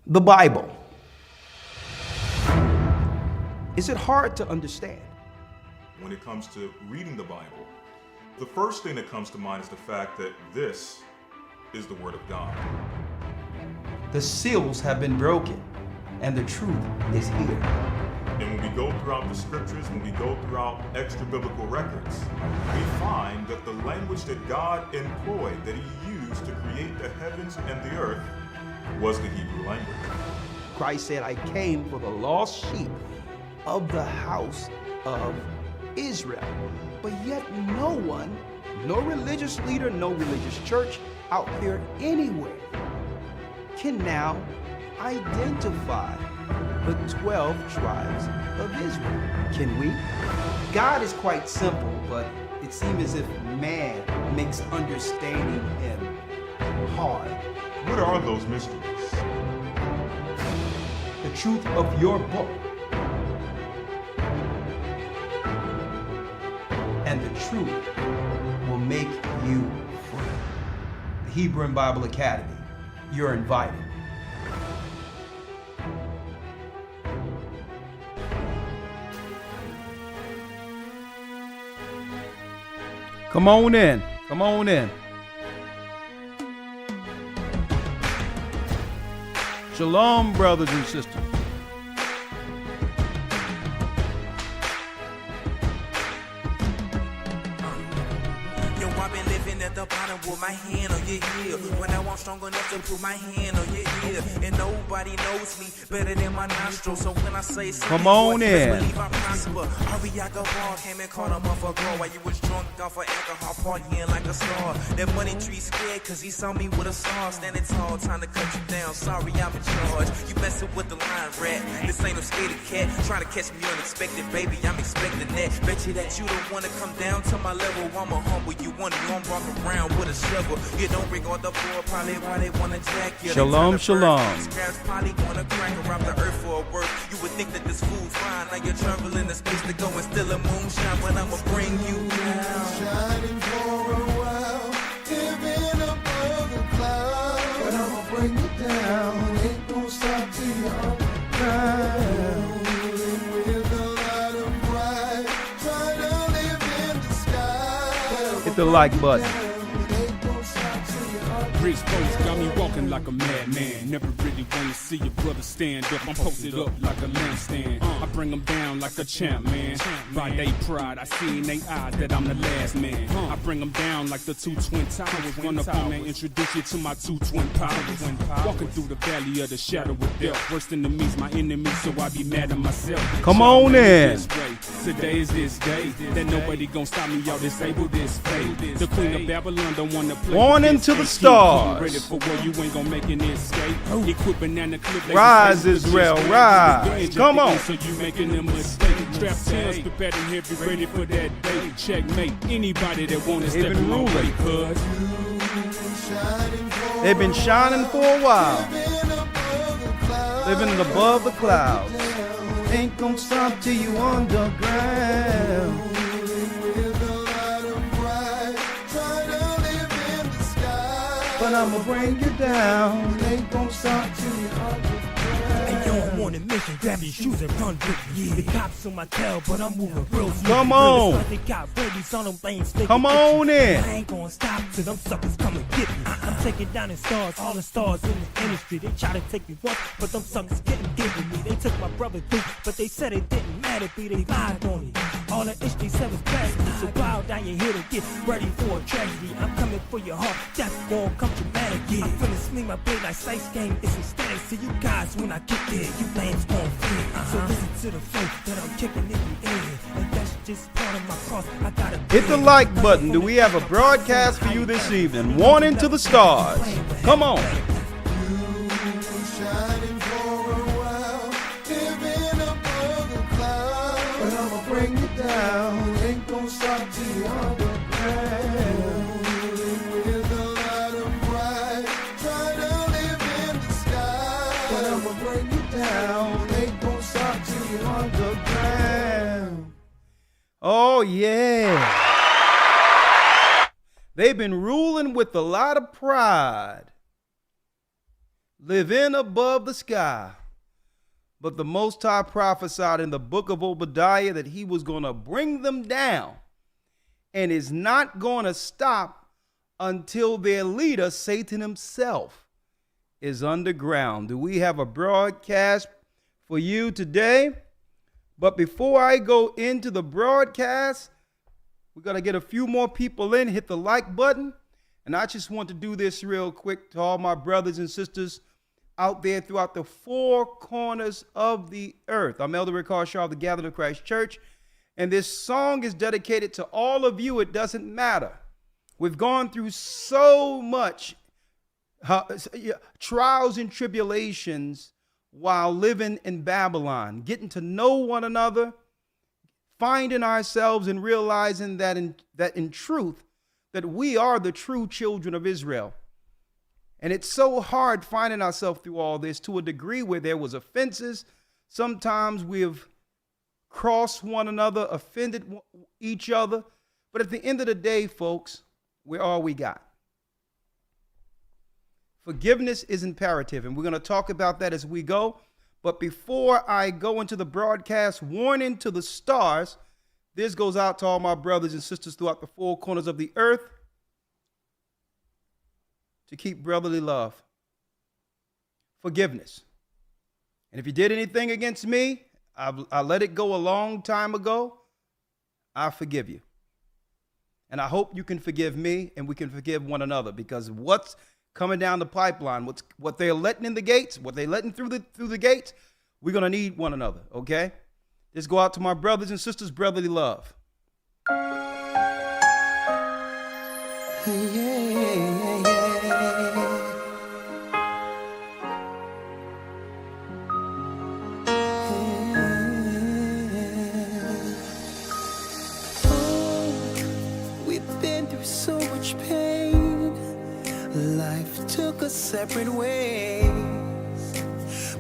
The Bible. Is it hard to understand? When it comes to reading the Bible, the first thing that comes to mind is the fact that this is the Word of God. The seals have been broken, and the truth is here. And when we go throughout the scriptures, when we go throughout extra biblical records, we find that the language that God employed, that He used to create the heavens and the earth, was the Hebrew language. Christ said, I came for the lost sheep of the house of Israel. But yet no one, no religious leader, no religious church out there anywhere can now identify the 12 tribes of Israel. Can we? God is quite simple, but it seems as if man makes understanding Him hard. What are those mysteries? The truth of your book and the truth will make you free. The Hebrew and Bible Academy, you're invited. Come on in. Come on in. Shalom, brothers and sisters. Yo, I've been living at the bottom with my hand on your heel. When I want strong enough to put my hand on your ear. And nobody knows me better than my nostrils. So when I say something, come on in. believe I prosper. Ariaga Ball came and caught him off a girl while you was drunk off of alcohol, partying like a star. That money tree scared cause he saw me with a star. Standing tall, time to cut you down. Sorry, I'm in charge. You messing with the line rat. This ain't no scared cat. Trying to catch me unexpected, baby. I'm expecting that. Bet you that you don't wanna come down to my level. I'ma humble you. One, you don't walk around with a shovel. You don't regard the poor, probably why they wanna jack you. Shalom, shalom. Scraps probably wanna crack around the earth for a work. You would think that this food's fine. Now you're traveling the space to go and still a moonshine. But I'ma bring you down. Shining for a while, living above the clouds. But I'ma bring you down. Ain't gonna stop till you're on the ground. With a lot of pride, try to live in the sky. Hit the like button. Ain't gonna stop till you're on the Rich folks got me walking like a madman. Never really wanna see your brother stand up. I'm posted up like a lampstand. I bring them down like a champ, man. By they pride, I see in they eyes that I'm the last man. I bring them down like the two twin towers. Run up on me and introduce you to my two twin powers. Walking through the valley of the shadow of death. Worse than enemies, my enemies, so I be mad at myself. Come on in. Today is this day that nobody gon' stop me, y'all disable this fate. The queen of Babylon don't wanna play. On with into this the fake. stars. Ready for war, you ain't gon' make an escape. Equip banana clip. Rise, Israel, rise. Come on. So you making a mistake. Trap tails, prepared and heavy, ready for that day. Checkmate. Anybody that wanna step been in my ruling. way, cuz. They've been shining for a while, living above the clouds. Ain't gonna stop till you underground. But I'ma bring you down. Ain't gonna stop till you underground. Hey, yo, I'm on a mission, grab your shoes and run with me. The cops on my tail, but I'm moving real slow. Come on. They got babies on them things. Come on in. I ain't gonna stop till them suckers come and get me. I'm taking down the stars, all the stars in the industry. They try to take me once, but them suckers couldn't get with me. They took my brother through, but they said it didn't matter. Be they lied on it. All the ish they said was tragedy. So bow down your head and get ready for a tragedy. I'm coming for your heart, that's gonna come dramatic. Yeah. I'm finna sling my blade like Slice Game. It's ecstatic. See you guys when I get there, you lambs gon' fit. So listen to the flow that I'm kicking in the air. And that's just part of my cross. I gotta Hit the like button. Do we have a broadcast for you this evening? One into the stars. Come on. shining for a while, living above the clouds. But I'ma bring you down. Ain't gonna stop till you're on the ground. With a lot of pride, try to live in the sky. But I'ma bring you down. Ain't gonna stop till you're on the ground. Oh, yeah. They've been ruling with a lot of pride. live in above the sky. But the Most High prophesied in the book of Obadiah that he was going to bring them down and is not going to stop until their leader, Satan himself, is underground. Do we have a broadcast for you today? But before I go into the broadcast, we're going to get a few more people in, hit the like button. And I just want to do this real quick to all my brothers and sisters out there throughout the four corners of the earth. I'm Elder Rick Harshaw of the Gathering of Christ Church, and this song is dedicated to all of you. It doesn't matter. We've gone through so much trials and tribulations while living in Babylon, getting to know one another, finding ourselves and realizing that in truth, that we are the true children of Israel. And it's so hard finding ourselves through all this to a degree where there was offenses. Sometimes we've crossed one another, offended each other. But at the end of the day, folks, we're all we got. Forgiveness is imperative, and we're going to talk about that as we go. But before I go into the broadcast, warning to the stars, this goes out to all my brothers and sisters throughout the four corners of the earth to keep brotherly love, forgiveness. And if you did anything against me, I let it go a long time ago. I forgive you. And I hope you can forgive me and we can forgive one another, because what's coming down the pipeline, what they're letting in the gates, what they're letting through the gates, we're going to need one another, okay? Let's go out to my brothers and sisters, brotherly love. We've been through so much pain. Life took us separate ways.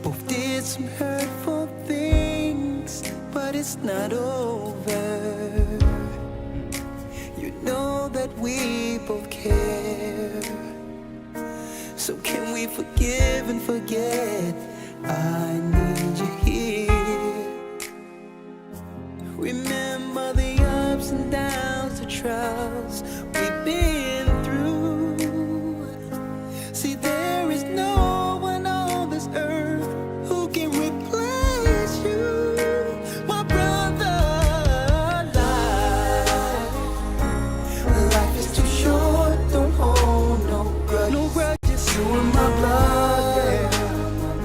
Both did some hurtful things, but it's not over. You know that we both care. So can we forgive and forget? I need you here. Remember the ups and downs, the trials we've been through. See, there is no one on this earth who can replace you, my brother. Life is too short, don't hold no grudges. No grudges. You are my blood,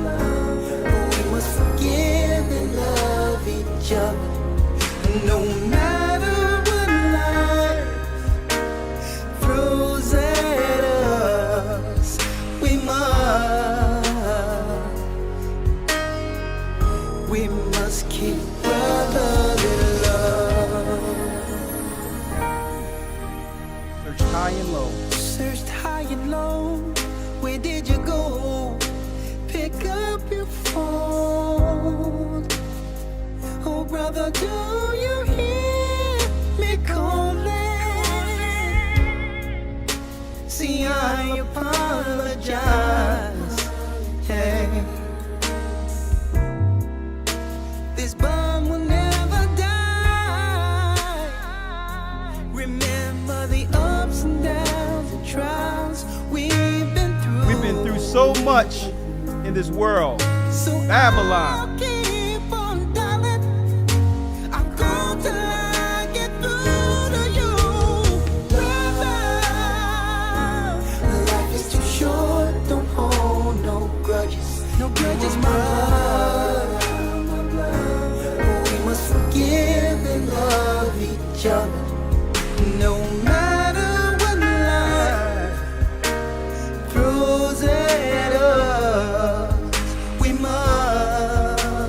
yeah. We must forgive and love each other. No matter what life throws at us, we must keep brotherly love. Searched high and low. Searched high and low, where did you go? Pick up your phone. Oh brother, do you hear me calling? See, I apologize. Hey, this bond will never die. Remember the ups and downs and trials we've been through. We've been through so much in this world. So Babylon. I'll keep on darling. I'm going till I get through to you, brother. Life is too short, don't hold no grudges. No grudges, my brother. We must forgive and love each other. No matter what life throws at us, we must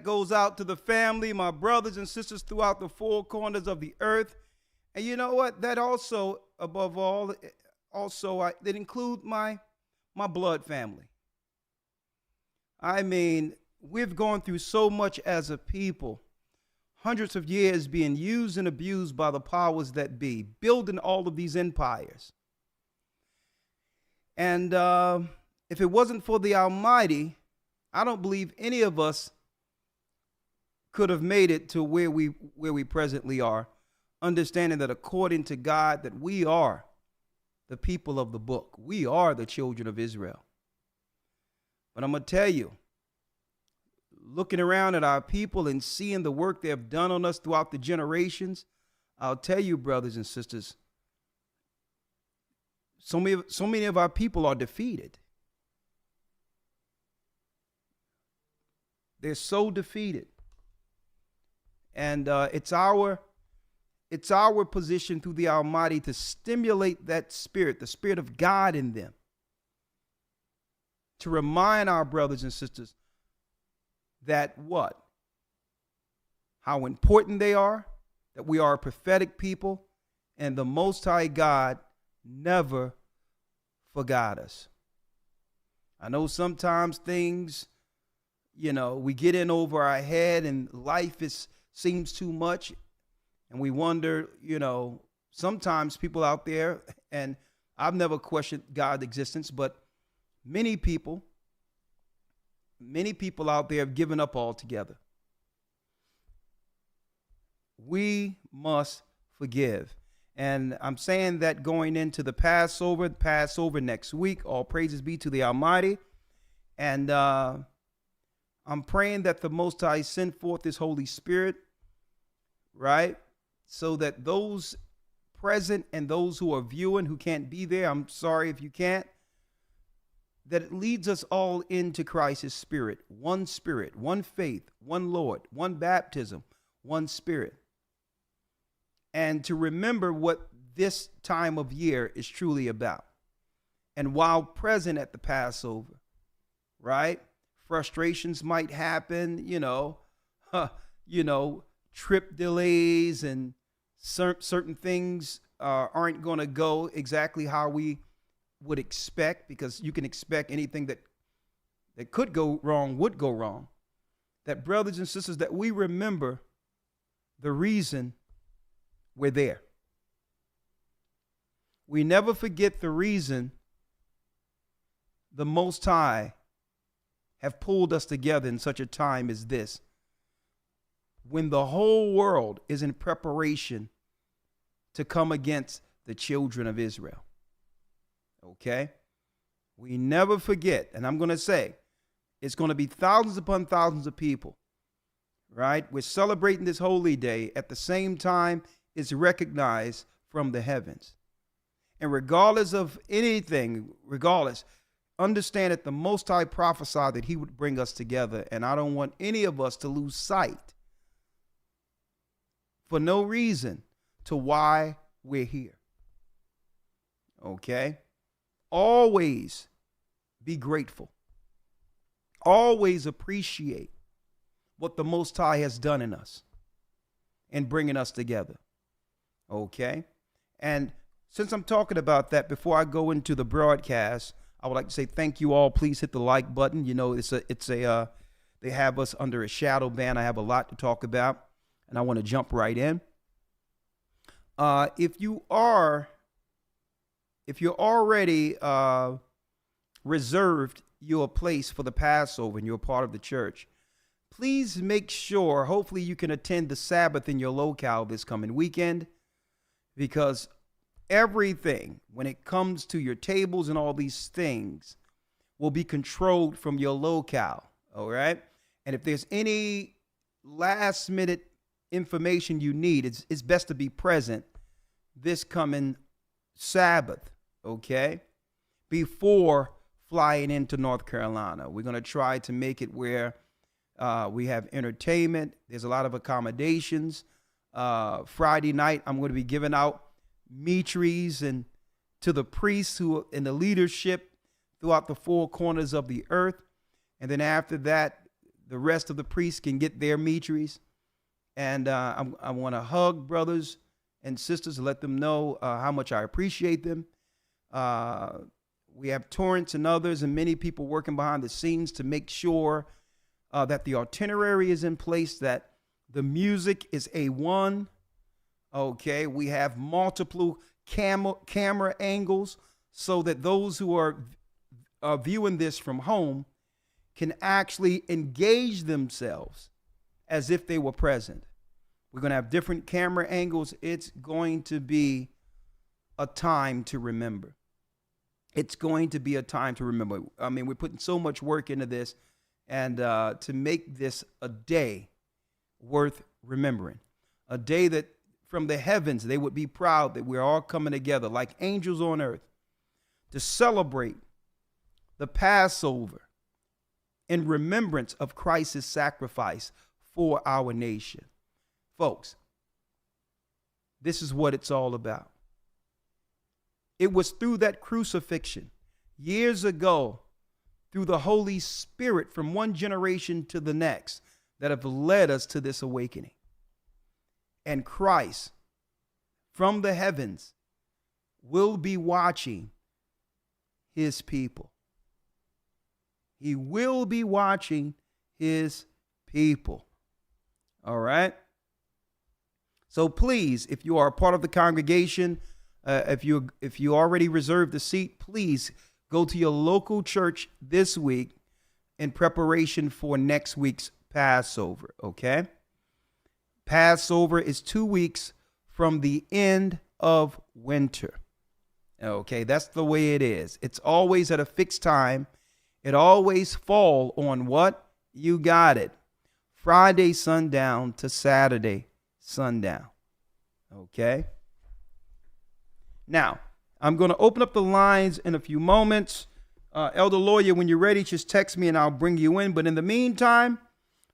goes out to the family, my brothers and sisters throughout the four corners of the earth. And you know what? That also, above all, that include my blood family. I mean, we've gone through so much as a people, hundreds of years being used and abused by the powers that be, building all of these empires. And if it wasn't for the Almighty, I don't believe any of us could have made it to where we presently are, understanding that according to God, that we are the people of the book. We are the children of Israel. But I'm going to tell you, looking around at our people and seeing the work they have done on us throughout the generations, I'll tell you, brothers and sisters, so many of our people are defeated. They're so defeated. And it's our position through the Almighty to stimulate that spirit, the Spirit of God in them, to remind our brothers and sisters that what? How important they are, that we are a prophetic people, and the Most High God never forgot us. I know sometimes things, we get in over our head and life seems too much. And we wonder, sometimes people out there, and I've never questioned God's existence, but many people out there have given up altogether. We must forgive. And I'm saying that going into the Passover next week, all praises be to the Almighty. And I'm praying that the Most High send forth His Holy Spirit, right? So that those present and those who are viewing who can't be there, I'm sorry if you can't, that it leads us all into Christ's Spirit, one faith, one Lord, one baptism, one Spirit. And to remember what this time of year is truly about. And while present at the Passover, right, frustrations might happen, trip delays and certain things aren't going to go exactly how we would expect, because you can expect anything that could go wrong would go wrong. That, brothers and sisters, that we remember the reason we're there. We never forget the reason the Most High have pulled us together in such a time as this, when the whole world is in preparation to come against the children of Israel. Okay? We never forget, and I'm going to say, it's going to be thousands upon thousands of people, right? We're celebrating this holy day. At the same time, it's recognized from the heavens. And regardless of anything, understand that the Most High prophesied that He would bring us together, and I don't want any of us to lose sight for no reason to why we're here. Okay? Always be grateful. Always appreciate what the Most High has done in us in bringing us together. Okay? And since I'm talking about that, before I go into the broadcast, I would like to say thank you all. Please hit the like button. They have us under a shadow ban. I have a lot to talk about, and I want to jump right in. If you're already reserved your place for the Passover and you're part of the church, please make sure, hopefully you can attend the Sabbath in your locale this coming weekend, because everything, when it comes to your tables and all these things, will be controlled from your locale. All right. And if there's any last minute information you need, it's best to be present this coming Sabbath. Okay. Before flying into North Carolina, we're going to try to make it where we have entertainment. There's a lot of accommodations. Friday night, I'm going to be giving out meat and to the priests who are in the leadership throughout the four corners of the earth. And then after that, the rest of the priests can get their mitris. And I want to hug brothers and sisters, let them know how much I appreciate them. We have Torrance and others and many people working behind the scenes to make sure that the itinerary is in place, that the music is A1. Okay, we have multiple camera angles so that those who are viewing this from home can actually engage themselves as if they were present. We're going to have different camera angles. It's going to be a time to remember. It's going to be a time to remember. I mean, we're putting so much work into this, and to make this a day worth remembering, a day that from the heavens they would be proud that we're all coming together like angels on earth to celebrate the Passover in remembrance of Christ's sacrifice for our nation. Folks, this is what it's all about. It was through that crucifixion years ago, through the Holy Spirit from one generation to the next, that have led us to this awakening. And Christ from the heavens will be watching his people. He will be watching his people. All right. So please, if you are a part of the congregation, if you already reserved a seat, please go to your local church this week in preparation for next week's Passover. Okay. Passover is 2 weeks from the end of winter. Okay. That's the way it is. It's always at a fixed time. It always fall on what? You got it. Friday sundown to Saturday sundown. Okay. Now, I'm going to open up the lines in a few moments. Elder Lawyer, when you're ready, just text me and I'll bring you in. But in the meantime,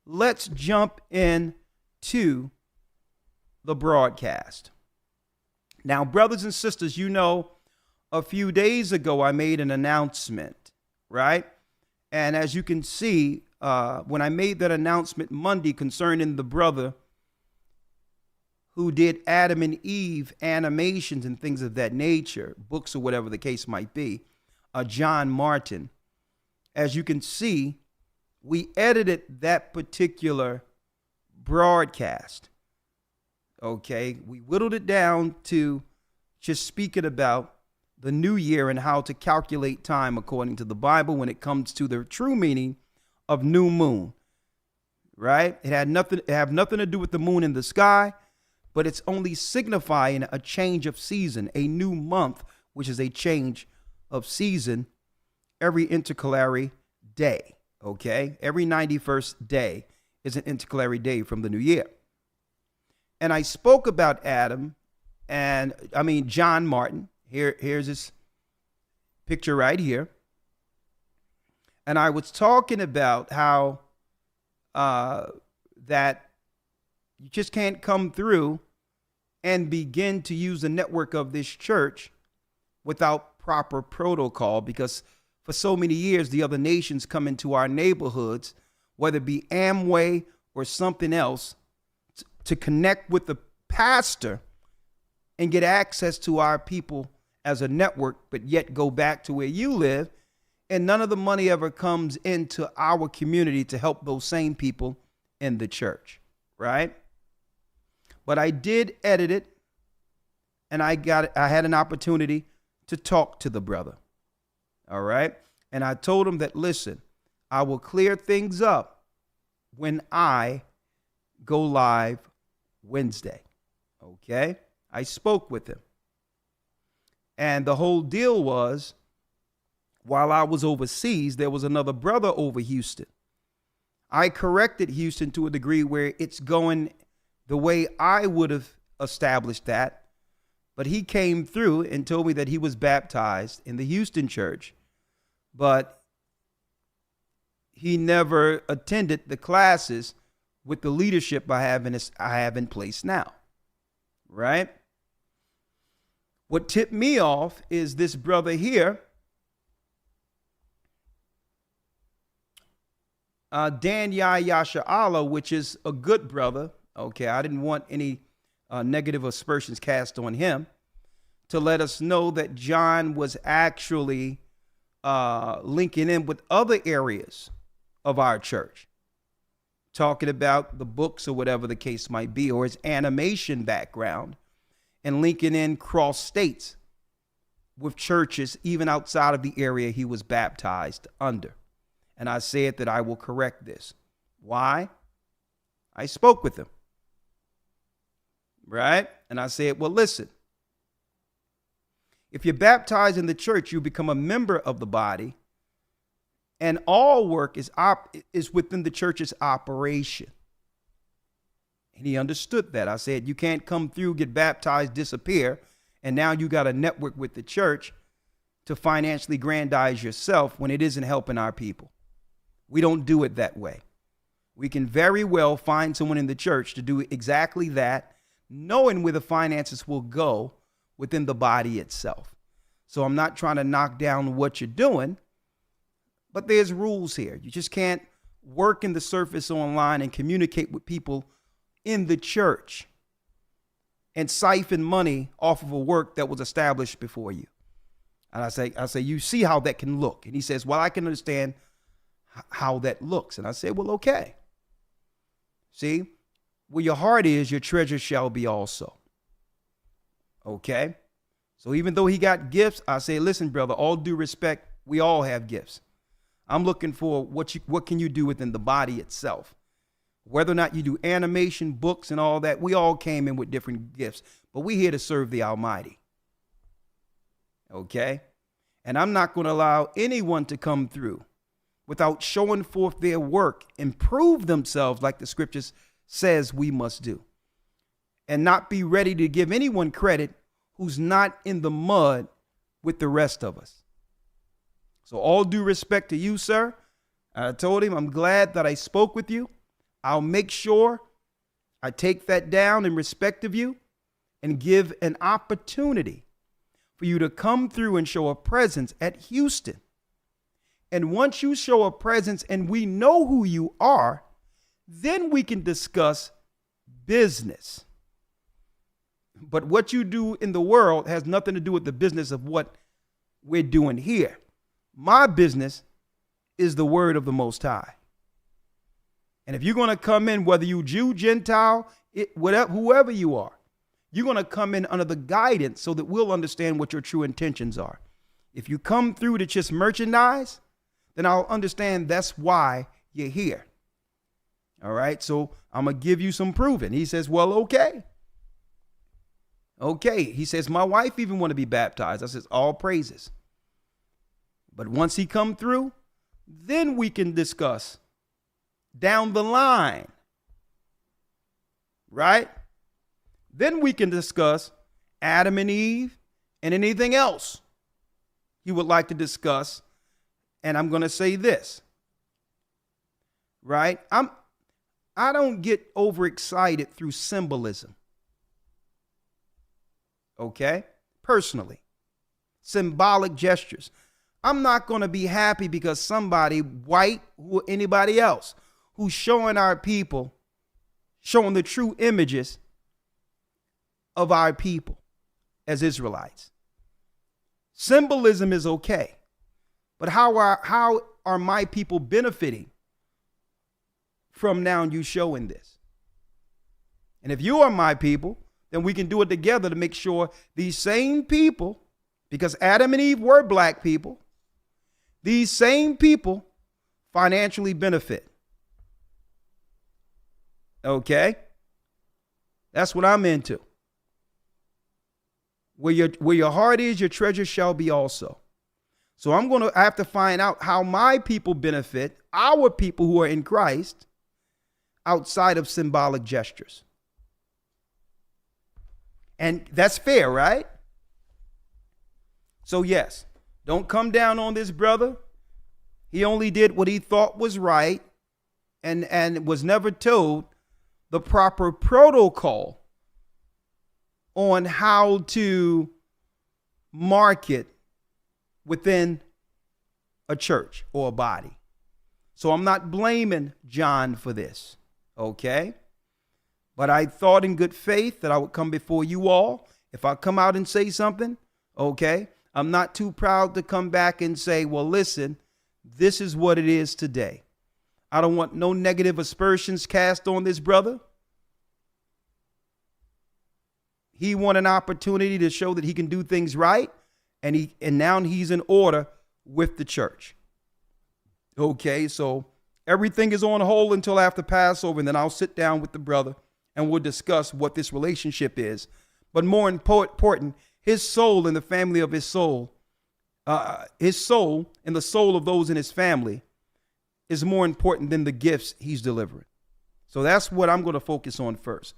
let's jump in to the broadcast. Now, brothers and sisters, you know, a few days ago, I made an announcement, right? And as you can see, when I made that announcement Monday concerning the brother who did Adam and Eve animations and things of that nature, books or whatever the case might be, John Martin, as you can see, we edited that particular broadcast. Okay, we whittled it down to just speaking about the new year and how to calculate time according to the Bible when it comes to the true meaning of new moon, right? It have nothing to do with the moon in the sky, but it's only signifying a change of season, a new month, which is a change of season every intercalary day, okay? Every 91st day is an intercalary day from the new year. And I spoke about John Martin. Here's his picture right here. And I was talking about how that you just can't come through and begin to use the network of this church without proper protocol, because for so many years, the other nations come into our neighborhoods, whether it be Amway or something else, to connect with the pastor and get access to our people as a network, but yet go back to where you live. And none of the money ever comes into our community to help those same people in the church, right? But I did edit it, and I had an opportunity to talk to the brother. All right. And I told him that, listen, I will clear things up when I go live Wednesday. Okay. I spoke with him. And the whole deal was, while I was overseas, there was another brother over Houston. I corrected Houston to a degree where it's going the way I would have established that. But he came through and told me that he was baptized in the Houston church, but he never attended the classes with the leadership I have in place now, right? What tipped me off is this brother here Dan Yasha Allah, which is a good brother. Okay, I didn't want any negative aspersions cast on him, to let us know that John was actually linking in with other areas of our church, talking about the books or whatever the case might be, or his animation background, and linking in cross states with churches even outside of the area he was baptized under. And I said that I will correct this. Why? I spoke with him, right? And I said, well, listen, if you're baptized in the church, you become a member of the body, and all work is within the church's operation. And he understood that. I said, you can't come through, get baptized, disappear, and now you got a network with the church to financially grandize yourself when it isn't helping our people. We don't do it that way. We can very well find someone in the church to do exactly that, knowing where the finances will go within the body itself. So I'm not trying to knock down what you're doing, but there's rules here. You just can't work in the surface online and communicate with people in the church and siphon money off of a work that was established before you. And I say, you see how that can look? And he says, well, I can understand how that looks. And I say, well, okay. See, where your heart is, your treasure shall be also. Okay. So even though he got gifts, I say, listen, brother, all due respect, we all have gifts. I'm looking for what can you do within the body itself? Whether or not you do animation, books, and all that, we all came in with different gifts, but we're here to serve the Almighty. Okay? And I'm not going to allow anyone to come through without showing forth their work and prove themselves like the scriptures says we must do. And not be ready to give anyone credit who's not in the mud with the rest of us. So all due respect to you, sir. I told him, I'm glad that I spoke with you. I'll make sure I take that down in respect of you and give an opportunity for you to come through and show a presence at Houston. And once you show a presence and we know who you are, then we can discuss business. But what you do in the world has nothing to do with the business of what we're doing here. My business is the word of the Most High. And if you're going to come in, whether you Jew, Gentile, whoever you are, you're going to come in under the guidance so that we'll understand what your true intentions are. If you come through to just merchandise, then I'll understand that's why you're here. All right. So I'm going to give you some proving. He says, well, okay. Okay. He says, my wife even want to be baptized. I says, all praises. But once he come through, then we can discuss down the line, right? Then we can discuss Adam and Eve and anything else he would like to discuss. And I'm going to say this, right? I don't get overexcited through symbolism. Okay? Personally, symbolic gestures. I'm not going to be happy because somebody, white or anybody else, who's showing our people, showing the true images of our people as Israelites. Symbolism is okay, but how are my people benefiting from now you showing this? And if you are my people, then we can do it together to make sure these same people, because Adam and Eve were black people, these same people financially benefit. Okay? That's what I'm into. Where your heart is, your treasure shall be also. So I'm going to have to find out how my people benefit, our people who are in Christ, outside of symbolic gestures. And that's fair, right? So yes, don't come down on this brother. He only did what he thought was right and was never told the proper protocol on how to market within a church or a body. So I'm not blaming John for this, okay? But I thought in good faith that I would come before you all. If I come out and say something, okay, I'm not too proud to come back and say, well, listen, this is what it is today. I don't want no negative aspersions cast on this brother. He want an opportunity to show that he can do things right, and now he's in order with the church. Okay, so everything is on hold until after Passover, and then I'll sit down with the brother and we'll discuss what this relationship is. But more important, his soul and the family of his soul and the soul of those in his family is more important than the gifts he's delivering. So that's what I'm going to focus on first.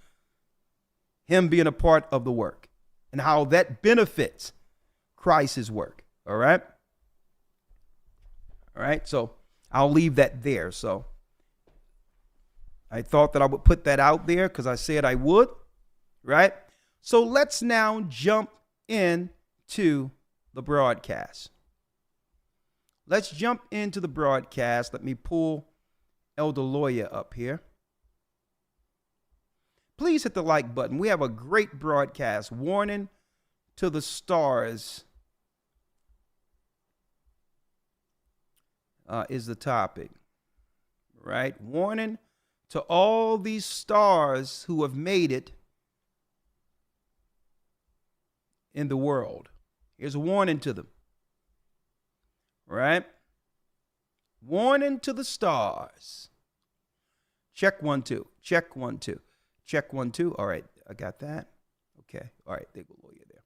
Him being a part of the work and how that benefits Christ's work. All right. All right. So I'll leave that there. So I thought that I would put that out there because I said I would. Right. So let's now jump into the broadcast. Let's jump into the broadcast. Let me pull Elder Lawyer up here. Please hit the like button. We have a great broadcast. Warning to the stars is the topic, right? Warning to all these stars who have made it in the world. Here's a warning to them, right? Warning to the stars. Check 1 2. Check 1 2. Check 1 2. All right, I got that. Okay. All right, there go Lawyer there.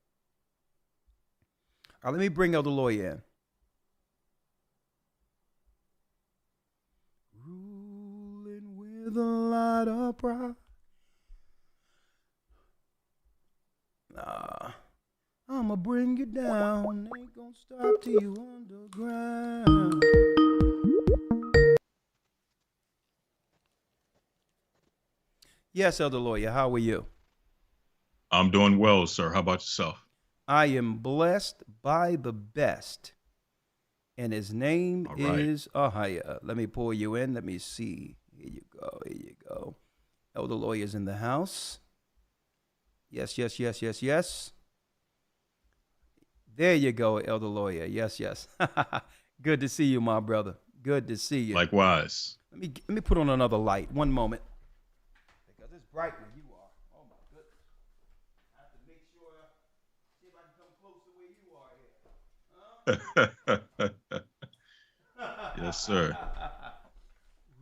All right, let me bring Elder Lawyer in. Ruling with a lot of pride. I'ma bring you down. Ain't gonna stop till you underground. Yes, Elder Lawyer, how are you? I'm doing well, sir. How about yourself? I am blessed by the best. And his name is Ahaya. Let me pull you in. Let me see. Here you go. Here you go. Elder Lawyer's in the house. Yes, yes, yes, yes, yes. There you go, Elder Lawyer. Yes, yes. Good to see you, my brother. Good to see you. Likewise. Let me put on another light. One moment. Because it's bright where you are. Oh my goodness. I have to make sure, see if I can come close to where you are here. Huh? Yes, sir.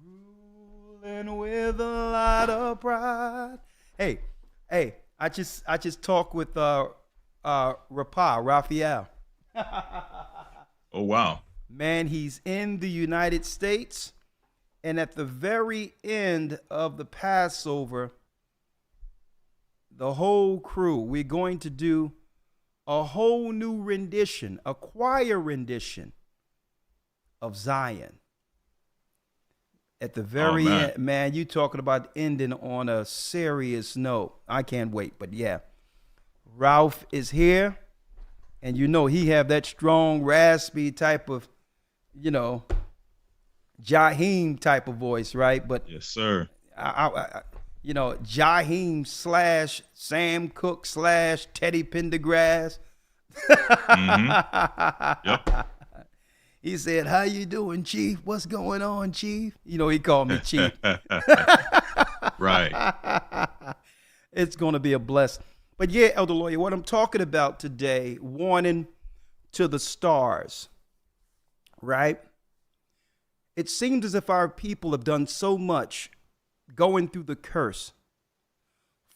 Ruling with a lot of pride. Hey, I just talked with Raphael. Oh, wow. Man, he's in the United States. And at the very end of the Passover, the whole crew, we're going to do a whole new rendition, a choir rendition of Zion. At the very end, man, you talking about ending on a serious note. I can't wait, but yeah. Ralph is here, and you know he have that strong, raspy type of, Jaheim type of voice, right? But yes, sir. Jaheim / Sam Cooke / Teddy Pendergrass. Mm-hmm. Yep. He said, "How you doing, Chief? What's going on, Chief?" He called me Chief. Right. It's going to be a bless. But yeah, Elder Lawyer, what I'm talking about today, warning to the stars, right? It seems as if our people have done so much going through the curse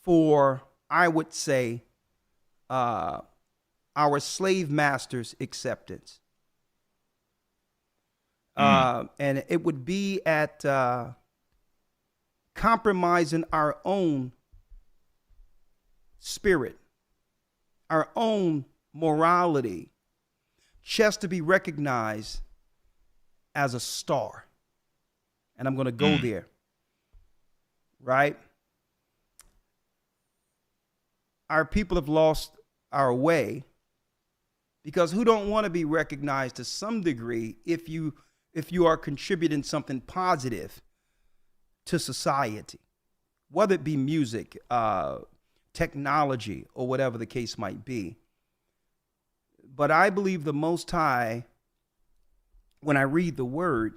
for, I would say, our slave masters' acceptance. And it would be at compromising our own spirit, our own morality, just to be recognized as a star. And I'm going to go there, right? Our people have lost our way because who don't want to be recognized to some degree if you if you are contributing something positive to society, whether it be music, technology, or whatever the case might be. But I believe the Most High, when I read the word,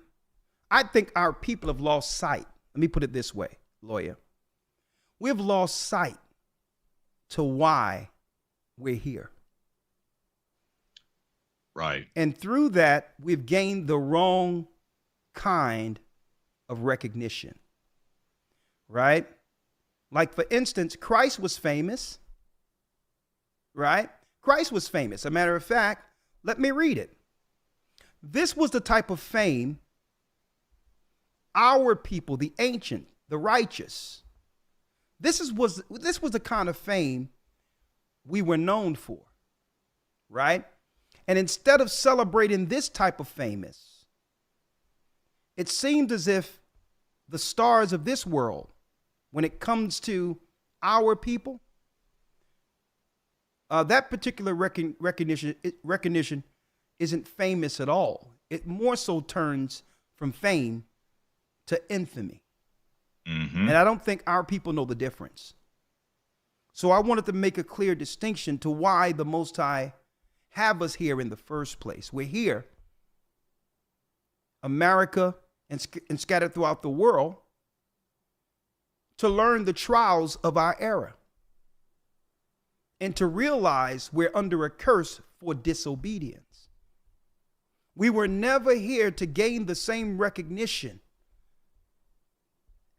I think our people have lost sight. Let me put it this way, lawyer. We've lost sight to why we're here. Right. And through that, we've gained the wrong kind of recognition. Right? Like, for instance, Christ was famous. Right? Christ was famous. As a matter of fact, let me read it. This was the type of fame our people, the ancient, the righteous, this was the kind of fame we were known for, right? And instead of celebrating this type of famous, it seemed as if the stars of this world, when it comes to our people, that particular recognition isn't famous at all. It more so turns from fame to infamy. Mm-hmm. And I don't think our people know the difference. So I wanted to make a clear distinction to why the Most High have us here in the first place. We're here, America and scattered throughout the world, to learn the trials of our era and to realize we're under a curse for disobedience. We were never here to gain the same recognition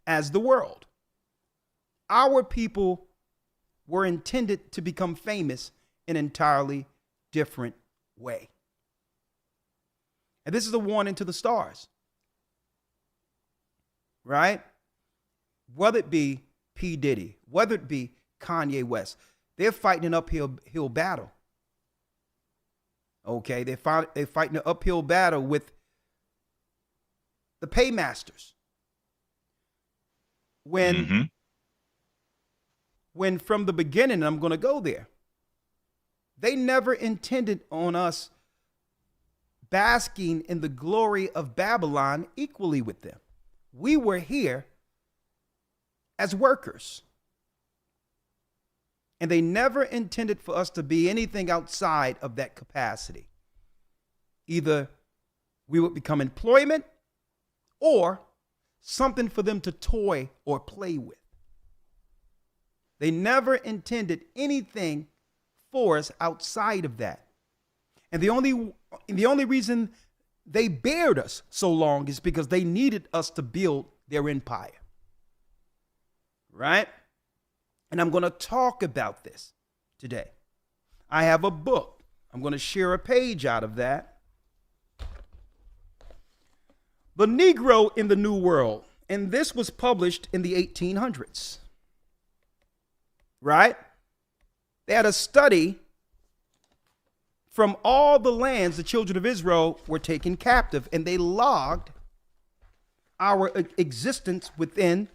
as the world. Our people were intended to become famous in an entirely different way. And this is a warning to the stars, right? Whether it be P. Diddy, whether it be Kanye West, they're fighting an uphill battle. Okay, they're fighting an uphill battle with the paymasters. When from the beginning, I'm going to go there, they never intended on us basking in the glory of Babylon equally with them. We were here as workers. And they never intended for us to be anything outside of that capacity. Either we would become employment or something for them to toy or play with. They never intended anything for us outside of that. And the only reason they bared us so long is because they needed us to build their empire. Right? And I'm going to talk about this today. I have a book. I'm going to share a page out of that. The Negro in the New World. And this was published in the 1800s. Right? They had a study from all the lands the children of Israel were taken captive, and they logged our existence within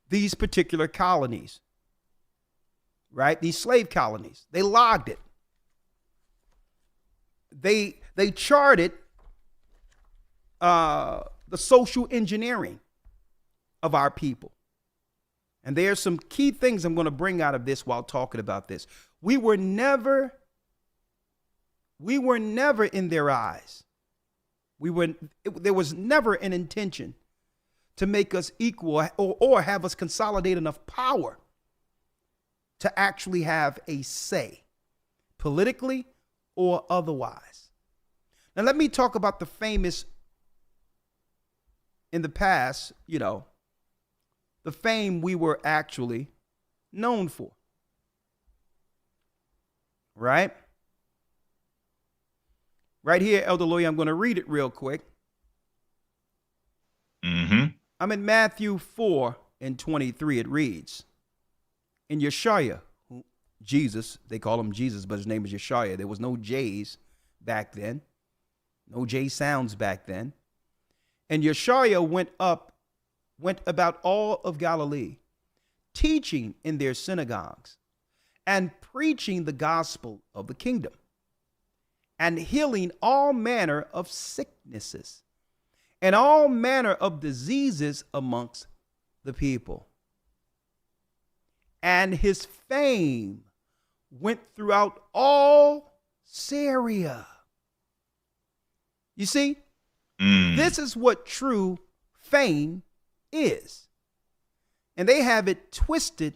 these particular colonies, right? These slave colonies. They logged it. They charted the social engineering of our people. And there are some key things I'm going to bring out of this while talking about this. We were never in their eyes. There was never an intention to make us equal or have us consolidate enough power to actually have a say, politically or otherwise. Now, let me talk about the famous in the past, the fame we were actually known for. Right? Right here, Elder Lawyer, I'm going to read it real quick. I'm in Matthew 4:23. It reads, in Yeshua, Jesus, they call him Jesus, but his name is Yeshua. There was no J's back then. No J sounds back then. And Yeshua went about all of Galilee, teaching in their synagogues and preaching the gospel of the kingdom and healing all manner of sicknesses and all manner of diseases amongst the people. And his fame went throughout all Syria. You see, this is what true fame is. And they have it twisted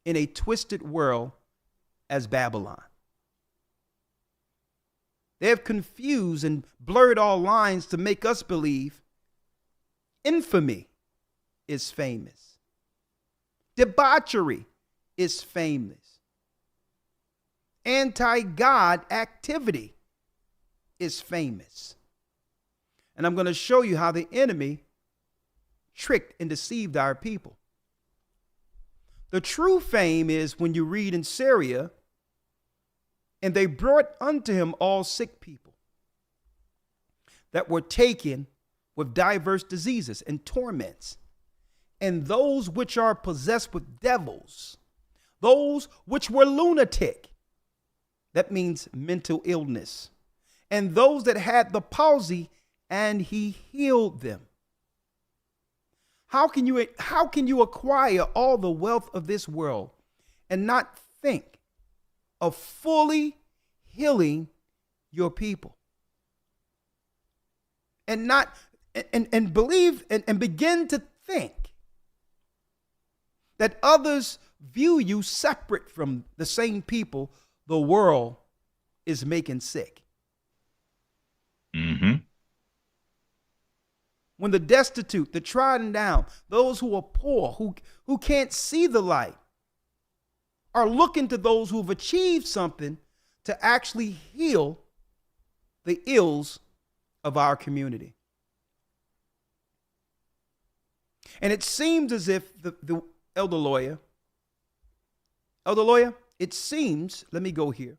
in a twisted world as Babylon. They have confused and blurred all lines to make us believe infamy is famous. Debauchery is famous. Anti-God activity is famous. And I'm going to show you how the enemy tricked and deceived our people. The true fame is when you read in Syria, and they brought unto him all sick people that were taken with diverse diseases and torments, and those which are possessed with devils, those which were lunatic, that means mental illness, and those that had the palsy, and he healed them. How can you acquire all the wealth of this world and not think of fully healing your people? And not and believe and begin to think that others view you separate from the same people the world is making sick. Mm-hmm. When the destitute, the trodden down, those who are poor, who can't see the light, are looking to those who've achieved something to actually heal the ills of our community. And it seems as if the elder lawyer, it seems, let me go here.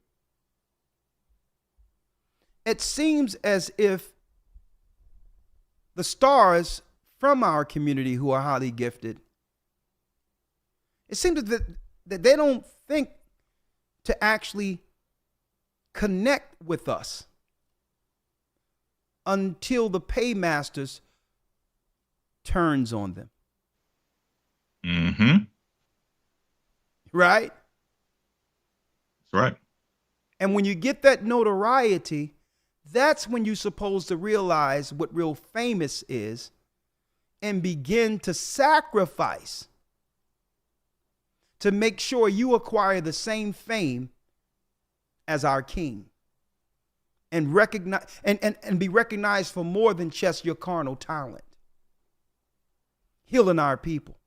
It seems as if the stars from our community who are highly gifted, it seems that they don't think to actually connect with us until the paymasters turns on them. Mm-hmm. Right? That's right. And when you get that notoriety, that's when you're supposed to realize what real famous is and begin to sacrifice to make sure you acquire the same fame as our king and recognize and be recognized for more than just your carnal talent. Healing our people.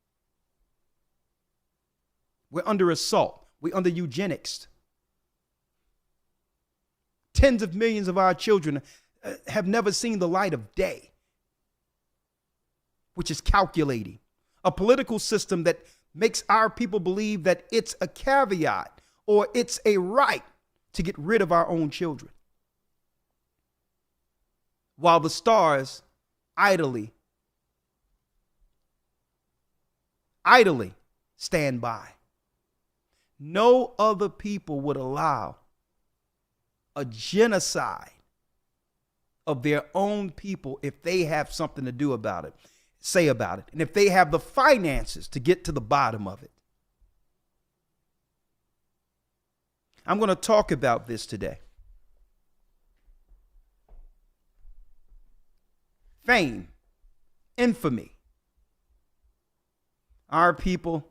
We're under assault. We're under eugenics. Tens of millions of our children have never seen the light of day, which is calculating. A political system that makes our people believe that it's a caveat or it's a right to get rid of our own children, while the stars idly stand by. No other people would allow a genocide of their own people if they have something to do about it, say about it, and if they have the finances to get to the bottom of it. I'm going to talk about this today. Fame, infamy. Our people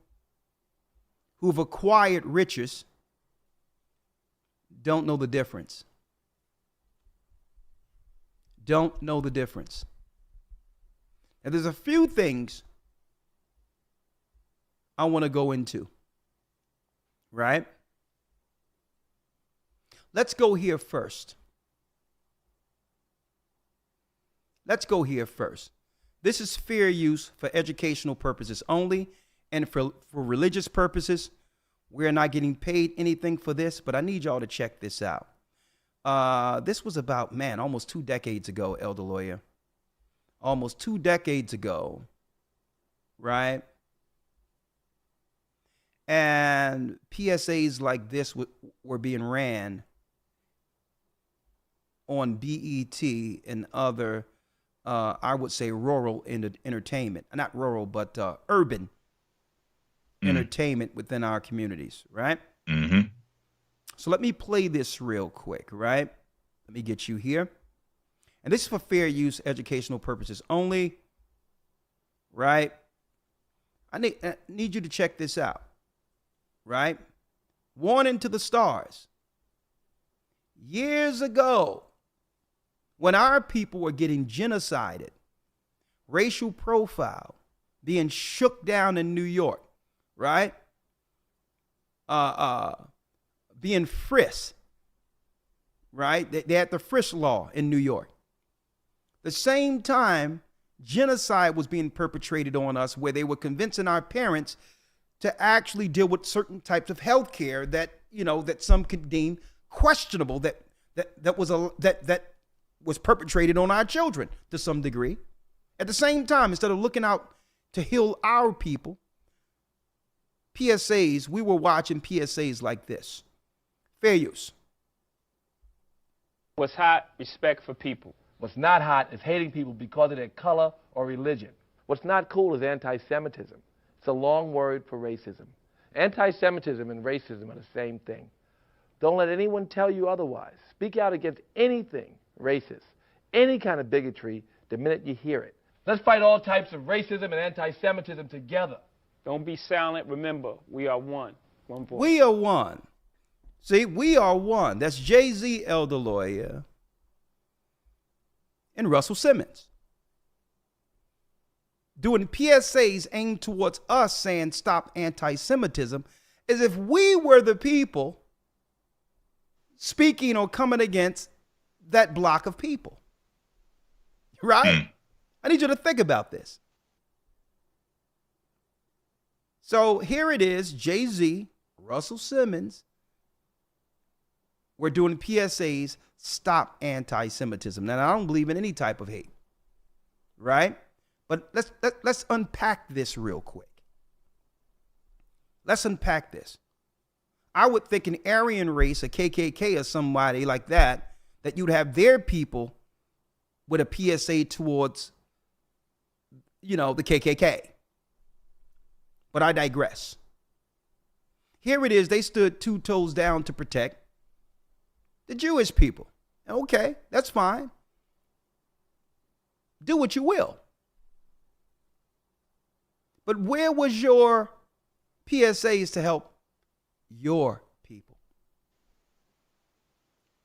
who've acquired riches don't know the difference. Don't know the difference. And there's a few things I want to go into, right? Let's go here first. This is fair use for educational purposes only, and for religious purposes. We're not getting paid anything for this, but I need y'all to check this out. This was about, almost 2 decades ago, elder lawyer. Almost 2 decades ago, right? And PSAs like this were being ran on BET and other, I would say, rural entertainment. Not rural, but urban entertainment within our communities, right? Mm-hmm. So let me play this real quick, right? Let me get you here. And this is for fair use, educational purposes only, right? I need you to check this out, right? Warning to the stars. Years ago, when our people were getting genocided, racial profile being shook down in New York, right? Being frisked, right? They had the frisk law in New York. The same time, genocide was being perpetrated on us, where they were convincing our parents to actually deal with certain types of health care that, you know, that some could deem questionable, that was perpetrated on our children to some degree. At the same time, instead of looking out to heal our people, PSAs, we were watching PSAs like this. Fair use. What's hot? Respect for people. What's not hot is hating people because of their color or religion. What's not cool is anti-Semitism. It's a long word for racism. Anti-Semitism and racism are the same thing. Don't let anyone tell you otherwise. Speak out against anything racist, any kind of bigotry, the minute you hear it. Let's fight all types of racism and anti-Semitism together. Don't be silent. Remember, we are one. One voice. We are one. See, we are one. That's Jay-Z, Elder Lawyer, and Russell Simmons. Doing PSAs aimed towards us saying stop anti-Semitism, as if we were the people speaking or coming against that block of people. Right? I need you to think about this. So here it is, Jay-Z, Russell Simmons, we're doing PSAs, stop anti-Semitism. Now, I don't believe in any type of hate, right? But let's unpack this real quick. Let's unpack this. I would think an Aryan race, a KKK or somebody like that you'd have their people with a PSA towards, you know, the KKK. But I digress. Here it is. They stood 2 toes down to protect the Jewish people. Okay, that's fine. Do what you will. But where was your PSAs to help your people?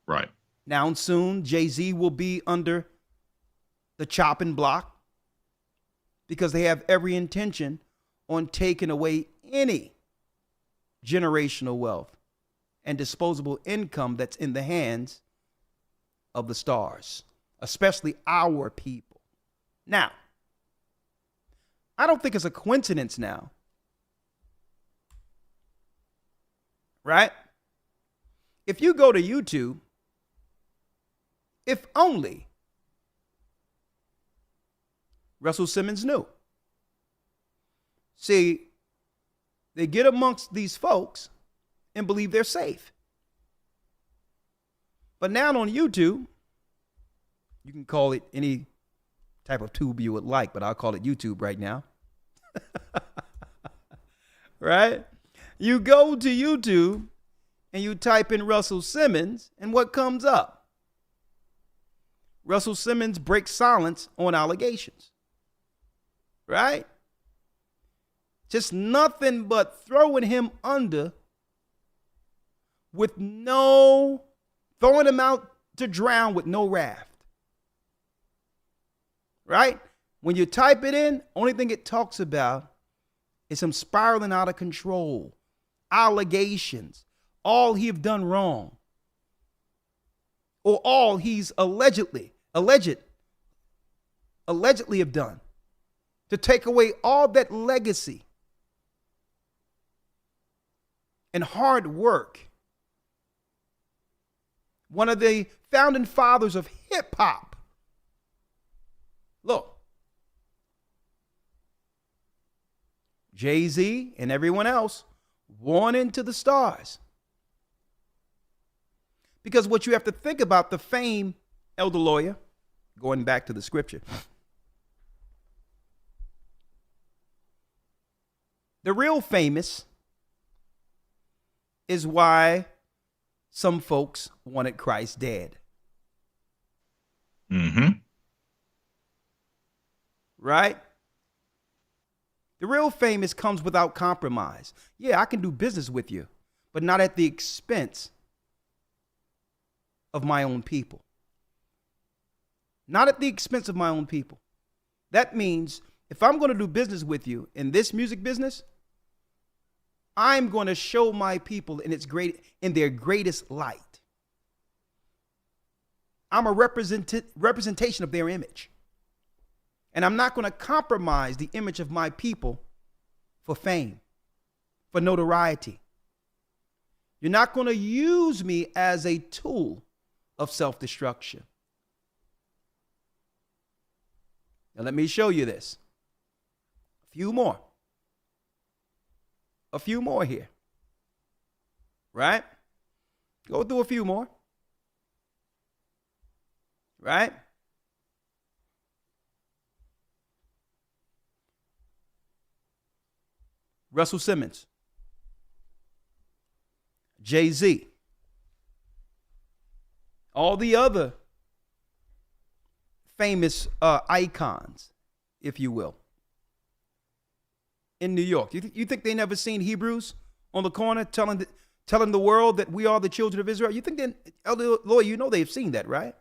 Right. Now soon, Jay-Z will be under the chopping block because they have every intention on taking away any generational wealth and disposable income that's in the hands of the stars, especially our people. Now, I don't think it's a coincidence now, right? If you go to YouTube, if only Russell Simmons knew. See, they get amongst these folks and believe they're safe. But now on YouTube, you can call it any type of tube you would like, but I'll call it YouTube right now. Right? You go to YouTube and you type in Russell Simmons, and what comes up? Russell Simmons breaks silence on allegations. Right? Just nothing but throwing him under with no, throwing him out to drown with no raft. Right? When you type it in, only thing it talks about is him spiraling out of control, allegations, all he have done wrong, or all he's allegedly have done to take away all that legacy and hard work. One of the founding fathers of hip hop. Look, Jay-Z and everyone else warning to the stars. Because what you have to think about, the fame Elder Lawyer, going back to the scripture, the real famous is why some folks wanted Christ dead. Mm-hmm. Right? The real famous comes without compromise. Yeah, I can do business with you, but not at the expense of my own people. Not at the expense of my own people. That means if I'm going to do business with you in this music business, I'm going to show my people in their greatest light. I'm a representation of their image. And I'm not going to compromise the image of my people for fame, for notoriety. You're not going to use me as a tool of self-destruction. Now let me show you this. A few more here. Right? Go through a few more. Right? Russell Simmons, Jay-Z, all the other famous icons, if you will, in New York. You think they never seen Hebrews on the corner telling the world that we are the children of Israel? You think Elder Lawyer, you know they've seen that, right?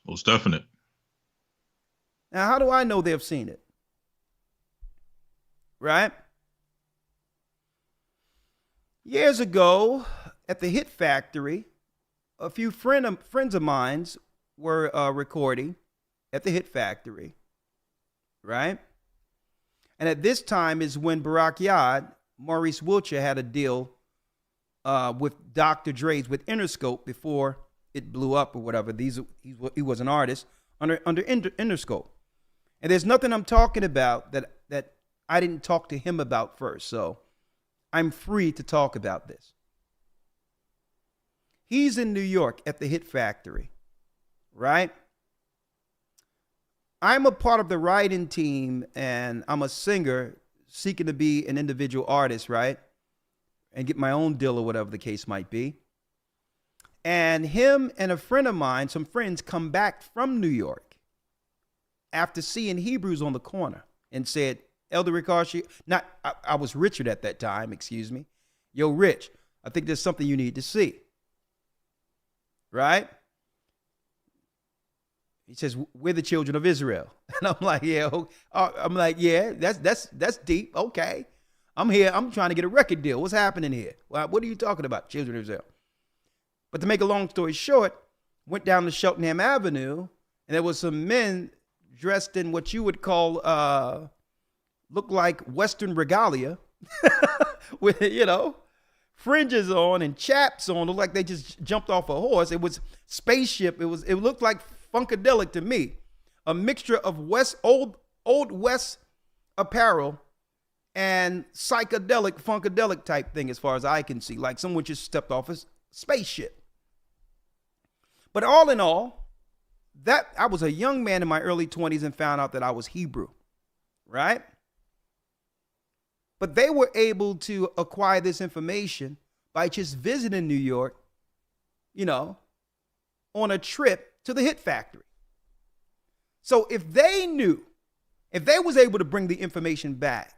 Most definite. Now, how do I know they've seen it? Right? Years ago, at the Hit Factory, a few friends of mine were recording at the Hit Factory. Right? And at this time is when Barak Yard, Maurice Wiltshire had a deal with Dr. Dre's, with Interscope before it blew up or whatever. He was an artist under Interscope. And there's nothing I'm talking about that I didn't talk to him about first. So I'm free to talk about this. He's in New York at the Hit Factory, right? I'm a part of the writing team, and I'm a singer seeking to be an individual artist, right? And get my own deal or whatever the case might be. And him and a friend of mine, some friends, come back from New York after seeing Hebrews on the corner and said, Elder Ricard, I was Richard at that time, excuse me. Yo, Rich, I think there's something you need to see. Right? He says, we're the children of Israel. And I'm like, yeah, that's deep. Okay. I'm here. I'm trying to get a record deal. What's happening here? Well, what are you talking about, children of Israel? But to make a long story short, went down to Cheltenham Avenue, and there was some men dressed in what you would call, look like Western regalia with, fringes on and chaps on, looked like they just jumped off a horse. It was spaceship. It looked like Funkadelic to me, a mixture of old West apparel and psychedelic, funkadelic type thing, as far as I can see, like someone just stepped off a spaceship. But all in all, that I was a young man in my early 20s and found out that I was Hebrew, right? But they were able to acquire this information by just visiting New York, on a trip to the Hit Factory. So if they was able to bring the information back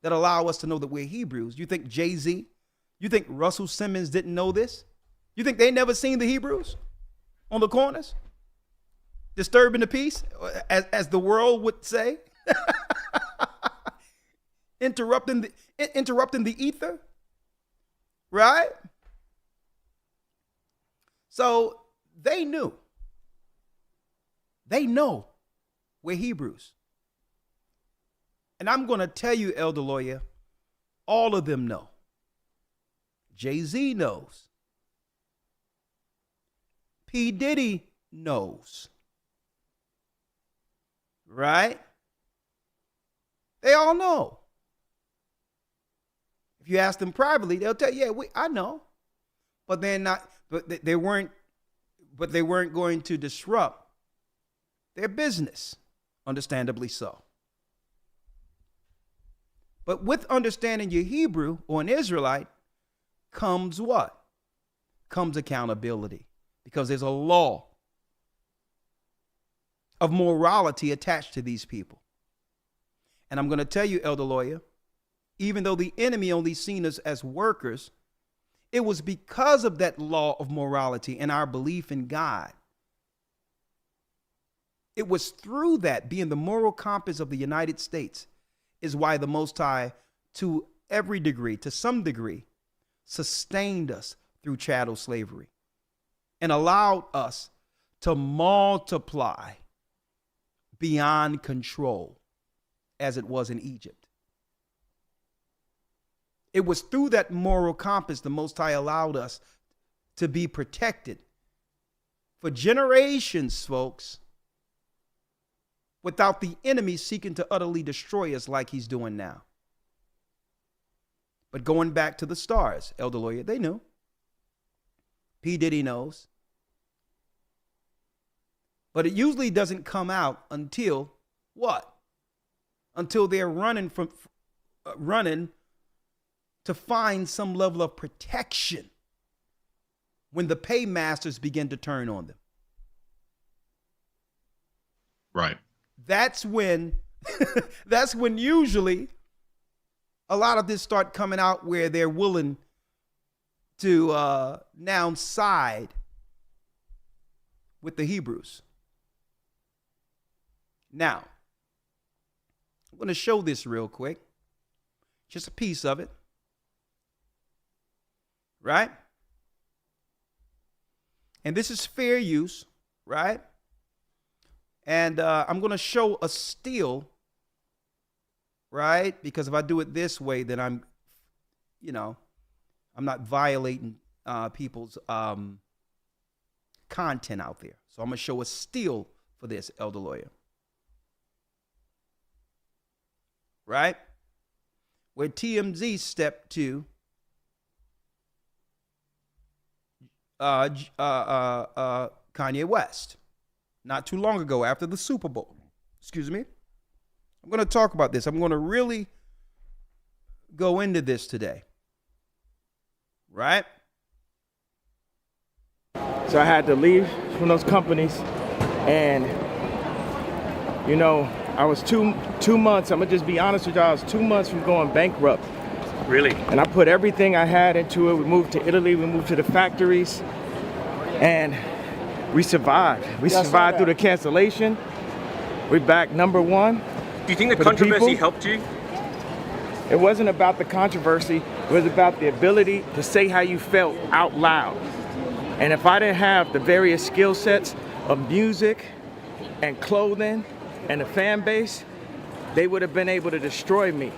that allow us to know that we're Hebrews, you think Jay-Z, you think Russell Simmons didn't know this? You think they never seen the Hebrews on the corners? Disturbing the peace, as the world would say? Interrupting the ether, right? So they know we're Hebrews. And I'm going to tell you, Elder Lawyer, all of them know. Jay-Z knows. P. Diddy knows. Right? They all know. If you ask them privately, they'll tell you, I know. But they're not, but they weren't but they weren't going to disrupt their business, understandably so. But with understanding your Hebrew or an Israelite comes what? Comes accountability, because there's a law of morality attached to these people. And I'm going to tell you, Elder Lawyer, even though the enemy only seen us as workers, it was because of that law of morality and our belief in God. It was through that, being the moral compass of the United States, is why the Most High, to every degree, to some degree, sustained us through chattel slavery and allowed us to multiply beyond control as it was in Egypt. It was through that moral compass the Most High allowed us to be protected for generations, folks, without the enemy seeking to utterly destroy us like he's doing now. But going back to the stars, Elder Lawyer, they knew. P. Diddy knows. But it usually doesn't come out until what? Until they're running to find some level of protection when the paymasters begin to turn on them. Right. That's when usually a lot of this start coming out, where they're willing to now side with the Hebrews. Now, I'm going to show this real quick. Just a piece of it. Right? And this is fair use, right? And I'm going to show a still, right? Because if I do it this way, then I'm not violating people's content out there. So I'm going to show a still for this, Elder Lawyer. Right? Where TMZ stepped to Kanye West not too long ago after the Super Bowl. Excuse me. I'm going to talk about this. I'm going to really go into this today. Right? So I had to leave from those companies, and I was two months. I'm gonna just be honest with y'all. I was 2 months from going bankrupt. Really? And I put everything I had into it. We moved to Italy. We moved to the factories, and we survived. We survived through the cancellation. We're back number one. Do you think the controversy helped you? It wasn't about the controversy. It was about the ability to say how you felt out loud. And if I didn't have the various skill sets of music and clothing and the fan base, they would have been able to destroy me.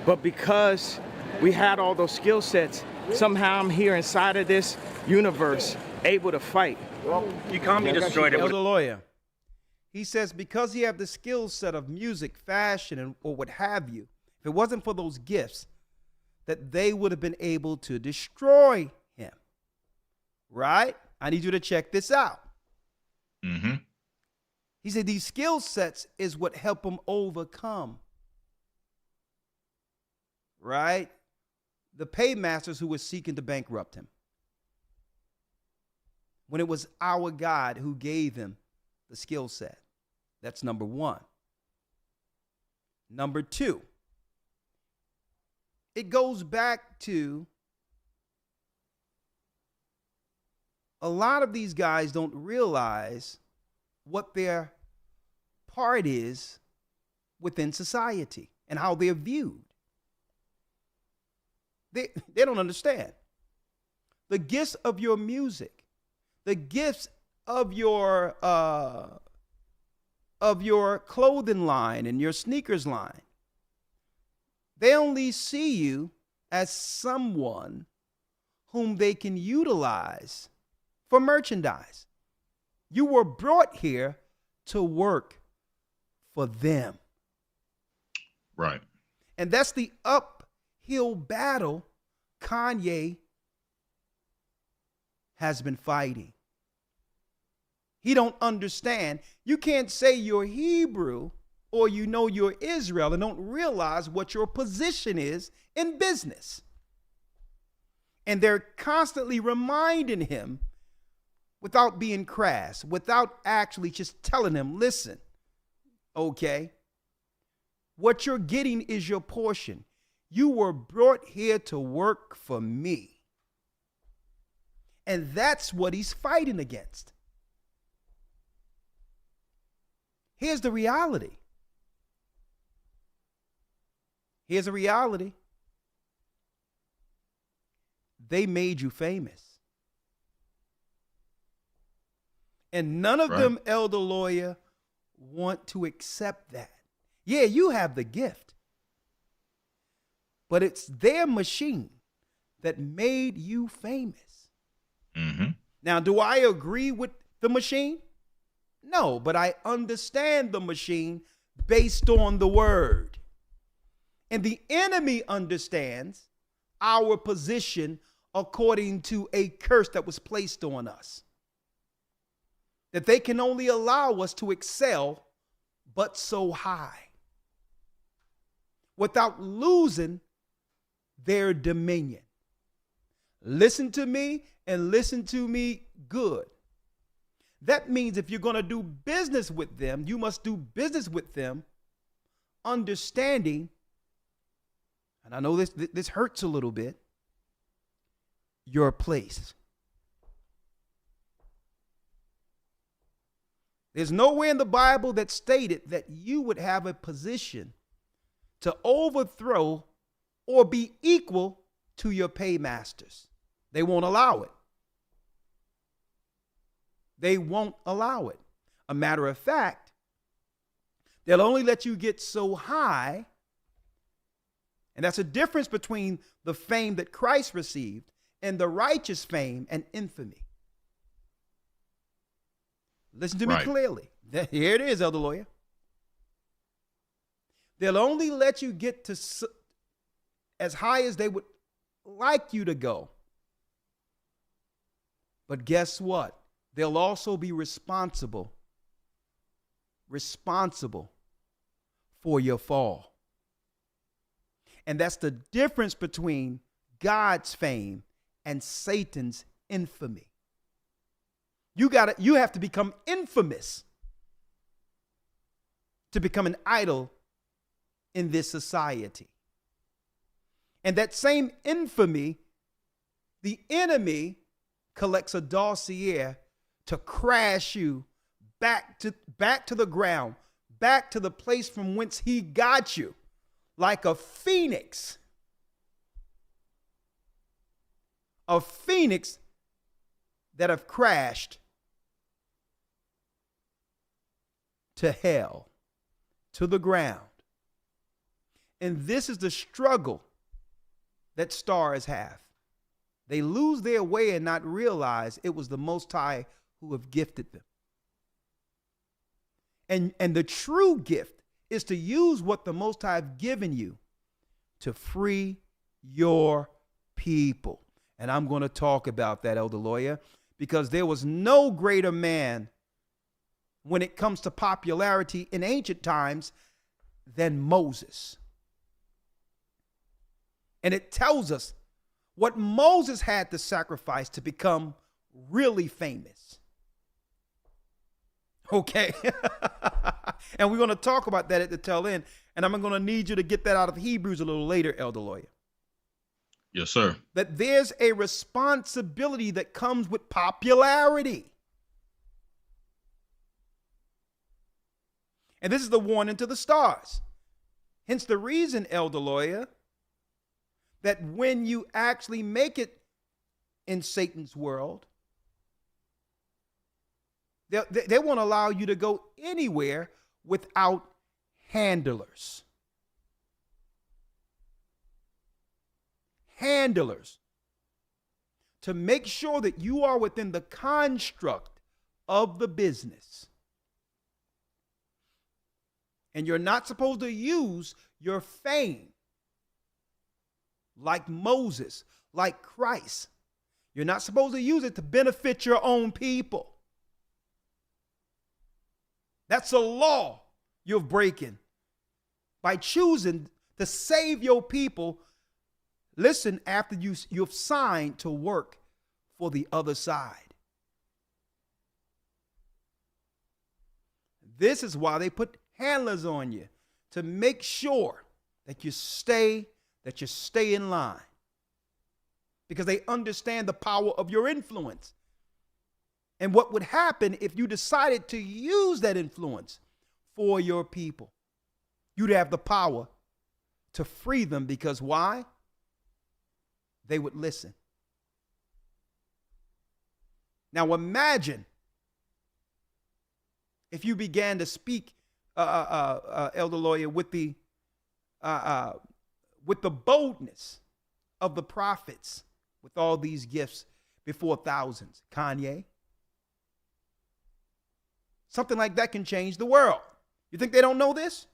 But because we had all those skill sets, somehow I'm here inside of this universe, able to fight. You can't be destroyed. Elder Lawyer, he says because he had the skill set of music, fashion, or what have you, if it wasn't for those gifts, that they would have been able to destroy him. Right? I need you to check this out. Mm-hmm. He said these skill sets is what help him overcome. Right? The paymasters who were seeking to bankrupt him. When it was our God who gave him the skill set. That's number one. Number two, it goes back to a lot of these guys don't realize what their part is within society and how they're viewed. They don't understand. The gifts of your music, the gifts of your clothing line and your sneakers line, they only see you as someone whom they can utilize for merchandise. You were brought here to work for them. Right. And that's the uphill battle Kanye has been fighting. He don't understand. You can't say you're Hebrew or you know you're Israel and don't realize what your position is in business. And they're constantly reminding him without being crass, without actually just telling him, listen, okay, what you're getting is your portion. You were brought here to work for me. And that's what he's fighting against. Here's the reality. Here's a reality. They made you famous. And none of them, elder lawyer, want to accept that. Yeah, you have the gift. But it's their machine that made you famous. Mm-hmm. Now, do I agree with the machine? No, but I understand the machine based on the word. And the enemy understands our position according to a curse that was placed on us. That they can only allow us to excel, but so high, without losing their dominion. Listen to me and listen to me good. That means if you're going to do business with them, you must do business with them understanding, and I know this hurts a little bit, your place. There's nowhere in the Bible that stated that you would have a position to overthrow or be equal to your paymasters. They won't allow it. They won't allow it. A matter of fact, they'll only let you get so high, and that's a difference between the fame that Christ received and the righteous fame and infamy. Listen to me clearly. Here it is, elder lawyer. They'll only let you get to as high as they would like you to go. But guess what? They'll also be responsible for your fall. And that's the difference between God's fame and Satan's infamy. You have to become infamous to become an idol in this society. And that same infamy, the enemy collects a dossier to crash you back to the ground, back to the place from whence he got you, like a phoenix. A phoenix that have crashed to hell, to the ground. And this is the struggle that stars have. They lose their way and not realize it was the Most High who have gifted them. And the true gift is to use what the Most High have given you to free your people. And I'm going to talk about that, elder lawyer, because there was no greater man when it comes to popularity in ancient times than Moses. And it tells us what Moses had to sacrifice to become really famous. Okay. And we're going to talk about that at the tail end. And I'm going to need you to get that out of Hebrews a little later, elder lawyer. Yes, sir. That there's a responsibility that comes with popularity. And this is the warning to the stars. Hence the reason, elder lawyer, that when you actually make it in Satan's world, they won't allow you to go anywhere without handlers. Handlers. To make sure that you are within the construct of the business. And you're not supposed to use your fame like Moses, like Christ. You're not supposed to use it to benefit your own people. That's a law you're breaking by choosing to save your people. Listen, after you've signed to work for the other side. This is why they put handlers on you, to make sure that you stay in line, because they understand the power of your influence and what would happen if you decided to use that influence for your people. You'd have the power to free them, because why? They would listen. Now imagine if you began to speak, Elder Lawyer, with the boldness of the prophets, with all these gifts before thousands. Kanye. Something like that can change the world. You think they don't know this?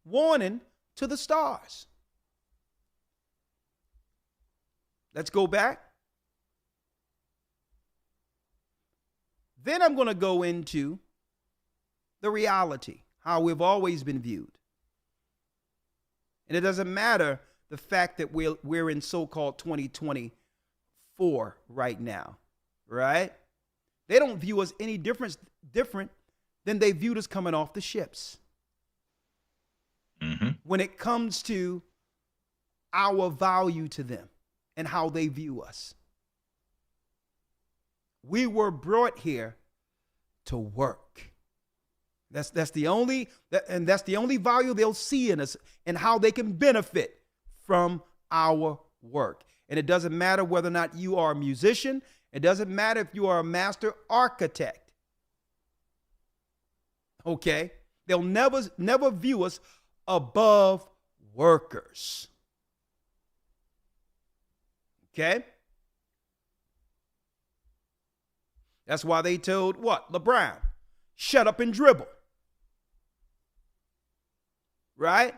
Warning to the stars. Let's go back. Then I'm going to go into the reality, how we've always been viewed. And it doesn't matter the fact that we're in so-called 2024 right now, right? They don't view us any different than they viewed us coming off the ships. Mm-hmm. When it comes to our value to them and how they view us. We were brought here to work. That's the only value they'll see in us, and how they can benefit from our work. And it doesn't matter whether or not you are a musician. It doesn't matter if you are a master architect. Okay? They'll never view us above workers. Okay? That's why they told what? LeBron, shut up and dribble. Right?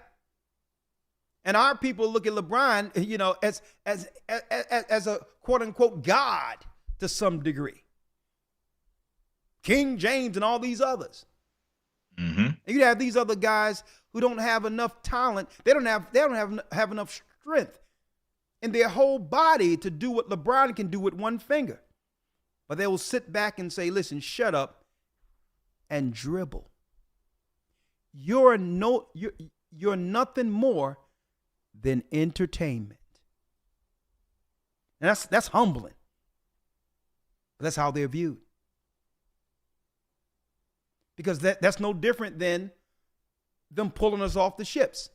And our people look at LeBron, as a quote unquote God to some degree. King James and all these others. Mm-hmm. And you have these other guys who don't have enough talent. They don't have enough strength in their whole body to do what LeBron can do with one finger. But they will sit back and say, listen, shut up and dribble. You're nothing more than entertainment. And that's humbling. But that's how they're viewed. Because that's no different than them pulling us off the ships.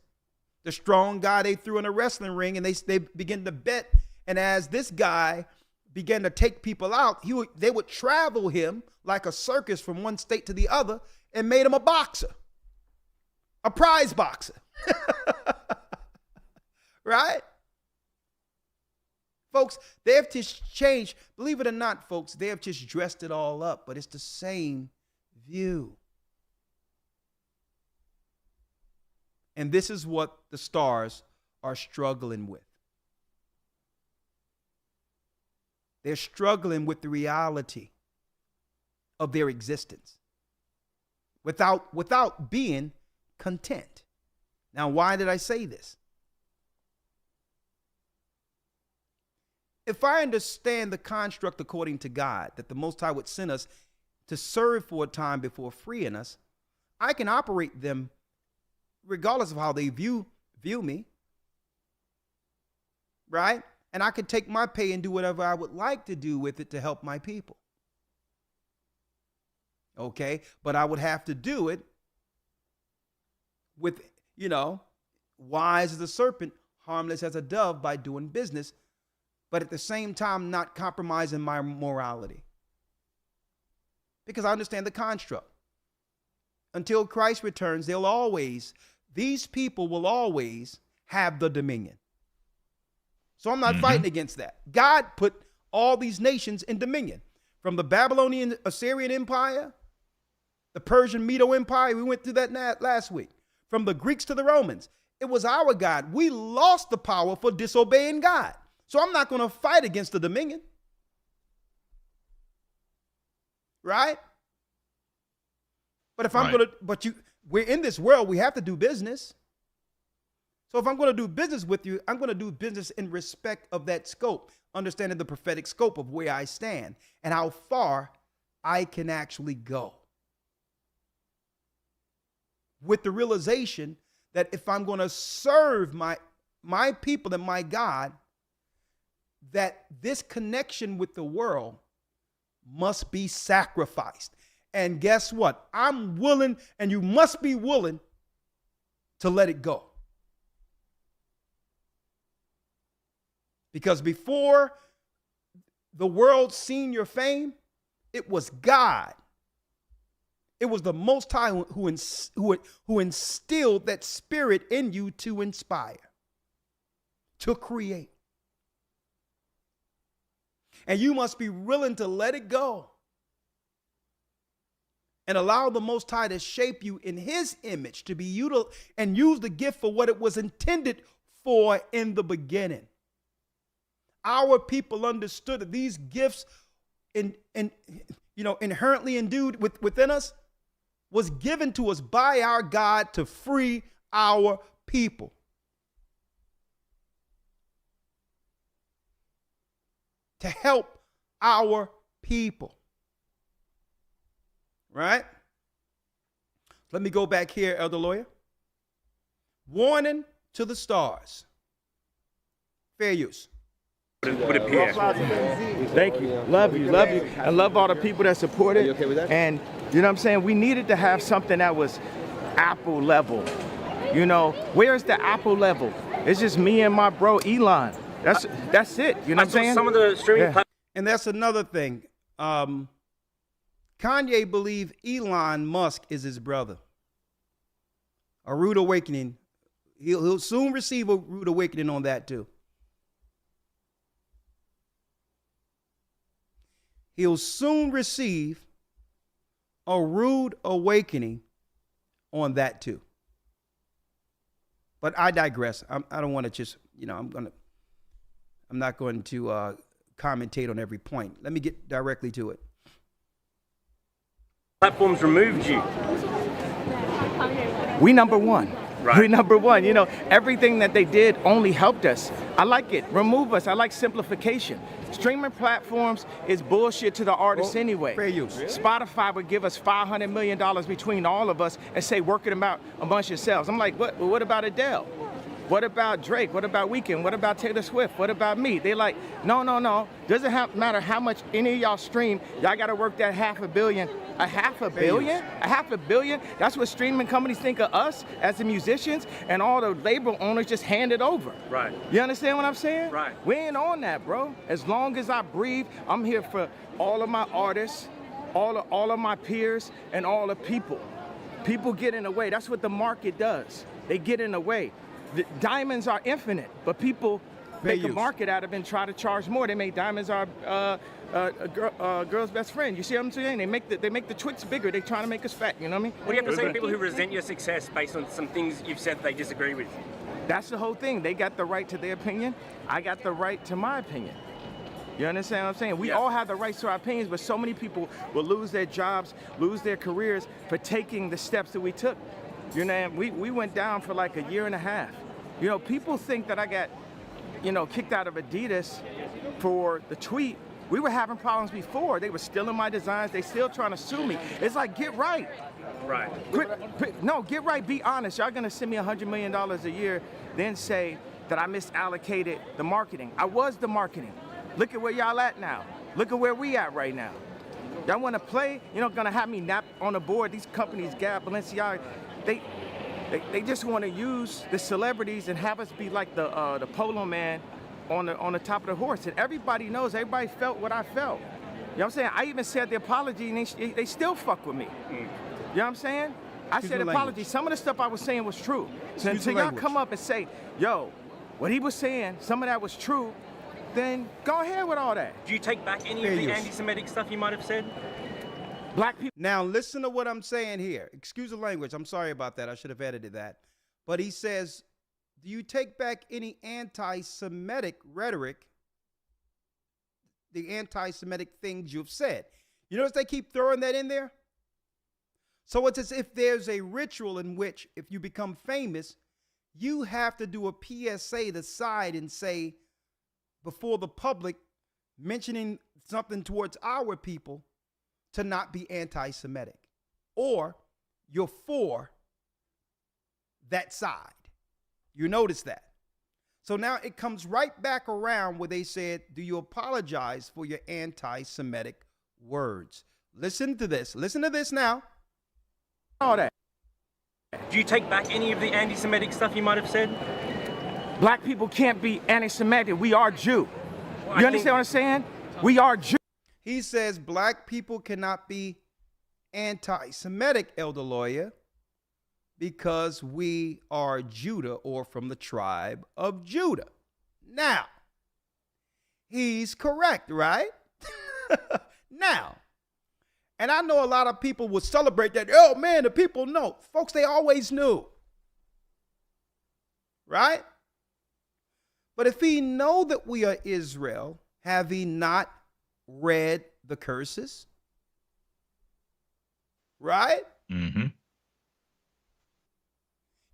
The strong guy they threw in a wrestling ring, and they begin to bet. And as this guy began to take people out, they would travel him like a circus from one state to the other, and made him a boxer, a prize boxer. Right? Folks, they have just changed. Believe it or not, folks, they have just dressed it all up, but it's the same view. And this is what the stars are struggling with. They're struggling with the reality of their existence without being content. Now, why did I say this? If I understand the construct according to God, that the Most High would send us to serve for a time before freeing us, I can operate them regardless of how they view me, right? And I could take my pay and do whatever I would like to do with it to help my people. Okay? But I would have to do it with, wise as a serpent, harmless as a dove, by doing business, but at the same time not compromising my morality. Because I understand the construct. Until Christ returns, these people will always have the dominion. So I'm not fighting against that. God put all these nations in dominion. From the Babylonian Assyrian Empire, the Persian Medo Empire, we went through that last week. From the Greeks to the Romans, it was our God. We lost the power for disobeying God. So I'm not going to fight against the dominion. right? But if I'm going to, we're in this world, we have to do business. So if I'm going to do business with you, I'm going to do business in respect of that scope, understanding the prophetic scope of where I stand and how far I can actually go. With the realization that if I'm going to serve my people and my God, that this connection with the world must be sacrificed. And guess what? I'm willing, and you must be willing to let it go. Because before the world seen your fame, it was God. It was the Most High who instilled that spirit in you to inspire, to create. And you must be willing to let it go and allow the Most High to shape you in his image, to be utilized and use the gift for what it was intended for in the beginning. Our people understood that these gifts inherently endued within us was given to us by our God to free our people. To help our people. Right? Let me go back here, Elder Lawyer. Warning to the stars. Fair use. Would appear. Thank you. Love you. Love you. And love all the people that support it. You okay with that? And you know what I'm saying? We needed to have something that was Apple level. You know, where's the Apple level? It's just me and my bro Elon. That's it. You know what I'm saying? Some of the streaming platforms. And that's another thing. Kanye believes Elon Musk is his brother. A rude awakening. He'll soon receive a rude awakening on that too. He'll soon receive a rude awakening on that too. But I digress. I don't want to just, I'm not going to commentate on every point. Let me get directly to it. Platforms removed you. We number one. Right. We number one. Everything that they did only helped us. I like it. Remove us. I like simplification. Streaming platforms is bullshit to the artists anyway. Fair use. Really? Spotify would give us $500 million between all of us and say, work it about amongst yourselves. I'm like, what? Well, what about Adele? What about Drake? What about Weeknd? What about Taylor Swift? What about me? They like, no. Doesn't matter how much any of y'all stream. Y'all got to work that $500 million. A $500 million? A $500 million? That's what streaming companies think of us as the musicians, and all the label owners just hand it over. Right. You understand what I'm saying? Right. We ain't on that, bro. As long as I breathe, I'm here for all of my artists, all of my peers, and all the people. People get in the way. That's what the market does. They get in the way. The diamonds are infinite, but people make a market out of it and try to charge more. They make diamonds our girl's best friend. You see what I'm saying? They make the Twix bigger. They trying to make us fat. You know what I mean? What do you have to say to people who resent your success based on some things you've said they disagree with? That's the whole thing. They got the right to their opinion. I got the right to my opinion. You understand what I'm saying? We all have the rights to our opinions, but so many people will lose their jobs, lose their careers for taking the steps that we took. You know, we went down for like a year and a half. You know, people think that I got, kicked out of Adidas for the tweet. We were having problems before. They were stealing my designs. They still trying to sue me. It's like, get right. Right. Get right, be honest. Y'all gonna send me $100 million a year, then say that I misallocated the marketing. I was the marketing. Look at where y'all at now. Look at where we at right now. Y'all wanna play? Gonna have me nap on the board. These companies, Gap, Balenciaga, they just want to use the celebrities and have us be like the polo man on the top of the horse. And everybody knows, everybody felt what I felt. You know what I'm saying? I even said the apology and they still fuck with me. You know what I'm saying? I said apology. Some of the stuff I was saying was true. So until y'all come up and say, yo, what he was saying, some of that was true, then go ahead with all that. Do you take back any of the anti-Semitic stuff you might have said? Black people. Now listen to what I'm saying here. Excuse the language. I'm sorry about that. I should have edited that. But he says, do you take back any anti-Semitic rhetoric, the anti-Semitic things you've said? You notice they keep throwing that in there? So it's as if there's a ritual in which if you become famous, you have to do a PSA to side and say before the public, mentioning something towards our people, to not be anti-Semitic, or you're for that side. You notice that. So now it comes right back around where they said, do you apologize for your anti-Semitic words? Listen to this. Listen to this now. All that. Do you take back any of the anti-Semitic stuff you might have said? Black people can't be anti-Semitic. We are Jew. Well, You understand what I'm saying? We are Jew. He says black people cannot be anti-Semitic, Elder Lawyer, because we are Judah, or from the tribe of Judah. Now, he's correct, right? Now, and I know a lot of people would celebrate that. Oh, man, the people know. Folks, they always knew. Right? But if he know that we are Israel, have he not read the curses? Right? Mm-hmm.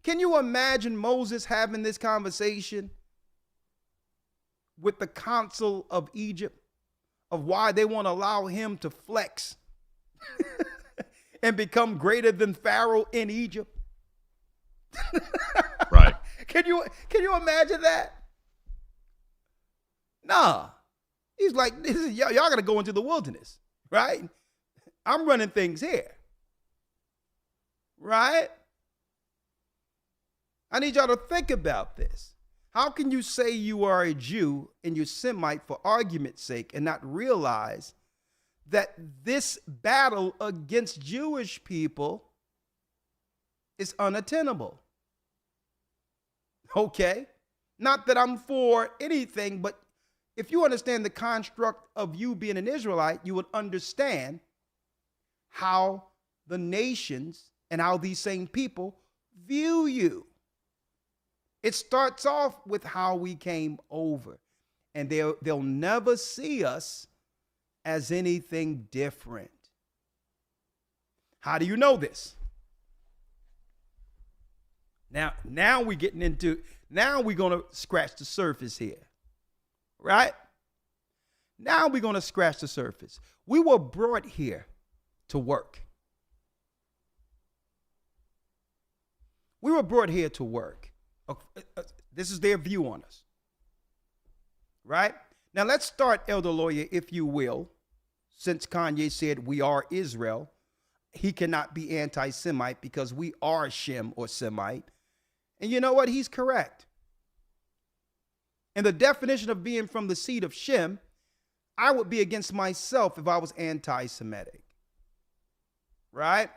Can you imagine Moses having this conversation with the consul of Egypt of why they want to allow him to flex and become greater than Pharaoh in Egypt? Right. Can you imagine that? Nah. He's like, y'all got to go into the wilderness, right? I'm running things here. Right? I need y'all to think about this. How can you say you are a Jew and you're Semite for argument's sake and not realize that this battle against Jewish people is unattainable? Okay? Not that I'm for anything, but if you understand the construct of you being an Israelite, you would understand how the nations and how these same people view you. It starts off with how we came over, and they'll never see us as anything different. How do you know this? Now we're getting into, now we're going to scratch the surface here, right? Now we're going to scratch the surface. We were brought here to work. We were brought here to work. This is their view on us, right? Now let's start, Elder Lawyer, if you will, since Kanye said we are Israel. He cannot be anti-Semite because we are Shem or Semite. And you know what? He's correct. And the definition of being from the seed of Shem, I would be against myself if I was anti-Semitic, right?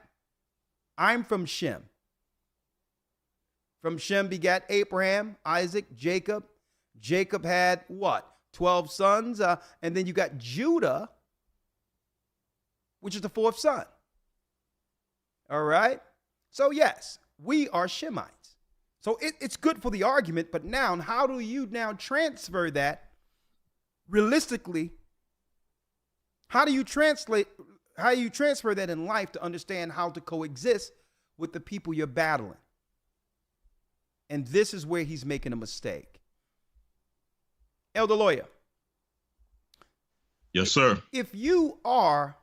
I'm from Shem. From Shem begat Abraham, Isaac, Jacob. Jacob had what? 12 sons. And then you got Judah, which is the fourth son. All right? So yes, we are Shemites. So it's good for the argument, but now how do you now transfer that realistically? How do you transfer that in life to understand how to coexist with the people you're battling? And this is where he's making a mistake. Elder Lawyer. Yes, sir. If you are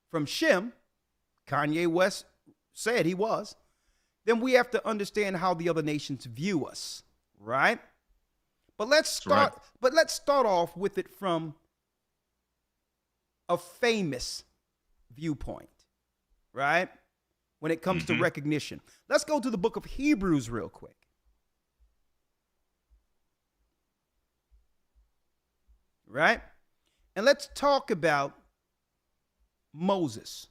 from Shem, Kanye West said he was, then we have to understand how the other nations view us, right? But let's start off with it from a famous viewpoint, right? When it comes to recognition. Let's go to the book of Hebrews real quick. Right? And let's talk about Moses.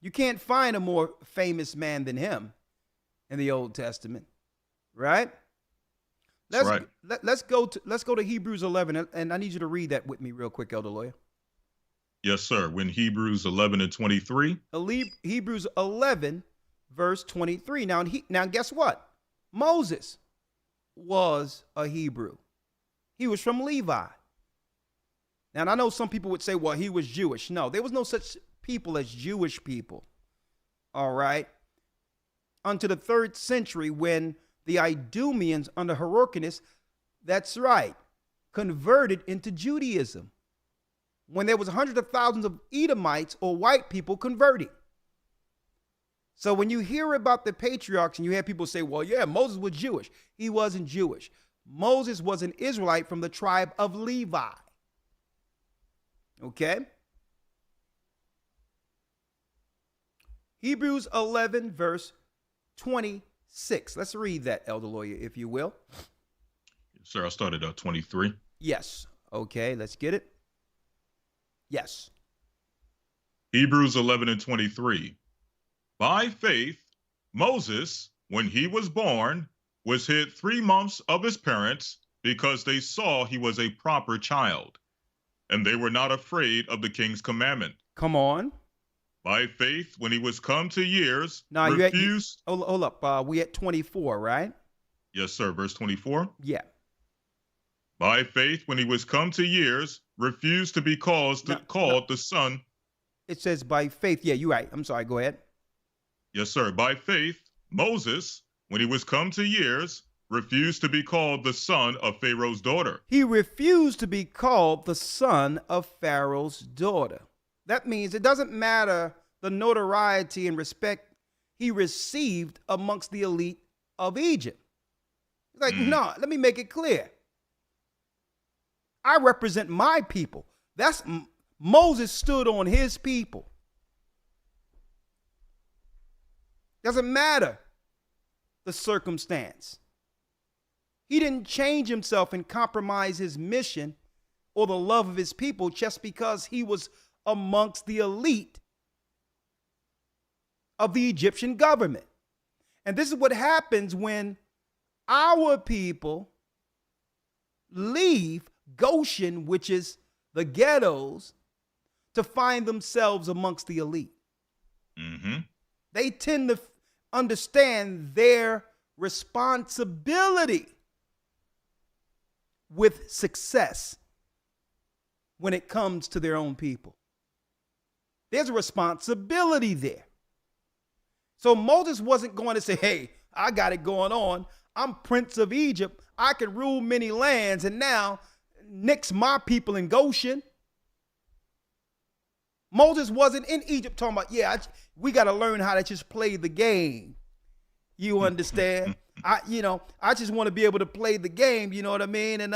You can't find a more famous man than him in the Old Testament, right? Let's go to Hebrews 11, and I need you to read that with me real quick, Elder Lawyer. Yes, sir. When Hebrews 11 and 23. Hebrews 11, verse 23. Now guess what? Moses was a Hebrew. He was from Levi. And I know some people would say, well, he was Jewish. No, there was no such people as Jewish people. All right. Until the 3rd century, when the Idumeans under Hyrcanus, that's right, converted into Judaism. When there was hundreds of thousands of Edomites or white people converting. So when you hear about the patriarchs and you hear people say, well, yeah, Moses was Jewish. He wasn't Jewish. Moses was an Israelite from the tribe of Levi. Okay? Hebrews 11, verse 26. Let's read that, Elder Lawyer, if you will. Sir, I started at 23. Yes. Okay, let's get it. Yes. Hebrews 11 and 23. By faith, Moses, when he was born, was hid 3 months of his parents because they saw he was a proper child, and they were not afraid of the king's commandment. Come on. By faith, when he was come to years, Now, refused. Hold up. We at 24, right? Yes, sir. Verse 24. Yeah. By faith, when he was come to years, refused to be called the son. It says by faith. Yeah, you're right. I'm sorry. Go ahead. Yes, sir. By faith, Moses, when he was come to years, refused to be called the son of Pharaoh's daughter. He refused to be called the son of Pharaoh's daughter. That means it doesn't matter the notoriety and respect he received amongst the elite of Egypt. He's like, no, let me make it clear. I represent my people. Moses stood on his people. Doesn't matter the circumstance. He didn't change himself and compromise his mission or the love of his people just because he was amongst the elite of the Egyptian government. And this is what happens when our people leave Goshen, which is the ghettos, to find themselves amongst the elite. Mm-hmm. They tend to understand their responsibility with success when it comes to their own people. There's a responsibility there. So Moses wasn't going to say, hey, I got it going on. I'm Prince of Egypt. I can rule many lands, and now nix my people in Goshen. Moses wasn't in Egypt talking about, we got to learn how to just play the game. You understand? I just want to be able to play the game, you know what I mean? And,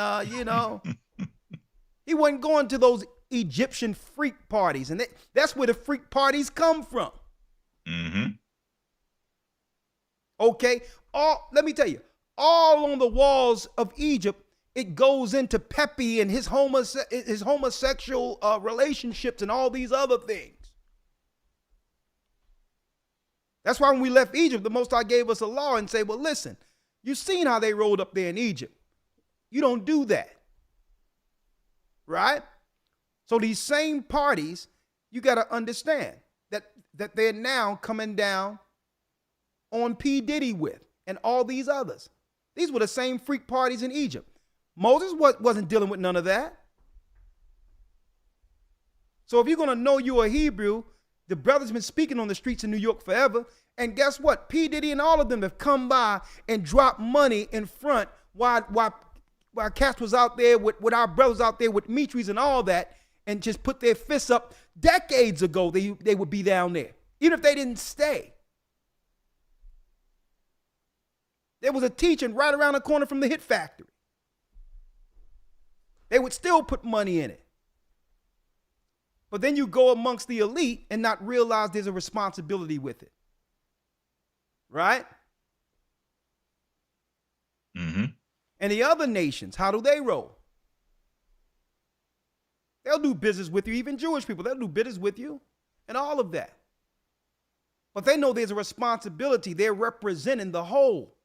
he wasn't going to those Egyptian freak parties. And that's where the freak parties come from. Mm-hmm. Okay? Let me tell you, all on the walls of Egypt, it goes into Pepe and his homosexual relationships and all these other things. That's why when we left Egypt, the Most High gave us a law and say, well, listen, you've seen how they rolled up there in Egypt. You don't do that. Right? So these same parties, you got to understand that they're now coming down on P. Diddy with and all these others. These were the same freak parties in Egypt. Moses wasn't dealing with none of that. So if you're going to know you're a Hebrew, the brother's been speaking on the streets of New York forever. And guess what? P. Diddy and all of them have come by and dropped money in front while Cass was out there with our brothers out there with Mitris and all that, and just put their fists up. Decades ago, they would be down there, even if they didn't stay. There was a teaching right around the corner from the Hit Factory. They would still put money in it. But then you go amongst the elite and not realize there's a responsibility with it. Right? Mm-hmm. And the other nations, how do they roll? They'll do business with you, even Jewish people. They'll do business with you and all of that. But they know there's a responsibility. They're representing the whole.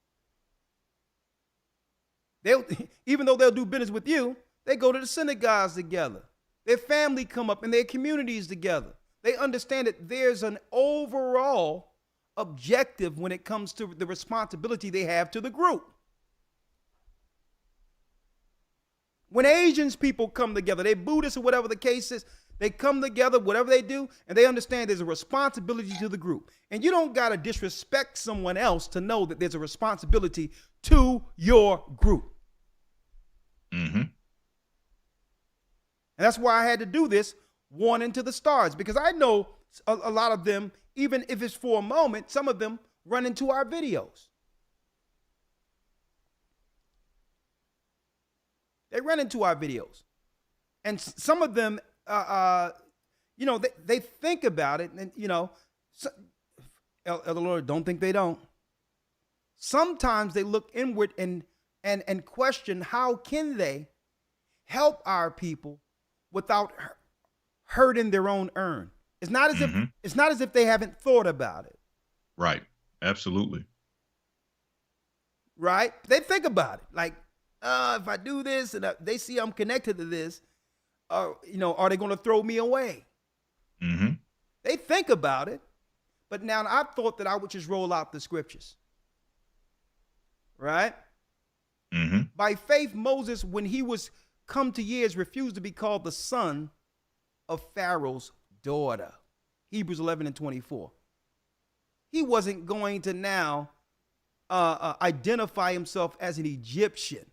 Even though they'll do business with you, they go to the synagogues together. Their family come up in their communities together. They understand that there's an overall objective when it comes to the responsibility they have to the group. When Asians people come together, they Buddhists or whatever the case is, they come together, whatever they do, and they understand there's a responsibility to the group. And you don't got to disrespect someone else to know that there's a responsibility to your group. Mm-hmm. And that's why I had to do this, Warning to the Stars, because I know a lot of them, even if it's for a moment, some of them run into our videos. They run into our videos. And some of them, they think about it, and, Elder Lord, don't think they don't. Sometimes they look inward and question how can they help our people without hurting their own urn. It's not as if they haven't thought about it. Right. Absolutely. Right? They think about it. Like, if I do this and they see I'm connected to this, are they going to throw me away? Mm-hmm. They think about it. But now I thought that I would just roll out the scriptures. Right? Mm-hmm. By faith, Moses, when he was come to years, refused to be called the son of Pharaoh's daughter. Hebrews 11:24. He wasn't going to now identify himself as an Egyptian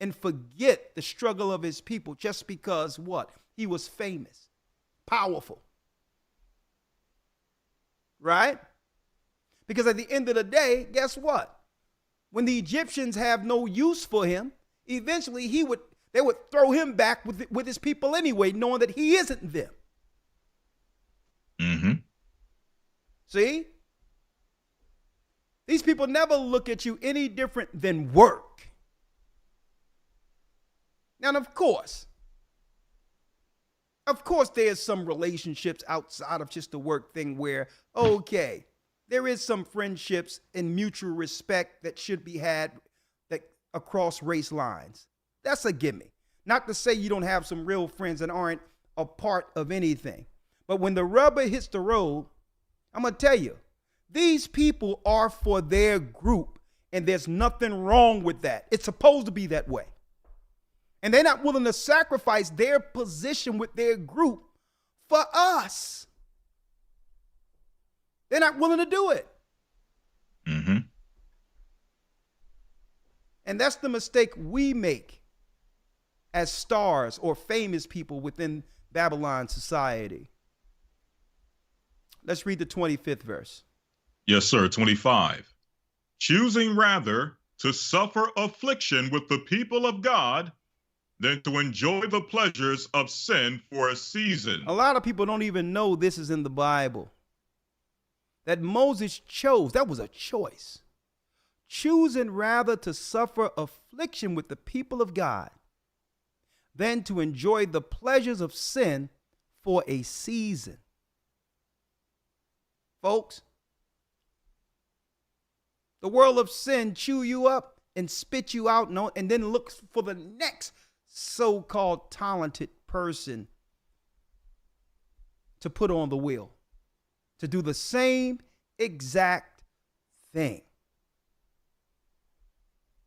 and forget the struggle of his people just because what? He was famous, powerful. Right? Because at the end of the day, guess what? When the Egyptians have no use for him, eventually they would throw him back with his people anyway, knowing that he isn't them. Mm-hmm. See? These people never look at you any different than work. Now, of course, there's some relationships outside of just the work thing where, okay, there is some friendships and mutual respect that should be had that across race lines. That's a gimme. Not to say you don't have some real friends that aren't a part of anything. But when the rubber hits the road, I'm going to tell you, these people are for their group, and there's nothing wrong with that. It's supposed to be that way. And they're not willing to sacrifice their position with their group for us. They're not willing to do it. Mm-hmm. And that's the mistake we make as stars or famous people within Babylon society. Let's read the 25th verse. Yes, sir. 25. Choosing rather to suffer affliction with the people of God than to enjoy the pleasures of sin for a season. A lot of people don't even know this is in the Bible. That Moses chose, that was a choice. Choosing rather to suffer affliction with the people of God than to enjoy the pleasures of sin for a season. Folks, the world of sin chew you up and spit you out and then looks for the next so-called talented person to put on the wheel, to do the same exact thing.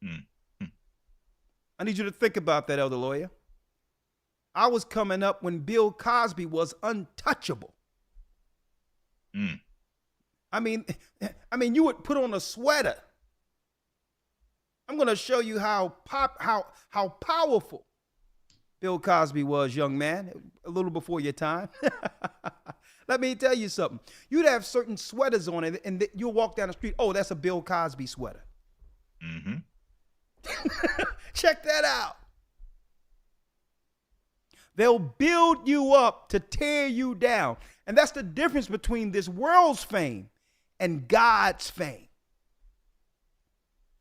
Mm-hmm. I need you to think about that, Elder Lawyer. I was coming up when Bill Cosby was untouchable. Mm. I mean, you would put on a sweater. I'm going to show you how powerful Bill Cosby was, young man, a little before your time. Let me tell you something. You'd have certain sweaters on it, and you'll walk down the street. Oh, that's a Bill Cosby sweater. Mm-hmm. Check that out. They'll build you up to tear you down. And that's the difference between this world's fame and God's fame.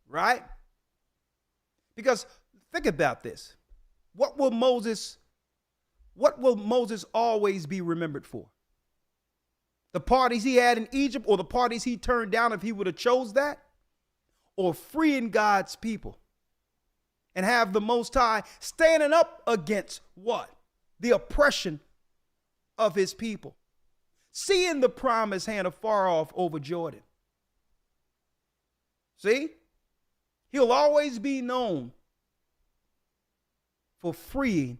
Right? Because think about this. What will Moses always be remembered for? The parties he had in Egypt, or the parties he turned down if he would have chose that? Or freeing God's people and have the Most High standing up against what? The oppression of his people. Seeing the promised hand afar off over Jordan. See? He'll always be known for freeing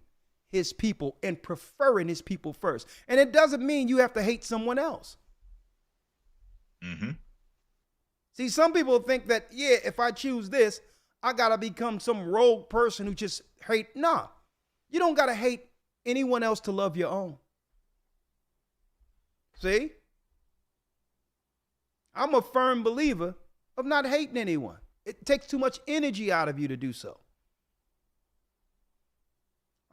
his people and preferring his people first. And it doesn't mean you have to hate someone else. Mm-hmm. See, some people think that, yeah, if I choose this, I got to become some rogue person who just hate. Nah, you don't got to hate anyone else to love your own. See? I'm a firm believer of not hating anyone. It takes too much energy out of you to do so.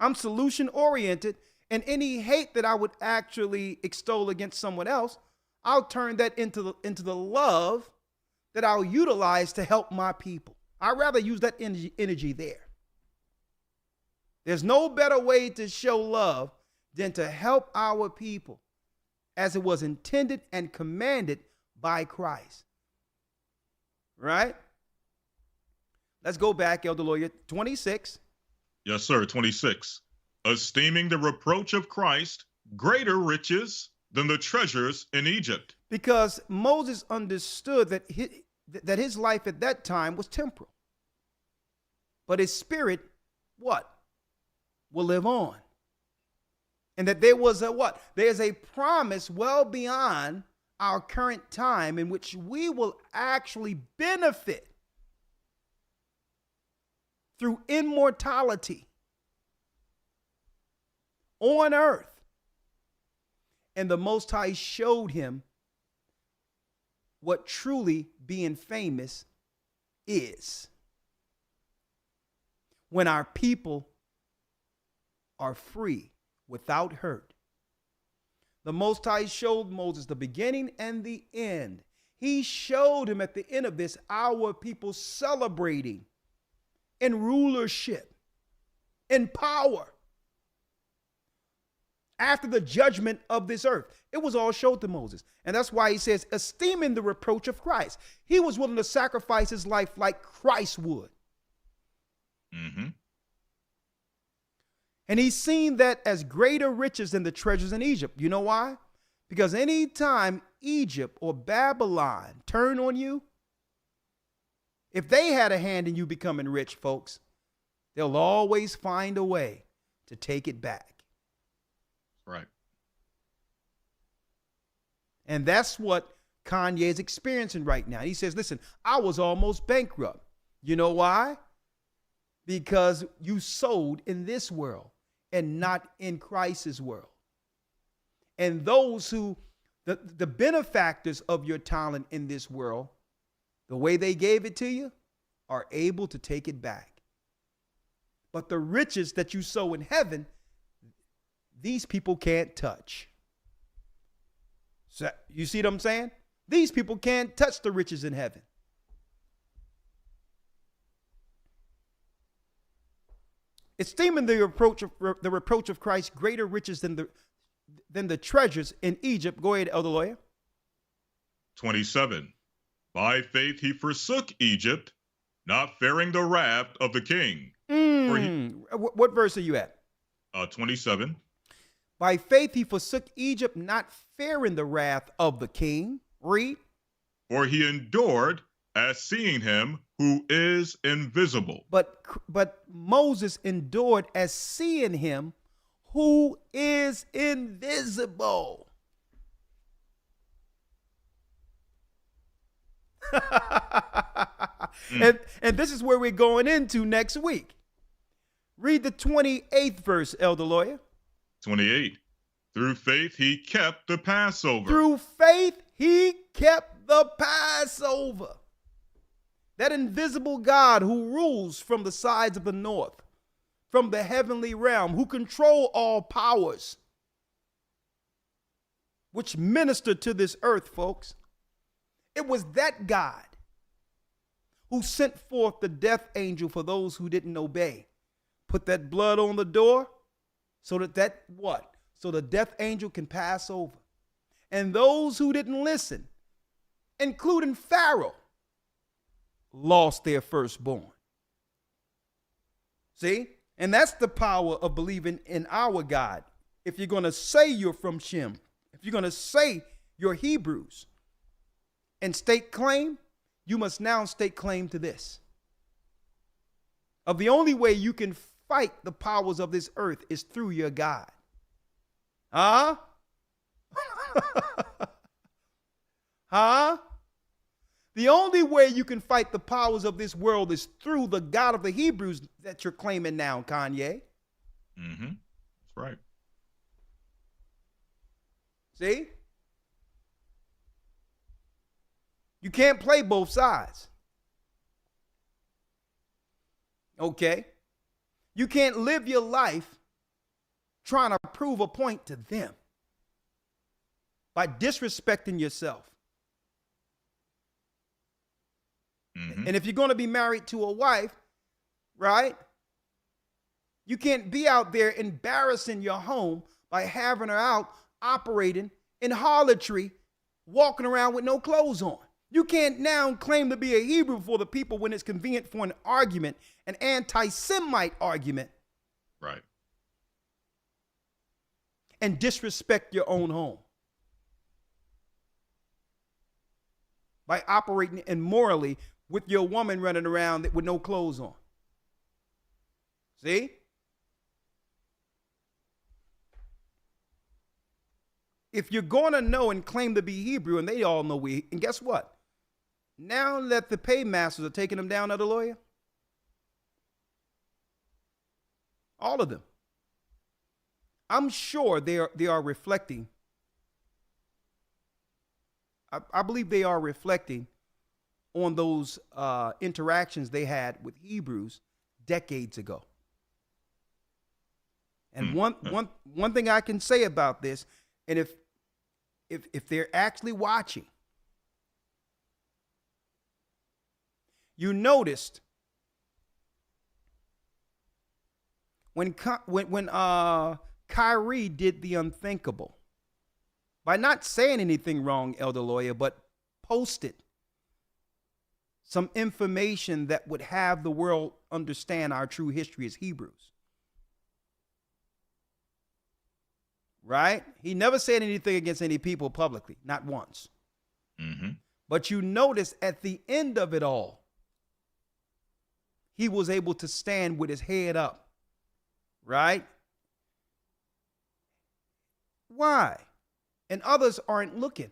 I'm solution oriented, and any hate that I would actually extol against someone else, I'll turn that into the love that I'll utilize to help my people. I'd rather use that energy there. There's no better way to show love than to help our people as it was intended and commanded by Christ. Right? Let's go back, Elder Lawyer, 26. Yes, sir, 26. Esteeming the reproach of Christ greater riches than the treasures in Egypt. Because Moses understood that his life at that time was temporal. But his spirit, what? Will live on. And that there was a what? There's a promise well beyond our current time in which we will actually benefit through immortality on earth. And the Most High showed him what truly being famous is. When our people are free without hurt. The Most High showed Moses the beginning and the end. He showed him at the end of this, our people celebrating in rulership, in power. After the judgment of this earth, it was all showed to Moses. And that's why he says, esteeming the reproach of Christ. He was willing to sacrifice his life like Christ would. Mm-hmm. And he's seen that as greater riches than the treasures in Egypt. You know why? Because anytime Egypt or Babylon turn on you, if they had a hand in you becoming rich, folks, they'll always find a way to take it back. Right. And that's what Kanye's experiencing right now. He says, listen, I was almost bankrupt. You know why? Because you sowed in this world and not in Christ's world. And those who, the benefactors of your talent in this world, the way they gave it to you, are able to take it back. But the riches that you sow in heaven, these people can't touch. So, you see what I'm saying? These people can't touch the riches in heaven. Esteeming the reproach of Christ greater riches than the treasures in Egypt. Go ahead, Elder Lawyer. 27. By faith he forsook Egypt, not fearing the wrath of the king. What verse are you at? 27. By faith he forsook Egypt, not fearing the wrath of the king. Read. For he endured as seeing him who is invisible. But Moses endured as seeing him who is invisible. And this is where we're going into next week. Read the 28th verse, Elder Lawyer. 28. Through faith he kept the Passover. Through faith he kept the Passover. That invisible God who rules from the sides of the north, from the heavenly realm, who control all powers, which minister to this earth, folks. It was that God who sent forth the death angel for those who didn't obey. Put that blood on the door so that what? So the death angel can pass over. And those who didn't listen, including Pharaoh, lost their firstborn. See? And that's the power of believing in our God. If you're going to say you're from Shem, if you're going to say you're Hebrews and stake claim, you must now stake claim to this. Of the only way you can fight the powers of this earth is through your God. Huh? Huh? The only way you can fight the powers of this world is through the God of the Hebrews that you're claiming now, Kanye. Mm-hmm. That's right. See? You can't play both sides. Okay? You can't live your life trying to prove a point to them by disrespecting yourself. Mm-hmm. And if you're going to be married to a wife, right, you can't be out there embarrassing your home by having her out operating in harlotry, walking around with no clothes on. You can't now claim to be a Hebrew for the people when it's convenient for an argument, an anti-Semite argument, Right. and disrespect your own home by operating immorally with your woman running around with no clothes on. See? If you're going to know and claim to be Hebrew, and they all know and guess what? Now that the paymasters are taking them down, other lawyer, all of them, I'm sure they are reflecting. I believe they are reflecting on those interactions they had with Hebrews decades ago. And one thing I can say about this, and if they're actually watching, you noticed when Kyrie did the unthinkable by not saying anything wrong, elder lawyer, but posted some information that would have the world understand our true history as Hebrews. Right? He never said anything against any people publicly, not once. Mm-hmm. But you notice at the end of it all, he was able to stand with his head up. Right? Why? And others aren't looking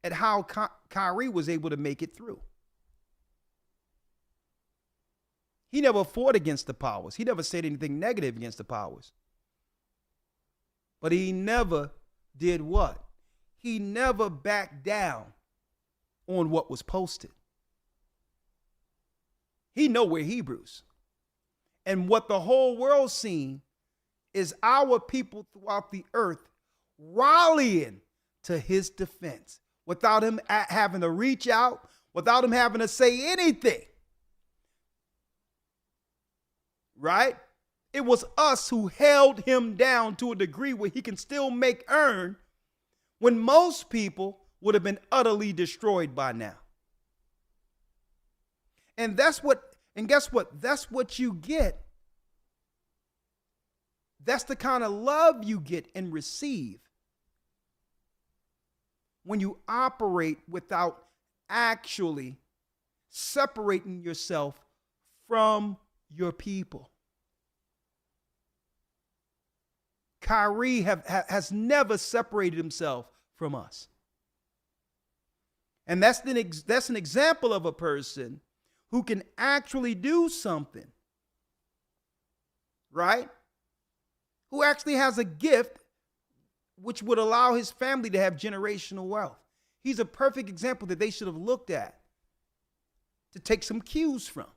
at how Kyrie was able to make it through. He never fought against the powers. He never said anything negative against the powers. But he never did what? He never backed down on what was posted. He know we're Hebrews. And what the whole world seen is our people throughout the earth rallying to his defense without him having to reach out, without him having to say anything. Right? It was us who held him down to a degree where he can still make earn when most people would have been utterly destroyed by now. And guess what? That's what you get. That's the kind of love you get and receive when you operate without actually separating yourself from your people. Kyrie has never separated himself from us. And that's an example of a person who can actually do something, right? Who actually has a gift which would allow his family to have generational wealth. He's a perfect example that they should have looked at to take some cues from.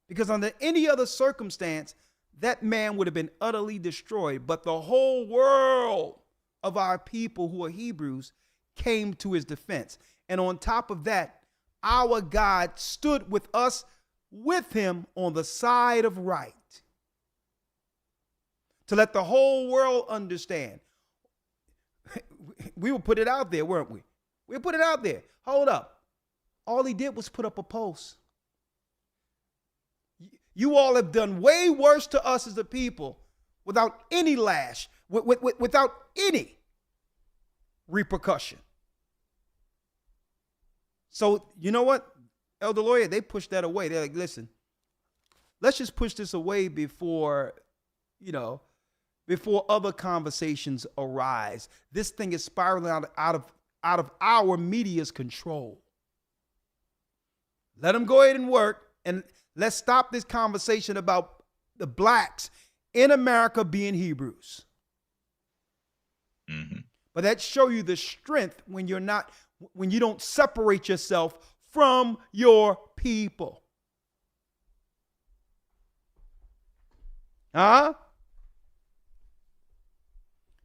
Because under any other circumstance, that man would have been utterly destroyed. But the whole world of our people who are Hebrews came to his defense. And on top of that, our God stood with us, with him on the side of right, to let the whole world understand. We would put it out there, weren't we? We put it out there. Hold up. All he did was put up a post. You all have done way worse to us as a people without any lash, without any repercussion. So, you know what, elder lawyer, they pushed that away. They're like, listen, let's just push this away before, before other conversations arise. This thing is spiraling out of our media's control. Let them go ahead and work, and let's stop this conversation about the blacks in America being Hebrews. Mm-hmm. But that show you the strength when you don't separate yourself from your people. Huh?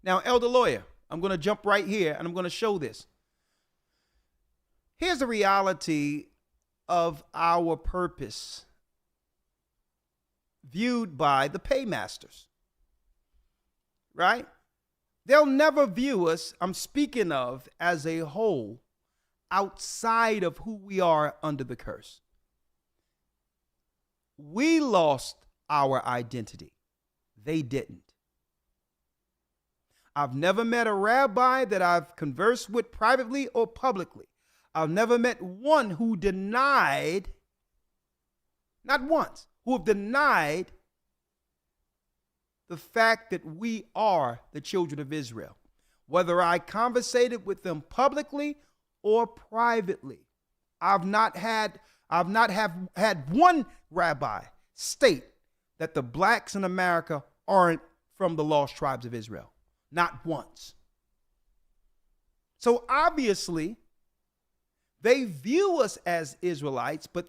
Now, Elder Lawyer, I'm going to jump right here and I'm going to show this. Here's the reality of our purpose viewed by the paymasters, right? They'll never view us, I'm speaking of, as a whole outside of who we are under the curse. We lost our identity. They didn't. I've never met a rabbi that I've conversed with privately or publicly. I've never met one who denied, not once, who have denied the fact that we are the children of Israel. Whether I conversated with them publicly or privately, I've not had one rabbi state that the blacks in America aren't from the lost tribes of Israel. Not once. So obviously, they view us as Israelites, but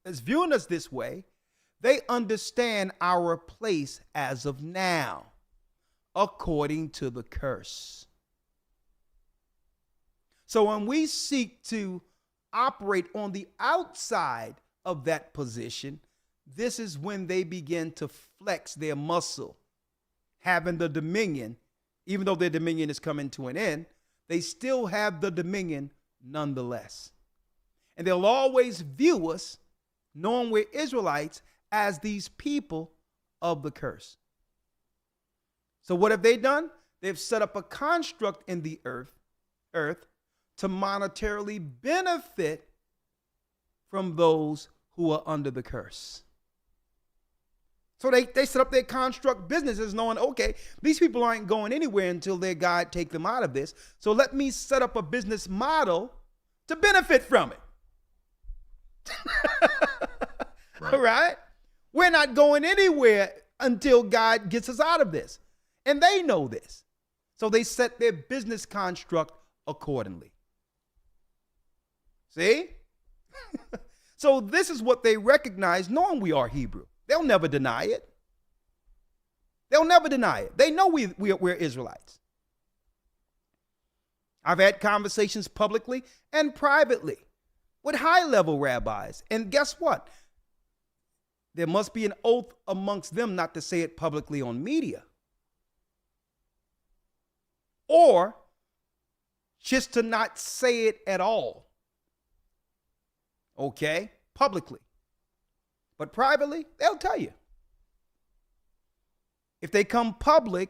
as viewing us this way, they understand our place as of now, according to the curse. So when we seek to operate on the outside of that position, this is when they begin to flex their muscle, having the dominion. Even though their dominion is coming to an end, they still have the dominion nonetheless. And they'll always view us, knowing we're Israelites, as these people of the curse. So what have they done? They've set up a construct in the earth to monetarily benefit from those who are under the curse. So they set up their construct businesses knowing, okay, these people aren't going anywhere until their God take them out of this. So let me set up a business model to benefit from it. Right. All right? We're not going anywhere until God gets us out of this. And they know this. So they set their business construct accordingly. See? So this is what they recognize, knowing we are Hebrew. They'll never deny it. They'll never deny it. They know we're Israelites. I've had conversations publicly and privately with high-level rabbis. And guess what? There must be an oath amongst them not to say it publicly on media. Or just to not say it at all. Okay? Publicly. But privately, they'll tell you. If they come public,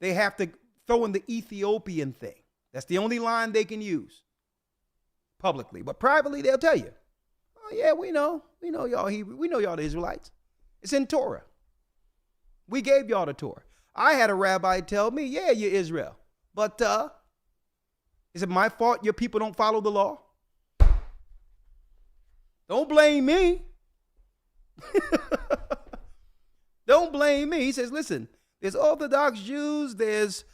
they have to throw in the Ethiopian thing. That's the only line they can use publicly. But privately, they'll tell you, oh, yeah, we know y'all Hebrew. We know y'all the Israelites. It's in Torah. We gave y'all the Torah. I had a rabbi tell me, yeah, you're Israel. But is it my fault your people don't follow the law? Don't blame me. Don't blame me. He says, listen, there's Orthodox Jews, there's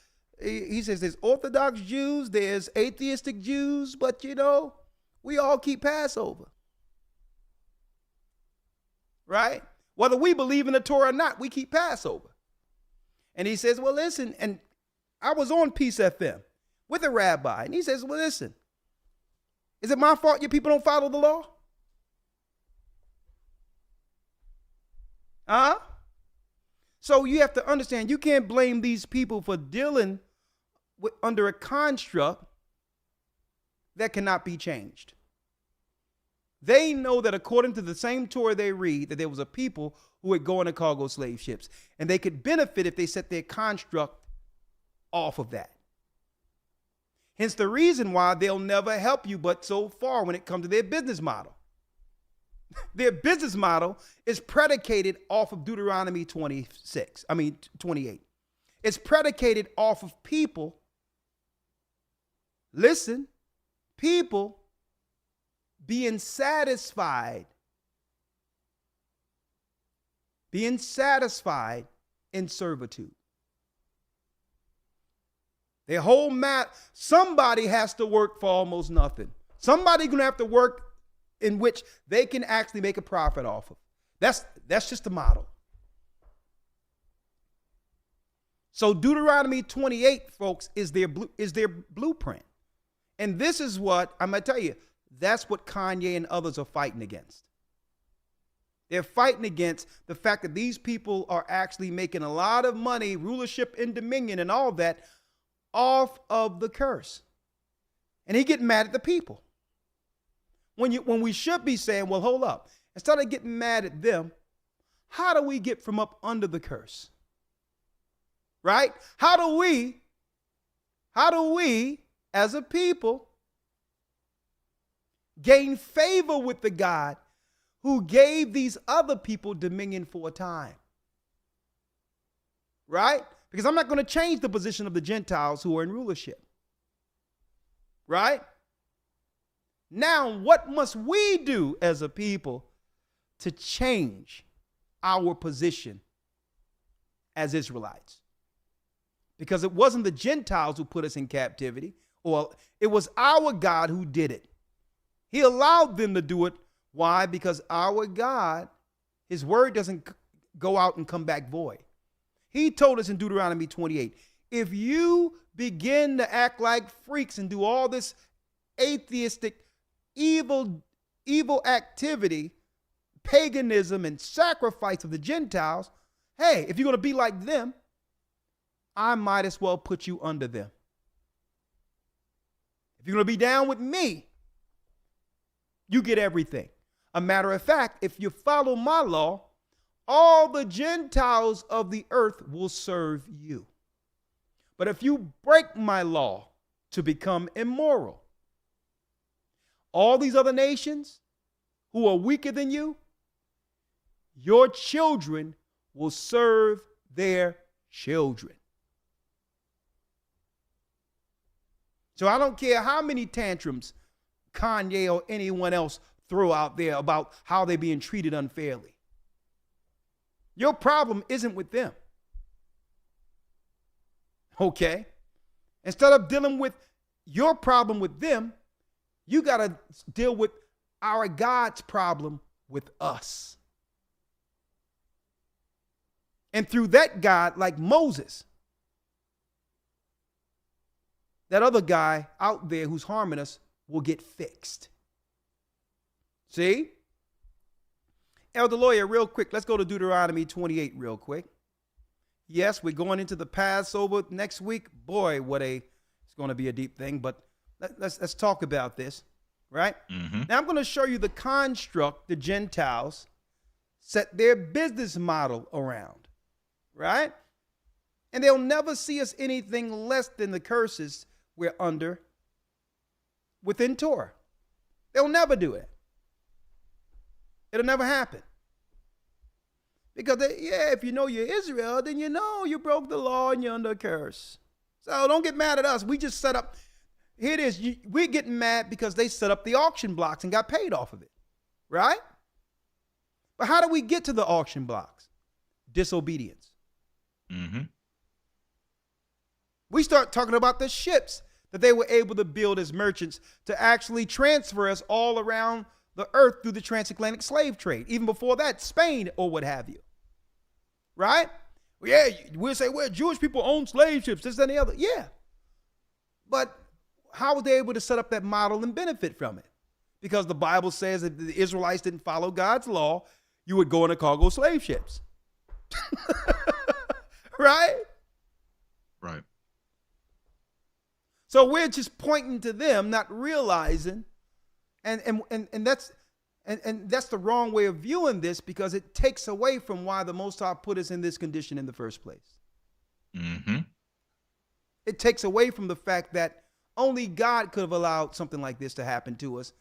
Orthodox Jews, there's atheistic Jews, but we all keep Passover. Right? Whether we believe in the Torah or not, we keep Passover. And he says, well, listen, and I was on Peace FM with a rabbi, and he says, well, listen, is it my fault your people don't follow the law? So you have to understand, you can't blame these people for dealing under a construct that cannot be changed. They know that according to the same Torah they read, that there was a people who would go on a cargo slave ships, and they could benefit if they set their construct off of that. Hence the reason why they'll never help you but so far when it comes to their business model. Their business model is predicated off of Deuteronomy 28. It's predicated off of people. Listen, people being satisfied in servitude. Their whole somebody has to work for almost nothing. Somebody gonna have to work in which they can actually make a profit off of. That's just the model. So Deuteronomy 28, folks, is their blueprint. And this is what I'm gonna tell you, that's what Kanye and others are fighting against. They're fighting against the fact that these people are actually making a lot of money, rulership and dominion and all that, off of the curse. And he getting mad at the people. When we should be saying, well, hold up. Instead of getting mad at them, how do we get from up under the curse? Right? How do we, as a people, gain favor with the God who gave these other people dominion for a time? Right? Because I'm not going to change the position of the Gentiles who are in rulership. Right? Now, what must we do as a people to change our position as Israelites? Because it wasn't the Gentiles who put us in captivity, or it was our God who did it. He allowed them to do it. Why? Because our God, his word doesn't go out and come back void. He told us in Deuteronomy 28, if you begin to act like freaks and do all this atheistic, evil activity, paganism and sacrifice of the Gentiles, hey, if you're going to be like them, I might as well put you under them. If you're going to be down with me, you get everything. A matter of fact, if you follow my law, all the Gentiles of the earth will serve you. But if you break my law to become immoral, all these other nations who are weaker than you, your children will serve their children. So I don't care how many tantrums Kanye or anyone else throw out there about how they're being treated unfairly. Your problem isn't with them. Okay? Instead of dealing with your problem with them, you got to deal with our God's problem with us. And through that God, like Moses, that other guy out there who's harming us will get fixed. See? Elder Lawyer, real quick, let's go to Deuteronomy 28 real quick. Yes, we're going into the Passover next week. Boy, it's going to be a deep thing, but let's talk about this, right? Mm-hmm. Now I'm going to show you the construct the Gentiles set their business model around, right? And they'll never see us anything less than the curses we're under within Torah. They'll never do it. It'll never happen. Because, if you know you're Israel, then you know you broke the law and you're under a curse. So don't get mad at us. We just set up, here it is. We're getting mad because they set up the auction blocks and got paid off of it, right? But how do we get to the auction blocks? Disobedience. Mm-hmm. We start talking about the ships that they were able to build as merchants to actually transfer us all around the earth through the transatlantic slave trade. Even before that, Spain or what have you. Right? Yeah, we'll say, well, Jewish people own slave ships, this and the other. Yeah. But how were they able to set up that model and benefit from it? Because the Bible says that the Israelites didn't follow God's law, you would go in a cargo slave ships. Right? Right. So we're just pointing to them, not realizing, and that's the wrong way of viewing this, because it takes away from why the Most High put us in this condition in the first place. Mm-hmm. It takes away from the fact that only God could have allowed something like this to happen to us,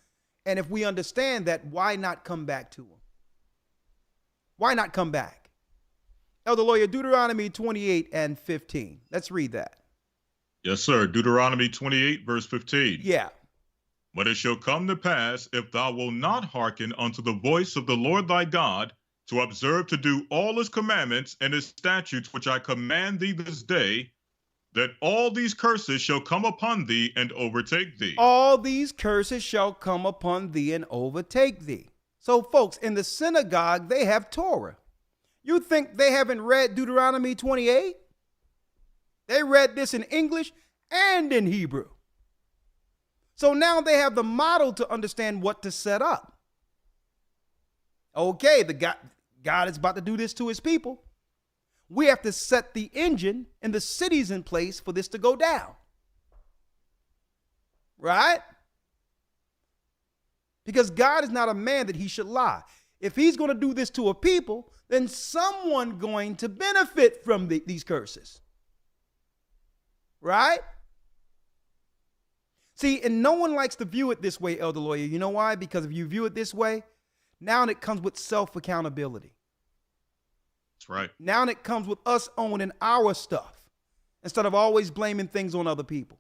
And if we understand that, why not come back to him? Why not come back? Elder Lawyer, Deuteronomy 28 and 15. Let's read that. Yes, sir. Deuteronomy 28, verse 15. Yeah. But it shall come to pass, if thou wilt not hearken unto the voice of the Lord thy God, to observe to do all his commandments and his statutes which I command thee this day, that all these curses shall come upon thee and overtake thee. All these curses shall come upon thee and overtake thee. So, folks, in the synagogue, they have Torah. You think they haven't read Deuteronomy 28? They read this in English and in Hebrew. So now they have the model to understand what to set up. Okay, God is about to do this to his people. We have to set the engine and the cities in place for this to go down. Right? Because God is not a man that he should lie. If he's going to do this to a people, then someone going to benefit from these curses. Right? See, and no one likes to view it this way, Elder Lawyer. You know why? Because if you view it this way, now it comes with self-accountability. That's right. Now it comes with us owning our stuff instead of always blaming things on other people.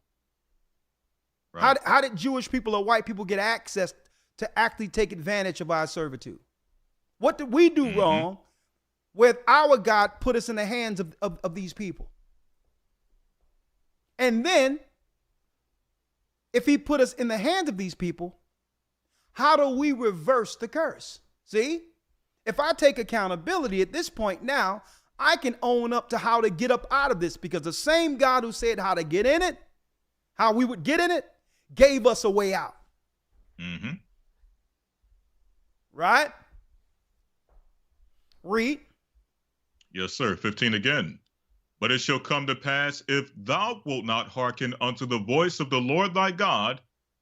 Right. How did Jewish people or white people get access to actually take advantage of our servitude? What did we do wrong with our God put us in the hands of these people? And then, if he put us in the hands of these people, how do we reverse the curse? See, if I take accountability at this point now, I can own up to how to get up out of this, because the same God who said how to get in it, how we would get in it, gave us a way out. Mm-hmm. Right? Read. Yes, sir. 15 again. But it shall come to pass, if thou wilt not hearken unto the voice of the Lord thy God,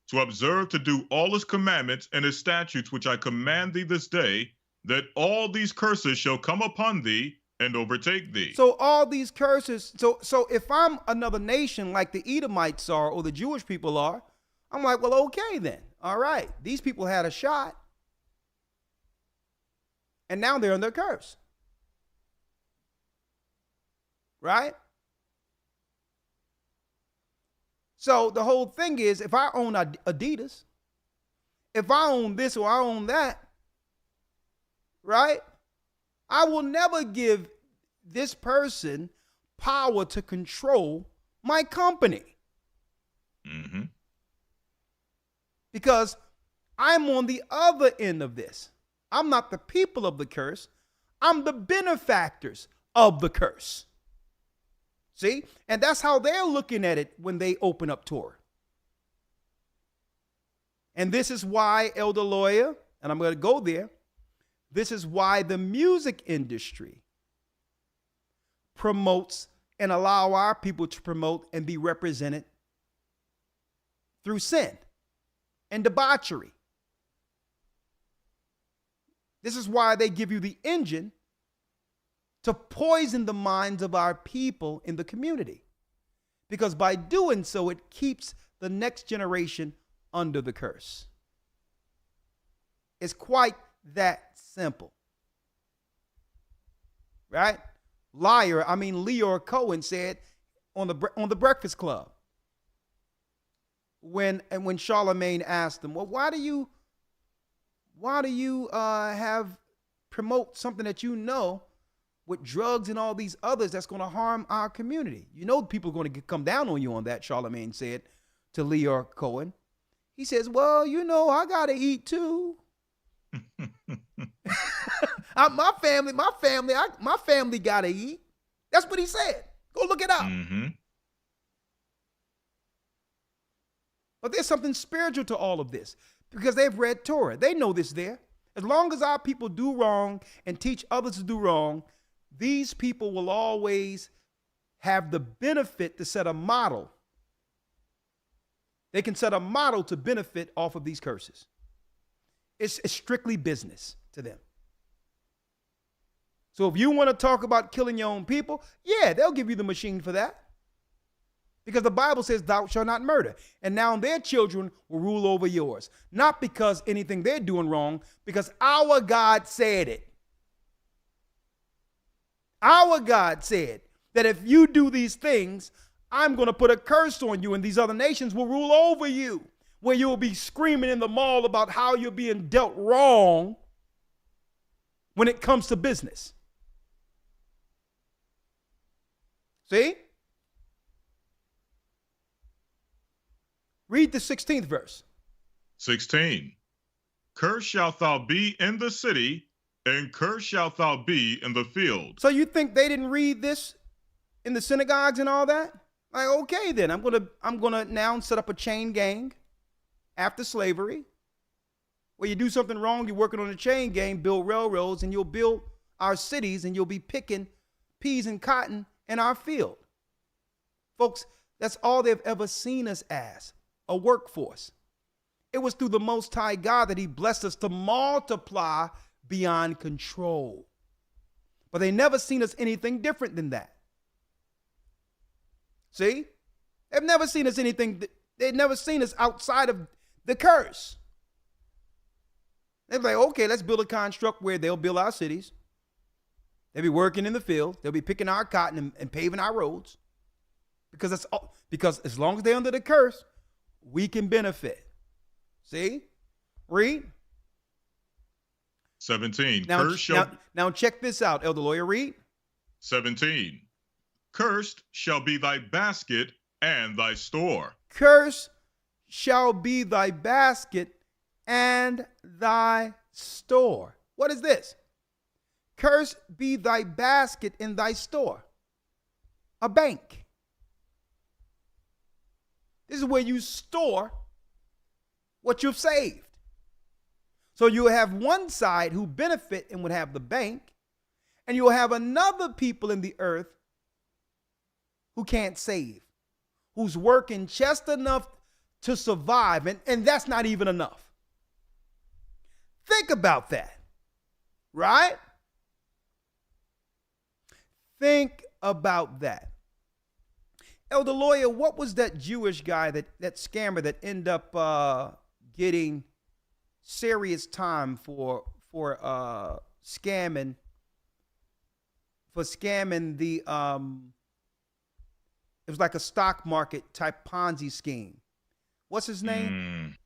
to observe to do all his commandments and his statutes which I command thee this day, that all these curses shall come upon thee and overtake thee. So all these curses, so if I'm another nation like the Edomites are or the Jewish people are, I'm like, well, okay then. All right. These people had a shot. And now they're under curse. Right? So the whole thing is, if I own Adidas, if I own this or I own that, right? I will never give this person power to control my company. Mm-hmm. Because I'm on the other end of this. I'm not the people of the curse. I'm the benefactors of the curse. See? And that's how they're looking at it when they open up Torah. And this is why, Elder Lawyer, and I'm going to go there, this is why the music industry promotes and allow our people to promote and be represented through sin and debauchery. This is why they give you the engine to poison the minds of our people in the community. Because by doing so, it keeps the next generation under the curse. It's quite that simple. Right? Leor Cohen said on the Breakfast Club, when Charlemagne asked him, well, why do you promote something that you know with drugs and all these others that's going to harm our community? You know people are going to come down on you on that, Charlemagne said to Leor Cohen. He says, well, you know, I got to eat too. My family got to eat. That's what he said. Go look it up. Mm-hmm. But there's something spiritual to all of this because they've read Torah. They know this there. As long as our people do wrong and teach others to do wrong, these people will always have the benefit to set a model. They can set a model to benefit off of these curses. It's strictly business to them. So if you want to talk about killing your own people, yeah, they'll give you the machine for that. Because the Bible says thou shalt not murder. And now their children will rule over yours. Not because anything they're doing wrong, because our God said it. Our God said that if you do these things, I'm going to put a curse on you and these other nations will rule over you, where you will be screaming in the mall about how you're being dealt wrong when it comes to business. See? Read the 16th verse. 16. Cursed shalt thou be in the city, and cursed shalt thou be in the field. So you think they didn't read this in the synagogues and all that? Like, okay, then I'm gonna now set up a chain gang after slavery, where you do something wrong, you're working on a chain gang, build railroads, and you'll build our cities, and you'll be picking peas and cotton in our field. Folks, that's all they've ever seen us as, a workforce. It was through the Most High God that he blessed us to multiply beyond control. But they never seen us anything different than that. See? They've never seen us anything. They've never seen us outside of the curse. They're like, okay, let's build a construct where they'll build our cities. They'll be working in the field. They'll be picking our cotton and paving our roads. Because that's all, because as long as they're under the curse, we can benefit. See? Read. 17. Now check this out, Elder Lawyer. Read. 17. Cursed shall be thy basket and thy store. Cursed shall be thy basket and thy store. What is this? Cursed be thy basket and thy store. A bank. This is where you store what you've saved. So you have one side who benefit and would have the bank, and you'll have another people in the earth who can't save, who's working just enough to survive, and that's not even enough. Think about that, right? Think about that. Elder Lawyer, what was that Jewish guy, that scammer that ended up getting serious time for scamming the it was like a stock market type Ponzi scheme. What's his name?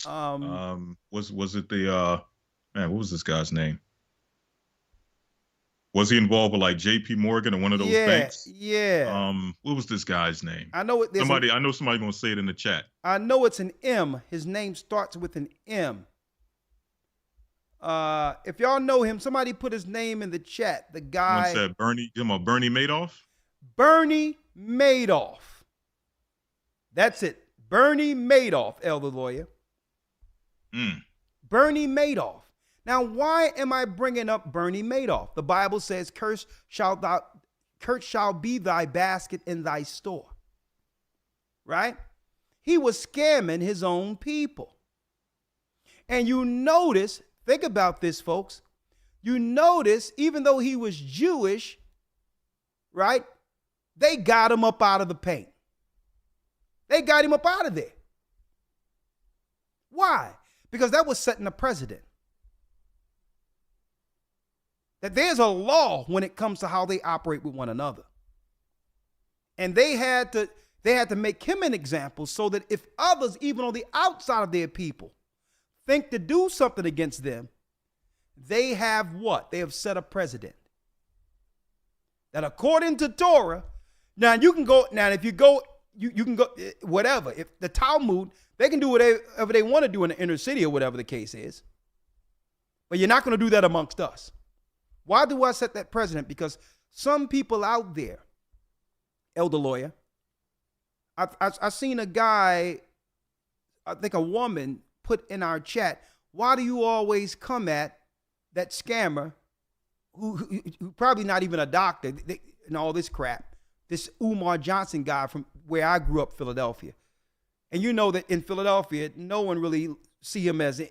Was it the man, what was this guy's name? Was he involved with like JP Morgan or one of those banks? Yeah. What was this guy's name? I know it. I know somebody gonna say it in the chat. I know it's an M. His name starts with an M. If y'all know him, somebody put his name in the chat. The guy. Someone said Bernie. You know Bernie Madoff. Bernie Madoff. That's it. Bernie Madoff, Elder Lawyer. Bernie Madoff. Now, why am I bringing up Bernie Madoff? The Bible says, cursed shall be thy basket in thy store. Right? He was scamming his own people. And you notice, think about this, folks. You notice, even though he was Jewish, right? They got him up out of the paint. They got him up out of there. Why? Because that was setting a precedent. That there's a law when it comes to how they operate with one another. And they had to make him an example so that if others, even on the outside of their people, think to do something against them, they have what? They have set a precedent. That according to Torah, now you can go, now if you go, you can go, whatever. If the Talmud, they can do whatever they want to do in the inner city or whatever the case is. But you're not going to do that amongst us. Why do I set that precedent? Because some people out there, Elder Lawyer, I've seen a guy, I think a woman, put in our chat, why do you always come at that scammer who probably not even a doctor and all this crap, this Umar Johnson guy from where I grew up, Philadelphia. And you know that in Philadelphia, no one really see him as,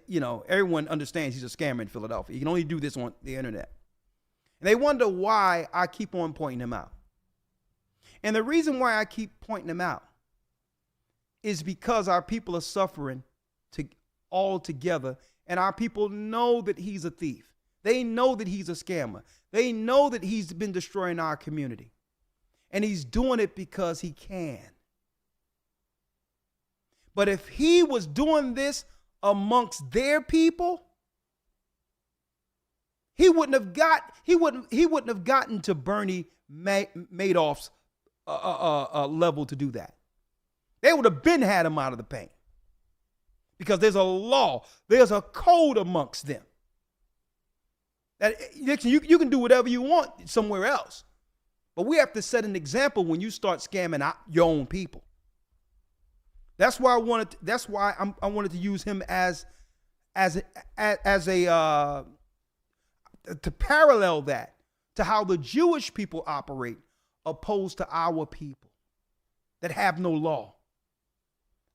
everyone understands he's a scammer in Philadelphia. You can only do this on the internet. And they wonder why I keep on pointing him out. And the reason why I keep pointing them out is because our people are suffering all together, and our people know that he's a thief. They know that he's a scammer. They know that he's been destroying our community. And he's doing it because he can. But if he was doing this amongst their people, he wouldn't have gotten to Bernie Madoff's level to do that. They would have been had him out of the paint. Because there's a law, there's a code amongst them. That you can do whatever you want somewhere else. But we have to set an example when you start scamming out your own people. That's why I wanted to use him as a to parallel that to how the Jewish people operate opposed to our people that have no law.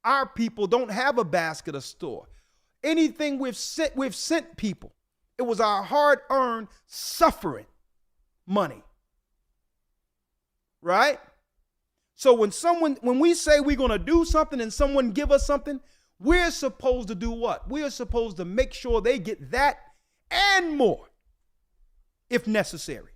Our people don't have a basket or store. Anything we've sent people. It was our hard-earned suffering money. Right? So when we say we're going to do something and someone give us something, we're supposed to do what? We are supposed to make sure they get that and more if necessary.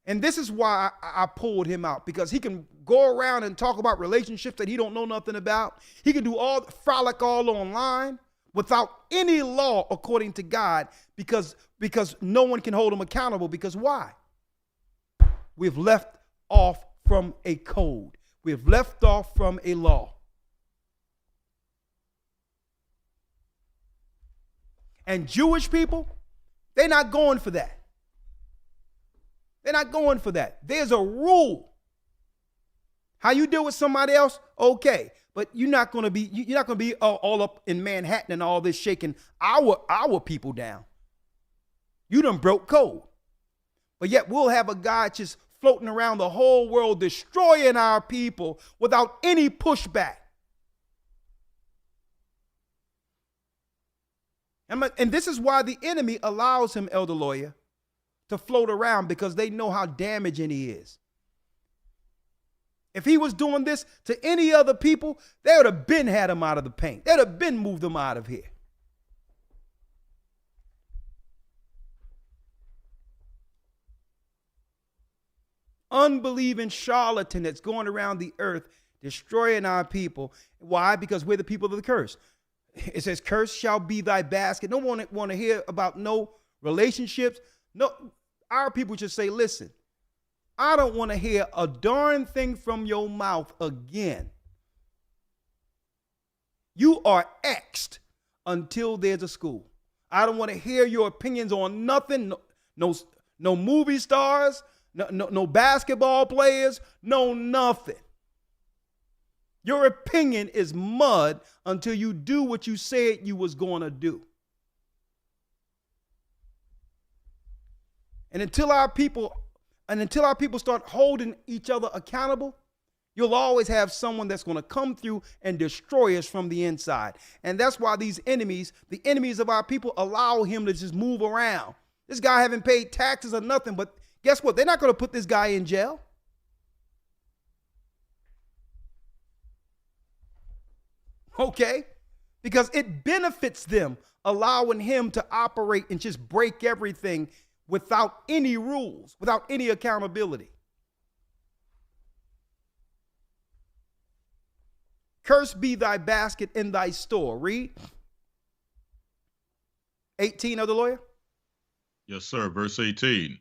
And this is why I pulled him out, because he can go around and talk about relationships that he don't know nothing about. He can do frolic all online without any law according to God, because no one can hold him accountable. Because why? We've left off from a code. We've left off from a law. And Jewish people, they're not going for that. They're not going for that. There's a rule. How you deal with somebody else, okay, but you're not going to be all up in Manhattan and all this shaking our people down. You done broke code. But yet we'll have a guy just floating around the whole world destroying our people without any pushback. And this is why the enemy allows him, Elder Lawyer, to float around, because they know how damaging he is. If he was doing this to any other people, they would have been had him out of the paint. They'd have been moved him out of here. Unbelieving charlatan that's going around the earth destroying our people. Why? Because we're the people of the curse. It says, "Cursed shall be thy basket." No one want to hear about no relationships. No, our people should say, listen, I don't want to hear a darn thing from your mouth again. You are X'd until there's a school. I don't want to hear your opinions on nothing. No movie stars, no basketball players, no nothing. Your opinion is mud until you do what you said you was going to do. And until our people start holding each other accountable, you'll always have someone that's going to come through and destroy us from the inside. And that's why these enemies, the enemies of our people, allow him to just move around. This guy haven't paid taxes or nothing, but guess what? They're not going to put this guy in jail. Okay? Because it benefits them allowing him to operate and just break everything without any rules, without any accountability. Cursed be thy basket in thy store. Read. 18 of the lawyer. Yes, sir. Verse 18.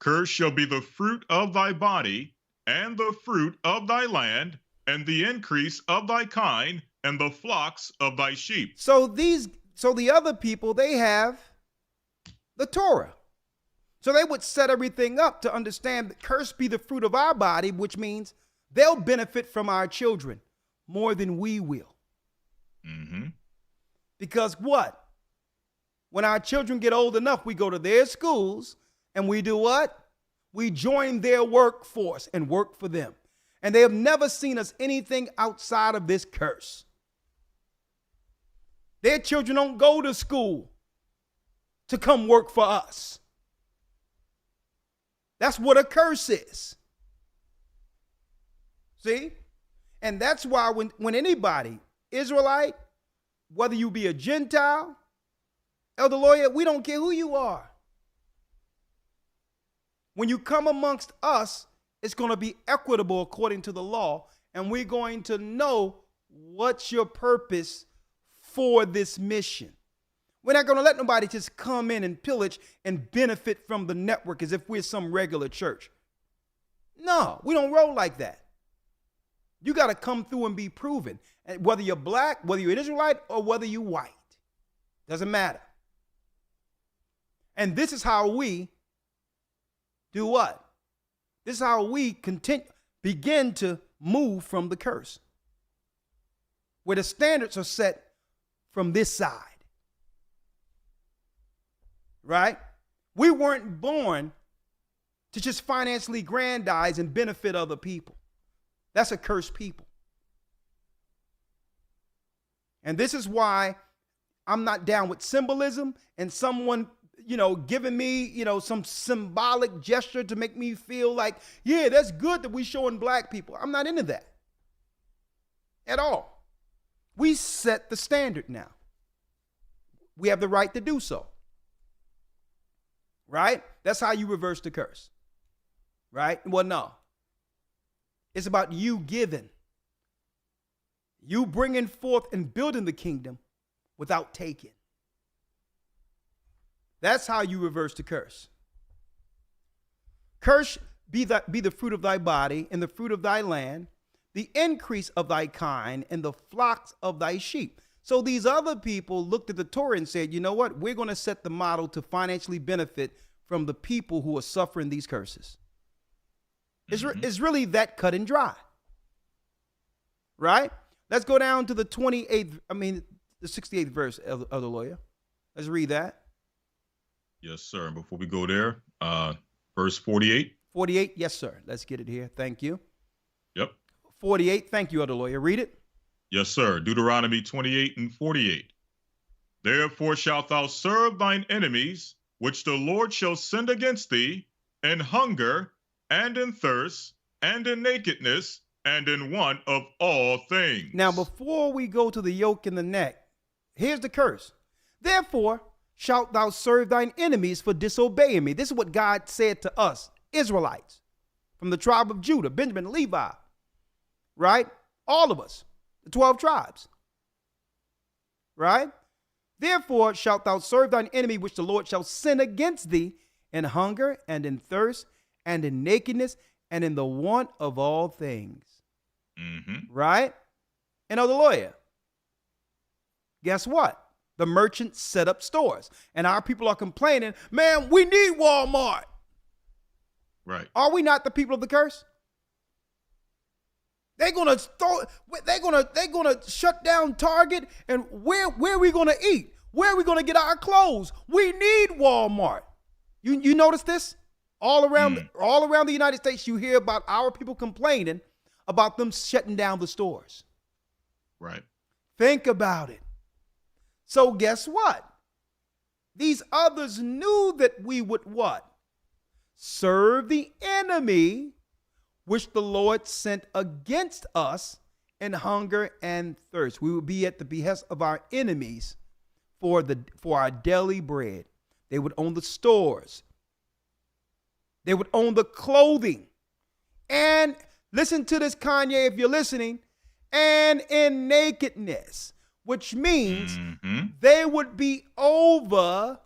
Cursed shall be the fruit of thy body, and the fruit of thy land, and the increase of thy kind, and the flocks of thy sheep. So the other people, they have the Torah. So they would set everything up to understand that cursed be the fruit of our body, which means they'll benefit from our children more than we will. Mm-hmm. Because what? When our children get old enough, we go to their schools and we do what? We join their workforce and work for them. And they have never seen us anything outside of this curse. Their children don't go to school to come work for us. That's what a curse is. See? And that's why when anybody, Israelite, whether you be a Gentile, Elder Lawyer, we don't care who you are. When you come amongst us, it's going to be equitable according to the law, and we're going to know what's your purpose for this mission. We're not going to let nobody just come in and pillage and benefit from the network as if we're some regular church. No, we don't roll like that. You got to come through and be proven. And whether you're black, whether you're an Israelite, or whether you're white. Doesn't matter. And this is how we do what? This is how we begin to move from the curse. Where the standards are set from this side. Right? We weren't born to just financially aggrandize and benefit other people. That's a cursed people. And this is why I'm not down with symbolism and someone, giving me, some symbolic gesture to make me feel like, yeah, that's good that we showing black people. I'm not into that at all. We set the standard now. We have the right to do so. Right? That's how you reverse the curse. Right? Well, no. It's about you giving. You bringing forth and building the kingdom without taking. That's how you reverse the curse. Curse be the fruit of thy body and the fruit of thy land, the increase of thy kind and the flocks of thy sheep. So these other people looked at the Torah and said, you know what? We're going to set the model to financially benefit from the people who are suffering these curses. It's really that cut and dry. Right? Let's go down to the 68th verse of the lawyer. Let's read that. Yes, sir. And before we go there, verse 48. 48, yes, sir. Let's get it here. Thank you. Yep. 48, thank you, other lawyer. Read it. Yes, sir. Deuteronomy 28 and 48. Therefore shalt thou serve thine enemies, which the Lord shall send against thee, in hunger, and in thirst, and in nakedness, and in want of all things. Now, before we go to the yoke and the neck, here's the curse. Therefore shalt thou serve thine enemies for disobeying me. This is what God said to us, Israelites, from the tribe of Judah, Benjamin, Levi, right? All of us, the 12 tribes, right? Therefore shalt thou serve thine enemy, which the Lord shall send against thee in hunger and in thirst and in nakedness and in the want of all things. Right? And the lawyer, guess what? The merchants set up stores. And our people are complaining, man, we need Walmart. Right. Are we not the people of the curse? They're gonna shut down Target, and where are we gonna eat? Where are we gonna get our clothes? We need Walmart. You notice this? All around the United States, you hear about our people complaining about them shutting down the stores. Right. Think about it. So guess what? These others knew that we would what? Serve the enemy, which the Lord sent against us in hunger and thirst. We would be at the behest of our enemies for our daily bread. They would own the stores. They would own the clothing. And listen to this, Kanye, if you're listening, and in nakedness, which means they would be over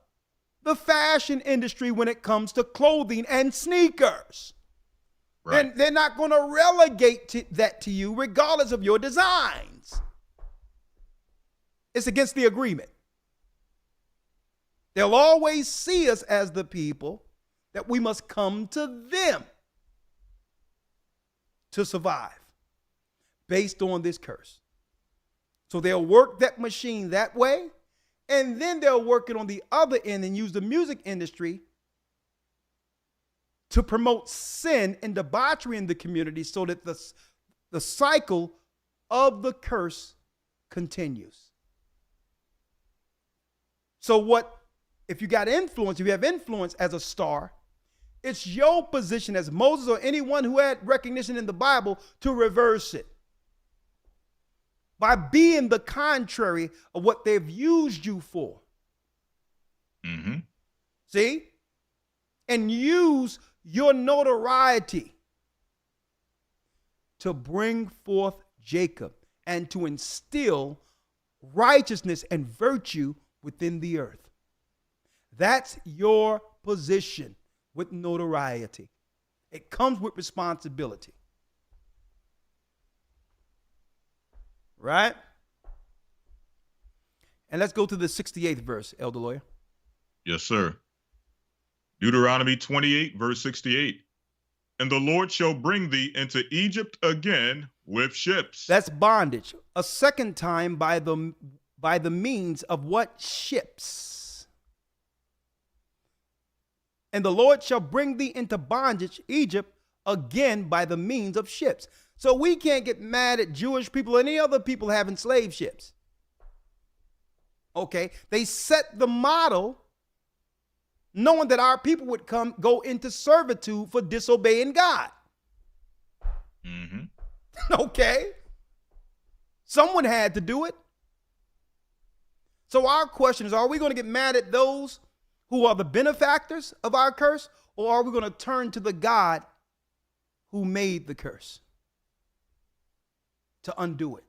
the fashion industry when it comes to clothing and sneakers. Right. And they're not going to relegate that to you regardless of your designs. It's against the agreement. They'll always see us as the people that we must come to them to survive based on this curse. So they'll work that machine that way, and then they'll work it on the other end and use the music industry to promote sin and debauchery in the community so that the cycle of the curse continues. So if you got influence, if you have influence as a star, It's your position as Moses or anyone who had recognition in the Bible to reverse it by being the contrary of what they've used you for. Mm-hmm. See? And use your notoriety to bring forth Jacob and to instill righteousness and virtue within the earth. That's your position with notoriety. It comes with responsibility. Right? And let's go to the 68th verse, Elder Lawyer. Yes, sir. Deuteronomy 28, verse 68. And the Lord shall bring thee into Egypt again with ships. That's bondage. A second time by the means of what? Ships. And the Lord shall bring thee into bondage, Egypt, again by the means of ships. So we can't get mad at Jewish people or any other people having slave ships. Okay? They set the model knowing that our people would go into servitude for disobeying God. Mm-hmm. Okay? Someone had to do it. So our question is, are we going to get mad at those who are the benefactors of our curse, or are we going to turn to the God who made the curse to undo it?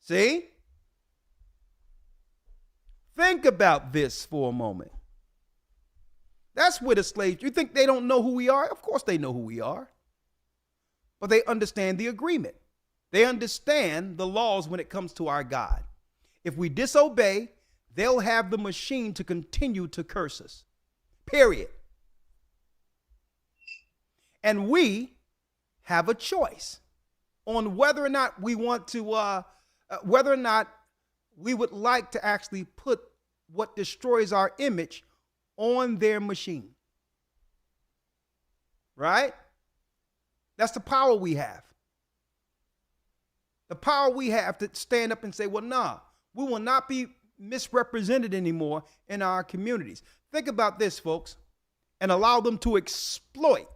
See? Think about this for a moment. That's where the slaves, you think they don't know who we are? Of course they know who we are. But they understand the agreement. They understand the laws when it comes to our God. If we disobey, they'll have the machine to continue to curse us. Period. And we have a choice on whether or not we want to, whether or not we would like to actually put what destroys our image on their machine. Right? That's the power we have. The power we have to stand up and say, well, nah, we will not be misrepresented anymore in our communities. Think about this, folks, and allow them to exploit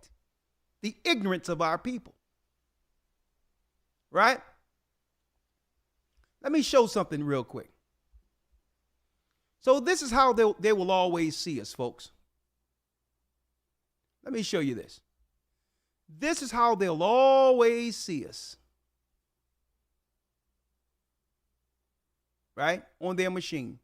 the ignorance of our people. Right? Let me show something real quick. So this is how they will always see us, folks. Let me show you this. This is how they'll always see us. Right? On their machine.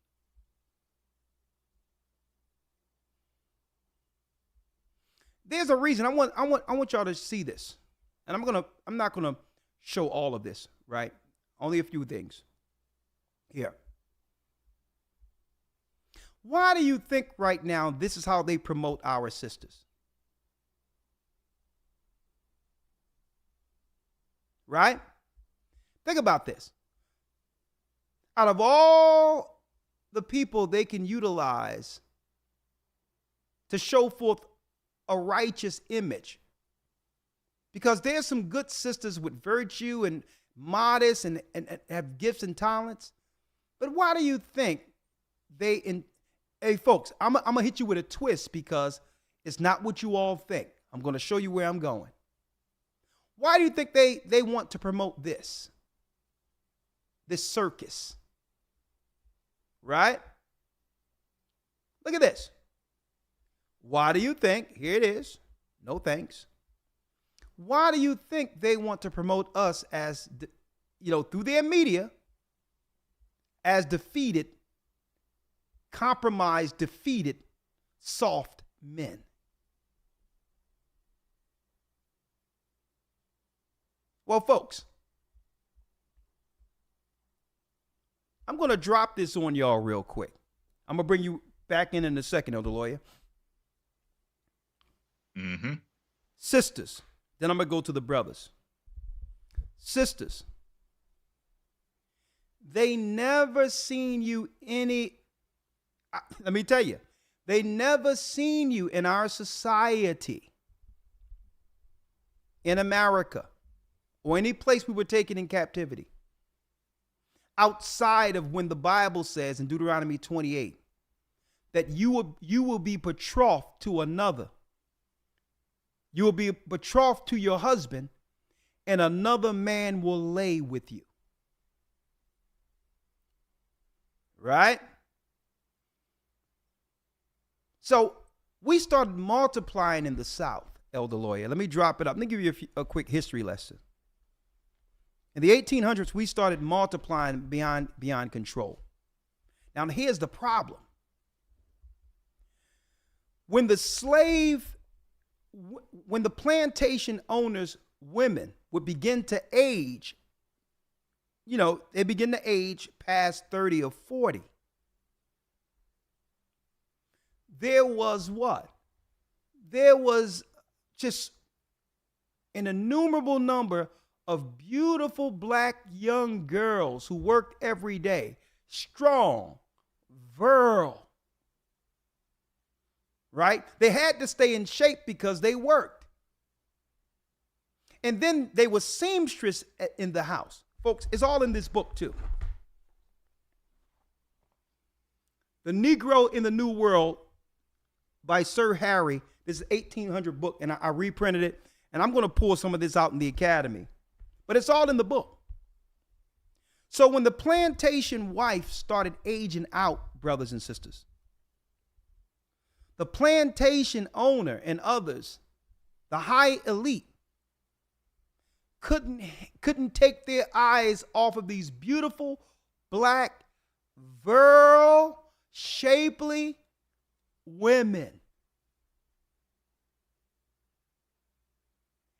There's a reason. I want y'all to see this. And I'm not gonna show all of this, right? Only a few things. Here. Why do you think right now this is how they promote our sisters? Right? Think about this. Out of all the people they can utilize to show forth a righteous image, because there's some good sisters with virtue and modest and have gifts and talents, but why do you think hey folks, I'm gonna hit you with a twist because it's not what you all think. I'm gonna show you where I'm going. Why do you think they want to promote this circus? Right? Look at this. Why do you think, here it is, no thanks. Why do you think they want to promote us as, through their media, as defeated, compromised, defeated, soft men? Well, folks, I'm going to drop this on y'all real quick. I'm going to bring you back in a second, Elder Lawyer. Mm-hmm. Sisters. Then I'm going to go to the brothers. Sisters. They never seen you let me tell you, they never seen you in our society, in America, or any place we were taken in captivity, outside of when the Bible says in Deuteronomy 28 that you will be betrothed to another. You will be betrothed to your husband, and another man will lay with you. Right? So we started multiplying in the South, Elder Lawyer. Let me drop it up. Let me give you a quick history lesson. In the 1800s, we started multiplying beyond control. Now, here's the problem. When the plantation owners' women would begin to age, they begin to age past 30 or 40. There was what? There was just an innumerable number of beautiful black young girls who worked every day, strong, virile, right? They had to stay in shape because they worked. And then they were seamstress in the house. Folks, it's all in this book too. The Negro in the New World by Sir Harry. This is an 1800 book, and I reprinted it, and I'm going to pull some of this out in the academy. But it's all in the book. So when the plantation wife started aging out, brothers and sisters, the plantation owner and others, the high elite, couldn't take their eyes off of these beautiful, black, virile, shapely women.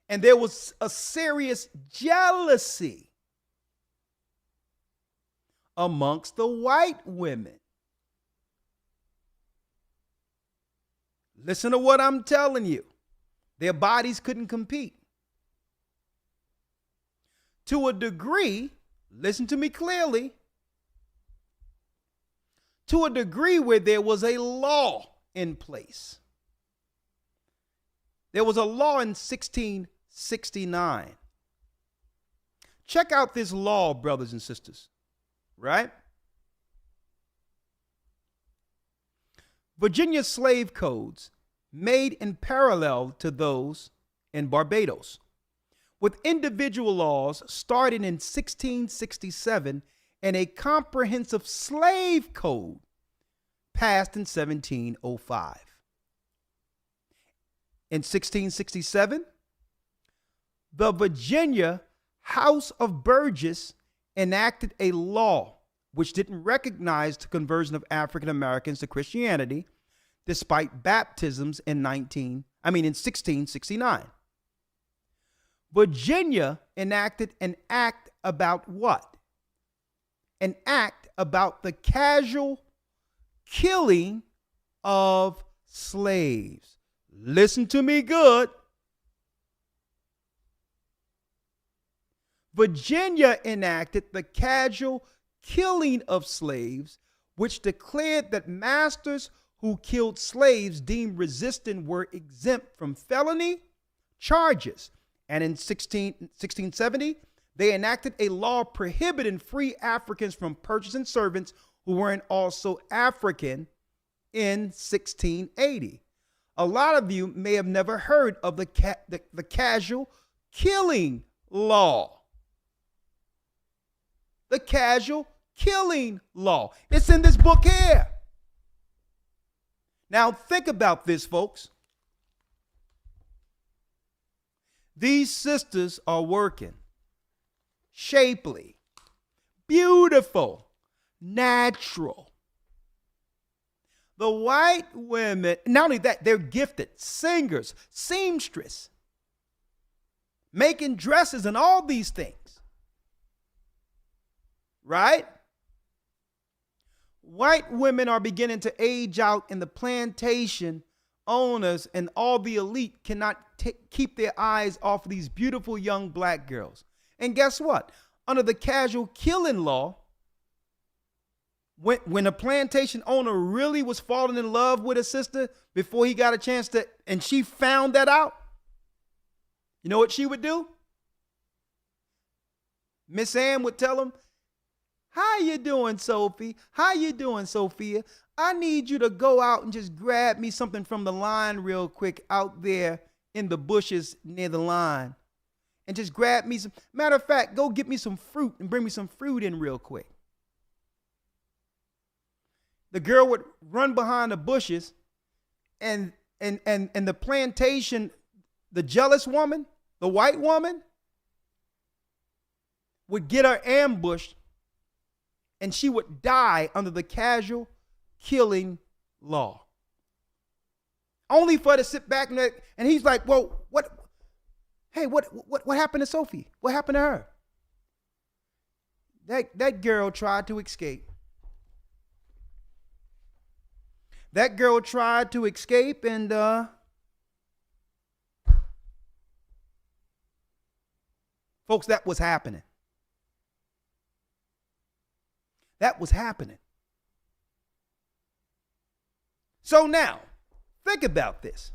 And there was a serious jealousy amongst the white women. Listen to what I'm telling you. Their bodies couldn't compete. To a degree, listen to me clearly, to a degree where there was a law in place. There was a law in 1669. Check out this law, brothers and sisters, right? Virginia slave codes made in parallel to those in Barbados, with individual laws starting in 1667 and a comprehensive slave code passed in 1705. In 1667, the Virginia House of Burgess enacted a law which didn't recognize the conversion of African Americans to Christianity, despite baptisms in 1669. Virginia enacted an act about what? An act about the casual killing of slaves. Listen to me good. Virginia enacted the casual killing of slaves, which declared that masters who killed slaves deemed resistant were exempt from felony charges. And in 1670, they enacted a law prohibiting free Africans from purchasing servants who weren't also African in 1680. A lot of you may have never heard of the casual killing law. The casual killing law. It's in this book here. Now think about this, folks. These sisters are working. Shapely, beautiful, natural. The white women, not only that, they're gifted singers, seamstress, making dresses and all these things. Right? White women are beginning to age out, and the plantation owners and all the elite cannot keep their eyes off of these beautiful young black girls. And guess what? Under the casual killing law, when a plantation owner really was falling in love with a sister before he got a chance to, and she found that out, you know what she would do? Miss Ann would tell him, How you doing, Sophie? How you doing, Sophia? I need you to go out and just grab me something from the line real quick out there in the bushes near the line. And just grab me some. Matter of fact, go get me some fruit and bring me some fruit in real quick. The girl would run behind the bushes, and the plantation, the jealous woman, the white woman, would get her ambushed, and she would die under the casual killing law. Only for her to sit back and he's like, well, what? Hey, what happened to Sophie? What happened to her? That girl tried to escape. That girl tried to escape, and folks, that was happening. That was happening. So now, think about this.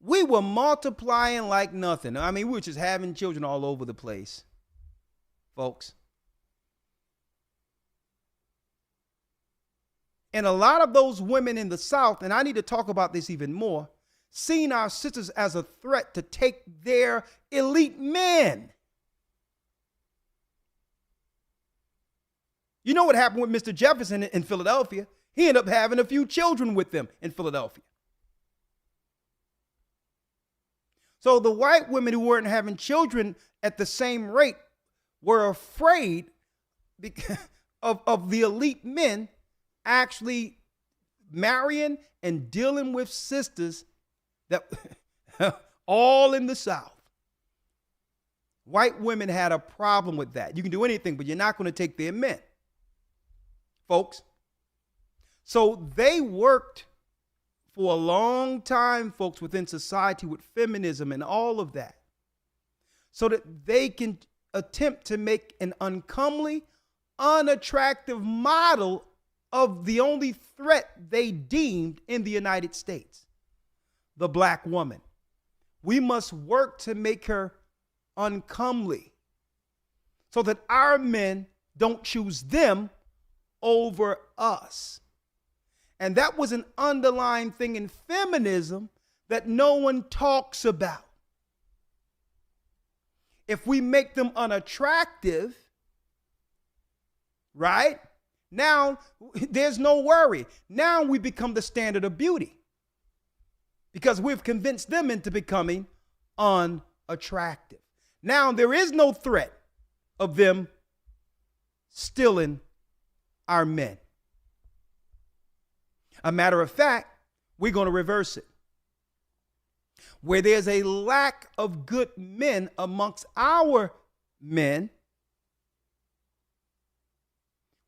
We were multiplying like nothing. I mean, we were just having children all over the place, folks. And a lot of those women in the South, and I need to talk about this even more, seen our sisters as a threat to take their elite men. You know what happened with Mr. Jefferson in Philadelphia? He ended up having a few children with them in Philadelphia. So the white women who weren't having children at the same rate were afraid of the elite men actually marrying and dealing with sisters that all in the South. White women had a problem with that. You can do anything, but you're not going to take their men, folks. So they worked for a long time, folks, within society with feminism and all of that, so that they can attempt to make an uncomely, unattractive model of the only threat they deemed in the United States, the black woman. We must work to make her uncomely so that our men don't choose them over us. And that was an underlying thing in feminism that no one talks about. If we make them unattractive, right? Now there's no worry. Now we become the standard of beauty because we've convinced them into becoming unattractive. Now there is no threat of them stealing our men. A matter of fact, we're going to reverse it. Where there's a lack of good men amongst our men,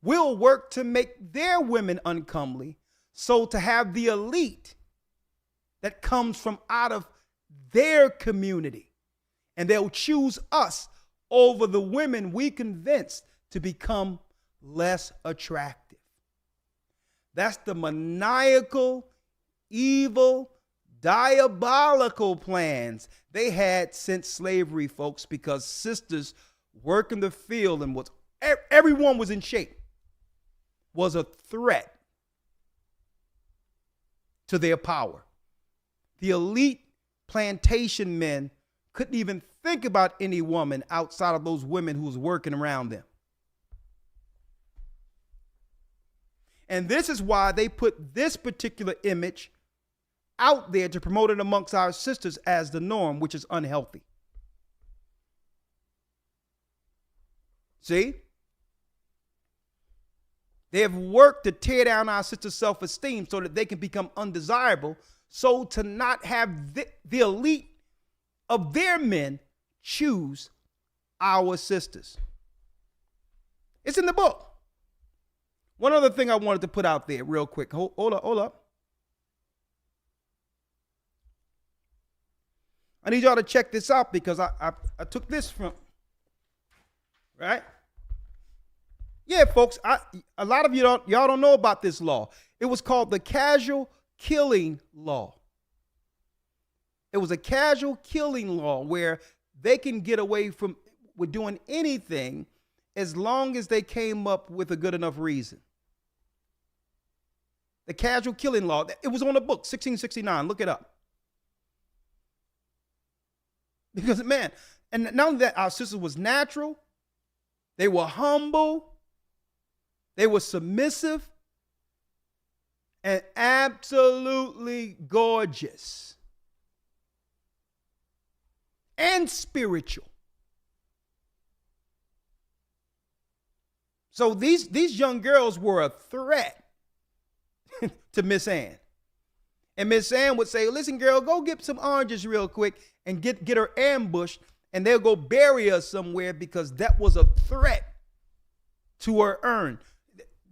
we'll work to make their women uncomely, so to have the elite that comes from out of their community, and they'll choose us over the women we convinced to become less attractive. That's the maniacal, evil, diabolical plans they had since slavery, folks, because sisters work in the field and everyone was in shape, was a threat to their power. The elite plantation men couldn't even think about any woman outside of those women who was working around them. And this is why they put this particular image out there to promote it amongst our sisters as the norm, which is unhealthy. See? They have worked to tear down our sisters' self-esteem so that they can become undesirable, so to not have the elite of their men choose our sisters. It's in the book. One other thing I wanted to put out there real quick. Hold up. I need y'all to check this out because I took this from, right? Yeah, folks, a lot of y'all don't know about this law. It was called the Casual Killing Law. It was a casual killing law where they can get away with doing anything as long as they came up with a good enough reason. The casual killing law, it was on the book, 1669. Look it up. Because, man, and not only that, our sisters was natural, they were humble, they were submissive, and absolutely gorgeous and spiritual. So these young girls were a threat to Miss Ann. And Miss Ann would say, listen, girl, go get some oranges real quick and get her ambushed, and they'll go bury her somewhere because that was a threat to her urn.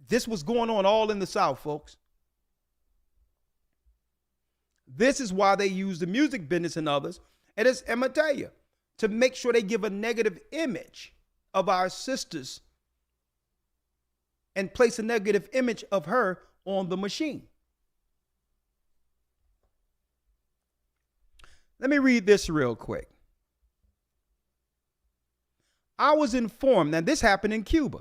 This was going on all in the South, folks. This is why they use the music business and others. And I'm going to tell you, to make sure they give a negative image of our sisters and place a negative image of her on the machine. Let me read this real quick. I was informed, now this happened in Cuba,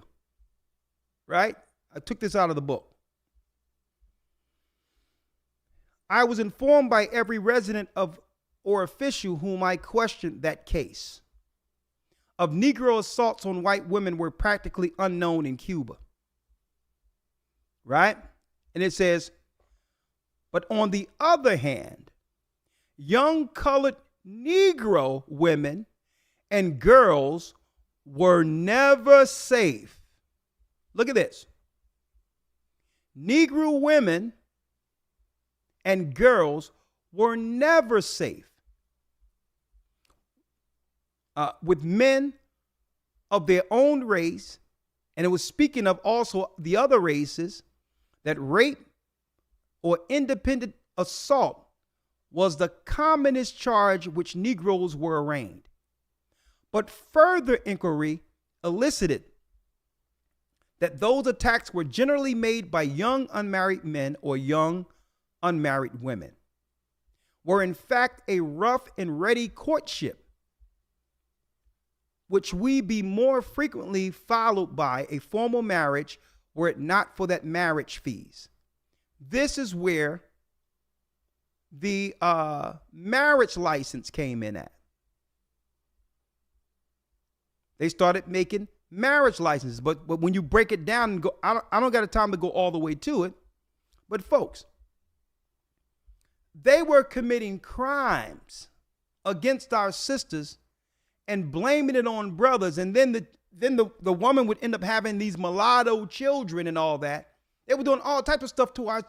right? I took this out of the book. I was informed by every resident of or official whom I questioned that case of Negro assaults on white women were practically unknown in Cuba. Right? And it says, but on the other hand, young colored Negro women and girls were never safe. Look at this. Negro women and girls were never safe with men of their own race. And it was speaking of also the other races, that rape or independent assault was the commonest charge which Negroes were arraigned. But further inquiry elicited that those attacks were generally made by young unmarried men or young unmarried women, were in fact a rough and ready courtship, which we be more frequently followed by a formal marriage were it not for that marriage fees. This is where the marriage license came in at. They started making marriage licenses, but when you break it down and go, I don't got the time to go all the way to it, but folks, they were committing crimes against our sisters and blaming it on brothers, and then the woman would end up having these mulatto children and all that. They were doing all types of stuff to our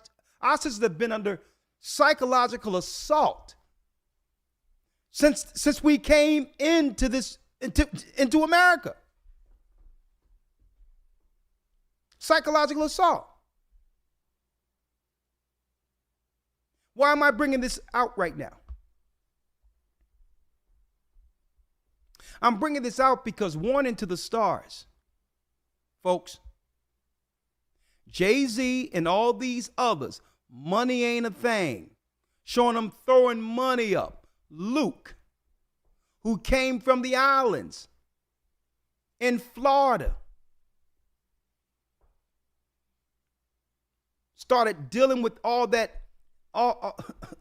sisters have been under psychological assault since we came into America. Psychological assault. Why am I bringing this out right now? I'm bringing this out because warning to the stars, folks. Jay-Z and all these others, money ain't a thing. Showing them throwing money up. Luke, who came from the islands in Florida, started dealing with all that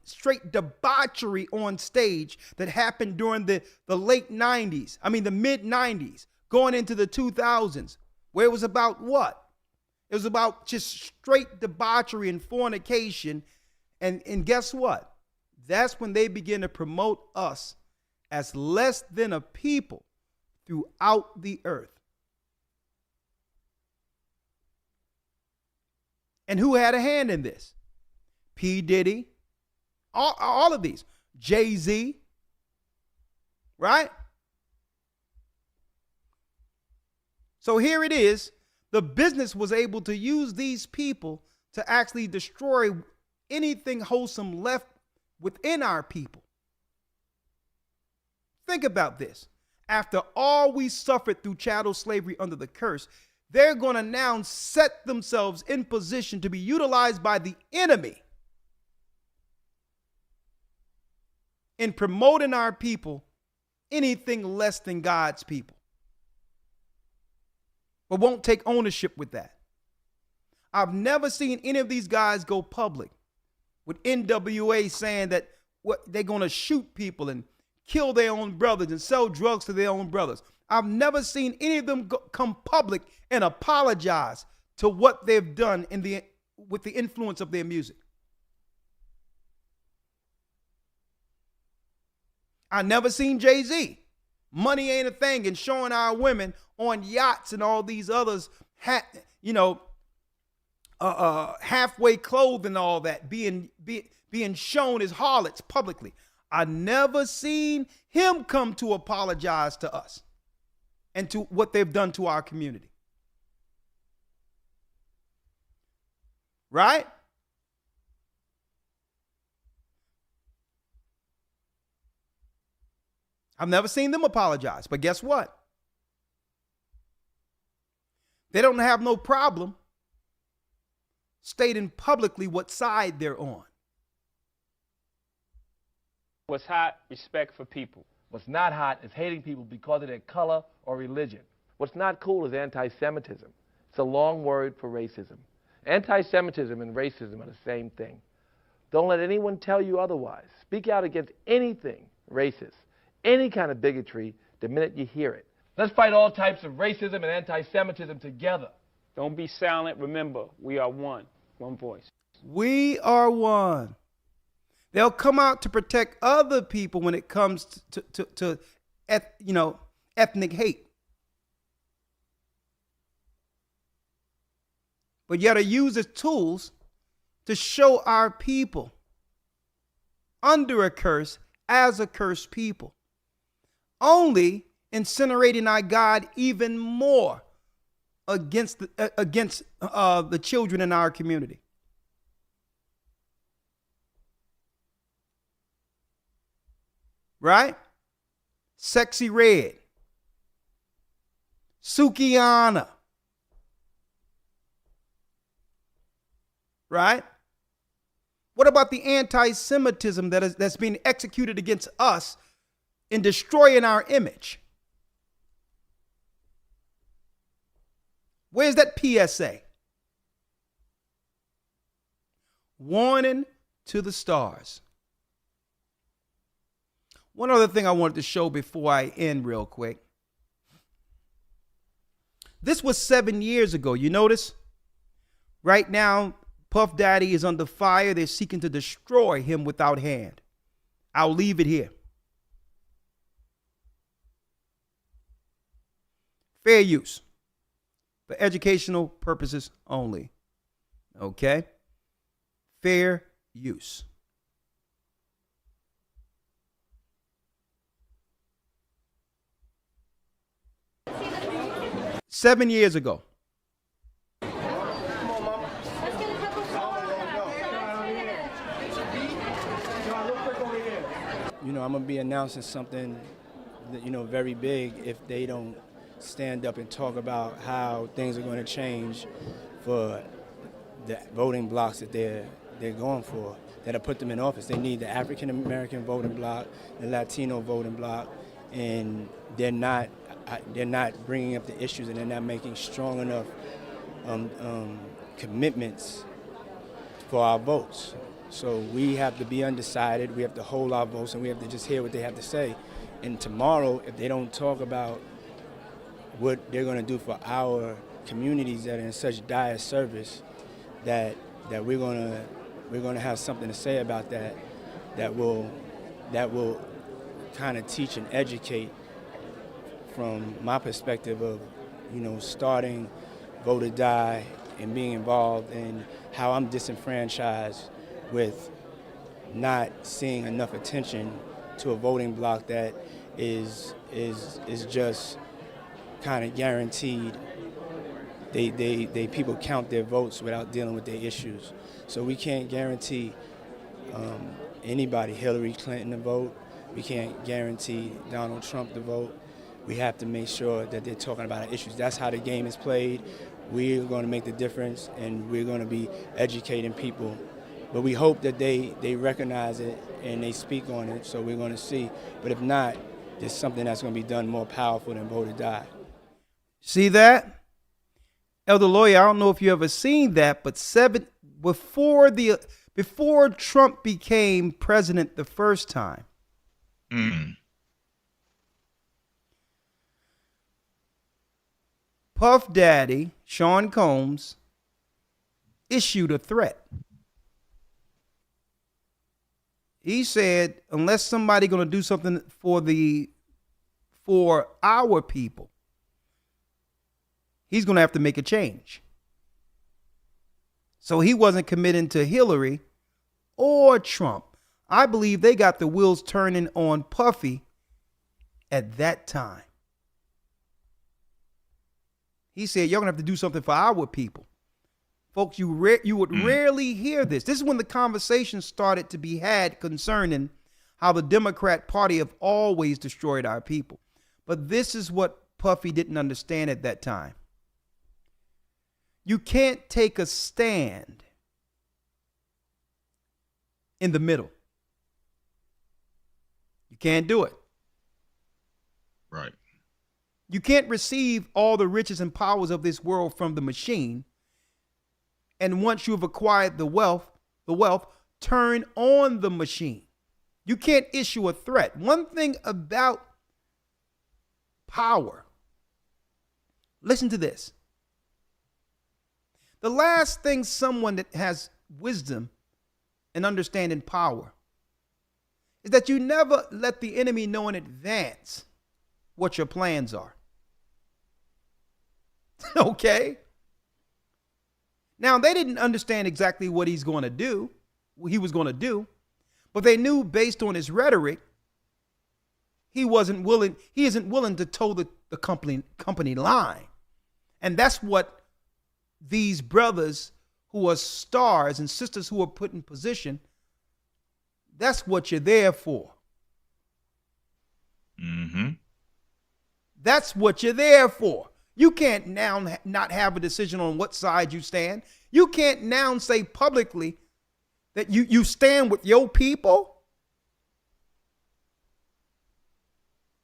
straight debauchery on stage that happened during the late 90s. I mean, the mid 90s, going into the 2000s, where it was about what? It was about just straight debauchery and fornication. And guess what? That's when they begin to promote us as less than a people throughout the earth. And who had a hand in this? P. Diddy, all of these, Jay-Z, right? So here it is. The business was able to use these people to actually destroy anything wholesome left within our people. Think about this. After all we suffered through chattel slavery under the curse, they're going to now set themselves in position to be utilized by the enemy in promoting our people anything less than God's people, but won't take ownership with that. I've never seen any of these guys go public with NWA saying that they're going to shoot people and kill their own brothers and sell drugs to their own brothers. I've never seen any of them come public and apologize to what they've done with the influence of their music. I never seen Jay-Z. Money ain't a thing, and showing our women on yachts and all these others, halfway clothed and all that, being shown as harlots publicly. I never seen him come to apologize to us and to what they've done to our community. Right? I've never seen them apologize, but guess what? They don't have no problem stating publicly what side they're on. What's hot? Respect for people. What's not hot is hating people because of their color or religion. What's not cool is anti-Semitism. It's a long word for racism. Anti-Semitism and racism are the same thing. Don't let anyone tell you otherwise. Speak out against anything racist, any kind of bigotry, the minute you hear it. Let's fight all types of racism and anti-Semitism together. Don't be silent. Remember, we are one. One voice. We are one. They'll come out to protect other people when it comes to ethnic hate. But yet to use as tools to show our people under a curse as a cursed people, only incinerating our God even more against the children in our community. Right? Sexy Red, Sukiana, right? What about the anti-Semitism that's being executed against us in destroying our image? Where's that PSA? Warning to the stars. One other thing I wanted to show before I end real quick. This was 7 years ago. You notice? Right now, Puff Daddy is under fire. They're seeking to destroy him without hand. I'll leave it here. Fair use. For educational purposes only. Okay? Fair use. Seven years ago. You know, I'm going to be announcing something that, very big if they don't stand up and talk about how things are going to change for the voting blocks that they're going for, that'll put them in office. They need the African American voting bloc, the Latino voting bloc, and they're not bringing up the issues, and they're not making strong enough commitments for our votes. So we have to be undecided, we have to hold our votes, and we have to just hear what they have to say. And tomorrow, if they don't talk about what they're going to do for our communities that are in such dire service, that we're going to have something to say about that will kind of teach and educate from my perspective of, starting Vote or Die and being involved in how I'm disenfranchised with not seeing enough attention to a voting bloc that is just kind of guaranteed. They people count their votes without dealing with their issues. So we can't guarantee anybody, Hillary Clinton, to vote. We can't guarantee Donald Trump to vote. We have to make sure that they're talking about our issues. That's how the game is played. We're going to make the difference, and we're going to be educating people. But we hope that they recognize it and they speak on it, so we're going to see. But if not, just something that's going to be done more powerful than vote or die. See that? Elder Lawyer, I don't know if you ever seen that, but before Trump became president the first time, Puff Daddy, Sean Combs, issued a threat. He said, unless somebody going to do something for our people, he's going to have to make a change. So he wasn't committing to Hillary or Trump. I believe they got the wheels turning on Puffy at that time. He said, you're going to have to do something for our people. Folks, you would rarely hear this. This is when the conversation started to be had concerning how the Democrat Party have always destroyed our people. But this is what Puffy didn't understand at that time. You can't take a stand in the middle. You can't do it. Right. You can't receive all the riches and powers of this world from the machine. And once you've acquired the wealth, turn on the machine. You can't issue a threat. One thing about power, listen to this. The last thing someone that has wisdom and understanding power is that you never let the enemy know in advance what your plans are. Okay? Now, they didn't understand exactly what he was going to do, but they knew based on his rhetoric, he isn't willing to toe the company line. And that's what these brothers who are stars and sisters who are put in position, that's what you're there for. Mm-hmm. That's what you're there for. You can't now not have a decision on what side you stand. You can't now say publicly that you stand with your people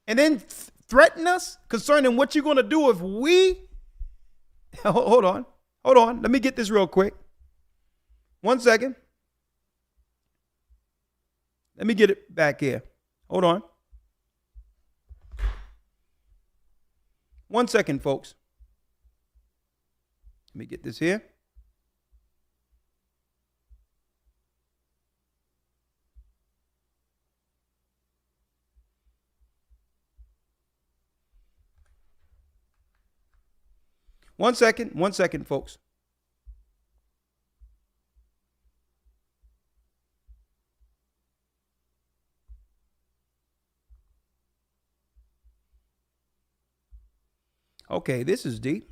and then threaten us concerning what you're going to do if we... Hold on. Let me get this real quick. 1 second. Let me get it back here. Hold on. 1 second, folks. Let me get this here. One second, folks. Okay, this is deep.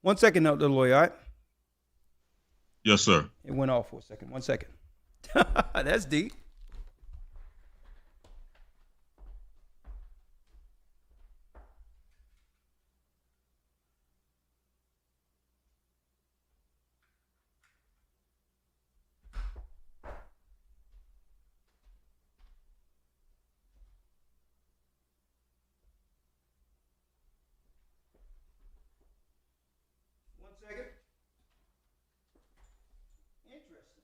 1 second, the lawyer. All right? Yes, sir. It went off for a second. 1 second. That's deep. Interesting.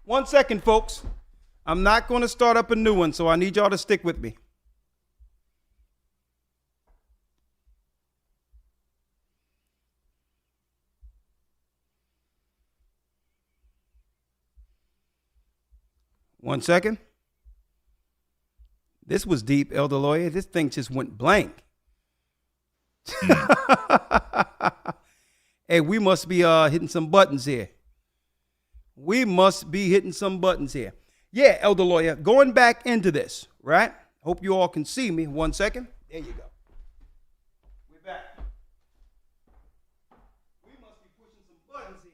1 second, folks. I'm not going to start up a new one, so I need y'all to stick with me. One second. This was deep, Elder Lawyer. This thing just went blank. Hey, we must be hitting some buttons here. Yeah, Elder Lawyer, going back into this, right? Hope you all can see me. 1 second. There you go. We're back. We must be pushing some buttons here.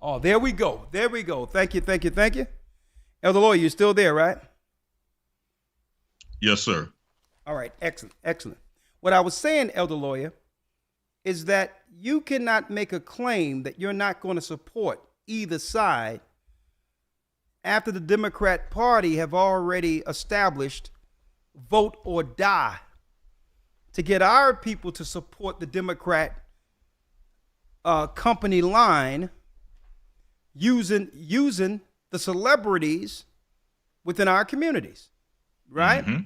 Oh, there we go. There we go. Thank you, thank you, thank you. Elder Lawyer, you're still there, right? Yes, sir. All right, excellent, excellent. What I was saying, Elder Lawyer, is that you cannot make a claim that you're not going to support either side after the Democrat Party have already established vote or die to get our people to support the Democrat company line using the celebrities within our communities, right? Mm-hmm.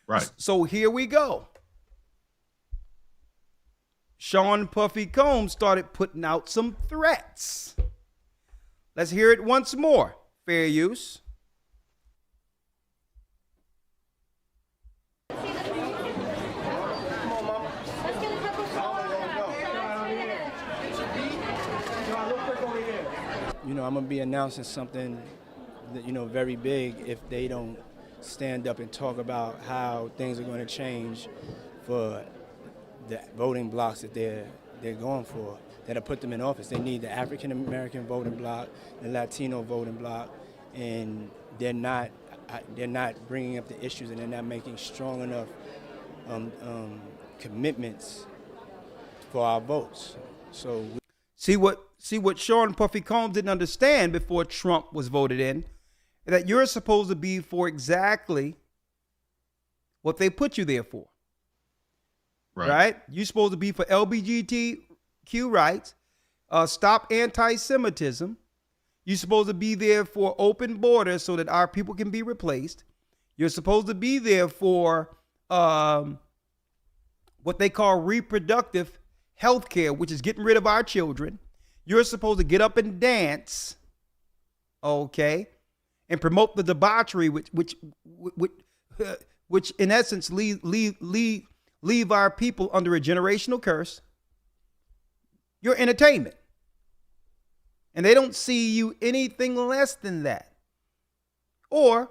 Right. So here we go. Sean Puffy Combs started putting out some threats. Let's hear it once more. Fair use. You know, I'm going to be announcing something that, you know, very big if they don't stand up and talk about how things are going to change for the voting blocks that they're going for, that'll put them in office. They need the African American voting bloc, the Latino voting bloc, and they're not bringing up the issues, and they're not making strong enough commitments for our votes. So see what Sean Puffy Combs didn't understand before Trump was voted in, that you're supposed to be for exactly what they put you there for. Right? You're supposed to be for LGBTQ rights, stop anti-Semitism. You're supposed to be there for open borders so that our people can be replaced. You're supposed to be there for what they call reproductive health care, which is getting rid of our children. You're supposed to get up and dance, okay, and promote the debauchery, which in essence leave our people under a generational curse. You're entertainment. And they don't see you anything less than that. Or,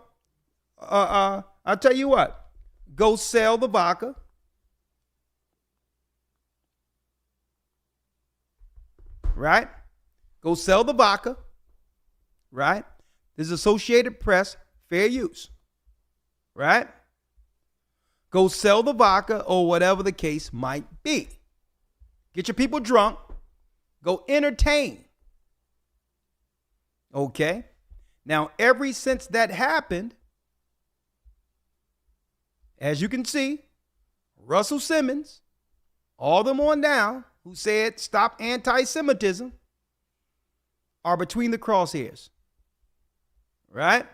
I'll tell you what, go sell the vodka. Right? Go sell the vodka. Right? This is Associated Press, fair use. Right? Go sell the vodka or whatever the case might be. Get your people drunk. Go entertain. Okay? Now, ever since that happened, as you can see, Russell Simmons, all them on down, who said stop anti-Semitism, are between the crosshairs. Right?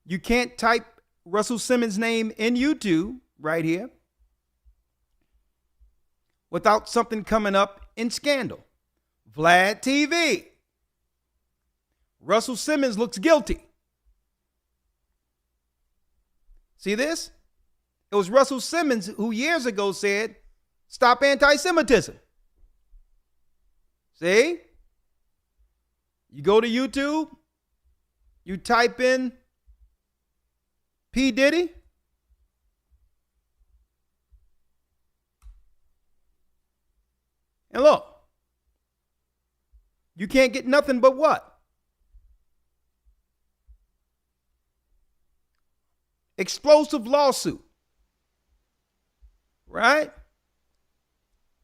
You can't type Russell Simmons' name in YouTube right here without something coming up in scandal. Vlad TV. Russell Simmons looks guilty. See this? It was Russell Simmons who years ago said, stop anti-Semitism. See? You go to YouTube, you type in P. Diddy, and look, you can't get nothing but what? Explosive lawsuit. Right?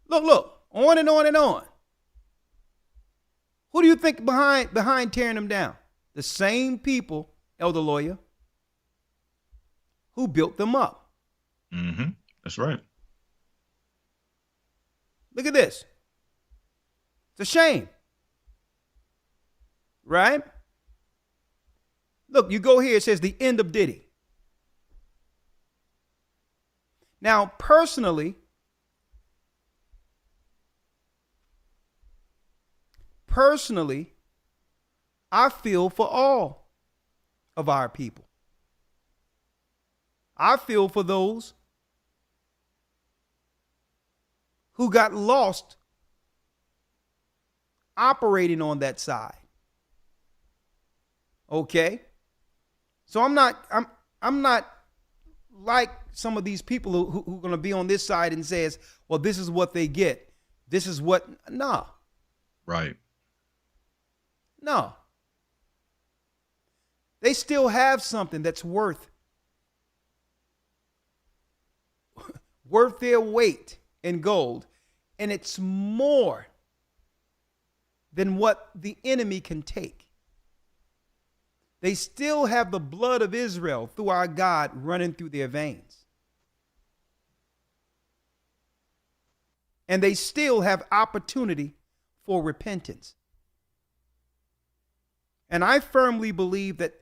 Look, on and on and on. Who do you think behind tearing them down? The same people, Elder Lawyer, who built them up. Mm-hmm. That's right. Look at this. It's a shame. Right? Look, you go here, it says the end of Diddy. Now, personally, I feel for all of our people. I feel for those who got lost operating on that side. Okay? So I'm not like some of these people who are going to be on this side and says, well, this is what they get. This is what, nah. Right. No. They still have something that's worth their weight in gold, and it's more than what the enemy can take. They still have the blood of Israel through our God running through their veins. And they still have opportunity for repentance. And I firmly believe that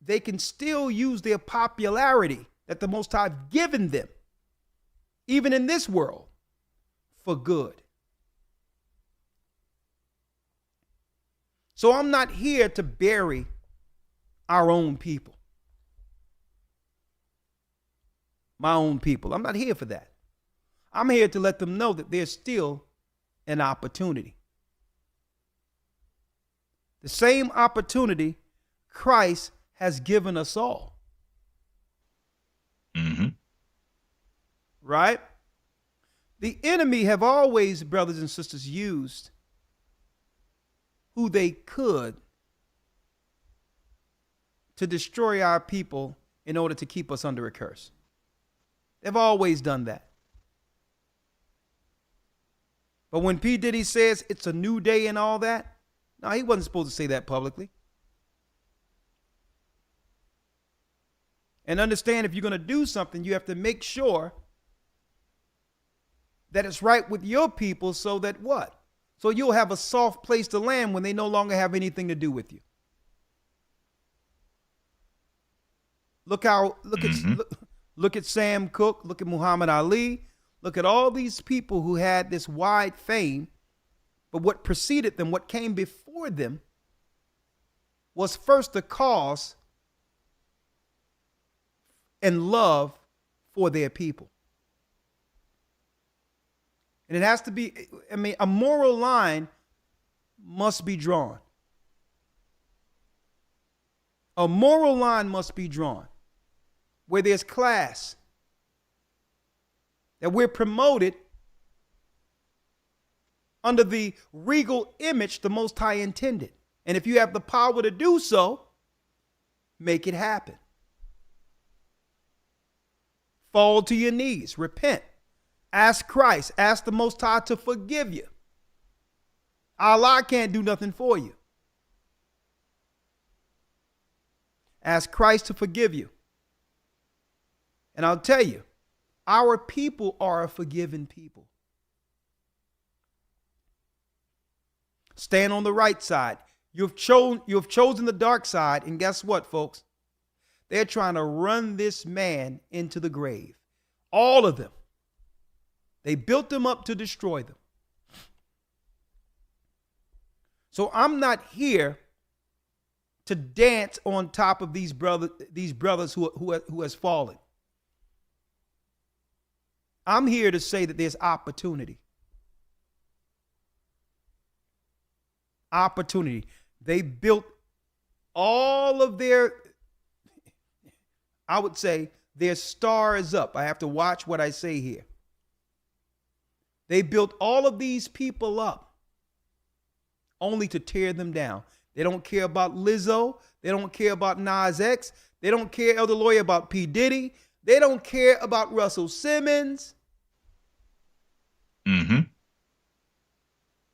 they can still use their popularity that the Most High have given them, even in this world, for good. So I'm not here to bury our own people. My own people. I'm not here for that. I'm here to let them know that there's still an opportunity. The same opportunity Christ has given us all. Mm-hmm. Right? The enemy have always, brothers and sisters, used who they could to destroy our people in order to keep us under a curse. They've always done that. But when P. Diddy says it's a new day and all that, no, he wasn't supposed to say that publicly. And understand, if you're going to do something, you have to make sure that it's right with your people, so that what? So you'll have a soft place to land when they no longer have anything to do with you. Look at Sam Cooke, look at Muhammad Ali, look at all these people who had this wide fame, but what preceded them, what came before them, was first the cause and love for their people. And it has to be, a moral line must be drawn. A moral line must be drawn where there's class, that we're promoted under the regal image the Most High intended. And if you have the power to do so, make it happen. Fall to your knees, repent, ask Christ, ask the Most High to forgive you. Allah can't do nothing for you. Ask Christ to forgive you. And I'll tell you, our people are a forgiven people. Stand on the right side. You've chosen the dark side, and guess what, folks? They're trying to run this man into the grave. All of them. They built them up to destroy them. So I'm not here to dance on top of these brothers who has fallen. I'm here to say that there's opportunity. Opportunity. They built all of their, I would say, their star is up. I have to watch what I say here. They built all of these people up only to tear them down. They don't care about Lizzo. They don't care about Nas X. They don't care, Elder Lawyer, about P. Diddy. They don't care about Russell Simmons. Mm-hmm.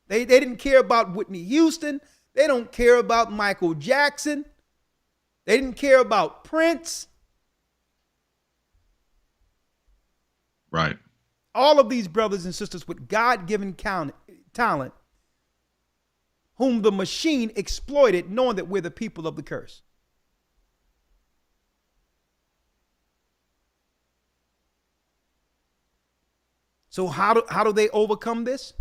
They didn't care about Whitney Houston. They don't care about Michael Jackson. They didn't care about Prince. Right. All of these brothers and sisters with God-given talent, whom the machine exploited, knowing that we're the people of the curse. So how do they overcome this?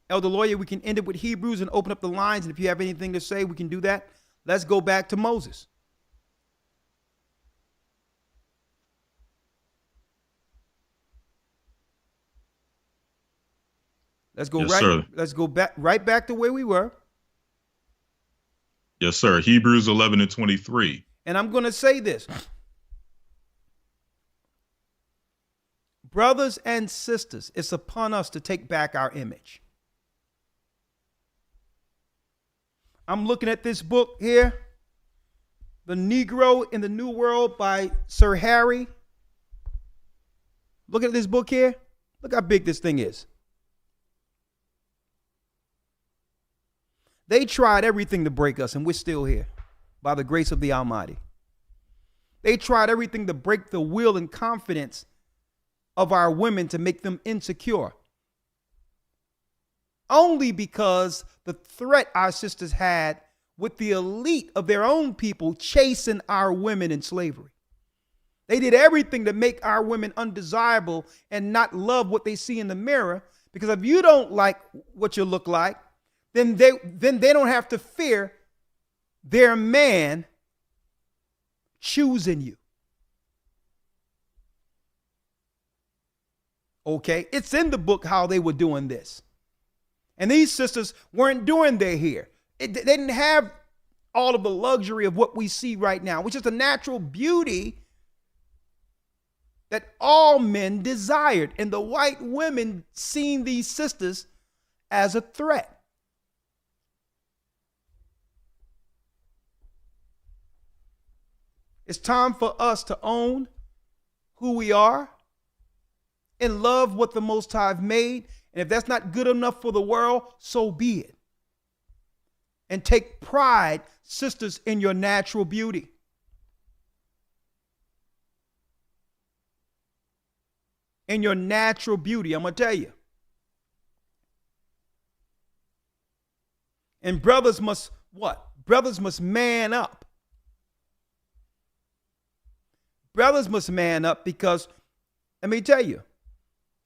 Elder Lawyer, we can end it with Hebrews and open up the lines. And if you have anything to say, we can do that. Let's go back to Moses. Let's go Let's go back right back to where we were. Yes, sir. Hebrews 11:23. And I'm going to say this. Brothers and sisters, it's upon us to take back our image. I'm looking at this book here, The Negro in the New World by Sir Harry. Look at this book here. Look how big this thing is. They tried everything to break us, and we're still here by the grace of the Almighty. They tried everything to break the will and confidence of our women to make them insecure. Only because the threat our sisters had with the elite of their own people chasing our women in slavery. They did everything to make our women undesirable and not love what they see in the mirror, because if you don't like what you look like, then they don't have to fear their man choosing you. Okay, it's in the book how they were doing this. And these sisters weren't doing their hair. They didn't have all of the luxury of what we see right now, which is the natural beauty that all men desired. And the white women seen these sisters as a threat. It's time for us to own who we are and love what the Most High have made. And if that's not good enough for the world, so be it. And take pride, sisters, in your natural beauty. In your natural beauty, I'm going to tell you. And brothers must what? Brothers must man up. Brothers must man up, because let me tell you,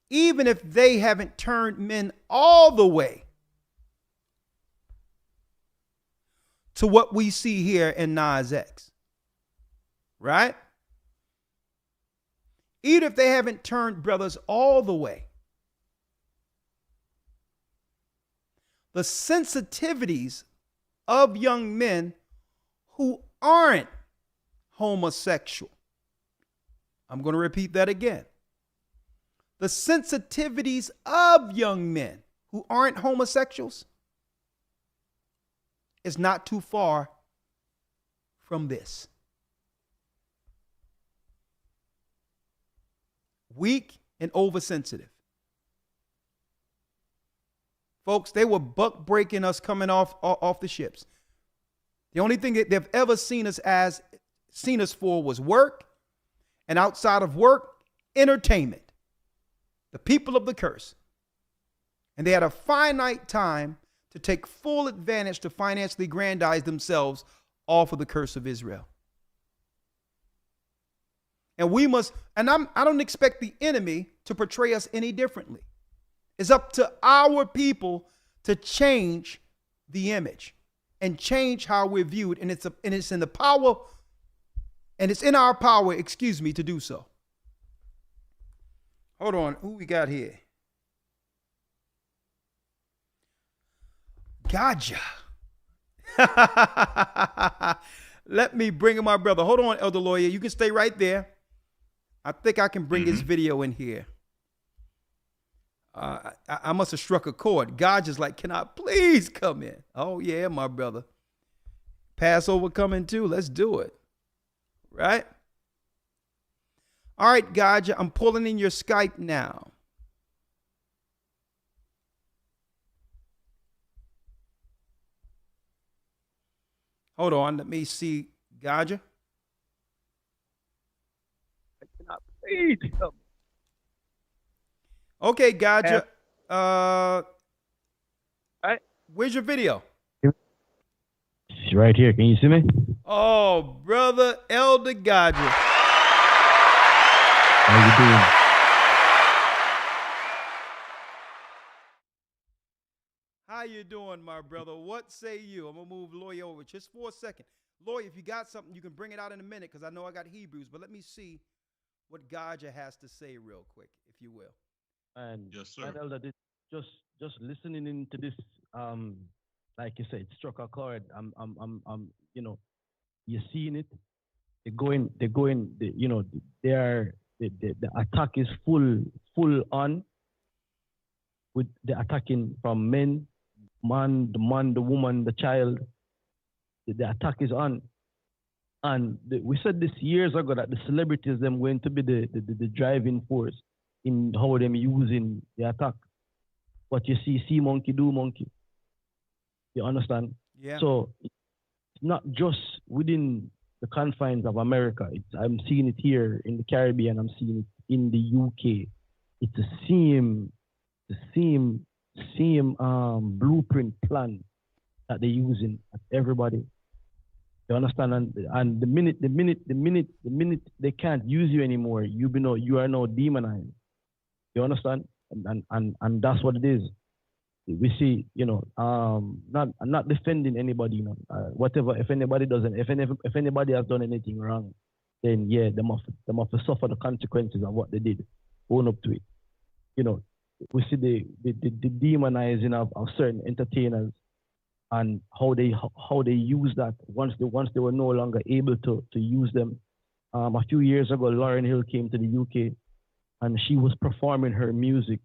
even if they haven't turned men all the way to what we see here in Nas X, right? Even if they haven't turned brothers all the way, the sensitivities of young men who aren't homosexual. I'm going to repeat that again. The sensitivities of young men who aren't homosexuals is not too far from this. Weak and oversensitive. Folks, they were buck breaking us coming off the ships. The only thing that they've ever seen us for was work, and outside of work, entertainment. The people of the curse. And they had a finite time to take full advantage to financially aggrandize themselves off of the curse of Israel. And we must, and I don't expect the enemy to portray us any differently. It's up to our people to change the image and change how we're viewed. And it's in the power, and it's in our power, to do so. Hold on, who we got here? Gotcha. Let me bring in my brother. Hold on, Elder Lawyer. You can stay right there. I think I can bring his video in here. I must have struck a chord. God just like, can I please come in? Oh, yeah, my brother. Passover coming too. Let's do it. Right? All right, God, I'm pulling in your Skype now. Hold on. Let me see. Gaja. I cannot please come. Okay, Gaja. Right. Where's your video? It's right here. Can you see me? Oh, brother Elder Gaja. How you doing? How you doing, my brother? What say you? I'm going to move Lawyer over just for a second. Lawyer, if you got something, you can bring it out in a minute, because I know I got Hebrews, but let me see what Gaja has to say real quick, if you will. And yes, sir. Elder, just listening into this, like you said, it struck a chord. You're seeing it. The attack is full on, with the attacking from men, the woman, the child, the attack is on. And we said this years ago that the celebrities them going to be the driving force in how them using the attack. But you see monkey do monkey. You understand? Yeah. So it's not just within the confines of America. I'm seeing it here in the Caribbean. I'm seeing it in the UK. It's the same blueprint plan that they're using at everybody. You understand? And the minute they can't use you anymore, you are now demonized. You understand? And that's what it is. We see, I'm not defending anybody, whatever. If anybody has done anything wrong, then yeah, they must suffer the consequences of what they did. Own up to it. We see the demonizing of certain entertainers and how they use that once they were no longer able to use them. A few years ago, Lauryn Hill came to the UK, and she was performing her music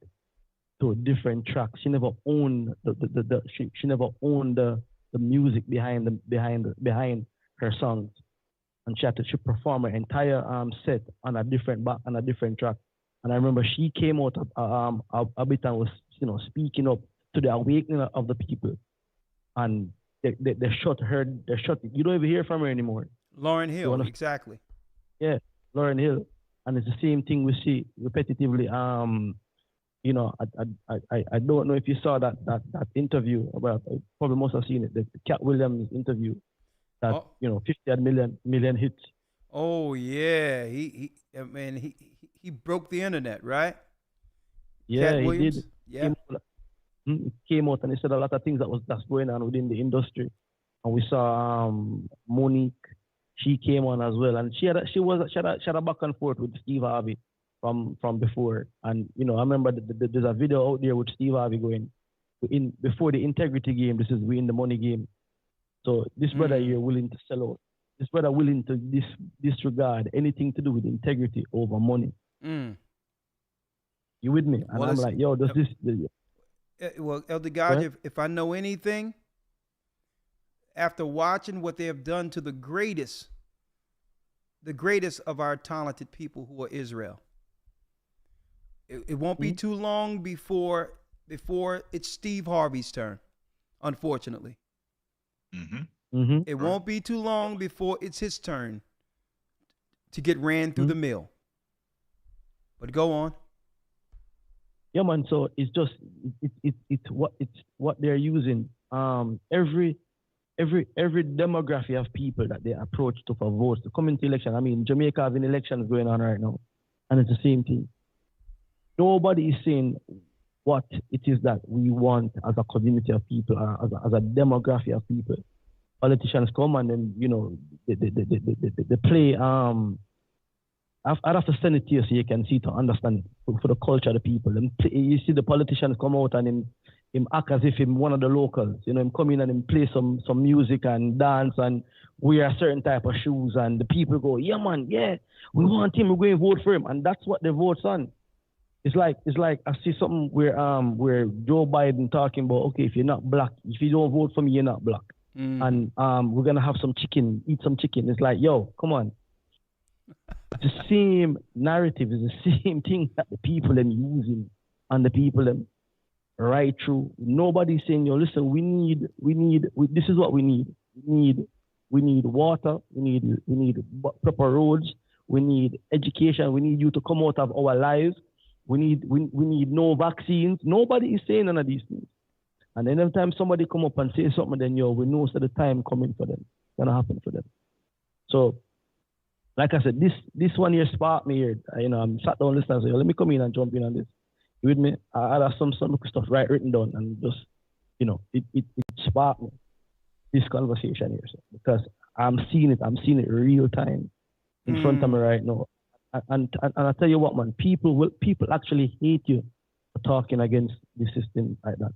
to a different track. She never owned she never owned the music behind her songs, and she had to perform her entire set on a different track. And I remember she came out a bit and was speaking up to the awakening of the people, and they shut her. You don't even hear from her anymore. Lauryn Hill, exactly. Yeah, Lauryn Hill, and it's the same thing we see repetitively. I don't know if you saw that interview. Well, probably most have seen it. The Cat Williams interview. That 50 million hits. Oh yeah, he broke the internet, right? Yeah, Cat he Williams? did. Yeah. He came out and he said a lot of things that's going on within the industry, and we saw Monique. She came on as well, and she had a back and forth with Steve Harvey from before. And I remember there's a video out there with Steve Harvey going before the integrity game. This is we in the money game. So this brother here willing to sell out. This brother willing to disregard anything to do with integrity over money. You with me? And I'm like, yo, does this? Well, Elder God, if I know anything, after watching what they have done to the greatest of our talented people who are Israel, it won't be too long before it's Steve Harvey's turn, unfortunately. It won't be too long before it's his turn to get ran through the mill. But go on. Yeah, man. So it's just it's what they're using. Every demography of people that they approach to for votes to come into election. I mean, Jamaica having elections going on right now, and it's the same thing. Nobody is saying what it is that we want as a community of people, as a demography of people. Politicians come and then they play. I'd have to send it to you so you can see to understand for the culture of the people. You see the politicians come out and him act as if him one of the locals. Him come in and him play some music and dance and wear a certain type of shoes, and the people go, yeah man, yeah, we want him, we're going to vote for him, and that's what they vote on. It's like I see something where Joe Biden talking about, okay, if you're not black, if you don't vote for me, you're not black. And we're gonna have some chicken, eat some chicken. It's like, yo, come on. It's the same narrative, it's the same thing that the people are using and the people are right through. Nobody's saying, yo, listen, we need this is what we need. We need water, we need proper roads, we need education, we need you to come out of our lives. We need no vaccines. Nobody is saying none of these things. And then every time somebody come up and say something, then we know that the time coming for them. It's gonna happen for them. So, like I said, this one here sparked me here. I'm sat down listening and say, let me come in and jump in on this. You with me? I had some stuff written down and just, it sparked me, this conversation here. So, because I'm seeing it real time in front of me right now. And I tell you what, man, people actually hate you for talking against the system like that.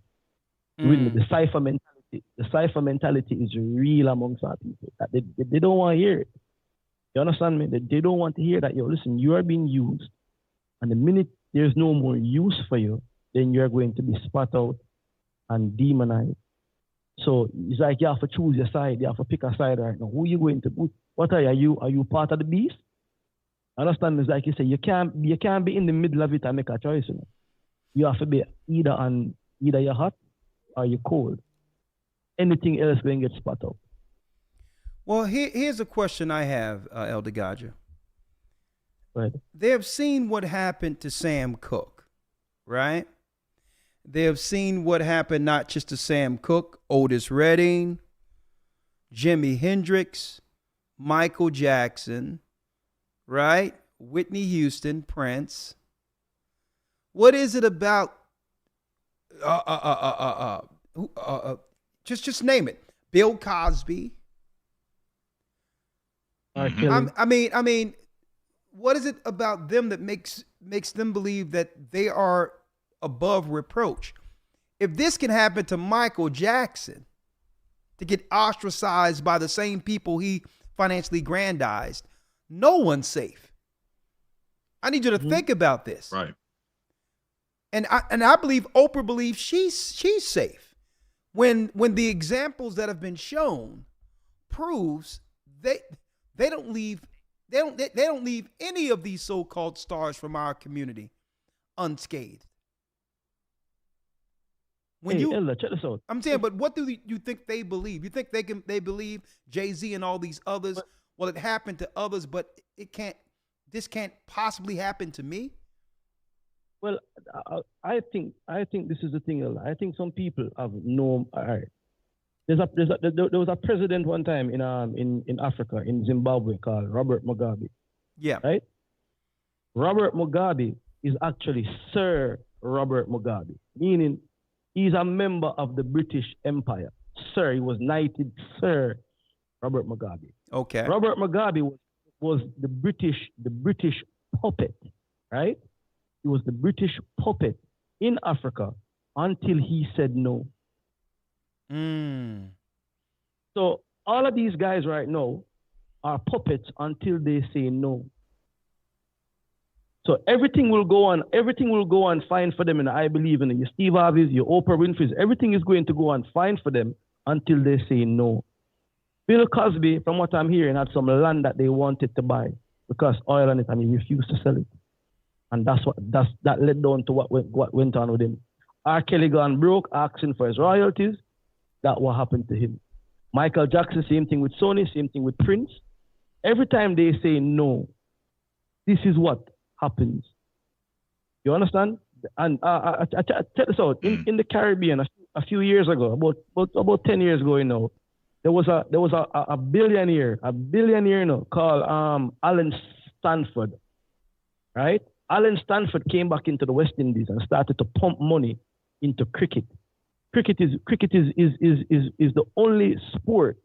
Really, the cipher mentality is real amongst our people. That they don't want to hear it. You understand me? They don't want to hear that. Yo, listen, you are being used, and the minute there's no more use for you, then you're going to be spat out and demonized. So it's like you have to choose your side. You have to pick a side right now. Who you going to? What are you? Are you part of the beast? Understand? It's like you say, you can't be in the middle of it and make a choice. You know? You have to be either you're hot or you're cold. Anything else going to get spot out. Well, here's a question I have, Elder Gadja. Right. They have seen what happened to Sam Cooke, right? They have seen what happened not just to Sam Cooke, Otis Redding, Jimi Hendrix, Michael Jackson, right? Whitney Houston, Prince. What is it about? Just name it. Bill Cosby. I mean, what is it about them that makes them believe that they are above reproach? If this can happen to Michael Jackson, to get ostracized by the same people he financially grandized, no one's safe. I need you to think about this. Right. And I believe Oprah believes she's safe. When the examples that have been shown proves they don't leave any of these so-called stars from our community unscathed. Elder, check this out. I'm saying, but what do you think they believe? You think they believe Jay-Z and all these others? Well, it happened to others, but this can't possibly happen to me. Well, I think this is the thing, Elder. I think some people have known. All right. There was a president one time in Africa, in Zimbabwe, called Robert Mugabe. Yeah. Right? Robert Mugabe is actually Sir Robert Mugabe, meaning he's a member of the British Empire. Sir, he was knighted Sir Robert Mugabe. Okay. Robert Mugabe was the British puppet, right? He was the British puppet in Africa until he said no. So all of these guys right now are puppets until they say no. So everything will go on fine for them, and I believe in it. Your Steve Harvey's, your Oprah Winfrey's, everything is going to go on fine for them until they say no. Bill Cosby, from what I'm hearing, had some land that they wanted to buy because oil on it, and he refused to sell it. And that led down to what went on with him. R. Kelly gone broke, asking for his royalties. That what happened to him. Michael Jackson, same thing with Sony, same thing with Prince. Every time they say no, this is what happens. You understand? And check this out. In the Caribbean, a few years ago, about 10 years ago, you know, there was a billionaire, you know, called Alan Stanford, right? Alan Stanford came back into the West Indies and started to pump money into cricket. Cricket is the only sport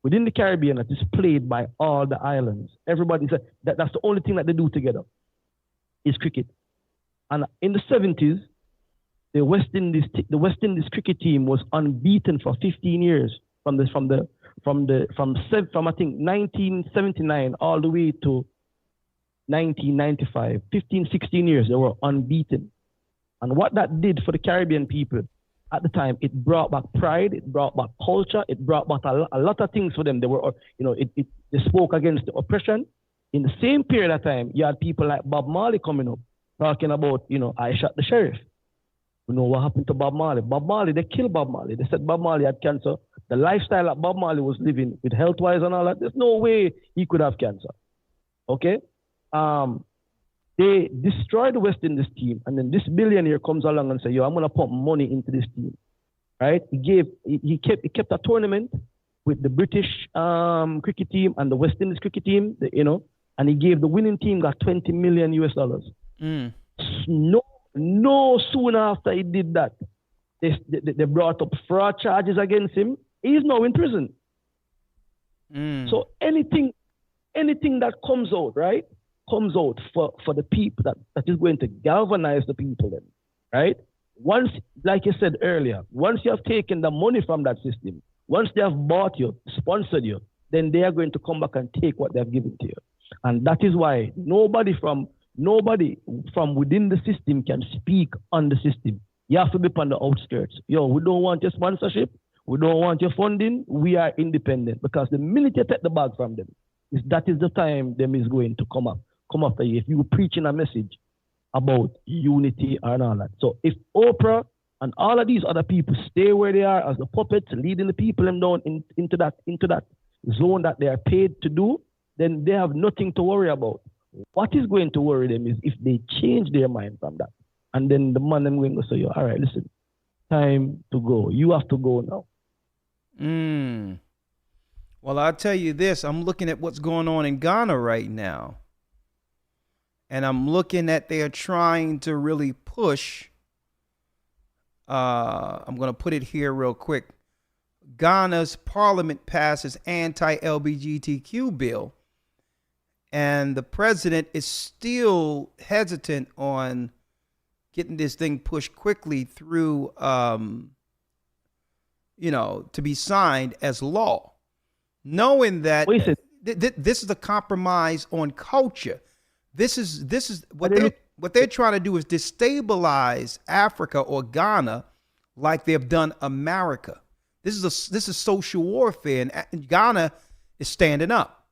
within the Caribbean that is played by all the islands. Everybody said that's the only thing that they do together is cricket. And in the 70s, the West Indies cricket team was unbeaten for 15 years from I think 1979 all the way to 1995. 15, 16 years they were unbeaten. And what that did for the Caribbean people at the time, it brought back pride, it brought back culture, it brought back a lot of things for them. They were, you know, they spoke against the oppression. In the same period of time, you had people like Bob Marley coming up, talking about, you know, I shot the sheriff. You know what happened to Bob Marley? Bob Marley, they killed Bob Marley. They said Bob Marley had cancer. The lifestyle that Bob Marley was living with health-wise and all that, there's no way he could have cancer. Okay? They destroyed the West Indies team, and then this billionaire comes along and says, yo, I'm going to pump money into this team. Right? He kept a tournament with the British cricket team and the West Indies cricket team, you know, and he gave the winning team got $20 million US. No sooner after he did that, they brought up fraud charges against him. He's now in prison. So anything that comes out, right, comes out for the people that is going to galvanize the people then, right? Once, like you said earlier, once you have taken the money from that system, once they have bought you, sponsored you, then they are going to come back and take what they have given to you. And that is why nobody from within the system can speak on the system. You have to be on the outskirts. Yo, we don't want your sponsorship. we don't want your funding, we are independent. Because the minute you take the bag from them, that is the time them is going to come after you. If you preaching a message about unity and all that. So if Oprah and all of these other people stay where they are as the puppets, leading the people them down into that zone that they are paid to do, then they have nothing to worry about. What is going to worry them is if they change their mind from that. And then the man them going to say, all right, listen, time to go. You have to go now. Well, I'll tell you this. I'm looking at what's going on in Ghana right now. And I'm looking at they're trying to really push. I'm going to put it here real quick. Ghana's parliament passes anti-LGBTQ bill. And the president is still hesitant on getting this thing pushed quickly through, to be signed as law. Knowing that this is a compromise on culture. This is what they're trying to do is destabilize Africa or Ghana like they've done America. This is social warfare, and Ghana is standing up,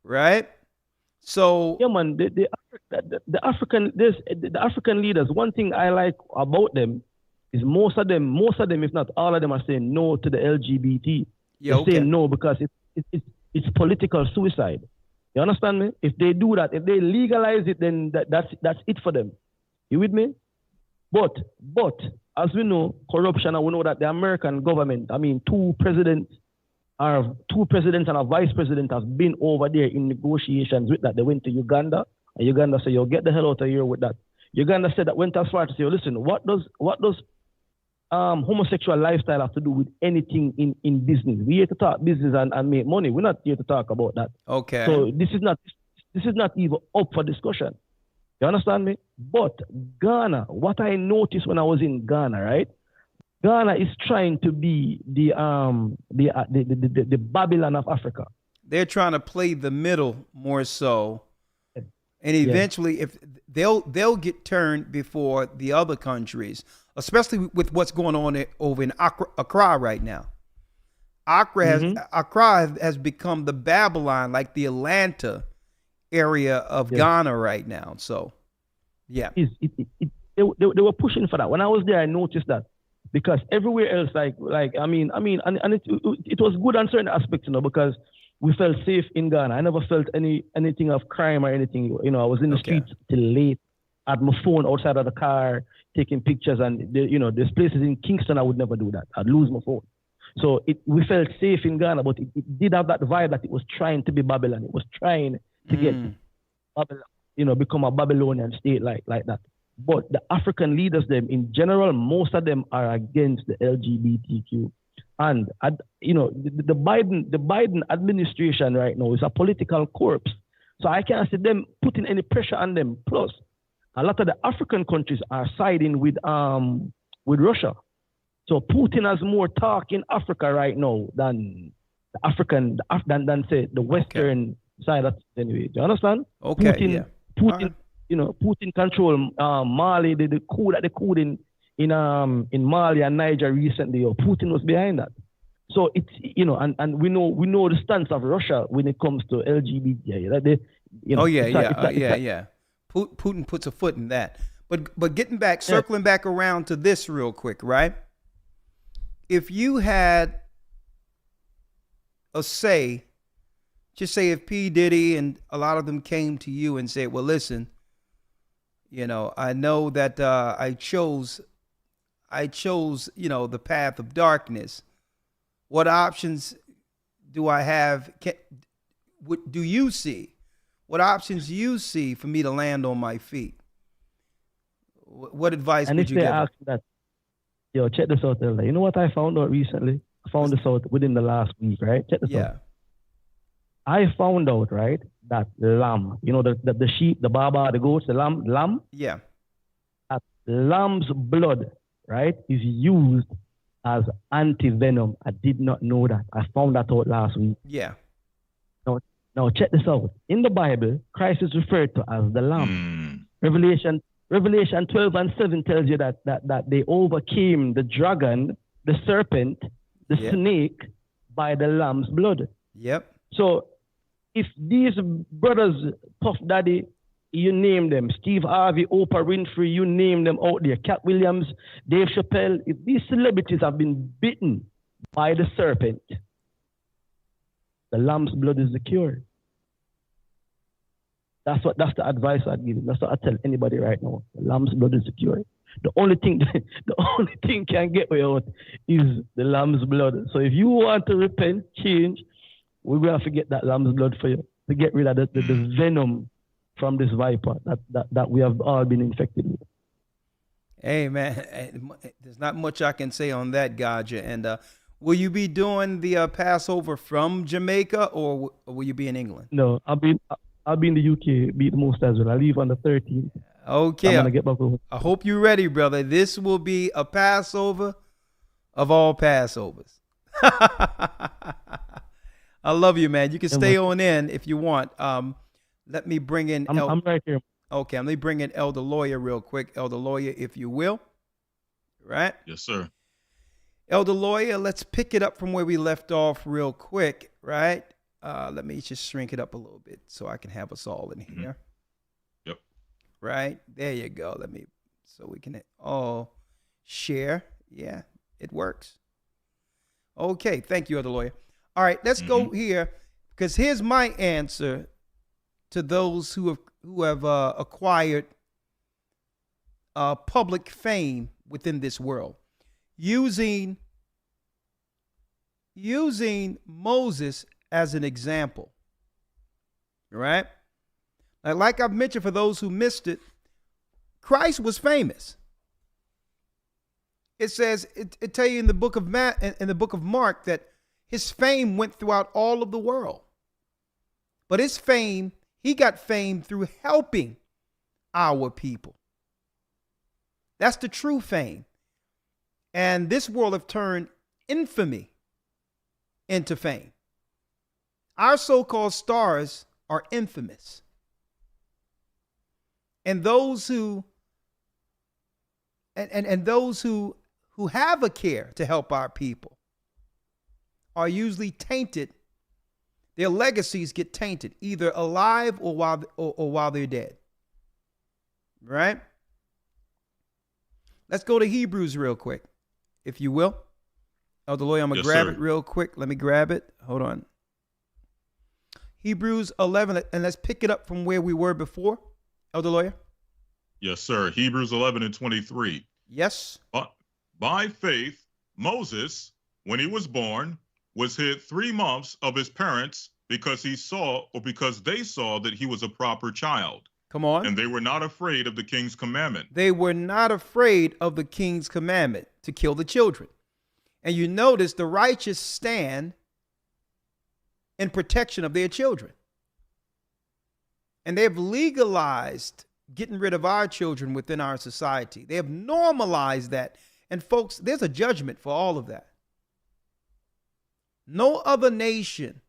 right? So yeah, man, the African leaders. One thing I like about them is most of them, if not all of them, are saying no to the LGBT. Yeah, They're saying no because it's political suicide. You understand me? If they do that, if they legalize it, then that's it for them. You with me? But as we know, corruption, and we know that the American government, two presidents and a vice president have been over there in negotiations with that. They went to Uganda, and Uganda said, "Yo, get the hell out of here with that." Uganda said that went as far to say, "Listen, what does homosexual lifestyle have to do with anything in business? We here to talk business and make money. We're not here to talk about that." Okay. So this is not even up for discussion. You understand me? But Ghana, what I noticed when I was in Ghana, right? Ghana is trying to be the Babylon of Africa. They're trying to play the middle more so, and eventually, if they'll get turned before the other countries, especially with what's going on over in Accra right now. Accra has become the Babylon, like the Atlanta area of Ghana right now. So, yeah, they were pushing for that. When I was there, I noticed that. Because everywhere else, and it was good on certain aspects, because we felt safe in Ghana. I never felt anything of crime or anything. I was in the streets till late. I had my phone outside of the car, taking pictures, and there's places in Kingston I would never do that. I'd lose my phone. So we felt safe in Ghana, but it did have that vibe that it was trying to be Babylon. It was trying to get Babylon, become a Babylonian state like that. But the African leaders, them in general, most of them are against the LGBTQ, and the Biden administration right now is a political corpse. So I can't see them putting any pressure on them. Plus, a lot of the African countries are siding with Russia. So Putin has more talk in Africa right now than the African than say the Western side of it anyway. Do you understand? Okay. Putin. Putin control Mali. The coup that they coup in Mali and Niger recently. Putin was behind that. So it's and we know the stance of Russia when it comes to LGBT. Putin puts a foot in that. But getting back, circling back around to this real quick, right? If you had a say, just say if P. Diddy and a lot of them came to you and said, "Well, listen, I know that I chose, the path of darkness. What options do I have? What do you see? What options do you see for me to land on my feet?" What advice would you give? And if they ask that, check this out, you know what I found out recently? I found this out within the last week, right? Check this out. I found out, right, that lamb, the sheep, the baba, the goats, the lamb. Yeah. That lamb's blood, right, is used as anti-venom. I did not know that. I found that out last week. Yeah. Now check this out. In the Bible, Christ is referred to as the lamb. Revelation 12:7 tells you that they overcame the dragon, the serpent, the Yep. snake by the lamb's blood. Yep. So if these brothers, Puff Daddy, you name them, Steve Harvey, Oprah Winfrey, you name them out there, Cat Williams, Dave Chappelle, if these celebrities have been bitten by the serpent, the lamb's blood is the cure. That's the advice I'd give. That's what I tell anybody right now. The lamb's blood is the cure. The only thing can get you out is the lamb's blood. So if you want to repent, change, we will have to get that lamb's blood for you to get rid of the venom from this viper that we have all been infected with. Hey, man, there's not much I can say on that, Gaja. And will you be doing the Passover from Jamaica, or will you be in England? No, I'll be in the UK, be the most as well. I leave on the 13th. Okay. I'm gonna get back home. I hope you're ready, brother. This will be a Passover of all Passovers. I love you, man. You can stay on in if you want. Let me bring in. I'm right here. Okay, let me bring in Elder Lawyer real quick. Elder Lawyer, if you will. Right? Yes, sir. Elder Lawyer, let's pick it up from where we left off real quick, right? Let me just shrink it up a little bit so I can have us all in here. Yep. Right? There you go. So we can all share. Yeah, it works. Okay, thank you, Elder Lawyer. All right, let's go here, because here's my answer to those who have acquired public fame within this world, using Moses as an example. Right? Like I've mentioned, for those who missed it, Christ was famous. It says, it tell you in the book of Mark that his fame went throughout all of the world. But he got fame through helping our people. That's the true fame. And this world have turned infamy into fame. Our so-called stars are infamous. And those who have a care to help our people are usually tainted. Their legacies get tainted, either alive or while they're dead. Right? Let's go to Hebrews real quick, if you will. Elder Lawyer, I'm going to grab it real quick. Let me grab it. Hold on. Hebrews 11, and let's pick it up from where we were before. Elder Lawyer? Yes, sir. Hebrews 11:23. Yes. By faith, Moses, when he was born, was hid 3 months of his parents because they saw that he was a proper child. Come on. And they were not afraid of the king's commandment. They were not afraid of the king's commandment to kill the children. And you notice the righteous stand in protection of their children. And they have legalized getting rid of our children within our society. They have normalized that. And folks, there's a judgment for all of that. No other nation,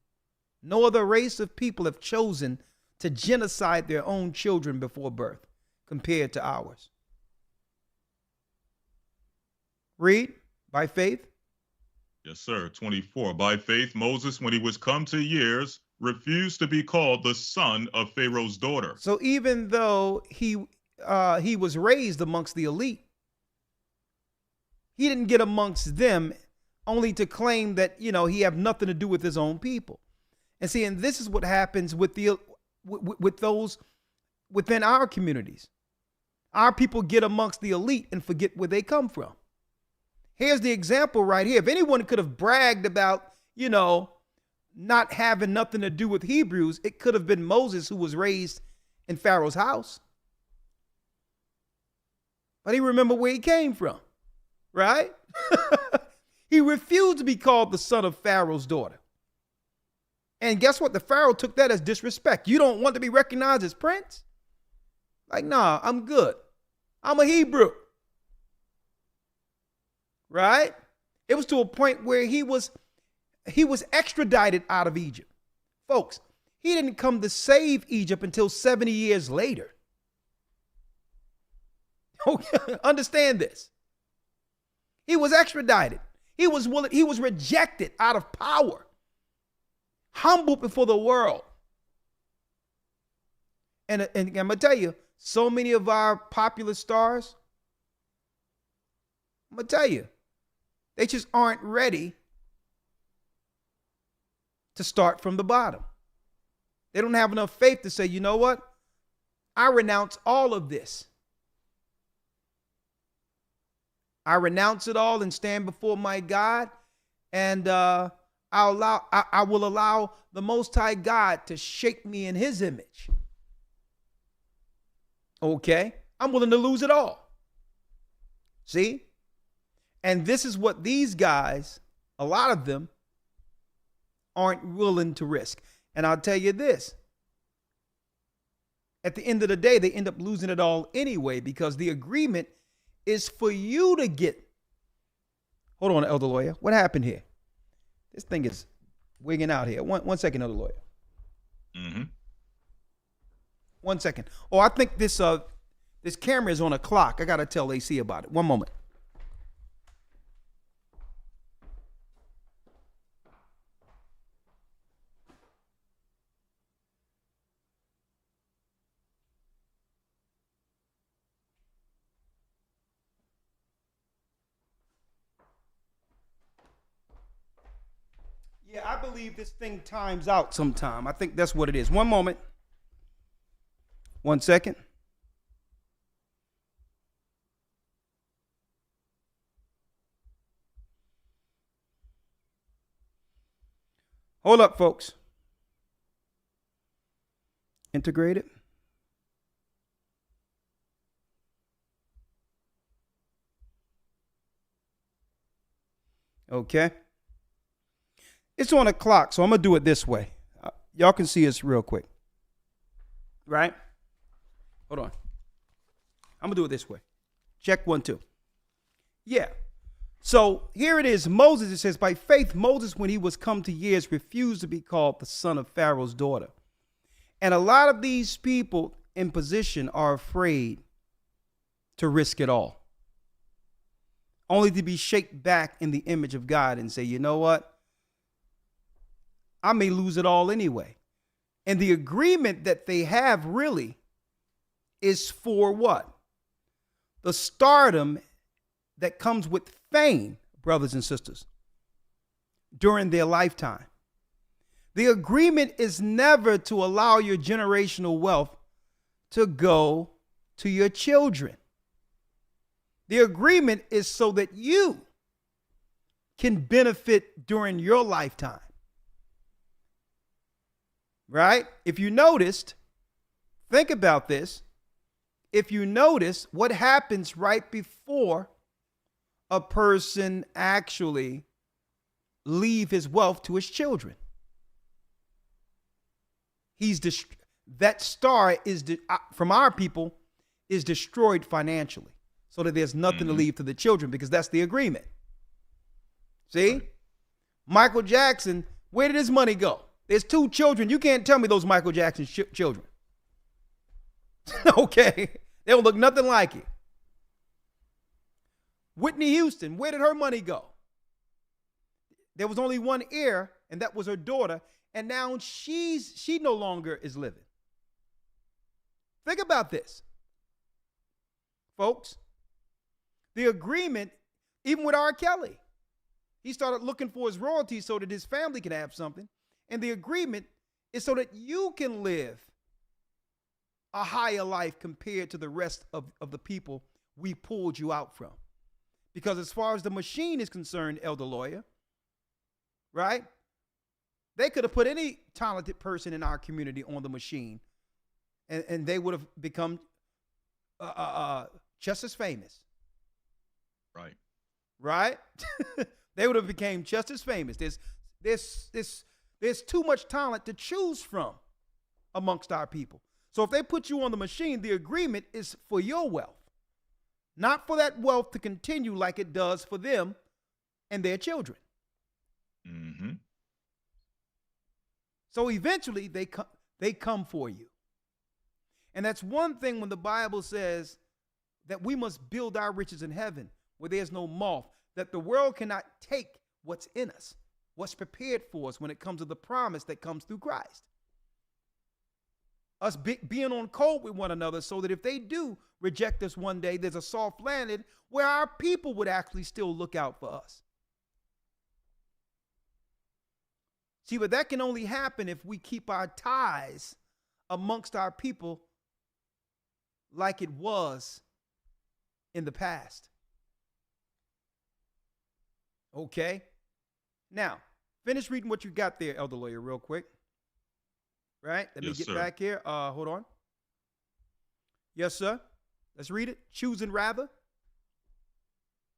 no other race of people have chosen to genocide their own children before birth compared to ours. Read, by faith. Yes, sir. 24. By faith, Moses, when he was come to years, refused to be called the son of Pharaoh's daughter. So even though he was raised amongst the elite, he didn't get amongst them only to claim that, he have nothing to do with his own people. And see, and this is what happens with those within our communities. Our people get amongst the elite and forget where they come from. Here's the example right here. If anyone could have bragged about, not having nothing to do with Hebrews, it could have been Moses, who was raised in Pharaoh's house. But he remembered where he came from, right? He refused to be called the son of Pharaoh's daughter. And guess what? The Pharaoh took that as disrespect. You don't want to be recognized as prince? Like, nah, I'm good. I'm a Hebrew. Right? It was to a point where he was extradited out of Egypt. Folks, he didn't come to save Egypt until 70 years later. Okay, understand this. He was extradited. He was rejected out of power, humbled before the world. And I'm going to tell you, so many of our popular stars, I'm going to tell you, they just aren't ready to start from the bottom. They don't have enough faith to say, you know what? I renounce all of this. I renounce it all and stand before my God, and I will allow the Most High God to shape me in his image. Okay? I'm willing to lose it all. See? And this is what these guys, a lot of them, aren't willing to risk. And I'll tell you this. At the end of the day, they end up losing it all anyway, because the agreement is for you to get. Hold on, Elder Lawyer. What happened here? This thing is wigging out here. One second, Elder Lawyer. Mm-hmm. 1 second. Oh, I think this camera is on a clock. I got to tell AC about it. One moment. Yeah, I believe this thing times out sometime. I think that's what it is. One moment. 1 second. Hold up, folks. Integrated. Okay. It's on a clock, so I'm going to do it this way. Y'all can see us real quick. Right? Hold on. I'm going to do it this way. Check 1, 2. Yeah. So here it is. Moses, it says, by faith, Moses, when he was come to years, refused to be called the son of Pharaoh's daughter. And a lot of these people in position are afraid to risk it all, only to be shaped back in the image of God and say, you know what? I may lose it all anyway. And the agreement that they have really is for what? The stardom that comes with fame, brothers and sisters, during their lifetime. The agreement is never to allow your generational wealth to go to your children. The agreement is so that you can benefit during your lifetime. Right? If you noticed, think about this. If you notice what happens right before a person actually leave his wealth to his children. That star is from our people is destroyed financially, so that there's nothing to leave to the children, because that's the agreement. See? Michael Jackson, where did his money go? There's 2 children. You can't tell me those Michael Jackson children. Okay. They don't look nothing like it. Whitney Houston, where did her money go? There was only one heir, and that was her daughter. And now she no longer is living. Think about this, folks. The agreement, even with R. Kelly, he started looking for his royalties so that his family can have something. And the agreement is so that you can live a higher life compared to the rest of the people we pulled you out from. Because as far as the machine is concerned, Elder Lawyer, right? They could have put any talented person in our community on the machine, and they would have become just as famous. Right. Right? They would have become just as famous. There's too much talent to choose from amongst our people. So if they put you on the machine, the agreement is for your wealth, not for that wealth to continue like it does for them and their children. Mm-hmm. So eventually they come for you. And that's one thing when the Bible says that we must build our riches in heaven where there's no moth. that the world cannot take what's in us, what's prepared for us when it comes to the promise that comes through Christ. Us being on code with one another so that if they do reject us one day, there's a soft landing where our people would actually still look out for us. See, but that can only happen if we keep our ties amongst our people like it was in the past. Okay? Now, finish reading what you got there, Elder Lawyer, real quick. Right? Let me get back here. Hold on. Yes, sir. Let's read it. Choosing rather.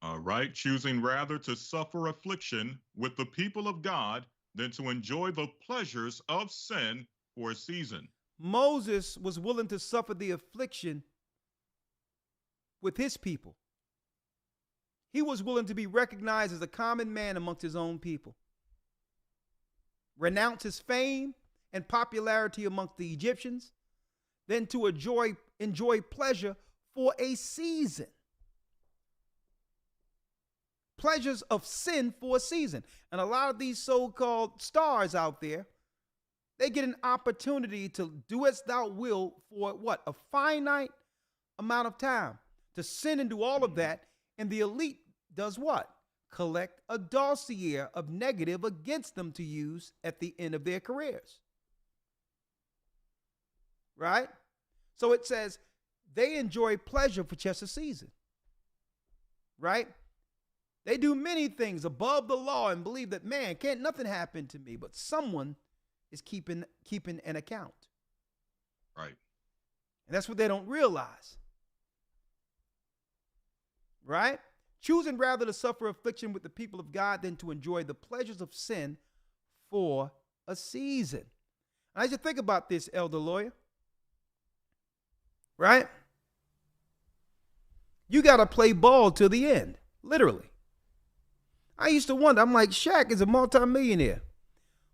All right. Choosing rather to suffer affliction with the people of God than to enjoy the pleasures of sin for a season. Moses was willing to suffer the affliction with his people. He was willing to be recognized as a common man amongst his own people. Renounce his fame and popularity amongst the Egyptians, then to enjoy pleasure for a season. Pleasures of sin for a season. And a lot of these so-called stars out there, they get an opportunity to do as thou will for what? A finite amount of time. To sin and do all of that. And the elite does what? Collect a dossier of negative against them to use at the end of their careers. Right? So it says they enjoy pleasure for just a season. Right? They do many things above the law and believe that, man, can't nothing happen to me, but someone is keeping an account. Right. And that's what they don't realize. Right? Choosing rather to suffer affliction with the people of God than to enjoy the pleasures of sin for a season. And I should think about this, Elder Lawyer. Right? You got to play ball till the end, literally. I used to wonder, I'm like, Shaq is a multimillionaire.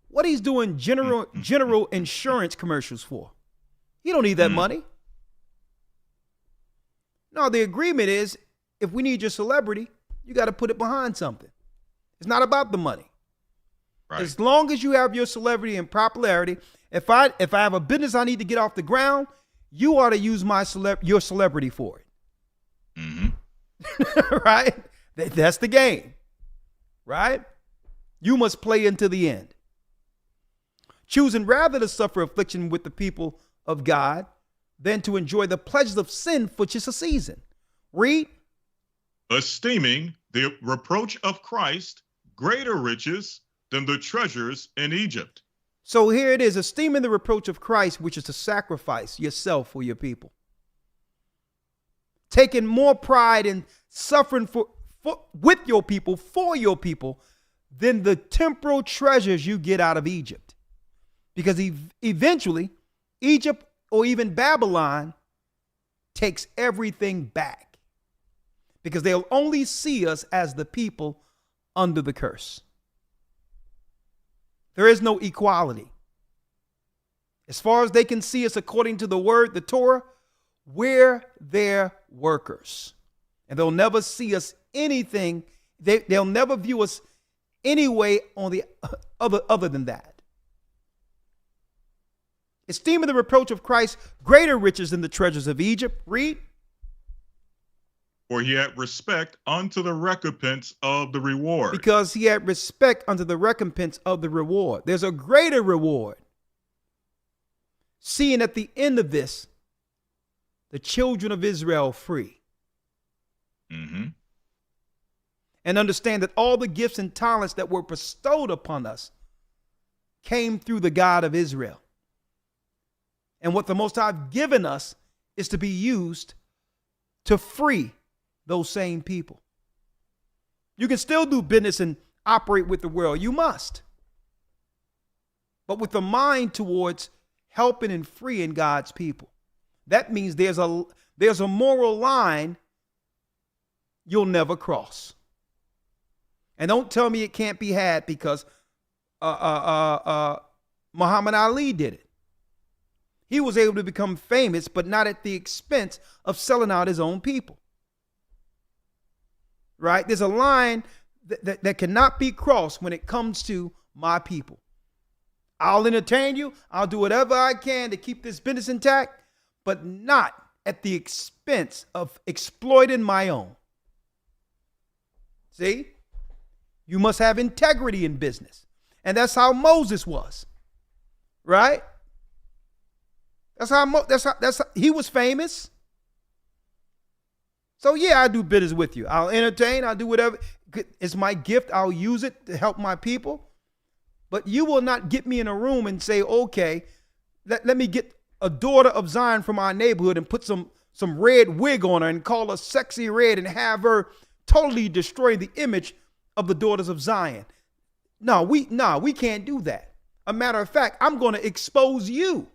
What he's doing general insurance commercials for? He don't need that money. No, the agreement is, if we need your celebrity, you got to put it behind something. It's not about the money. Right. As long as you have your celebrity and popularity, if I have a business I need to get off the ground, you ought to use your celebrity for it. Mm-hmm. Right? That's the game. Right? You must play into the end. Choosing rather to suffer affliction with the people of God than to enjoy the pleasures of sin for just a season. Read. Esteeming the reproach of Christ greater riches than the treasures in Egypt. So here it is, esteeming the reproach of Christ, which is to sacrifice yourself for your people. Taking more pride in suffering with your people, for your people, than the temporal treasures you get out of Egypt. Because eventually, Egypt or even Babylon takes everything back. Because they'll only see us as the people under the curse. There is no equality. As far as they can see us according to the word, the Torah, we're their workers. And they'll never see us anything. They'll never view us any way on the other than that. Esteeming the reproach of Christ greater riches than the treasures of Egypt. Read. For he had respect unto the recompense of the reward. Because he had respect unto the recompense of the reward. There's a greater reward. Seeing at the end of this, the children of Israel free. Mm-hmm. And understand that all the gifts and talents that were bestowed upon us came through the God of Israel. And what the Most High have given us is to be used to free those same people. You can still do business and operate with the world. You must. But with the mind towards helping and freeing God's people. That means there's a moral line you'll never cross. And don't tell me it can't be had because Muhammad Ali did it. He was able to become famous, but not at the expense of selling out his own people. right? There's a line that cannot be crossed when it comes to my people. I'll entertain you. I'll do whatever I can to keep this business intact, but not at the expense of exploiting my own. See? You must have integrity in business. And that's how Moses was. Right? That's how he was famous. So yeah, I do business with you. I'll entertain, I'll do whatever. It's my gift. I'll use it to help my people. But you will not get me in a room and say, okay, let me get a daughter of Zion from our neighborhood and put some red wig on her and call her sexy red and have her totally destroy the image of the daughters of Zion. No, we can't do that. A matter of fact, I'm going to expose you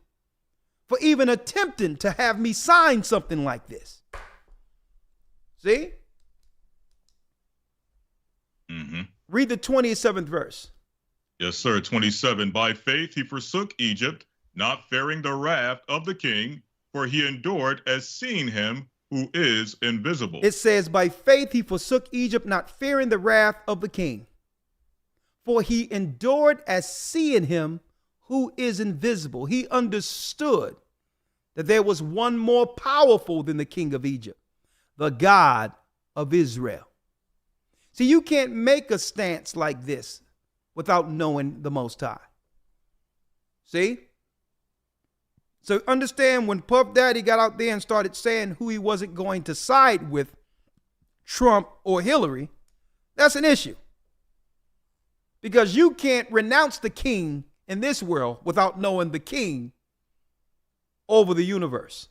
for even attempting to have me sign something like this. See? Mm-hmm. Read the 27th verse. Yes, sir. 27. By faith he forsook Egypt, not fearing the wrath of the king, for he endured as seeing him who is invisible. It says, by faith he forsook Egypt, not fearing the wrath of the king, for he endured as seeing him who is invisible. He understood that there was one more powerful than the king of Egypt, the God of Israel. See, you can't make a stance like this without knowing the Most High. See? So understand, when Puff Daddy got out there and started saying who he wasn't going to side with, Trump or Hillary, that's an issue. Because you can't renounce the king in this world without knowing the king over the universe.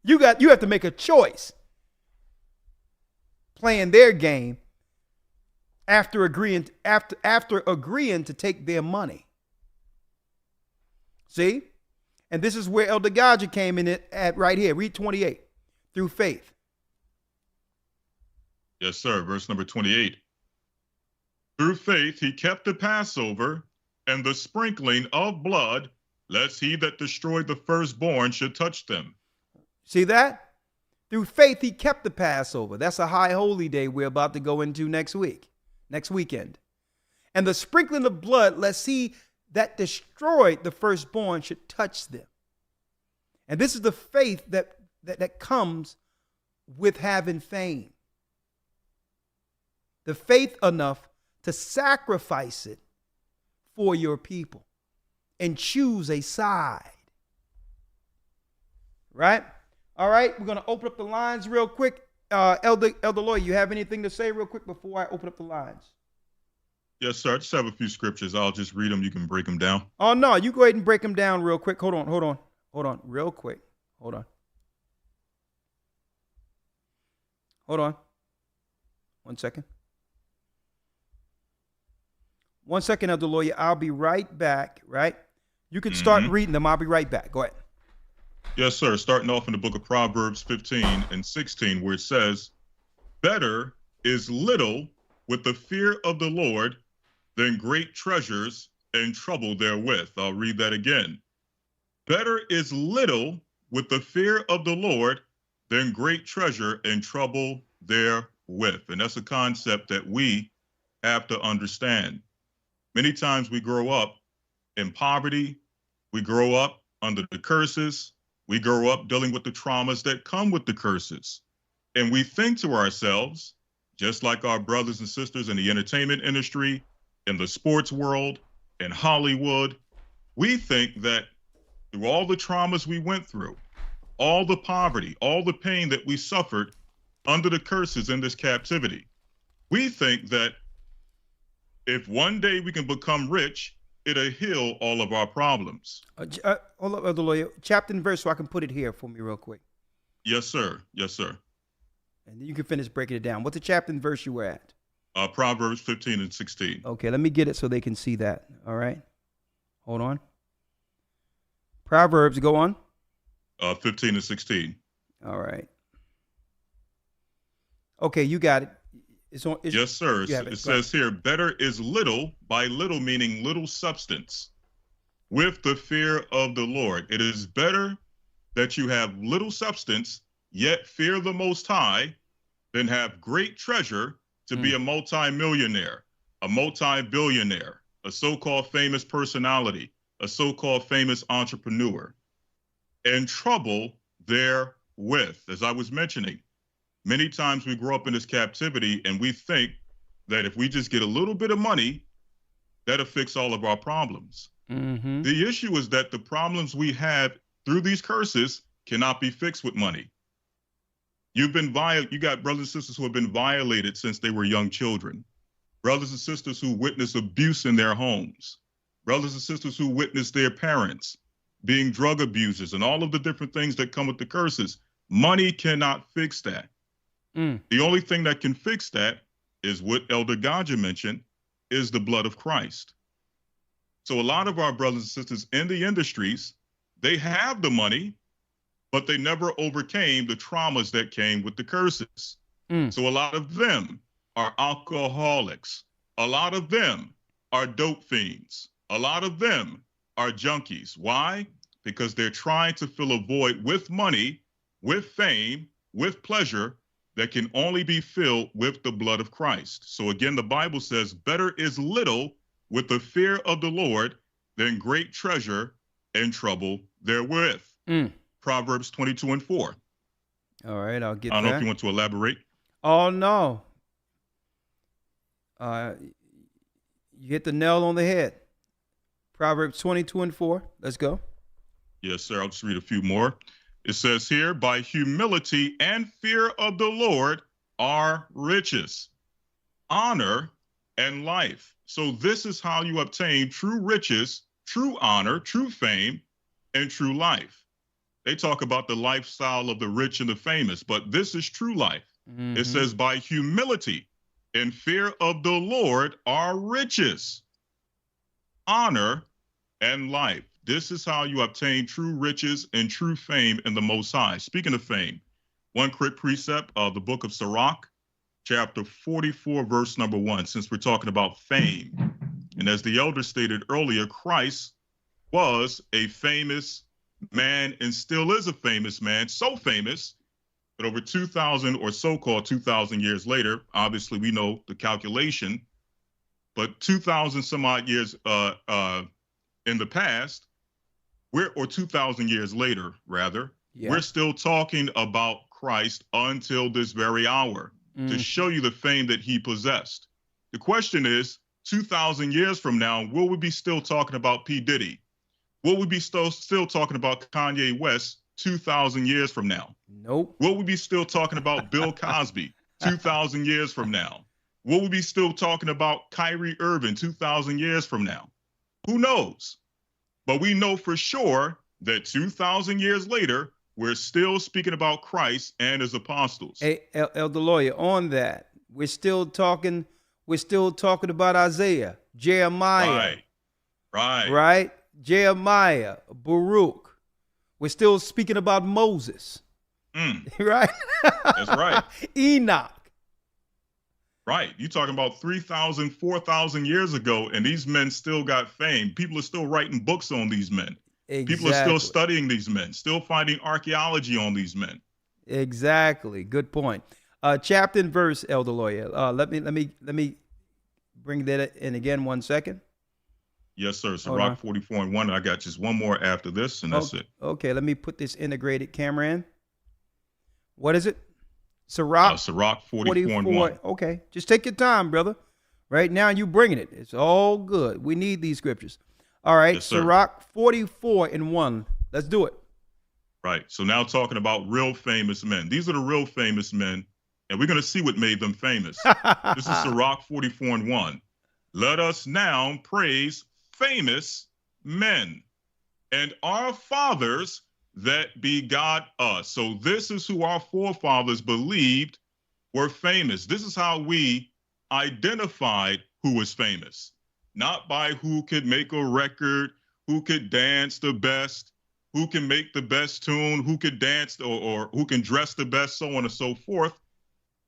You have to make a choice playing their game after agreeing to take their money. See? And this is where Elder Gaja came in at right here. Read 28. Through faith. Yes, sir. Verse number 28. Through faith he kept the Passover and the sprinkling of blood, lest he that destroyed the firstborn should touch them. See that? Through faith he kept the Passover. That's a high holy day we're about to go into next weekend. And the sprinkling of blood, lest he that destroyed the firstborn should touch them. And this is the faith that comes with having fame. The faith enough to sacrifice it for your people and choose a side. Right? All right, we're going to open up the lines real quick. Elder Lloyd, you have anything to say real quick before I open up the lines? Yes, sir. I just have a few scriptures. I'll just read them. You can break them down. Oh, no, you go ahead and break them down real quick. Hold on, real quick. Hold on. 1 second. 1 second, Elder Lawyer. I'll be right back, right? You can start reading them. I'll be right back. Go ahead. Yes, sir. Starting off in the book of Proverbs 15 and 16, where it says, better is little with the fear of the Lord than great treasures and trouble therewith. I'll read that again. Better is little with the fear of the Lord than great treasure and trouble therewith. And that's a concept that we have to understand. Many times we grow up in poverty. We grow up under the curses. We grow up dealing with the traumas that come with the curses. And we think to ourselves, just like our brothers and sisters in the entertainment industry, in the sports world, in Hollywood, we think that through all the traumas we went through, all the poverty, all the pain that we suffered under the curses in this captivity, we think that if one day we can become rich, it'll heal all of our problems. Hold up, Elder Lawyer. Chapter and verse so I can put it here for me real quick. Yes, sir. Yes, sir. And you can finish breaking it down. What's the chapter and verse you were at? Proverbs 15 and 16. Okay, let me get it so they can see that. All right. Hold on. Proverbs, go on. 15 and 16. All right. Okay, you got it. Yes, sir. It says here, better is little, by little meaning little substance, with the fear of the Lord. It is better that you have little substance yet fear the Most High than have great treasure to be a multi-millionaire, a multi-billionaire, a so-called famous personality, a so-called famous entrepreneur, and trouble therewith. As I was mentioning, many times we grow up in this captivity and we think that if we just get a little bit of money, that'll fix all of our problems. The issue is that the problems we have through these curses cannot be fixed with money. You got brothers and sisters who have been violated since they were young children. Brothers and sisters who witness abuse in their homes. Brothers and sisters who witness their parents being drug abusers and all of the different things that come with the curses. Money cannot fix that. The only thing that can fix that is what Elder Ganja mentioned, is the blood of Christ. So a lot of our brothers and sisters in the industries, they have the money, but they never overcame the traumas that came with the curses. So a lot of them are alcoholics. A lot of them are dope fiends. A lot of them are junkies. Why? Because they're trying to fill a void with money, with fame, with pleasure that can only be filled with the blood of Christ. So again, the Bible says, better is little with the fear of the Lord than great treasure and trouble therewith. Proverbs 22:4. All right, I'll get I don't know if you want to elaborate. Oh, no. You hit the nail on the head. Proverbs 22:4. Let's go. Yes, sir. I'll just read a few more. It says here, by humility and fear of the Lord are riches, honor, and life. So this is how you obtain true riches, true honor, true fame, and true life. They talk about the lifestyle of the rich and the famous, but this is true life. It says, by humility and fear of the Lord are riches, honor, and life. This is how you obtain true riches and true fame in the Most High. Speaking of fame, one quick precept of the book of Sirach, chapter 44, verse number 1, since we're talking about fame. And as the elder stated earlier, Christ was a famous man and still is a famous man, so famous that over 2,000 or so-called 2,000 years later, obviously we know the calculation, but 2,000 some odd years in the past, or 2,000 years later, rather, we're still talking about Christ until this very hour to show you the fame that he possessed. The question is, 2,000 years from now, will we be still talking about P. Diddy? Will we be still talking about Kanye West 2,000 years from now? Nope. Will we be still talking about Bill Cosby 2,000 years from now? Will we be still talking about Kyrie Irving 2,000 years from now? Who knows? But we know for sure that 2,000 years later, we're still speaking about Christ and his apostles. Hey, Elder Lawyer, on that, we're still talking about Isaiah, Jeremiah. Right? Jeremiah, Baruch. We're still speaking about Moses. Right? That's right. Enoch. Right. You're talking about 3,000, 4,000 years ago, and these men still got fame. People are still writing books on these men. Exactly. People are still studying these men, still finding archaeology on these men. Exactly. Good point. Chapter and verse, Elder Lawyer. Let me bring that in again 1 second. Yes, sir. Sirach 44:1. I got just one more after this, and that's it. Okay, let me put this integrated camera in. What is it? Sirach 44:1. Okay, just take your time, brother. Right now, you bringing it. It's all good. We need these scriptures. All right, yes, Sirach 44:1. Let's do it. Right. So now talking about real famous men. These are the real famous men, and we're going to see what made them famous. This is Sirach 44:1. Let us now praise famous men and our fathers that begot us. So this is who our forefathers believed were famous. This is how we identified who was famous, not by who could make a record, who could dance the best, who can make the best tune, who could dance or who can dress the best, so on and so forth.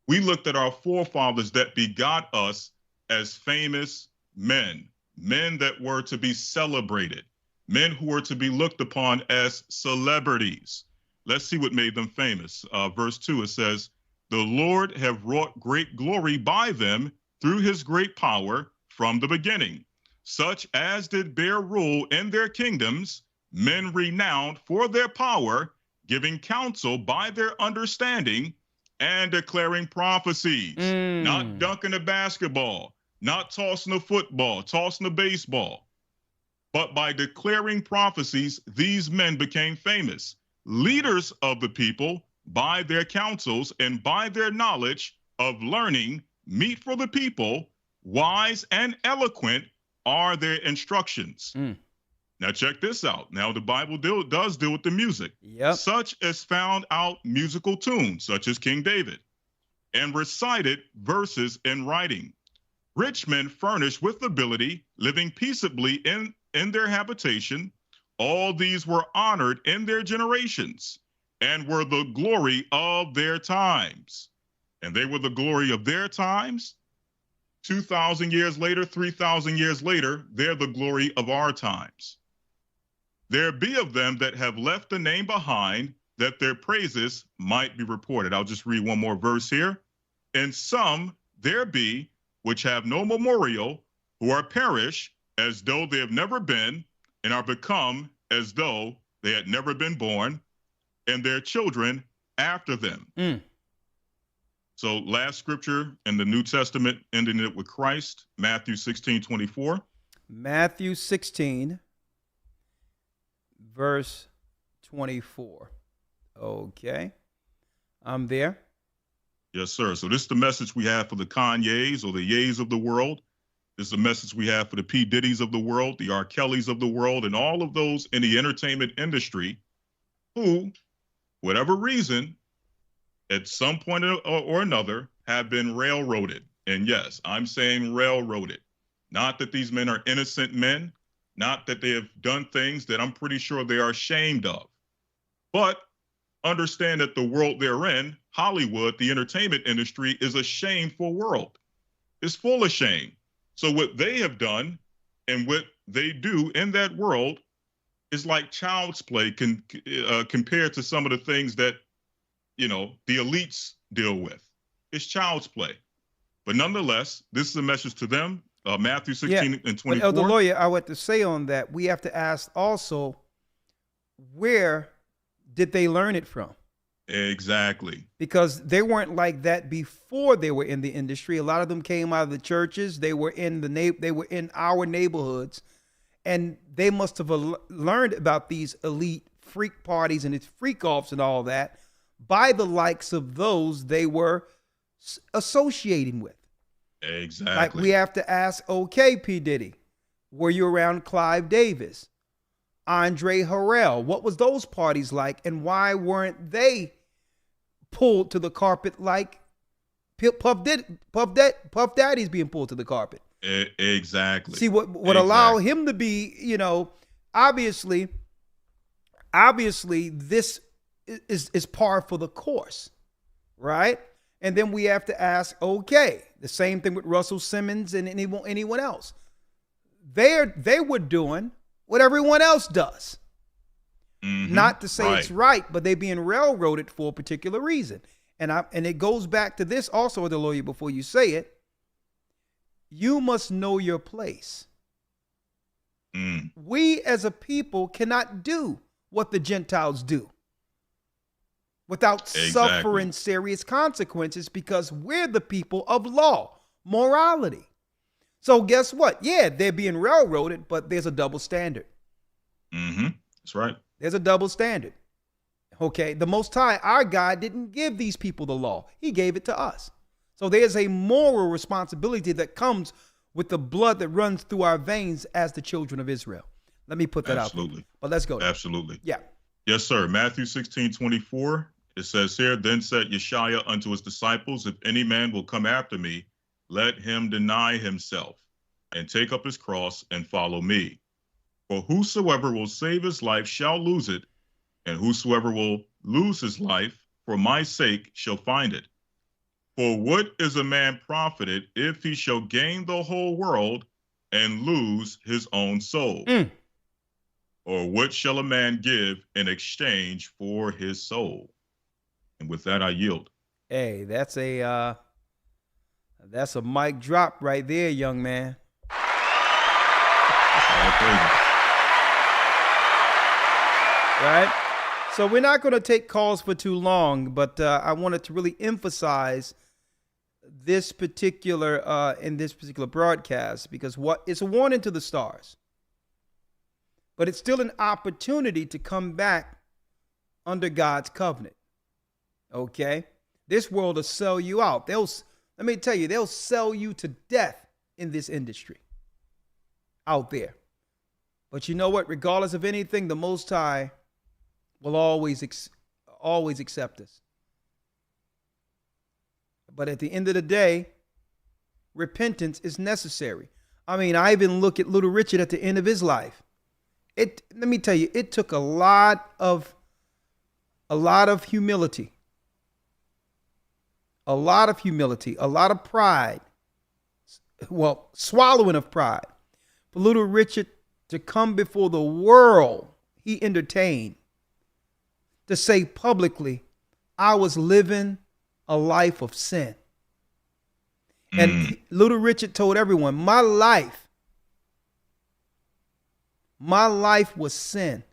We looked at our forefathers that begot us as famous men, men that were to be celebrated, men who were to be looked upon as celebrities. let's see what made them famous. Verse 2, it says, "The Lord have wrought great glory by them through his great power from the beginning, such as did bear rule in their kingdoms, men renowned for their power, giving counsel by their understanding, and declaring prophecies." Not dunking a basketball, not tossing a football, tossing a baseball, but by declaring prophecies, these men became famous. Leaders of the people, by their counsels and by their knowledge of learning, meet for the people, wise and eloquent are their instructions. Now check this out. Now the Bible does deal with the music. Such as found out musical tunes, such as King David, and recited verses in writing. Rich men furnished with ability, living peaceably in their habitation. All these were honored in their generations, and were the glory of their times. And they were the glory of their times. 2,000 years later, 3,000 years later, they're the glory of our times. There be of them that have left the name behind, that their praises might be reported. I'll just read one more verse here. "And some there be which have no memorial, who are perished as though they have never been, and are become as though they had never been born, and their children after them." So last scripture in the New Testament, ending it with Christ, Matthew 16:24. Matthew 16, verse 24. Okay. I'm there. Yes, sir. So this is the message we have for the Kanyes or the Ye's of the world. This is the message we have for the P. Diddy's of the world, the R. Kellys of the world, and all of those in the entertainment industry who, whatever reason, at some point or another, have been railroaded. And yes, I'm saying railroaded. Not that these men are innocent men, not that they have done things that I'm pretty sure they are ashamed of, but understand that the world they're in, Hollywood, the entertainment industry, is a shameful world. It's full of shame. So what they have done and what they do in that world is like child's play compared to some of the things that, you know, the elites deal with. It's child's play. But nonetheless, this is a message to them. Matthew 16 and 24. But Elder Lawyer, I want to say on that, we have to ask also, where did they learn it from? Exactly. Because they weren't like that before they were in the industry. A lot of them came out of the churches. They were in they were in our neighborhoods, and they must have learned about these elite freak parties and its freak offs and all that by the likes of those they were associating with. Exactly. Like we have to ask, okay, P. Diddy, were you around Clive Davis, Andre Harrell? What was those parties like, and why weren't they pulled to the carpet like Puff Daddy's being pulled to the carpet? Exactly. See, what would allow him to be, you know, obviously this is par for the course, right? And then we have to ask, okay, the same thing with Russell Simmons and anyone else. They were doing what everyone else does. Not to say it's right, but they're being railroaded for a particular reason. And it goes back to this also, the lawyer, before you say it. You must know your place. We as a people cannot do what the Gentiles do without suffering serious consequences, because we're the people of law, morality. So guess what? Yeah, they're being railroaded, but there's a double standard. That's right. There's a double standard. Okay, the Most High, our God, didn't give these people the law. He gave it to us. So there's a moral responsibility that comes with the blood that runs through our veins as the children of Israel. Let me put that out. Absolutely. But let's go. Absolutely. Yeah. Yes, sir. Matthew 16:24. It says here, "Then said Yeshua unto his disciples, if any man will come after me, let him deny himself and take up his cross and follow me. For whosoever will save his life shall lose it, and whosoever will lose his life for my sake shall find it. For what is a man profited if he shall gain the whole world and lose his own soul?" Or what shall a man give in exchange for his soul? And with that, I yield. Hey, that's a mic drop right there, young man. Right? So we're not going to take calls for too long, but I wanted to really emphasize this particular in this particular broadcast, because it's a warning to the stars, but it's still an opportunity to come back under God's covenant. Okay, this world will sell you out. Let me tell you, they'll sell you to death in this industry out there. But you know what? Regardless of anything, the Most High will always accept us. But at the end of the day, repentance is necessary. I mean, I even look at Little Richard at the end of his life. Let me tell you, it took a lot of humility, a lot of pride, well, swallowing of pride, for Little Richard to come before the world he entertained, to say publicly, I was living a life of sin. And Little Richard told everyone, my life was sin.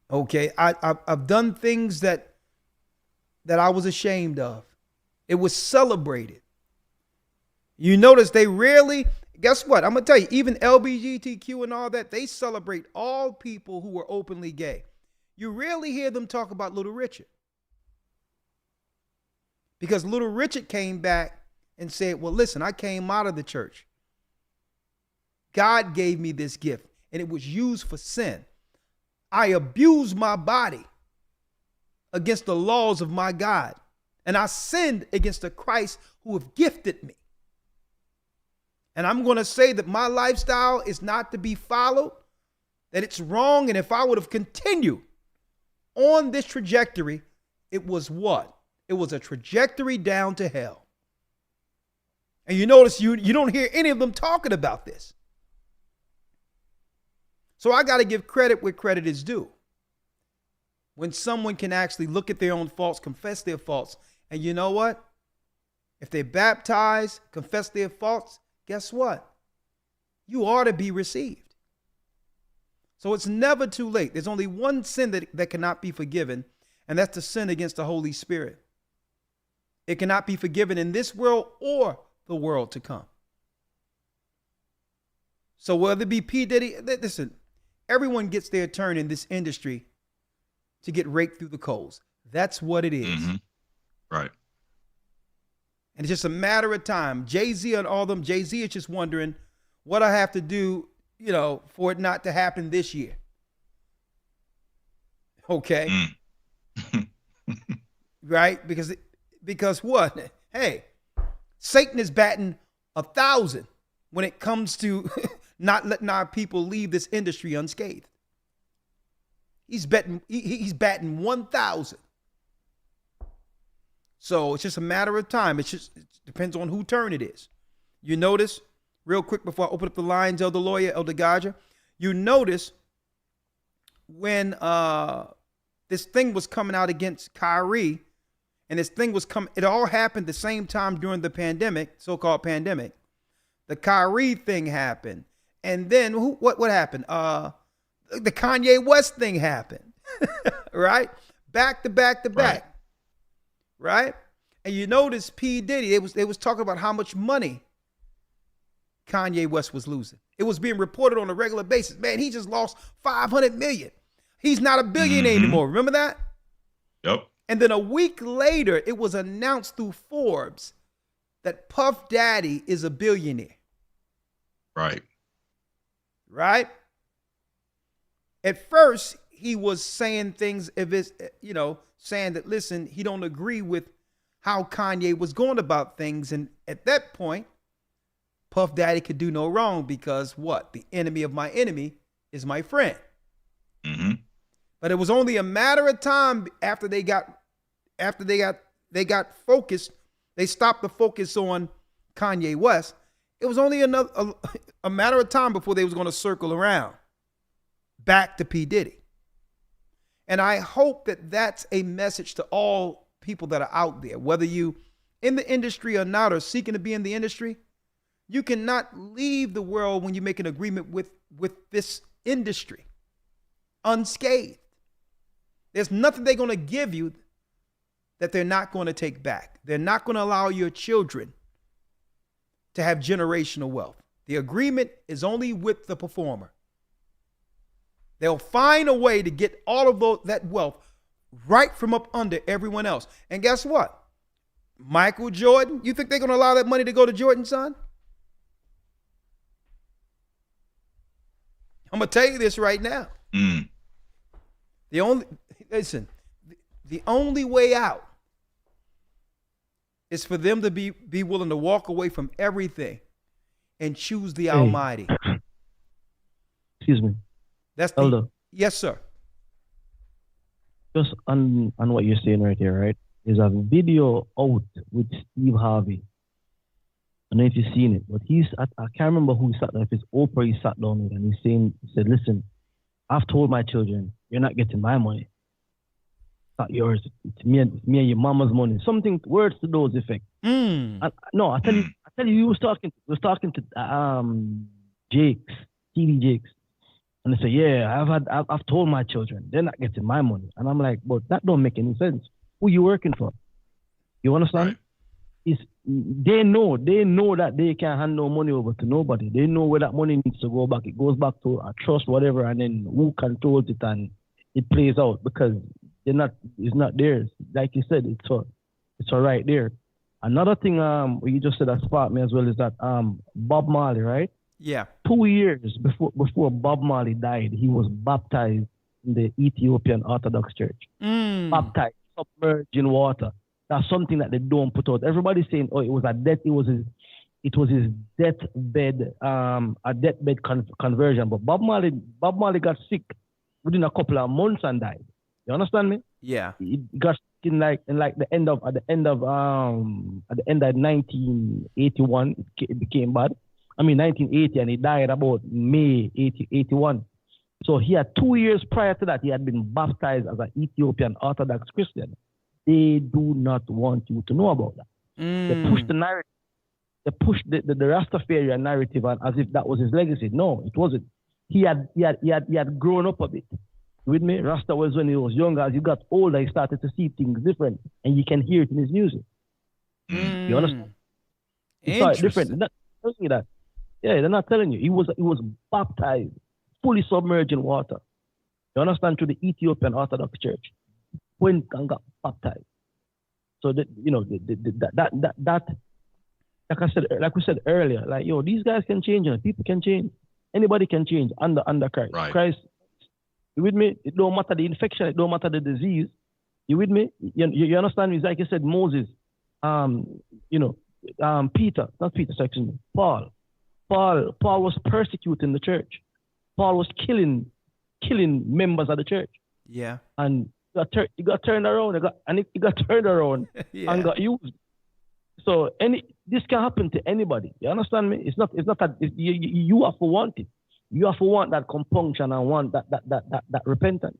Okay, I've done things that I was ashamed of. It was celebrated. You notice they rarely, guess what? I'm going to tell you, even LGBTQ and all that, they celebrate all people who were openly gay. You rarely hear them talk about Little Richard. Because Little Richard came back and said, well, listen, I came out of the church. God gave me this gift, and it was used for sin. I abused my body against the laws of my God, and I sinned against the Christ who have gifted me. And I'm going to say that my lifestyle is not to be followed, that it's wrong, and if I would have continued on this trajectory, it was what? It was a trajectory down to hell. And you notice you don't hear any of them talking about this. So I got to give credit where credit is due. When someone can actually look at their own faults, confess their faults, and you know what? If they baptize, confess their faults, guess what? You are to be received. So it's never too late. There's only one sin that cannot be forgiven, and that's the sin against the Holy Spirit. It cannot be forgiven in this world or the world to come. So whether it be P. Diddy, listen, everyone gets their turn in this industry to get raked through the coals. That's what it is. Mm-hmm. Right. And it's just a matter of time. Jay-Z and all them, Jay-Z is just wondering what I have to do, for it not to happen this year. Okay. Right? Because what? Hey, Satan is batting 1,000 when it comes to not letting our people leave this industry unscathed. He's batting 1,000. So it's just a matter of time. It depends on whose turn it is. You notice, real quick before I open up the lines, Elder Lawyer, Elder Gaja, you notice when this thing was coming out against Kyrie, and this thing was coming, it all happened the same time during the pandemic, so-called pandemic. The Kyrie thing happened. And then what happened? The Kanye West thing happened, right? Back to back to back. Right? And you notice P. Diddy, they was talking about how much money Kanye West was losing. It was being reported on a regular basis. Man, he just lost $500 million. He's not a billionaire anymore. Remember that? Yep. And then a week later, it was announced through Forbes that Puff Daddy is a billionaire. Right. Right? At first, he was saying things, saying that, listen, he don't agree with how Kanye was going about things. And at that point, Puff Daddy could do no wrong because what? The enemy of my enemy is my friend. Mm-hmm. But it was only a matter of time after they got focused. They stopped the focus on Kanye West, It was only a matter of time before they was going to circle around back to P. Diddy. And I hope that that's a message to all people that are out there, whether you in the industry or not, or seeking to be in the industry. You cannot leave the world when you make an agreement with this industry unscathed. There's nothing they're going to give you that they're not going to take back. They're not going to allow your children to have generational wealth. The agreement is only with the performer. They'll find a way to get all of that wealth right from up under everyone else. And guess what? Michael Jordan, you think they're going to allow that money to go to Jordan's son? I'm going to tell you this right now. The only way out is for them to be willing to walk away from everything and choose the Almighty. Excuse me. That's Elder. Yes, sir. Just on what you're saying right here, right? There's a video out with Steve Harvey. I don't know if you've seen it, but I can't remember who he sat down, if it's Oprah he sat down with, and he said, listen, I've told my children, you're not getting my money. It's not yours. It's me and your mama's money. Something, words to those effects. No, I tell you, he was talking to Jakes, TV Jakes. And they say, yeah, I've told my children, they're not getting my money. And I'm like, but that don't make any sense. Who you working for? You understand? Right. They know that they can't hand no money over to nobody. They know where that money needs to go back. It goes back to a trust, whatever, and then who controls it and it plays out because it's not theirs. Like you said, it's all right there. Another thing what you just said that sparked me as well is that Bob Marley, right? Yeah. 2 years before Bob Marley died, he was baptized in the Ethiopian Orthodox Church. Baptized, submerged in water. That's something that they don't put out. Everybody's saying, oh, it was his deathbed, a deathbed conversion. But Bob Marley got sick within a couple of months and died. You understand me? Yeah. He got sick at the end of 1981. It became bad. 1980, and he died about May 81. So he had 2 years prior to that, he had been baptized as an Ethiopian Orthodox Christian. They do not want you to know about that. They push the narrative. They push the Rastafarian narrative as if that was his legacy. No, it wasn't. He had grown up a bit. With me, Rasta was when he was younger. As he got older, he started to see things different, and you can hear it in his music. You understand? He saw it different. They're not telling you that. Yeah, they're not telling you. He was baptized, fully submerged in water. You understand? Through the Ethiopian Orthodox Church. Went and got baptized. So that like we said earlier, like these guys can change, people can change, anybody can change under Christ. Right. Christ, you with me? It don't matter the infection, it don't matter the disease. You with me? You understand me? It's like you said, Moses, Paul was persecuting the church. Paul was killing members of the church. Yeah. And he got turned around. He got turned around Yeah. and got used. So this can happen to anybody. You understand me? It's not that you have to want it. You have to want that compunction and want that repentance.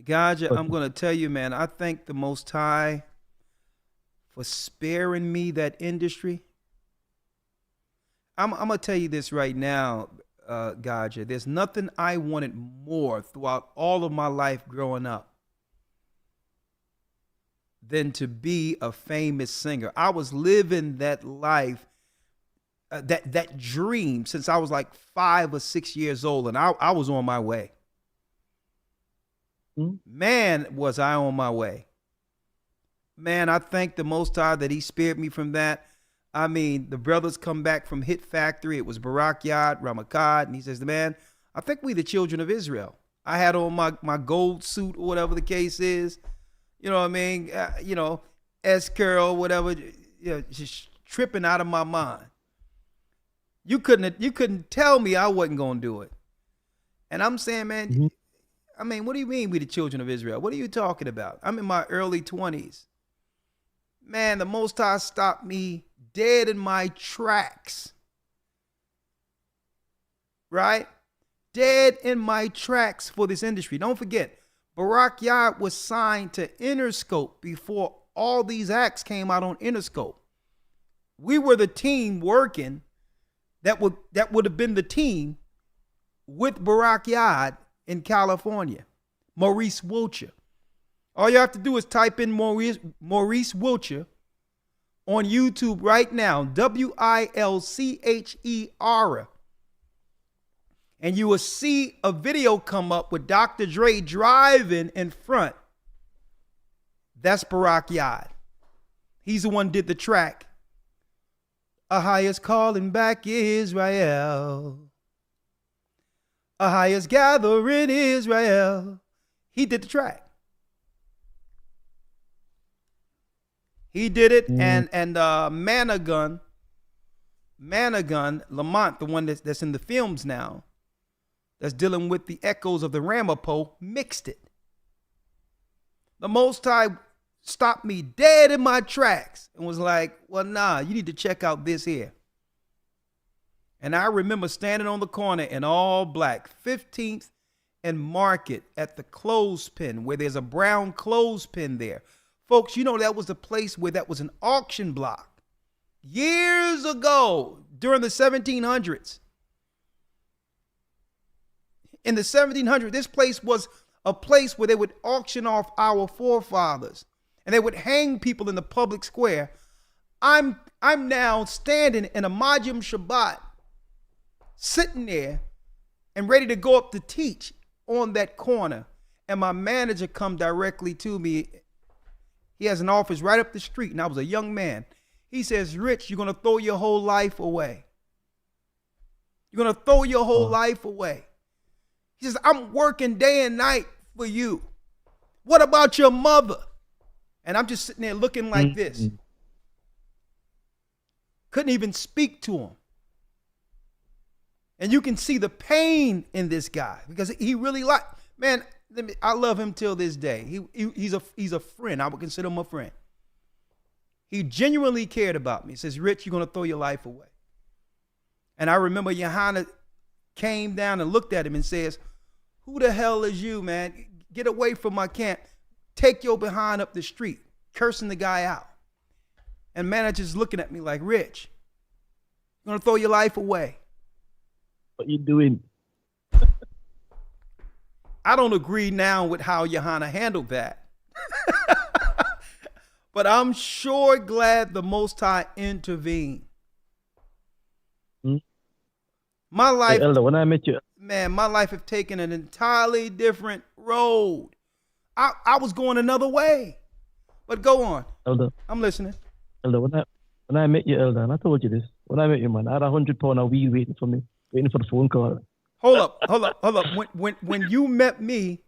God, I'm going to tell you, man, I thank the Most High for sparing me that industry. I'm going to tell you this right now, Gaja. There's nothing I wanted more throughout all of my life growing up than to be a famous singer. I was living that life, that dream since I was like 5 or 6 years old, and I was on my way. Man, was I on my way. Man, I thank the Most High that he spared me from that. I mean, the brothers come back from Hit Factory. It was Barak Yard, Ramakad, and he says, man, I think we the children of Israel. I had on my gold suit or whatever the case is. You know what I mean? S-curl, whatever. Just tripping out of my mind. You couldn't tell me I wasn't going to do it. And I'm saying, man, I mean, what do you mean we the children of Israel? What are you talking about? I'm in my early 20s. Man, the Most High stopped me dead in my tracks. Right? Dead in my tracks for this industry. Don't forget, Barack Yard was signed to Interscope before all these acts came out on Interscope. We were the team working that would have been the team with Barack Yard in California. Maurice Wilcher. All you have to do is type in Maurice Wilcher on YouTube right now, Wilcher, and you will see a video come up with Dr. Dre driving in front. That's Barack Yard. He's the one who did the track. Ahia's calling back Israel. Ahia's gathering Israel. He did the track. He did it, and Managun, Lamont, the one that's in the films now, that's dealing with the echoes of the Ramapo, mixed it. The Most High stopped me dead in my tracks and was like, well, nah, you need to check out this here. And I remember standing on the corner in all black, 15th and Market at the clothespin, where there's a brown clothespin there. Folks, you know that was the place where that was an auction block. Years ago, during the 1700s. In the 1700s, this place was a place where they would auction off our forefathers. And they would hang people in the public square. I'm now standing in a Majim Shabbat, sitting there and ready to go up to teach on that corner. And my manager come directly to me. He has an office right up the street, and I was a young man. He says, Rich, you're going to throw your whole life away. You're going to throw your whole life away. He says, I'm working day and night for you. What about your mother? And I'm just sitting there looking like this. Couldn't even speak to him. And you can see the pain in this guy because he really man, I love him till this day. He's a friend. I would consider him a friend. He genuinely cared about me. He says, Rich, you're going to throw your life away. And I remember Johanna came down and looked at him and says, who the hell is you, man? Get away from my camp. Take your behind up the street, cursing the guy out. And manager's looking at me like, Rich, you're going to throw your life away. What you doing? I don't agree now with how Johanna handled that. But I'm sure glad the Most High intervened. My life, hey, Elder, when I met you, man, my life have taken an entirely different road. I was going another way. But go on. Elder, I'm listening. Elder, when I met you, Elder, and I told you this, when I met you, man, I had 100 pounds of weed waiting for me, waiting for the phone call. Hold up. When you met me,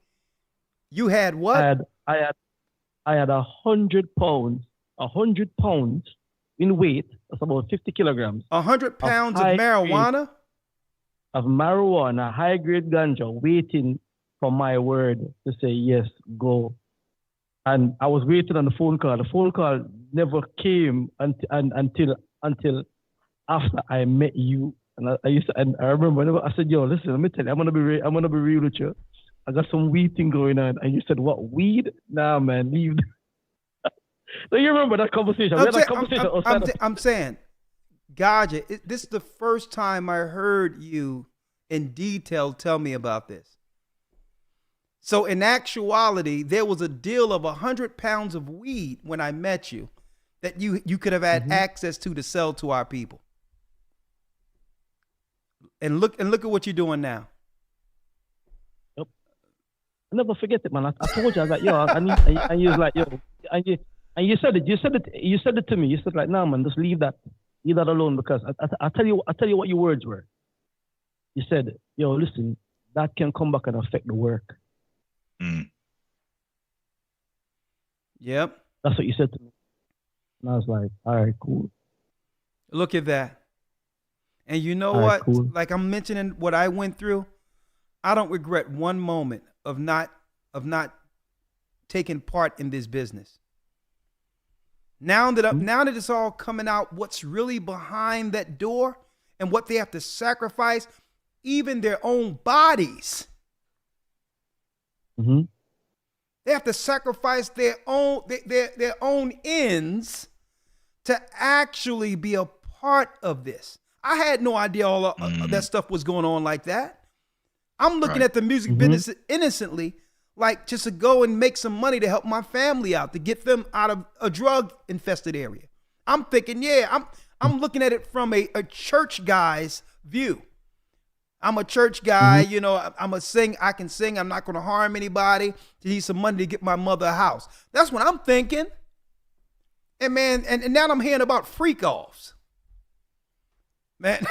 you had what? I had 100 pounds in weight. That's about 50 kilograms. 100 pounds of marijuana? Of marijuana, high grade ganja, waiting for my word to say yes, go. And I was waiting on the phone call. The phone call never came until after I met you. And I remember whenever I said, yo, listen, let me tell you, I'm gonna be real with you. I got some weed thing going on. And you said, what, weed? Nah, man, leave. So you remember that conversation? I'm saying, Gaja, this is the first time I heard you in detail tell me about this. So in actuality, there was a deal of 100 pounds of weed when I met you that you could have had access to sell to our people. And look at what you're doing now. Yep. I never forget it, man. I told you, I was like, yo, and you was like, yo, and you said it to me. You said like, nah, man, just leave that alone because I tell you what your words were. You said, yo, listen, that can come back and affect the work. Yep. That's what you said to me. And I was like, all right, cool. Look at that. And you know what? Cool. Like I'm mentioning what I went through, I don't regret one moment of not taking part in this business. Now that it's all coming out, what's really behind that door and what they have to sacrifice, even their own bodies. Mm-hmm. They have to sacrifice their own ends to actually be a part of this. I had no idea all of that stuff was going on like that. I'm looking at the music business innocently, like just to go and make some money to help my family out, to get them out of a drug infested area. I'm thinking, I'm looking at it from a church guy's view. I'm a church guy, you know, I can sing, I'm not going to harm anybody, to need some money to get my mother a house. That's what I'm thinking. And man, and now I'm hearing about freak offs. Man,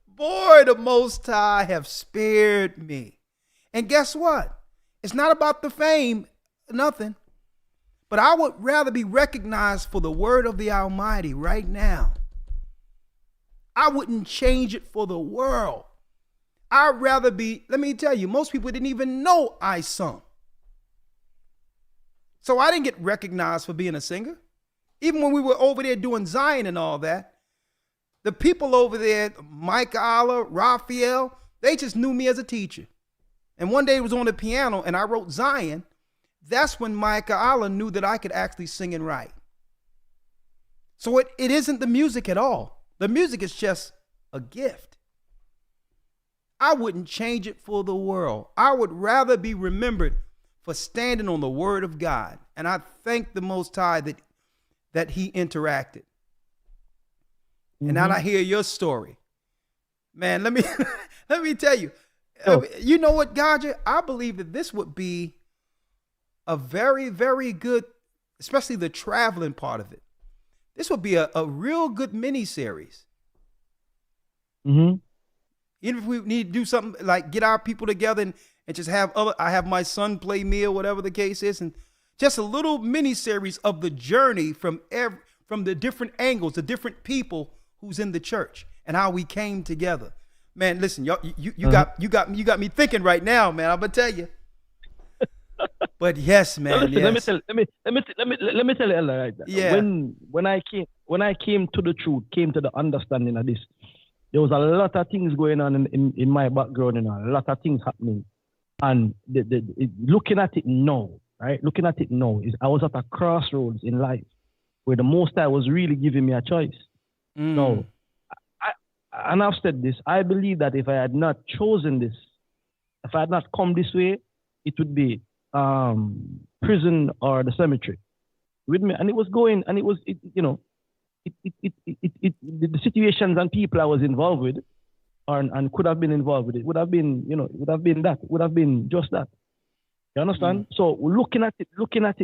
boy, the Most High have spared me. And guess what? It's not about the fame, nothing. But I would rather be recognized for the word of the Almighty right now. I wouldn't change it for the world. I'd rather be, let me tell you, most people didn't even know I sung. So I didn't get recognized for being a singer. Even when we were over there doing Zion and all that, the people over there, Mike Allah, Raphael, they just knew me as a teacher. And one day it was on the piano and I wrote Zion. That's when Mike Allah knew that I could actually sing and write. So it isn't the music at all. The music is just a gift. I wouldn't change it for the world. I would rather be remembered for standing on the word of God. And I thank the Most High that he interacted. And now I hear your story. Man, let me tell you. You know what, Gaja? I believe that this would be a very, very good, especially the traveling part of it. This would be a real good mini-series. Mm-hmm. Even if we need to do something like get our people together and just I have my son play me or whatever the case is, and just a little mini-series of the journey from the different angles, the different people who's in the church and how we came together. Man, listen, you got me thinking right now, man. I'm gonna tell you. But yes, man. Let me tell you, Ella, right? Yeah. When I came to the truth, came to the understanding of this, there was a lot of things going on in my background, and a lot of things happening. And looking at it now, right? Looking at it now, I was at a crossroads in life where the Most High was really giving me a choice. No, and I've said this, I believe that if I had not chosen this, if I had not come this way, it would be prison or the cemetery with me. And it was going, and the situations and people I was involved with and could have been involved with, it would have been, it would have been just that. You understand? So looking at it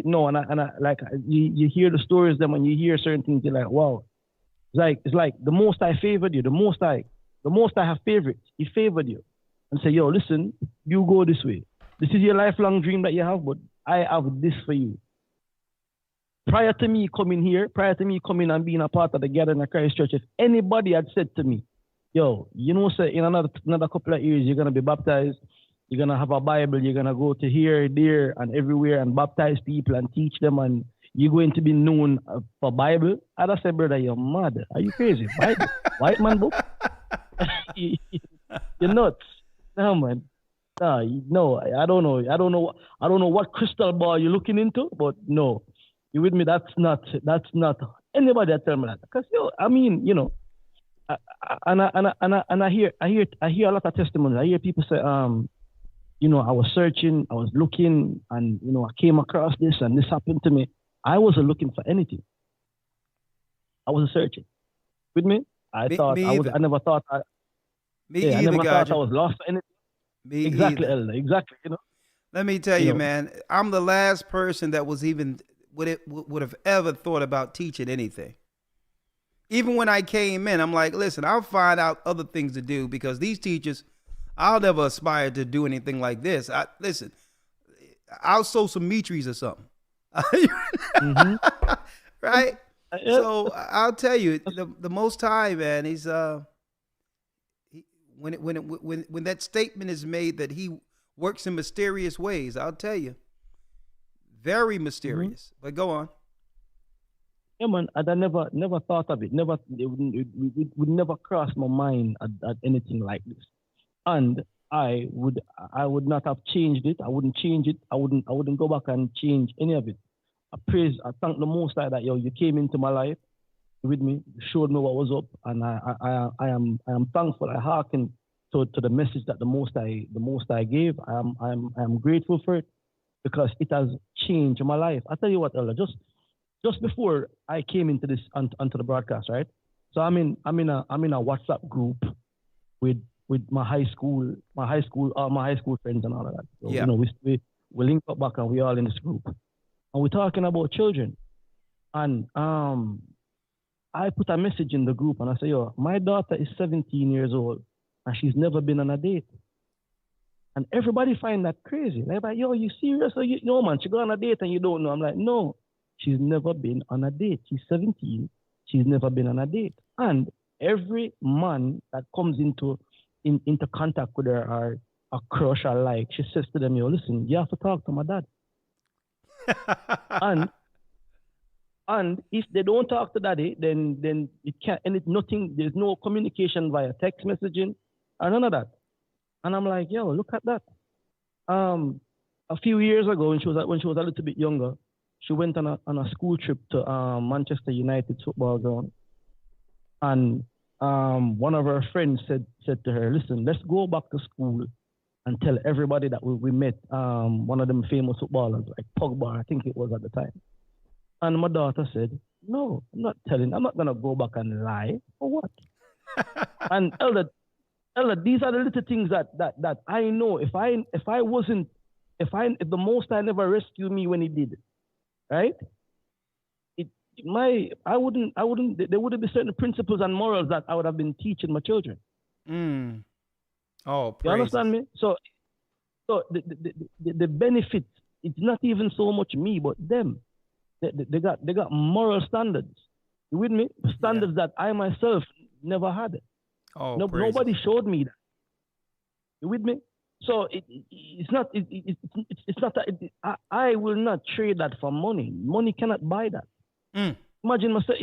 now, and I like you hear the stories them, and you hear certain things, you're like, wow. It's like the Most High favored you. The Most High have favorites. He favored you and say, yo, listen, you go this way. This is your lifelong dream that you have, but I have this for you. Prior to me coming and being a part of the Gathering of Christ Church, if anybody had said to me, yo, say in another couple of years, you're going to be baptized, you're going to have a Bible, you're going to go to here, there, and everywhere and baptize people and teach them, and you're going to be known for Bible, I'd have said, brother, you're mad. Are you crazy? Bible? White man book? You're nuts. No, man. No, I don't know. I don't know what crystal ball you're looking into, but no. You with me? That's not anybody that tell me that. Because I hear a lot of testimonies. I hear people say, I was searching, I was looking, and I came across this and this happened to me. I wasn't looking for anything. I wasn't searching. With me? I never thought I was lost for anything. Me exactly, either. Elder. Exactly. Let me tell you, man, I'm the last person that was even would have ever thought about teaching anything. Even when I came in, I'm like, listen, I'll find out other things to do, because these teachers, I'll never aspire to do anything like this. Listen, I'll sow some meat trees or something. Right? So I'll tell you, the Most High, man, he's when that statement is made that he works in mysterious ways, I'll tell you, Very mysterious. But go on. Yeah, man, and I never thought of it. It would never cross my mind at anything like this. And I would not have changed it. I wouldn't change it. I wouldn't go back and change any of it. I thank the Most High that you came into my life with me, showed me what was up, and I am thankful. I hearken to the message that the Most High gave. I am grateful for it because it has changed my life. I tell you what, Elder, just before I came into this onto the broadcast, right? So I'm in a WhatsApp group with my high school friends and all of that. So, yeah. We link up back and we all in this group, and we're talking about children. And I put a message in the group and I say, yo, my daughter is 17 years old and she's never been on a date. And everybody find that crazy. They're like, yo, you serious? No, man, she go on a date and you don't know. I'm like, no, she's never been on a date. She's 17. She's never been on a date. And every man that comes into contact with her or a crush or like, she says to them, yo, listen, you have to talk to my dad. And if they don't talk to daddy, then it can't, and it's nothing, there's no communication via text messaging or none of that. And I'm like, yo, look at that. A few years ago, when she was a little bit younger, she went on a school trip to Manchester United football ground. And one of her friends said to her, listen, let's go back to school and tell everybody that we met one of them famous footballers, like Pogba, I think it was at the time. And my daughter said, no, I'm not going to go back and lie. For what? And Elder, these are the little things that I know. If the Most High never rescued me when he did, right? There would have been certain principles and morals that I would have been teaching my children. Oh, you understand me? So the benefit, it's not even so much me, but them. They got moral standards. You with me? Standards that I myself never had. Oh, nobody showed me that. You with me? So it's not that I will not trade that for money. Money cannot buy that. Imagine myself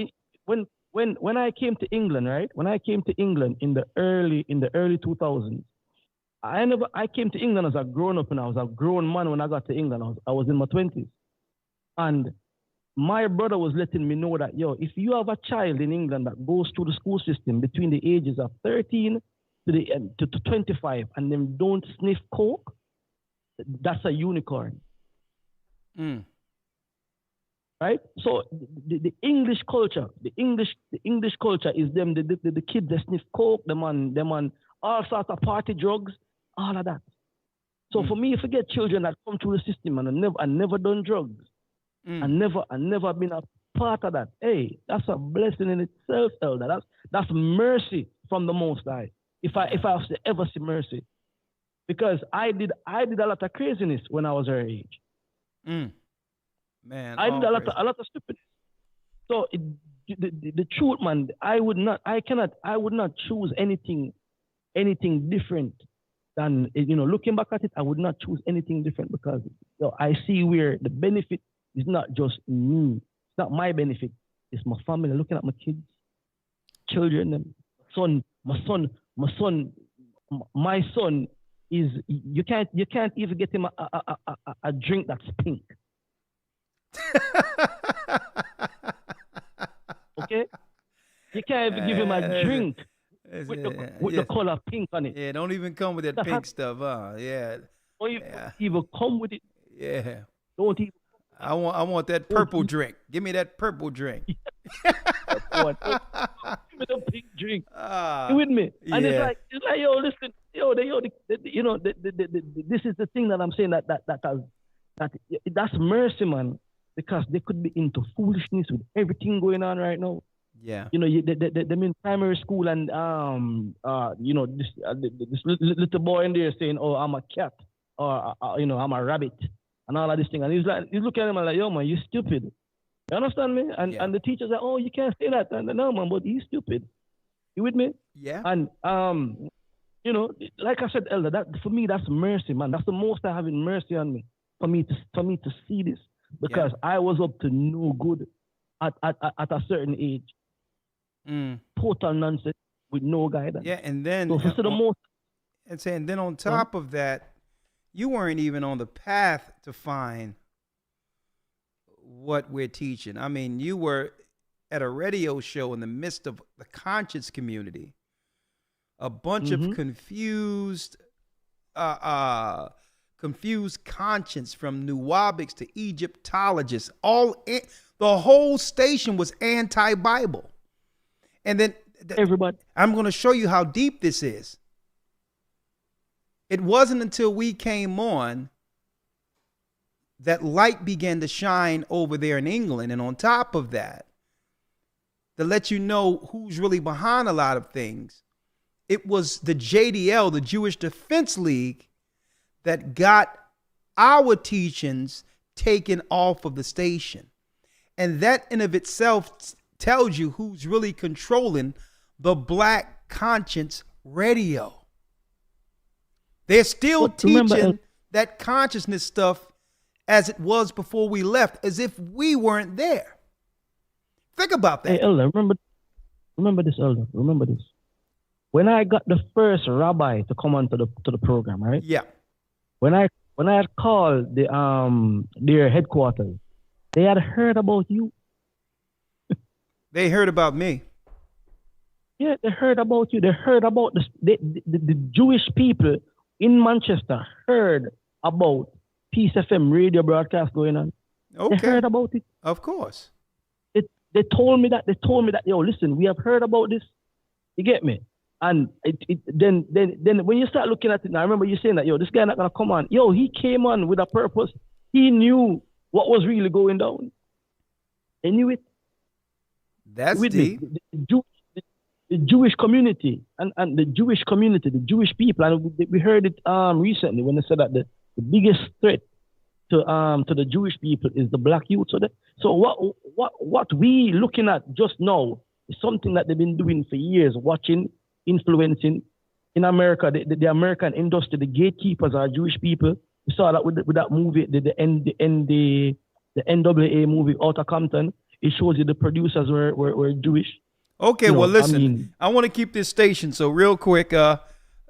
when I came to England, right? When I came to England in the early 2000s, I came to England as a grown up, and I was a grown man when I got to England. I was in my 20s, and my brother was letting me know that, yo, if you have a child in England that goes through the school system between the ages of 13 to 25 and then don't sniff coke, that's a unicorn. Right? So the English culture, the English culture is them, the kids that sniff coke, them on all sorts of party drugs, all of that. So for me, if I get children that come through the system and never done drugs, and never been a part of that, hey, that's a blessing in itself, Elder. That's mercy from the Most High. If I was to ever see mercy, because I did a lot of craziness when I was her age. Man, I did a lot of stupidness. So the truth, man, I would not choose anything different than, looking back at it, I would not choose anything different because I see where the benefit is not just me. It's not my benefit. It's my family. Looking at my kids, children, my son is, you can't even get him a drink that's pink. Okay? You can't even give him a drink with the color pink on it. Yeah, don't even come with that pink stuff, huh? Yeah. Don't even come with it. Yeah. Don't even. I want that purple drink. Give me that purple drink. Give me the pink drink. You with me? And it's like, yo, listen, this is the thing that I'm saying that's mercy, man. Because they could be into foolishness with everything going on right now. Yeah. Them in primary school and this little boy in there saying, "Oh, I'm a cat," or I'm a rabbit, and all of this thing. And he's looking at him like, "Yo, man, you stupid." You understand me? And the teacher's like, "Oh, you can't say that." And no, man, but he's stupid. You with me? Yeah. And like I said, Elder, that for me, that's mercy, man. That's the Most High having mercy on me for me to see this. because I was up to no good at a certain age. Total nonsense with no guidance. Yeah, and then so the most. And then on top of that, you weren't even on the path to find what we're teaching. I mean, you were at a radio show in the midst of the conscious community, a bunch of confused conscience, from Nuwabics to Egyptologists. The whole station was anti-Bible. And then everybody, I'm going to show you how deep this is. It wasn't until we came on that light began to shine over there in England. And on top of that, to let you know who's really behind a lot of things, it was the JDL, the Jewish Defense League, that got our teachings taken off of the station. And that in of itself tells you who's really controlling the Black Conscience Radio. They're still teaching that consciousness stuff as it was before we left, as if we weren't there. Think about that. Hey, Elder, remember this, Elder. Remember this. When I got the first rabbi to come onto the program, right? Yeah. When I had called their headquarters, they had heard about you. They heard about me. Yeah, they heard about you. They heard about the Jewish people in Manchester heard about Peace FM radio broadcast going on. Okay. They heard about it. Of course. They told me that. Yo, listen, we have heard about this. You get me? And then when you start looking at it, now I remember you saying that, yo, this guy not gonna come on. Yo, he came on with a purpose. He knew what was really going down. They knew it. That's deep. The Jewish community and the Jewish community, the Jewish people, and we heard it recently when they said that the biggest threat to the Jewish people is the black youth. So what we looking at just now is something that they've been doing for years, watching, influencing. In America, the American industry, the gatekeepers are Jewish people. We saw that with that movie, the NWA movie, Out of Compton. It shows you the producers were Jewish. Okay, well, listen, I want to keep this station. So real quick,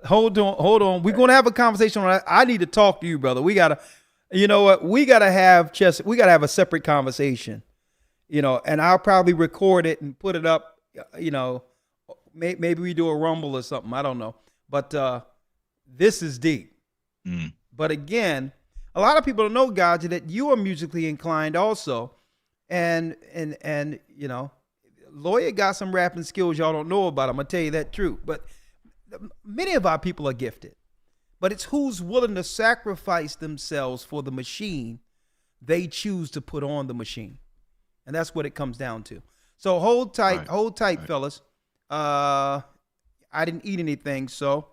hold on. We're going to have a conversation on that. I need to talk to you, brother. We got to, you know what? We got to have a separate conversation, and I'll probably record it and put it up, maybe we do a Rumble or something. I don't know. But this is deep. But again, a lot of people don't know, Gaja, that you are musically inclined also. And Lawyer got some rapping skills y'all don't know about. I'm going to tell you that truth. But many of our people are gifted. But it's who's willing to sacrifice themselves for the machine they choose to put on the machine. And that's what it comes down to. So hold tight, fellas. I didn't eat anything, so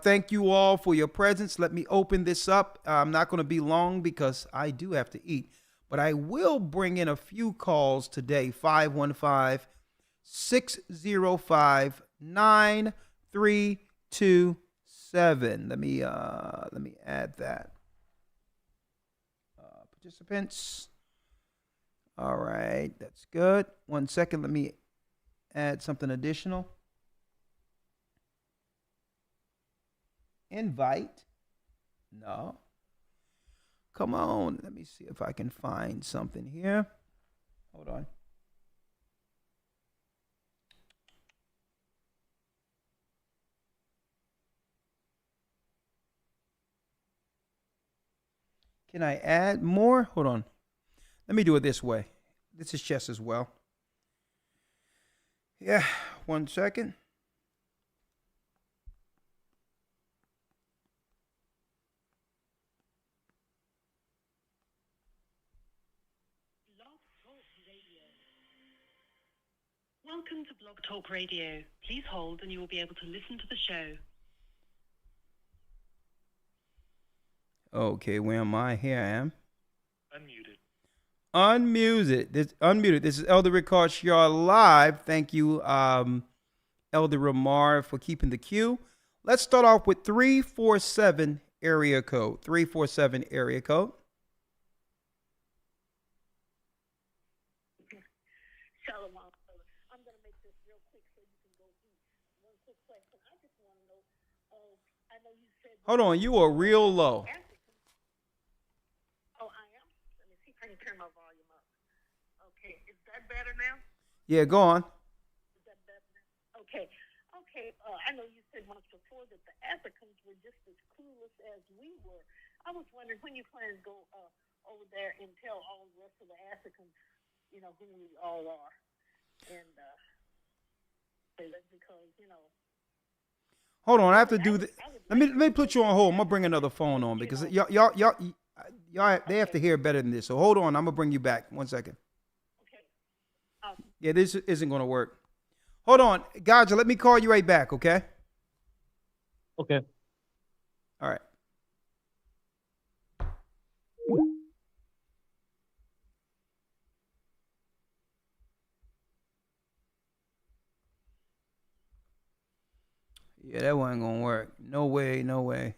thank you all for your presence. Let me open this up. I'm not going to be long because I do have to eat. But I will bring in a few calls today, 515-605-9327. Let me add that. Participants. All right, that's good. 1 second, let me add something additional. Invite. No. Come on, let me see if I can find something here. Hold on. Can I add more? Hold on. Let me do it this way. This is chess as well. Yeah, 1 second. Welcome to Blog Talk Radio. Please hold and you will be able to listen to the show. Okay, where am I? Here I am. Unmuted. Unmuted. This is Elder Ricard Shar live. Thank you, Elder Ramar, for keeping the queue. Let's start off with 347 area code. 347 area code. Hold on, you are real low. Oh, I am? Let me see if I can turn my volume up. Okay, is that better now? Yeah, go on. Is that better now? Okay. I know you said once before that the Africans were just as clueless as we were. I was wondering when you plan to go over there and tell all the rest of the Africans, you know, who we all are. And because, you know. Hold on, I have to do this. Let me put you on hold. I'm gonna bring another phone on because y'all they have to hear better than this. So hold on, I'm gonna bring you back. 1 second. Okay. Yeah, this isn't gonna work. Hold on, Gaja, let me call you right back, okay? Okay. All right. Yeah, that wasn't gonna work. No way, no way.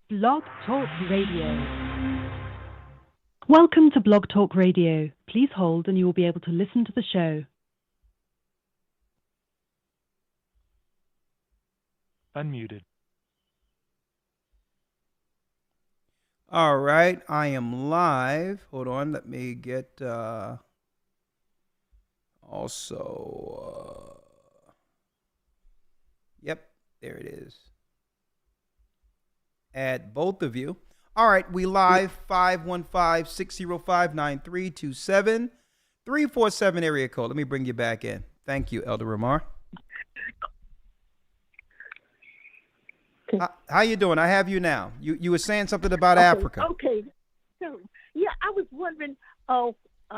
Blog Talk Radio. Welcome to Blog Talk Radio. Please hold and you will be able to listen to the show. Unmuted. All right, I am live. Hold on, let me get also yep, there it is. Add both of you. All right, we live 515-605-9327 347 area code. Let me bring you back in. Thank you, Elder Ramar. How you doing? I have you now. You were saying something about Africa. Okay. So, yeah, I was wondering, I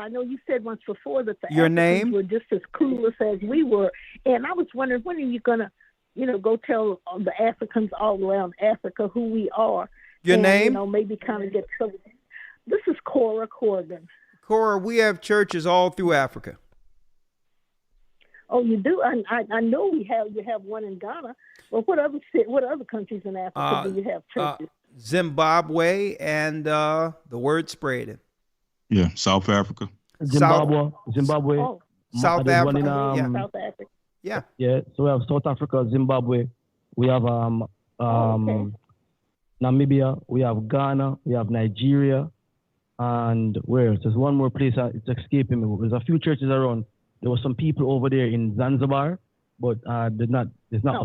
know you said once before that the Your Africans name? were just as clueless as we were. And I was wondering, when are you going to, you know, go tell the Africans all around Africa who we are? Your name? You know, maybe kind of get some. This is Cora Corrigan. Cora, we have churches all through Africa. Oh, you do? I know you have one in Ghana. Well, what other countries in Africa do you have churches? Zimbabwe and the word spreading. Yeah, South Africa. Zimbabwe. Oh. South There's Africa. one in, South Africa. Yeah. Yeah, so we have South Africa, Zimbabwe. We have Namibia. We have Ghana. We have Nigeria. And where else? There's one more place. It's escaping me. There's a few churches around. There were some people over there in Zanzibar, but it's not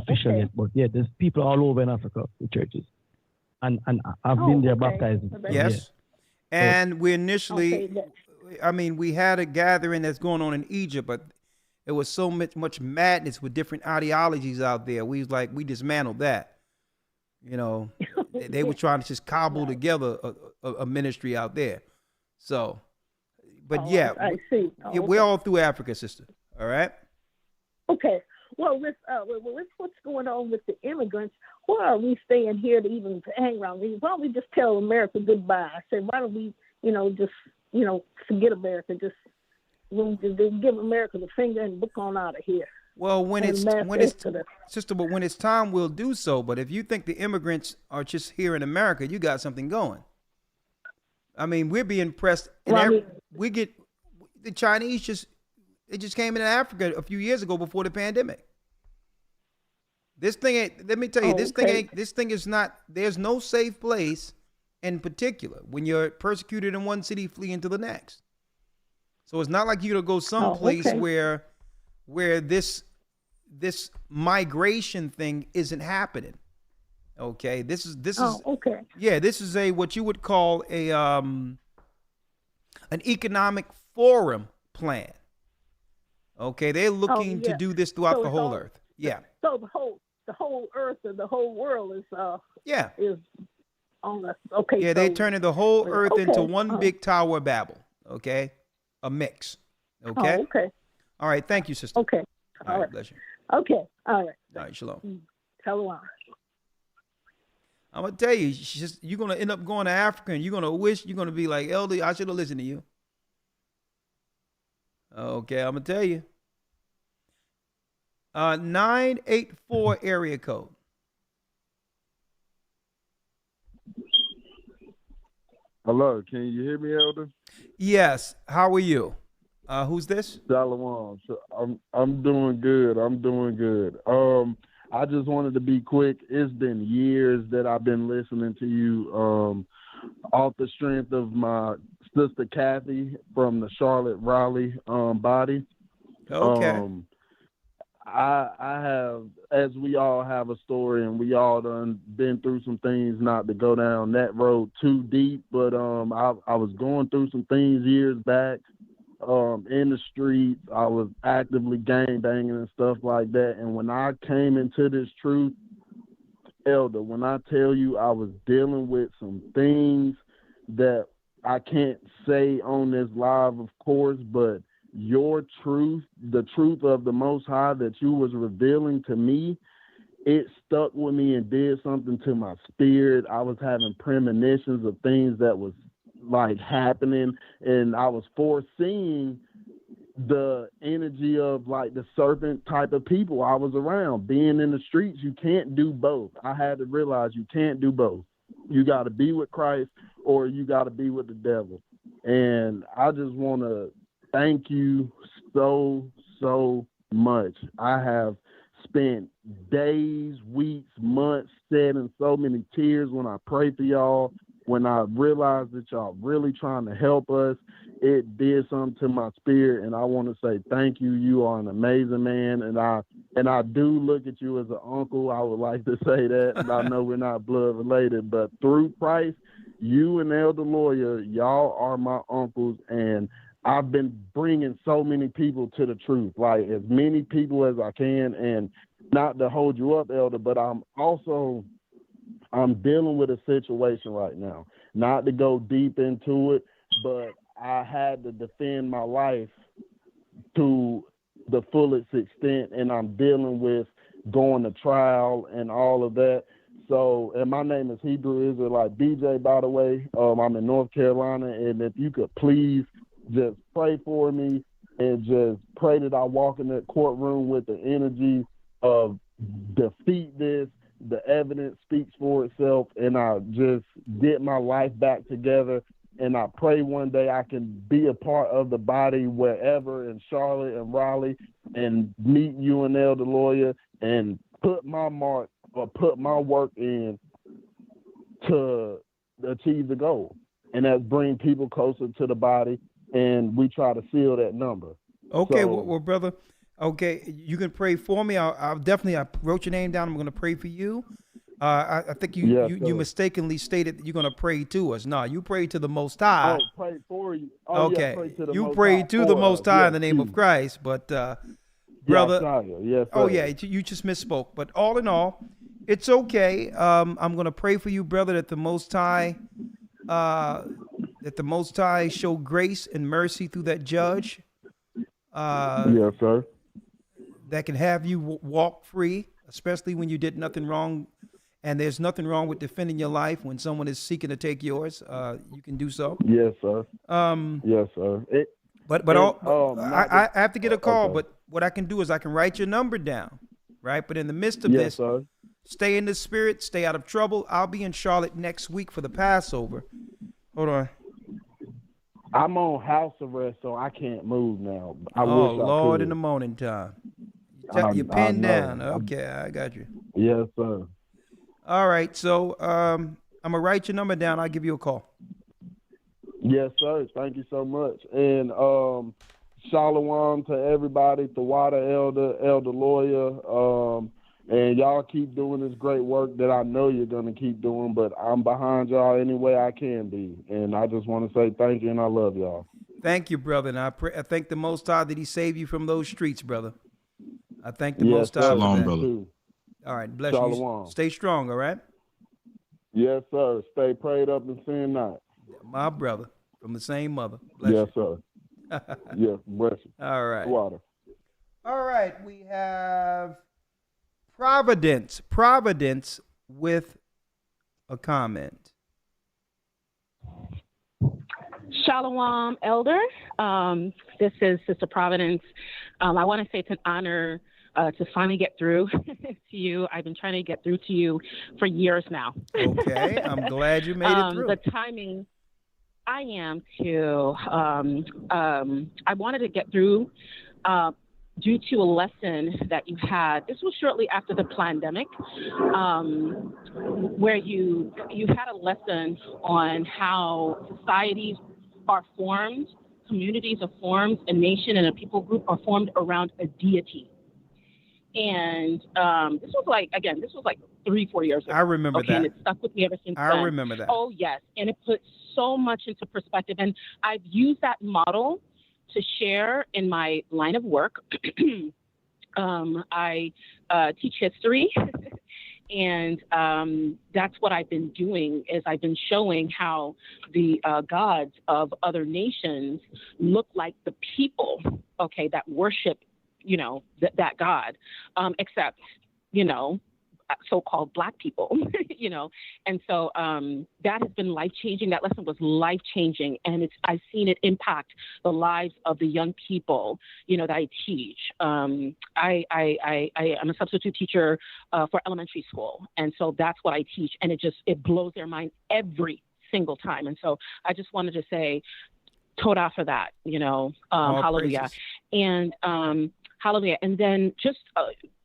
official yet. But yeah, there's people all over in Africa with churches. And I've been there baptized. Yes. Yeah. And we initially, we had a gathering that's going on in Egypt, but it was so much madness with different ideologies out there. We dismantled that. You know, they were trying to just cobble together a ministry out there. So, but I see. we're all through Africa, sister. All right. Okay. Well, with what's going on with the immigrants, why are we staying here to even hang around? Why don't we just tell America goodbye? I said, why don't we, just forget America? Just give America the finger and book on out of here. Well, when it's time, we'll do so. But if you think the immigrants are just here in America, you got something going. I mean, we're being pressed. We get the Chinese they just came into Africa a few years ago before the pandemic. This thing ain't. Let me tell you, this thing is not. There's no safe place, in particular, when you're persecuted in one city, flee into the next. So it's not like you're gonna go someplace where this migration thing isn't happening. Okay, this is okay. Yeah, this is what you would call an economic forum plan. Okay, they're looking to do this throughout the whole earth. Yeah. So the whole earth or the whole world is is on us. Okay. Yeah, they're turning the whole earth into one big Tower of Babel. Okay, a mix. Okay. Oh, okay. All right. Thank you, sister. Okay. All right. Bless you. Okay. All right. All right. Shalom. Shalom. I'm gonna tell you, you're gonna end up going to Africa, and you're gonna be like, Elder, I should have listened to you. Okay, I'm gonna tell you. 984 area code. Hello, can you hear me, Elder? Yes. How are you? Who's this? Shalom. I'm doing good. I'm doing good. I just wanted to be quick. It's been years that I've been listening to you off the strength of my sister Kathy from the Charlotte Raleigh body. Okay. I have, as we all have a story, and we all done been through some things, not to go down that road too deep, but I was going through some things years back in the streets. I was actively gang banging and stuff like that. And when I came into this truth, Elder, when I tell you I was dealing with some things that I can't say on this live, of course, but your truth, the truth of the Most High that you was revealing to me, it stuck with me and did something to my spirit. I was having premonitions of things that was like happening, and I was foreseeing the energy of like the serpent type of people I was around. Being in the streets, you can't do both. I had to realize you can't do both. You got to be with Christ or you got to be with the devil. And I just want to thank you so much. I have spent days, weeks, months shedding so many tears when I pray for y'all. When I realized that y'all really trying to help us, it did something to my spirit, and I want to say thank you. You are an amazing man, and I do look at you as an uncle. I would like to say that, and I know we're not blood related, but through Christ, you and Elder Lawyer, y'all are my uncles, and I've been bringing so many people to the truth, like as many people as I can, and not to hold you up, Elder, but I'm dealing with a situation right now. Not to go deep into it, but I had to defend my life to the fullest extent, and I'm dealing with going to trial and all of that. So, and my name is Hebrew Israelite BJ, by the way. I'm in North Carolina, and if you could please just pray for me and just pray that I walk in that courtroom with the energy of defeat this. The evidence speaks for itself, and I just get my life back together. And I pray one day I can be a part of the body wherever in Charlotte and Raleigh and meet you and Elder Lawyer and put my mark or put my work in to achieve the goal. And that's bring people closer to the body, and we try to seal that number. Okay, So, well, brother. Okay, you can pray for me. I wrote your name down. I'm going to pray for you. I think you mistakenly stated that you're going to pray to us. No, you pray to the Most High. Oh, pray for you. Oh, okay, yeah, pray to the you Most pray High to the for Most us. High Yes, in the name of please. Christ. But brother, Yes, oh sir. yeah, you just misspoke. But all in all, it's okay. I'm going to pray for you, brother, that the Most High, show grace and mercy through that judge. Yes, sir. That can have you walk free, especially when you did nothing wrong. And there's nothing wrong with defending your life when someone is seeking to take yours. You can do so. Yes, sir. Yes, sir. I have to get a call. Okay. But what I can do is I can write your number down, right? But in the midst of Yes, this, sir. stay in the spirit, stay out of trouble. I'll be in Charlotte next week for the Passover. Hold on. I'm on house arrest, so I can't move now. I Oh, wish I Lord, could. in the morning time. I You're pinned know. down. Okay, I got you. Yes, sir. All right, so I'm going to write your number down. I'll give you a call. Yes, sir. Thank you so much. And shalom to everybody, the Water Elder Lawyer. And y'all keep doing this great work that I know you're going to keep doing, but I'm behind y'all any way I can be. And I just want to say thank you, and I love y'all. Thank you, brother. And I thank the Most High that he saved you from those streets, brother. I thank the Yes, Most High sir. for Shalom, that. brother. All right, bless Shalom. you. Stay strong, all right? Yes, sir. Stay prayed up and sin not. My brother from the same mother. Bless Yes, you. sir. Yes, bless you. All right. Water. All right, we have Providence with a comment. Shalom, Elder. This is Sister Providence. I want to say it's an honor to finally get through to you. I've been trying to get through to you for years now. Okay, I'm glad you made it through. The timing, I am too. I wanted to get through due to a lesson that you had. This was shortly after the pandemic, where you had a lesson on how societies are formed, communities are formed, a nation and a people group are formed around a deity. And this was like 3-4 years ago. I remember that. And it stuck with me ever since then. I remember that. Oh, yes. And it put so much into perspective. And I've used that model to share in my line of work. I teach history. And that's what I've been doing is I've been showing how the gods of other nations look like the people, okay, that worship, that God, except, so-called Black people, and so that has been life-changing. That lesson was life-changing, and I've seen it impact the lives of the young people, that I teach. I am a substitute teacher for elementary school, and so that's what I teach, and it blows their mind every single time. And so I just wanted to say, Toda for that, hallelujah, and hallelujah, and then just.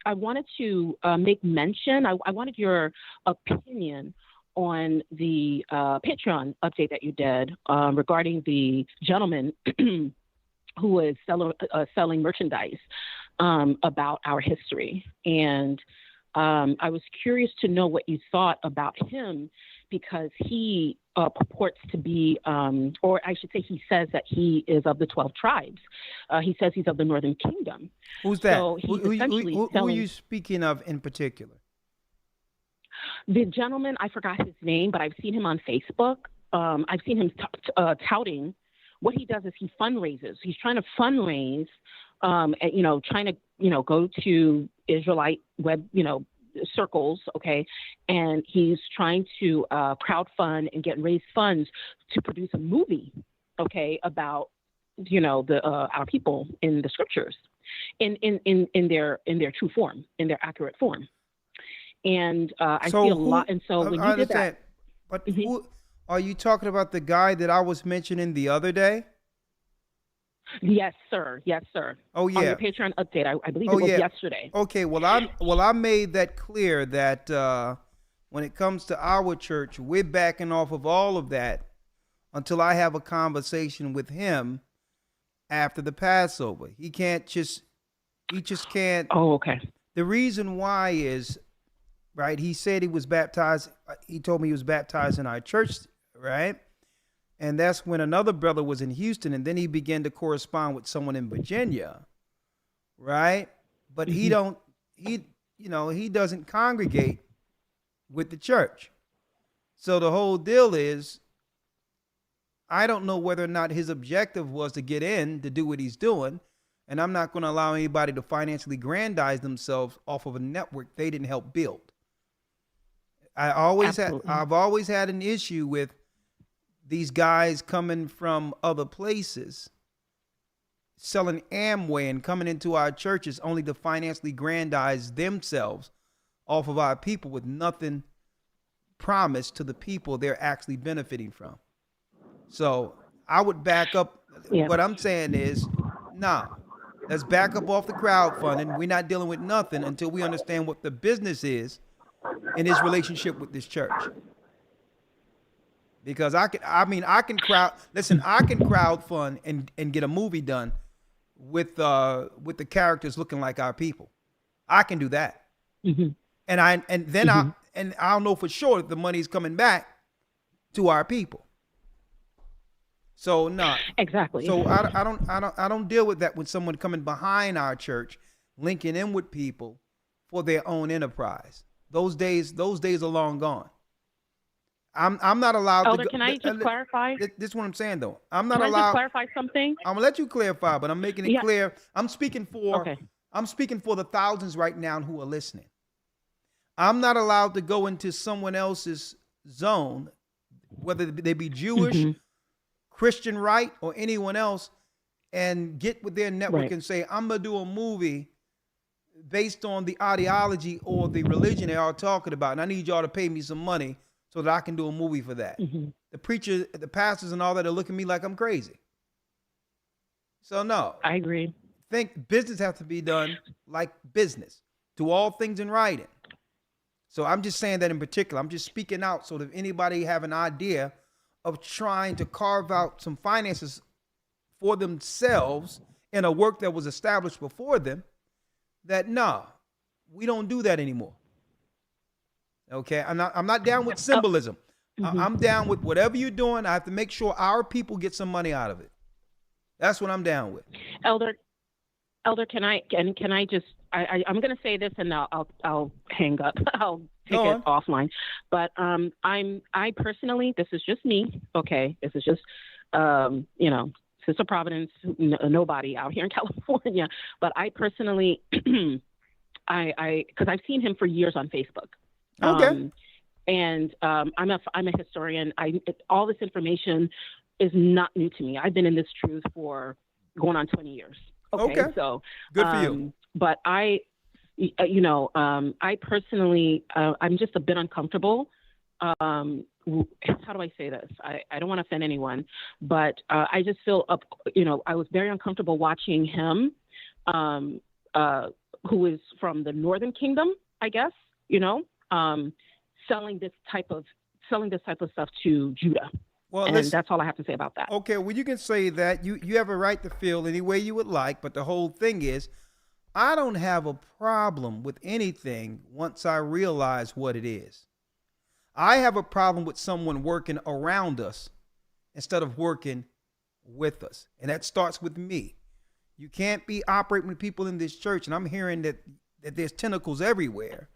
I wanted to make mention, I wanted your opinion on the Patreon update that you did regarding the gentleman who was selling merchandise about our history. And I was curious to know what you thought about him, because he purports to be, or I should say he says that he is of the 12 tribes. He says he's of the Northern Kingdom. Who's that? So who are you speaking of in particular? The gentleman, I forgot his name, but I've seen him on Facebook. I've seen him touting. What he does is he fundraises. He's trying to fundraise, trying to, go to Israelite web, circles, okay, and he's trying to crowdfund and raise funds to produce a movie, okay, about our people in the scriptures, in their true form, in their accurate form. And I see a lot. And so when you did that, but who are you talking about? The guy that I was mentioning the other day? Yes, sir. Yes, sir. Oh, yeah. On your Patreon update, I believe it was yesterday. Okay. Well, I made that clear that when it comes to our church, we're backing off of all of that until I have a conversation with him after the Passover. He just can't. Oh, okay. The reason why is, right, he said he was baptized. He told me he was baptized in our church, right? And that's when another brother was in Houston, and then he began to correspond with someone in Virginia, right? But he doesn't congregate with the church. So the whole deal is, I don't know whether or not his objective was to get in to do what he's doing, and I'm not going to allow anybody to financially aggrandize themselves off of a network they didn't help build. I've always had an issue with these guys coming from other places, selling Amway and coming into our churches only to financially aggrandize themselves off of our people with nothing promised to the people they're actually benefiting from. So I would back up. Yeah. What I'm saying is, let's back up off the crowdfunding. We're not dealing with nothing until we understand what the business is in his relationship with this church. Because I can crowdfund and get a movie done with the characters looking like our people. I can do that. Mm-hmm. And I'll know for sure that the money's coming back to our people. So exactly. So I don't deal with that when someone coming behind our church, linking in with people for their own enterprise. Those days are long gone. I'm not allowed Elder, to. Can I just clarify? This is what I'm saying, though. I'm not allowed. Can I just clarify something? I'm gonna let you clarify, but I'm making it clear. I'm speaking for the thousands right now who are listening. I'm not allowed to go into someone else's zone, whether they be Jewish, Christian right, or anyone else, and get with their network and say, I'm gonna do a movie based on the ideology or the religion they are talking about, and I need y'all to pay me some money so that I can do a movie for that. The preachers, the pastors and all that are looking at me like I'm crazy. So no. I agree. Think business has to be done like business. Do all things in writing. So I'm just saying that in particular. I'm just speaking out so that if anybody have an idea of trying to carve out some finances for themselves in a work that was established before them, that no, we don't do that anymore. Okay, I'm not down with symbolism. I'm down with whatever you're doing. I have to make sure our people get some money out of it. That's what I'm down with. Elder, can I just I'm going to say this and I'll hang up. I'll take it offline. But I personally, this is just me. Okay, this is just Sister Providence, nobody out here in California. But I personally, because I've seen him for years on Facebook. Okay. I'm a historian. All this information is not new to me. I've been in this truth for going on 20 years. Okay. So good for you. But I personally, I'm just a bit uncomfortable. How do I say this? I don't want to offend anyone, but I just feel I was very uncomfortable watching him, who is from the Northern Kingdom, I guess, selling this type of stuff to Judah. Well, and that's all I have to say about that. Okay, well, you can say that. You have a right to feel any way you would like, but the whole thing is, I don't have a problem with anything once I realize what it is. I have a problem with someone working around us instead of working with us, and that starts with me. You can't be operating with people in this church, and I'm hearing that there's tentacles everywhere,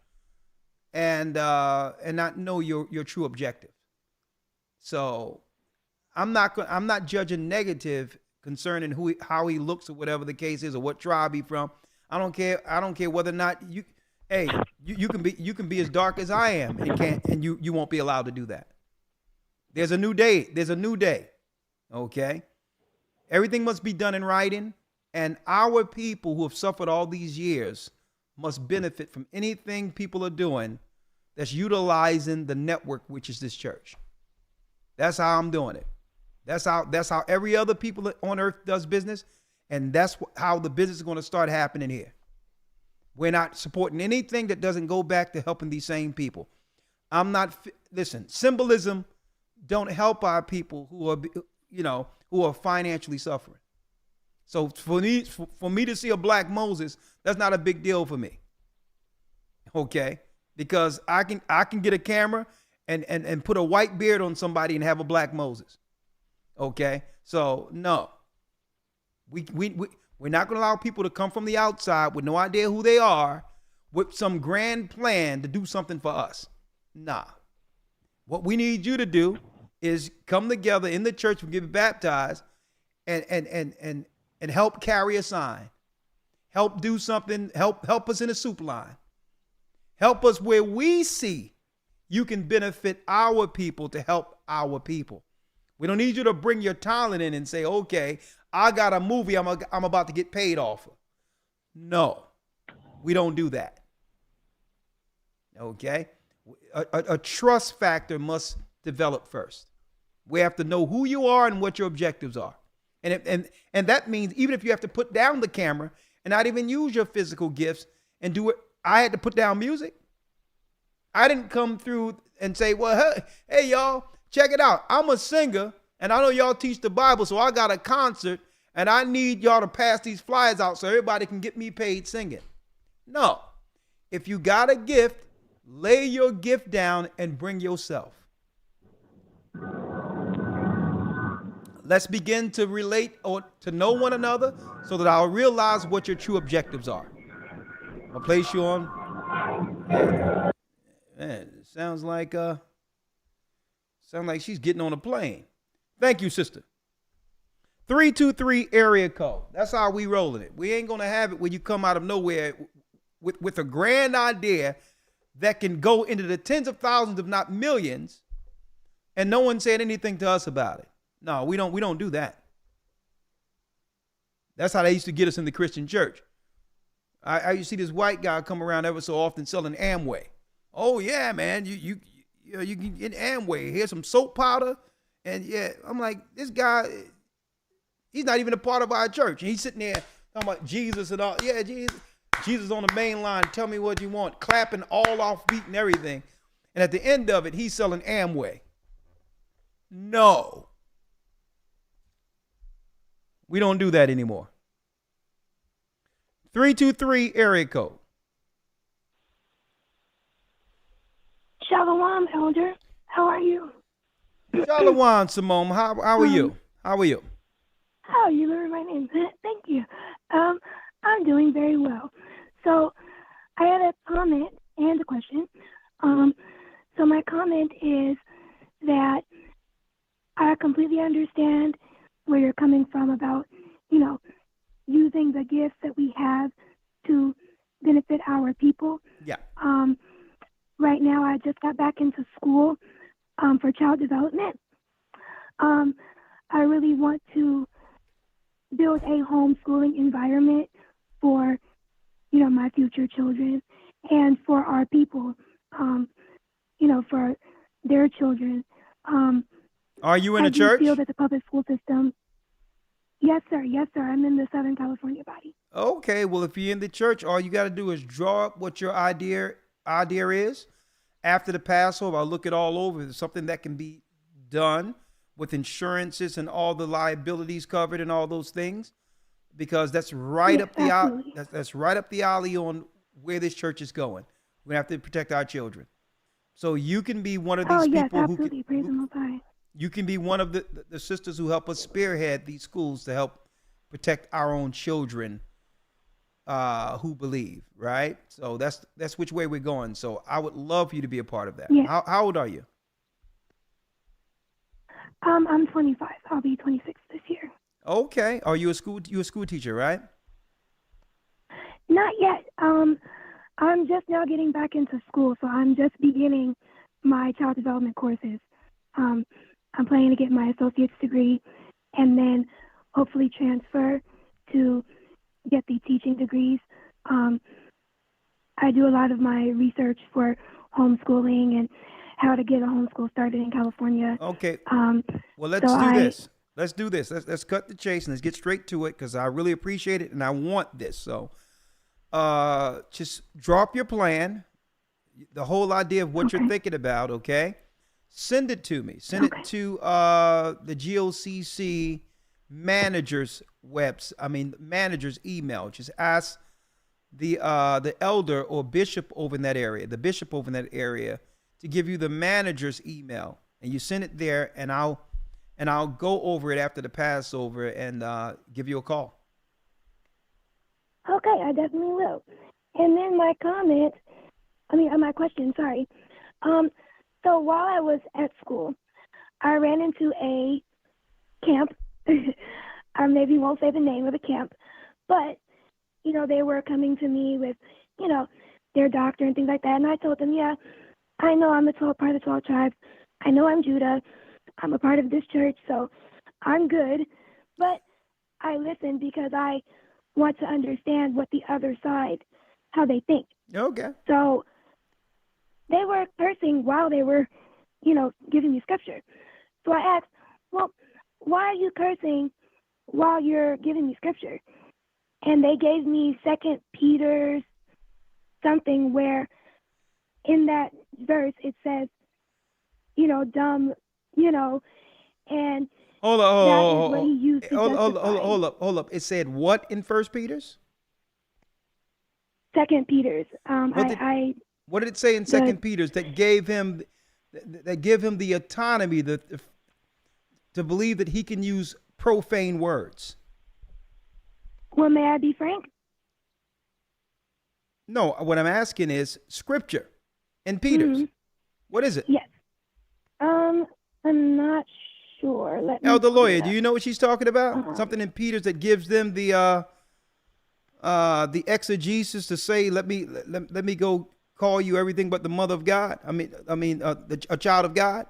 and not know your true objective. So I'm not judging negative concerning how he looks or whatever the case is or what tribe he's from. I don't care whether or not you can be as dark as I am and you won't be allowed to do that. There's a new day. Okay? Everything must be done in writing, and our people who have suffered all these years must benefit from anything people are doing that's utilizing the network, which is this church. That's how I'm doing it. That's how every other people on earth does business, and that's how the business is going to start happening here. We're not supporting anything that doesn't go back to helping these same people. Listen, symbolism don't help our people who are financially suffering. So for me to see a black Moses, that's not a big deal for me. Okay? Because I can get a camera and put a white beard on somebody and have a black Moses. Okay? So no. We're not going to allow people to come from the outside with no idea who they are with some grand plan to do something for us. Nah. What we need you to do is come together in the church and get baptized and help carry a sign. Help do something. Help us in a soup line. Help us where we see you can benefit our people to help our people. We don't need you to bring your talent in and say, okay, I got a movie I'm about to get paid off of. No, we don't do that. Okay? A trust factor must develop first. We have to know who you are and what your objectives are. And that means even if you have to put down the camera and not even use your physical gifts and do it, I had to put down music. I didn't come through and say, well, hey y'all, check it out. I'm a singer, and I know y'all teach the Bible, so I got a concert, and I need y'all to pass these flyers out so everybody can get me paid singing. No. If you got a gift, lay your gift down and bring yourself. Let's begin to relate or to know one another so that I'll realize what your true objectives are. I'll place you on. Man, it sounds like she's getting on a plane. Thank you, sister. 323 area code. That's how we rolling it. We ain't gonna have it when you come out of nowhere with a grand idea that can go into the tens of thousands, if not millions, and no one said anything to us about it. No, we don't do that. That's how they used to get us in the Christian church. I used to see this white guy come around ever so often selling Amway. Oh yeah, man, you you can get Amway. Here's some soap powder. And yeah, I'm like, this guy, he's not even a part of our church. And he's sitting there talking about Jesus and all. Yeah, Jesus on the main line. Tell me what you want. Clapping all off beat and everything. And at the end of it, he's selling Amway. No. We don't do that anymore. 323 area code. Shalom, Elder. How are you? Shalom, Simone. How are you? How are you? Oh, you learned my name. Thank you. I'm doing very well. So I had a comment and a question. So my comment is that I completely understand where you're coming from about, using the gifts that we have to benefit our people. Yeah. Right now, I just got back into school for child development. I really want to build a homeschooling environment for, my future children and for our people, for their children. Are you in a I do church? feel that the public school system. Yes, sir. Yes, sir. I'm in the Southern California body. Okay, well, if you're in the church, all you got to do is draw up what your idea is. After the Passover, I'll look it all over. There's something that can be done with insurances and all the liabilities covered and all those things, because that's right up the alley. That's right up the alley on where this church is going. We're gonna have to protect our children. So you can be one of these people absolutely. Praise the Most High. You can be one of the sisters who help us spearhead these schools to help protect our own children who believe, right? So that's which way we're going. So I would love for you to be a part of that. Yeah. How old are you? I'm 25. I'll be 26 this year. Okay. Are you a school teacher, right? Not yet. I'm just now getting back into school, so I'm just beginning my child development courses. I'm planning to get my associate's degree and then hopefully transfer to get the teaching degrees. I do a lot of my research for homeschooling and how to get a homeschool started in California. Okay. Well, let's do this. Let's do this. Let's cut the chase and let's get straight to it, because I really appreciate it and I want this. So just drop your plan, the whole idea of what you're thinking about, okay? Send it to me. Send it to the GOCC manager's manager's email. Just ask the elder or bishop over in that area, to give you the manager's email, and you send it there, and I'll go over it after the Passover and give you a call. Okay, I definitely will. And then my question, sorry. So while I was at school, I ran into a camp. I maybe won't say the name of the camp, but, they were coming to me with, their doctor and things like that. And I told them, yeah, I know I'm part of the 12 tribes. I know I'm Judah. I'm a part of this church, so I'm good. But I listened because I want to understand what the other side, how they think. Okay. So they were cursing while they were, giving me scripture. So I asked, well, why are you cursing while you're giving me scripture? And they gave me 2 Peter something where in that verse it says, dumb, and hold up. Hold up. It said what in 1 Peter's? 2 Peter's. What did it say in 2 Peter's that gave him the autonomy to believe that he can use profane words? Well, may I be frank? No, what I'm asking is scripture in Peter's. What is it? Yes. I'm not sure. Elder Lawyer, do you know what she's talking about? Something in Peter's that gives them the exegesis to say, let me go call you everything but the mother of God. A child of God.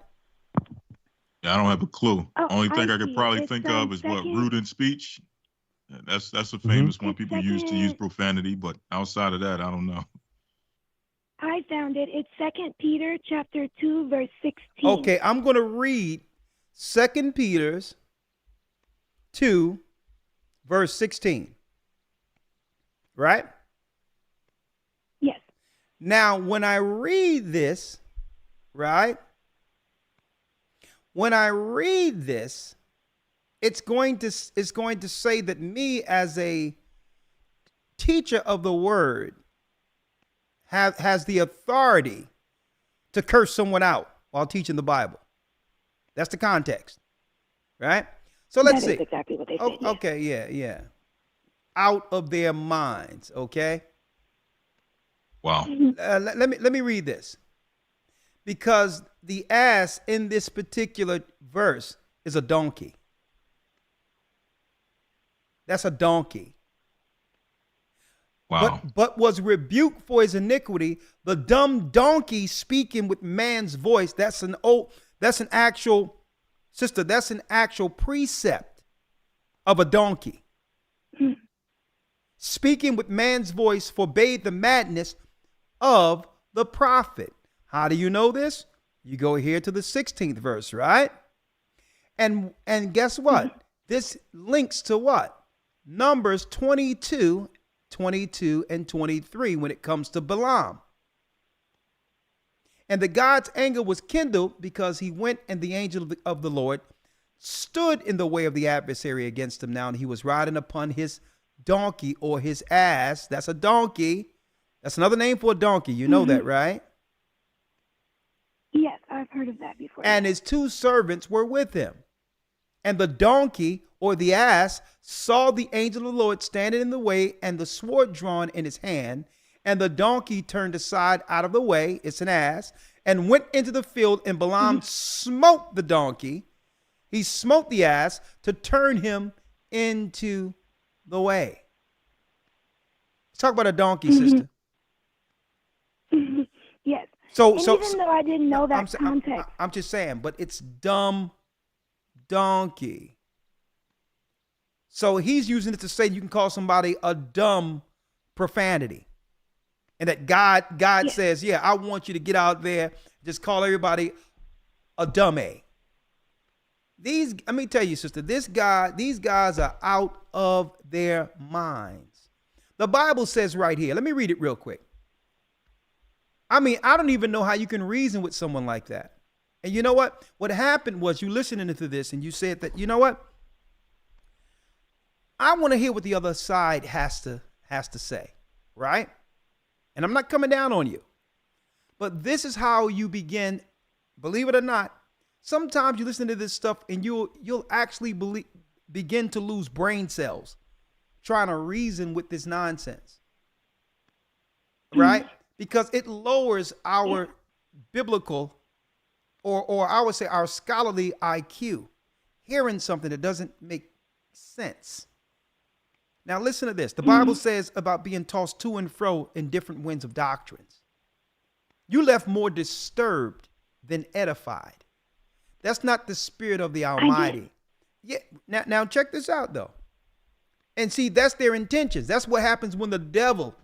Yeah, I don't have a clue. Oh, Only thing I see. could probably It's, think of is what second- rude in speech. That's a famous one. People use to use profanity, but outside of that, I don't know. I found it. It's 2 Peter chapter 2, verse 16. Okay, I'm going to read 2 Peter 2, verse 16. Right? Yes. Now, when I read this, right? When I read this, it's going to say that me as a teacher of the word has the authority to curse someone out while teaching the Bible. That's the context, right? So let's see. That is exactly what they say. Oh, okay, yeah. Out of their minds, okay? Wow. Let me read this. Because the ass in this particular verse is a donkey. That's a donkey. Wow. But was rebuked for his iniquity. The dumb donkey speaking with man's voice. That's an actual precept of a donkey. Speaking with man's voice forbade the madness of the prophet. How do you know this? You go here to the 16th verse, right? And guess what? This links to what? Numbers 22, and 23 when it comes to Balaam. And the God's anger was kindled because he went and the angel of the Lord stood in the way of the adversary against him now, and he was riding upon his donkey or his ass. That's a donkey. That's another name for a donkey. You know that, right? Yes, I've heard of that before. And his two servants were with him. And the donkey or the ass saw the angel of the Lord standing in the way and the sword drawn in his hand. And the donkey turned aside out of the way, it's an ass, and went into the field. And Balaam smote the donkey. He smote the ass to turn him into the way. Let's talk about a donkey, sister. Yes. So even though I didn't know that context. I'm just saying, but it's dumb donkey. So he's using it to say you can call somebody a dumb profanity. And that God says, yeah, I want you to get out there, just call everybody a dummy. Let me tell you, sister, these guys are out of their minds. The Bible says right here, let me read it real quick. I mean, I don't even know how you can reason with someone like that. And you know what? What happened was you listening to this and you said that, you know what? I want to hear what the other side has to say, right? And I'm not coming down on you. But this is how you begin, believe it or not, sometimes you listen to this stuff and you'll actually begin to lose brain cells trying to reason with this nonsense. Right? Because it lowers our biblical or I would say our scholarly IQ, hearing something that doesn't make sense. Now listen to this. The Bible says about being tossed to and fro in different winds of doctrines. You left more disturbed than edified. That's not the spirit of the Almighty. Yeah. Now check this out though. And see, that's their intentions. That's what happens when the devil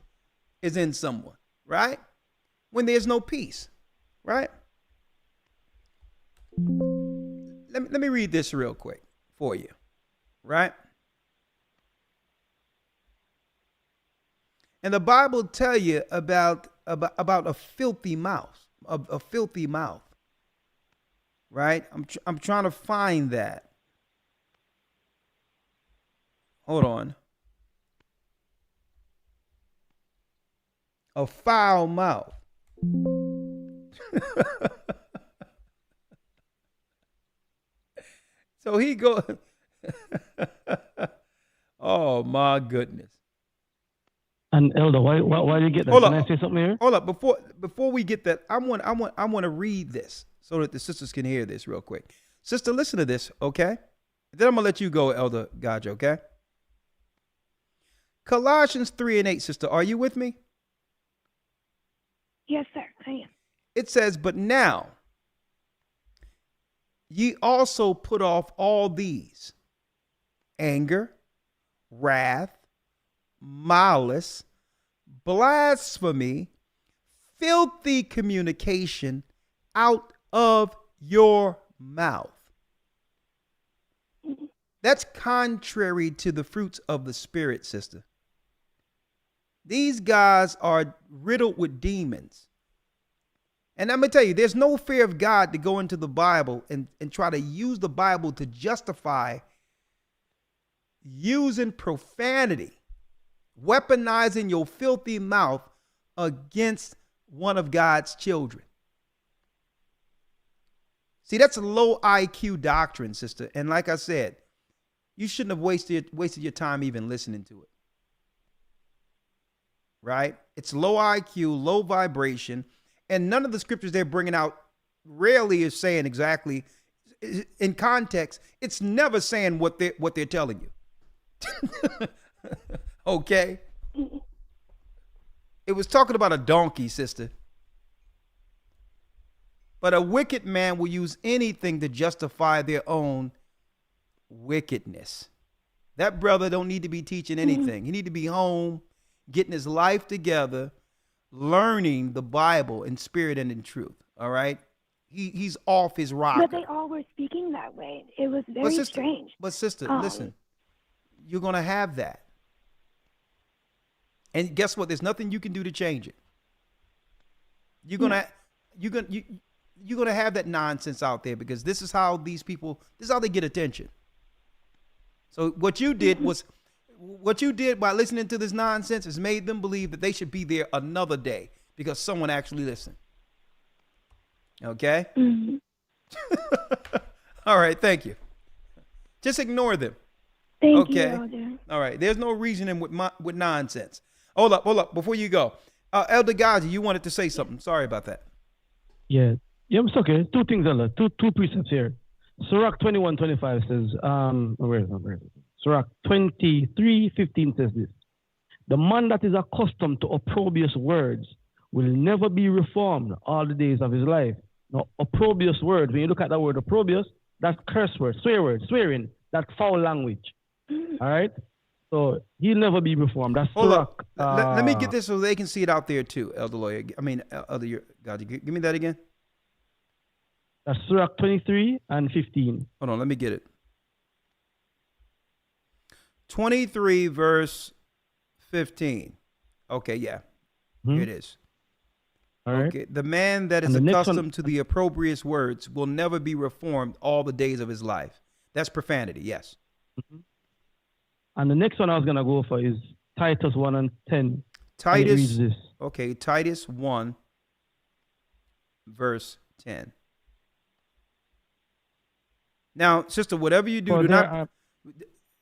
is in someone, right? When there's no peace, right? Let me read this real quick for you, right? And the Bible tell you about a filthy mouth, a filthy mouth, right? I'm trying to find that. Hold on. A foul mouth. So he goes, oh my goodness. And Elder, why do you get that? Can I say something here? Hold up, before we get that, I want to read this so that the sisters can hear this real quick. Sister, listen to this, okay? Then I'm gonna let you go, Elder Gaja, okay? Colossians 3:8, sister, are you with me? Yes, sir, I am. It says, but now ye also put off all these: anger, wrath, malice, blasphemy, filthy communication out of your mouth. That's contrary to the fruits of the Spirit, sister. These guys are riddled with demons. And I'm going to tell you, there's no fear of God to go into the Bible and try to use the Bible to justify using profanity, weaponizing your filthy mouth against one of God's children. See, that's a low IQ doctrine, sister. And like I said, you shouldn't have wasted your time even listening to it. Right? It's low IQ, low vibration. And none of the scriptures they're bringing out rarely is saying exactly, in context, it's never saying what they're telling you. Okay? It was talking about a donkey, sister. But a wicked man will use anything to justify their own wickedness. That brother don't need to be teaching anything. He need to be home, getting his life together, learning the Bible in spirit and in truth. All right? He's off his rocker. But they all were speaking that way. It was very strange. But sister, listen, you're going to have that. And guess what? There's nothing you can do to change it. You're going to have that nonsense out there because this is how these people, this is how they get attention. So what you did by listening to this nonsense is made them believe that they should be there another day because someone actually listened. Okay? Mm-hmm. All right, thank you. Just ignore them. Thank you, Elder. All right, there's no reasoning with nonsense. Hold up, before you go. Elder Gazi, you wanted to say something. Sorry about that. Yeah, it's okay. Two things, Elder. Two precepts here. Sirach 21:25 says, where is it? Sirach 23:15 says this: the man that is accustomed to opprobrious words will never be reformed all the days of his life. Now, opprobrious words, when you look at that word opprobrious, that's curse word, swearing, that's foul language. All right? So he'll never be reformed. That's Sirach. Let me get this so they can see it out there too, Elder Lawyer. Elder God, give me that again. That's Sirach 23:15. Hold on, let me get it. 23 verse 15. Okay, yeah. Here it is. All right. Okay. The man that is accustomed to the opprobrious words will never be reformed all the days of his life. That's profanity, yes. Mm-hmm. And the next one I was going to go for is Titus 1:10. Titus, okay, Titus 1 verse 10. Now, sister, whatever you do,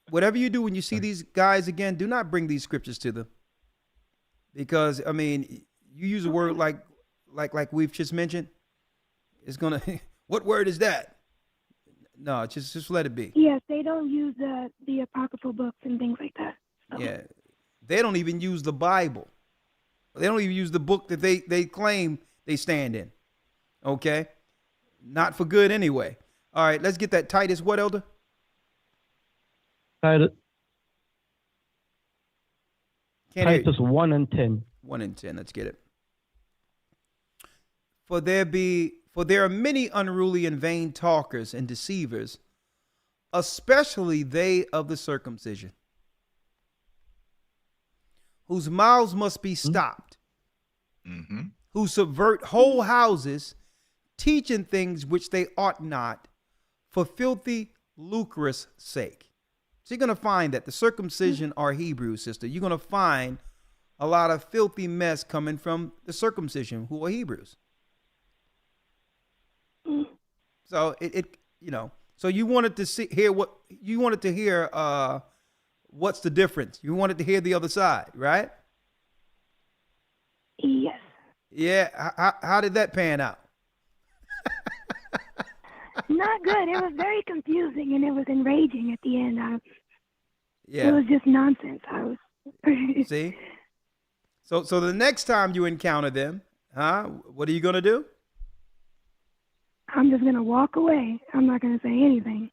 whatever you do when you see these guys again, do not bring these scriptures to them. Because, I mean, you use a word like we've just mentioned, it's going to, what word is that? No, just let it be. Yes, they don't use the apocryphal books and things like that. So. Yeah, they don't even use the Bible. They don't even use the book that they claim they stand in. Okay? Not for good anyway. All right, let's get that Titus. What, Elder? Titus 1:10. 1:10. Let's get it. For there are many unruly and vain talkers and deceivers, especially they of the circumcision, whose mouths must be stopped, who subvert whole houses, teaching things which they ought not, for filthy, lucrous sake. So you're going to find that the circumcision are Hebrews, sister. You're going to find a lot of filthy mess coming from the circumcision, who are Hebrews. So so you wanted to hear what's the difference? You wanted to hear the other side, right? Yes. Yeah. How did that pan out? Not good. It was very confusing and it was enraging at the end. Yeah. It was just nonsense. See? So the next time you encounter them, what are you going to do? I'm just going to walk away. I'm not going to say anything.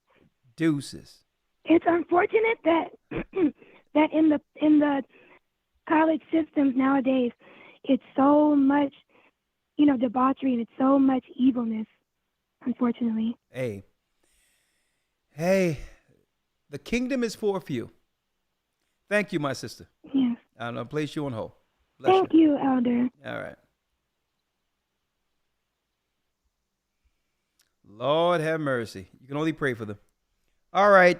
Deuces. It's unfortunate that that in the college systems nowadays, it's so much debauchery, and it's so much evilness, unfortunately. Hey, the kingdom is for a few. Thank you, my sister. Yes. I'm going to place you on hold. Bless Thank you, Elder. All right. Lord have mercy. You can only pray for them. All right.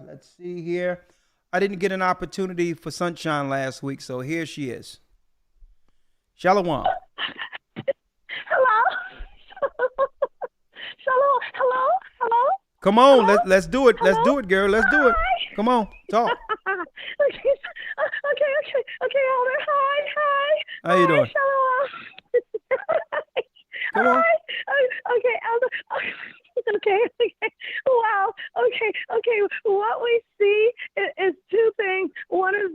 Let's see here. I didn't get an opportunity for Sunshine last week, so here she is. Shalom. Hello? Shalom. Hello? Come on, let's do it. Let's do it, girl. Let's do it. Come on, talk. Okay, Elder. Hi. How you doing? Shalom. Come on. Okay, Elder. Okay. Wow. Okay. What we see is two things. One is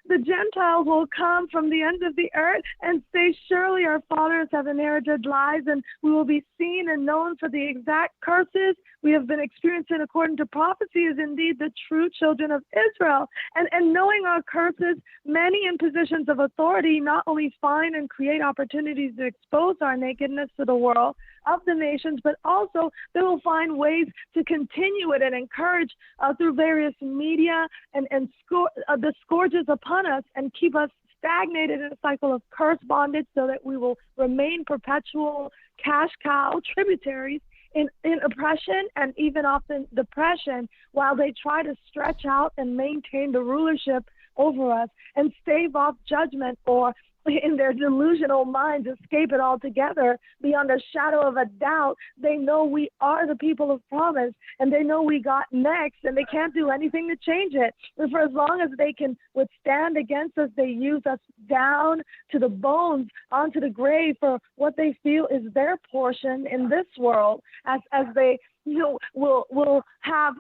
the Gentiles will come from the ends of the earth and say, surely our fathers have inherited lies, and we will be seen and known for the exact curses we have been experiencing according to prophecy is indeed the true children of Israel. And knowing our curses, many in positions of authority not only find and create opportunities to expose our nakedness to the world of the nations, but also they will find ways to continue it and encourage through various media and the scourges upon us and keep us stagnated in a cycle of curse bondage so that we will remain perpetual cash cow tributaries in oppression and even often depression while they try to stretch out and maintain the rulership over us and stave off judgment, or in their delusional minds escape it altogether. Beyond a shadow of a doubt, they know we are the people of promise, and they know we got next, and they can't do anything to change it. But for as long as they can withstand against us, they use us down to the bones, onto the grave, for what they feel is their portion in this world, as they will have,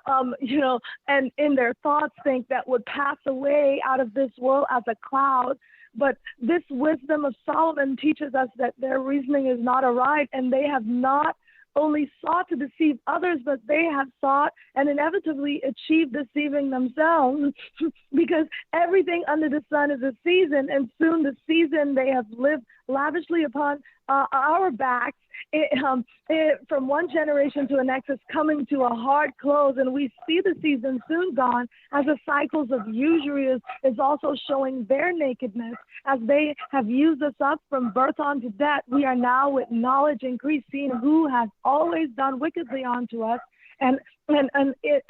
and in their thoughts think that would pass away out of this world as a cloud. But this wisdom of Solomon teaches us that their reasoning is not aright, and they have not only sought to deceive others, but they have sought and inevitably achieved deceiving themselves because everything under the sun is a season, and soon the season they have lived lavishly upon our backs from one generation to the next is coming to a hard close, and we see the season soon gone as the cycles of usury is also showing their nakedness. As they have used us up from birth on to death, we are now with knowledge increased, seeing who has always done wickedly unto us. And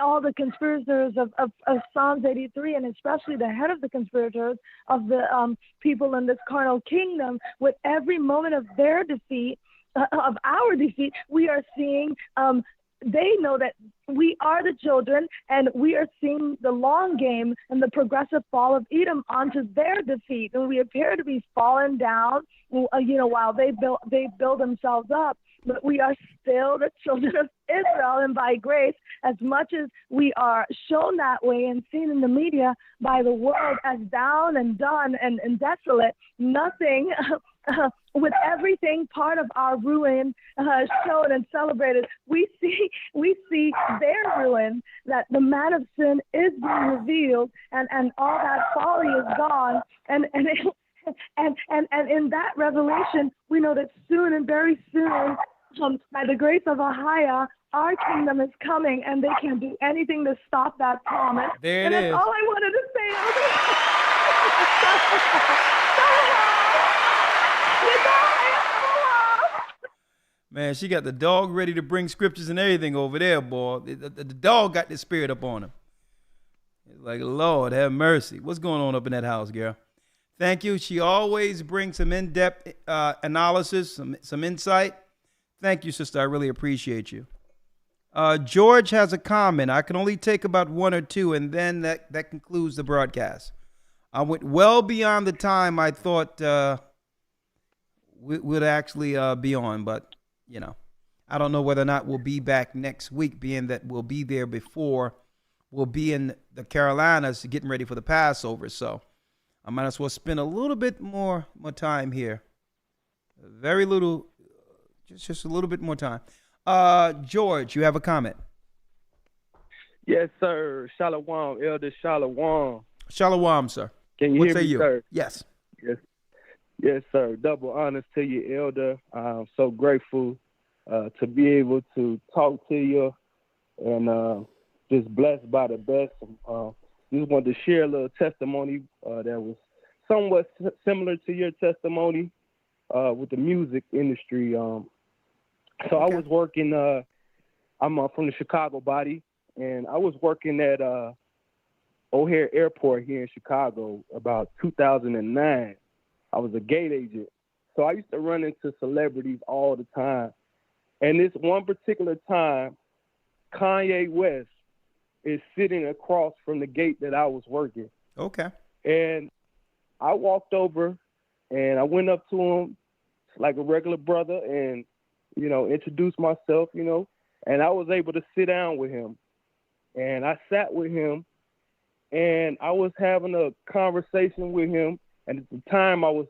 all the conspirators of Psalms 83, and especially the head of the conspirators of the people in this carnal kingdom, with every moment of their defeat, of our defeat, we are seeing they know that we are the children, and we are seeing the long game and the progressive fall of Edom onto their defeat. And we appear to be falling down, while they build themselves up. But we are still the children of Israel, and by grace, as much as we are shown that way and seen in the media by the world as down and done and desolate, nothing, with everything part of our ruin shown and celebrated, we see their ruin, that the man of sin is being revealed, and all that folly is gone, and in that revelation, we know that soon and very soon, by the grace of Ahia, our kingdom is coming, and they can't do anything to stop that promise. There it and that's is. all I wanted to say. Man, she got the dog ready to bring scriptures and everything over there, boy. The dog got the spirit up on him. It's like, Lord, have mercy. What's going on up in that house, girl? Thank you. She always brings some in-depth analysis, some insight. Thank you, sister. I really appreciate you. George has a comment. I can only take about one or two, and then that concludes the broadcast. I went well beyond the time I thought we'd actually be on, but, I don't know whether or not we'll be back next week, being that we'll be there before we'll be in the Carolinas getting ready for the Passover. So I might as well spend a little bit more time here. Very little, just a little bit more time. George, you have a comment? Yes, sir. Shalom, Elder Shalom. Shalom, sir. Can you What hear say me, you? sir? Yes. Yes. Yes, sir. Double honors to you, Elder. I'm so grateful to be able to talk to you and just blessed by the best. Just wanted to share a little testimony that was somewhat similar to your testimony with the music industry. So I was working, I'm from the Chicago body, and I was working at O'Hare Airport here in Chicago about 2009. I was a gate agent. So I used to run into celebrities all the time. And this one particular time, Kanye West is sitting across from the gate that I was working. Okay. And I walked over and I went up to him like a regular brother and, introduced myself, and I was able to sit down with him. And I sat with him and I was having a conversation with him. And at the time I was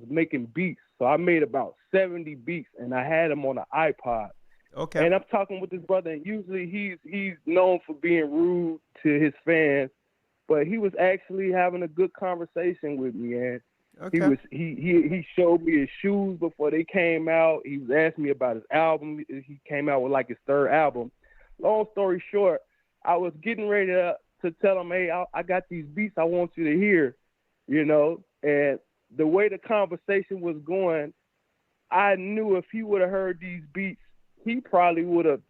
making beats. So I made about 70 beats and I had them on an iPod. Okay. And I'm talking with this brother, and usually he's known for being rude to his fans, but he was actually having a good conversation with me, and he showed me his shoes before they came out. He was asking me about his album. He came out with like his third album. Long story short, I was getting ready to tell him, hey, I got these beats I want you to hear, and the way the conversation was going, I knew if he would have heard these beats, he probably would have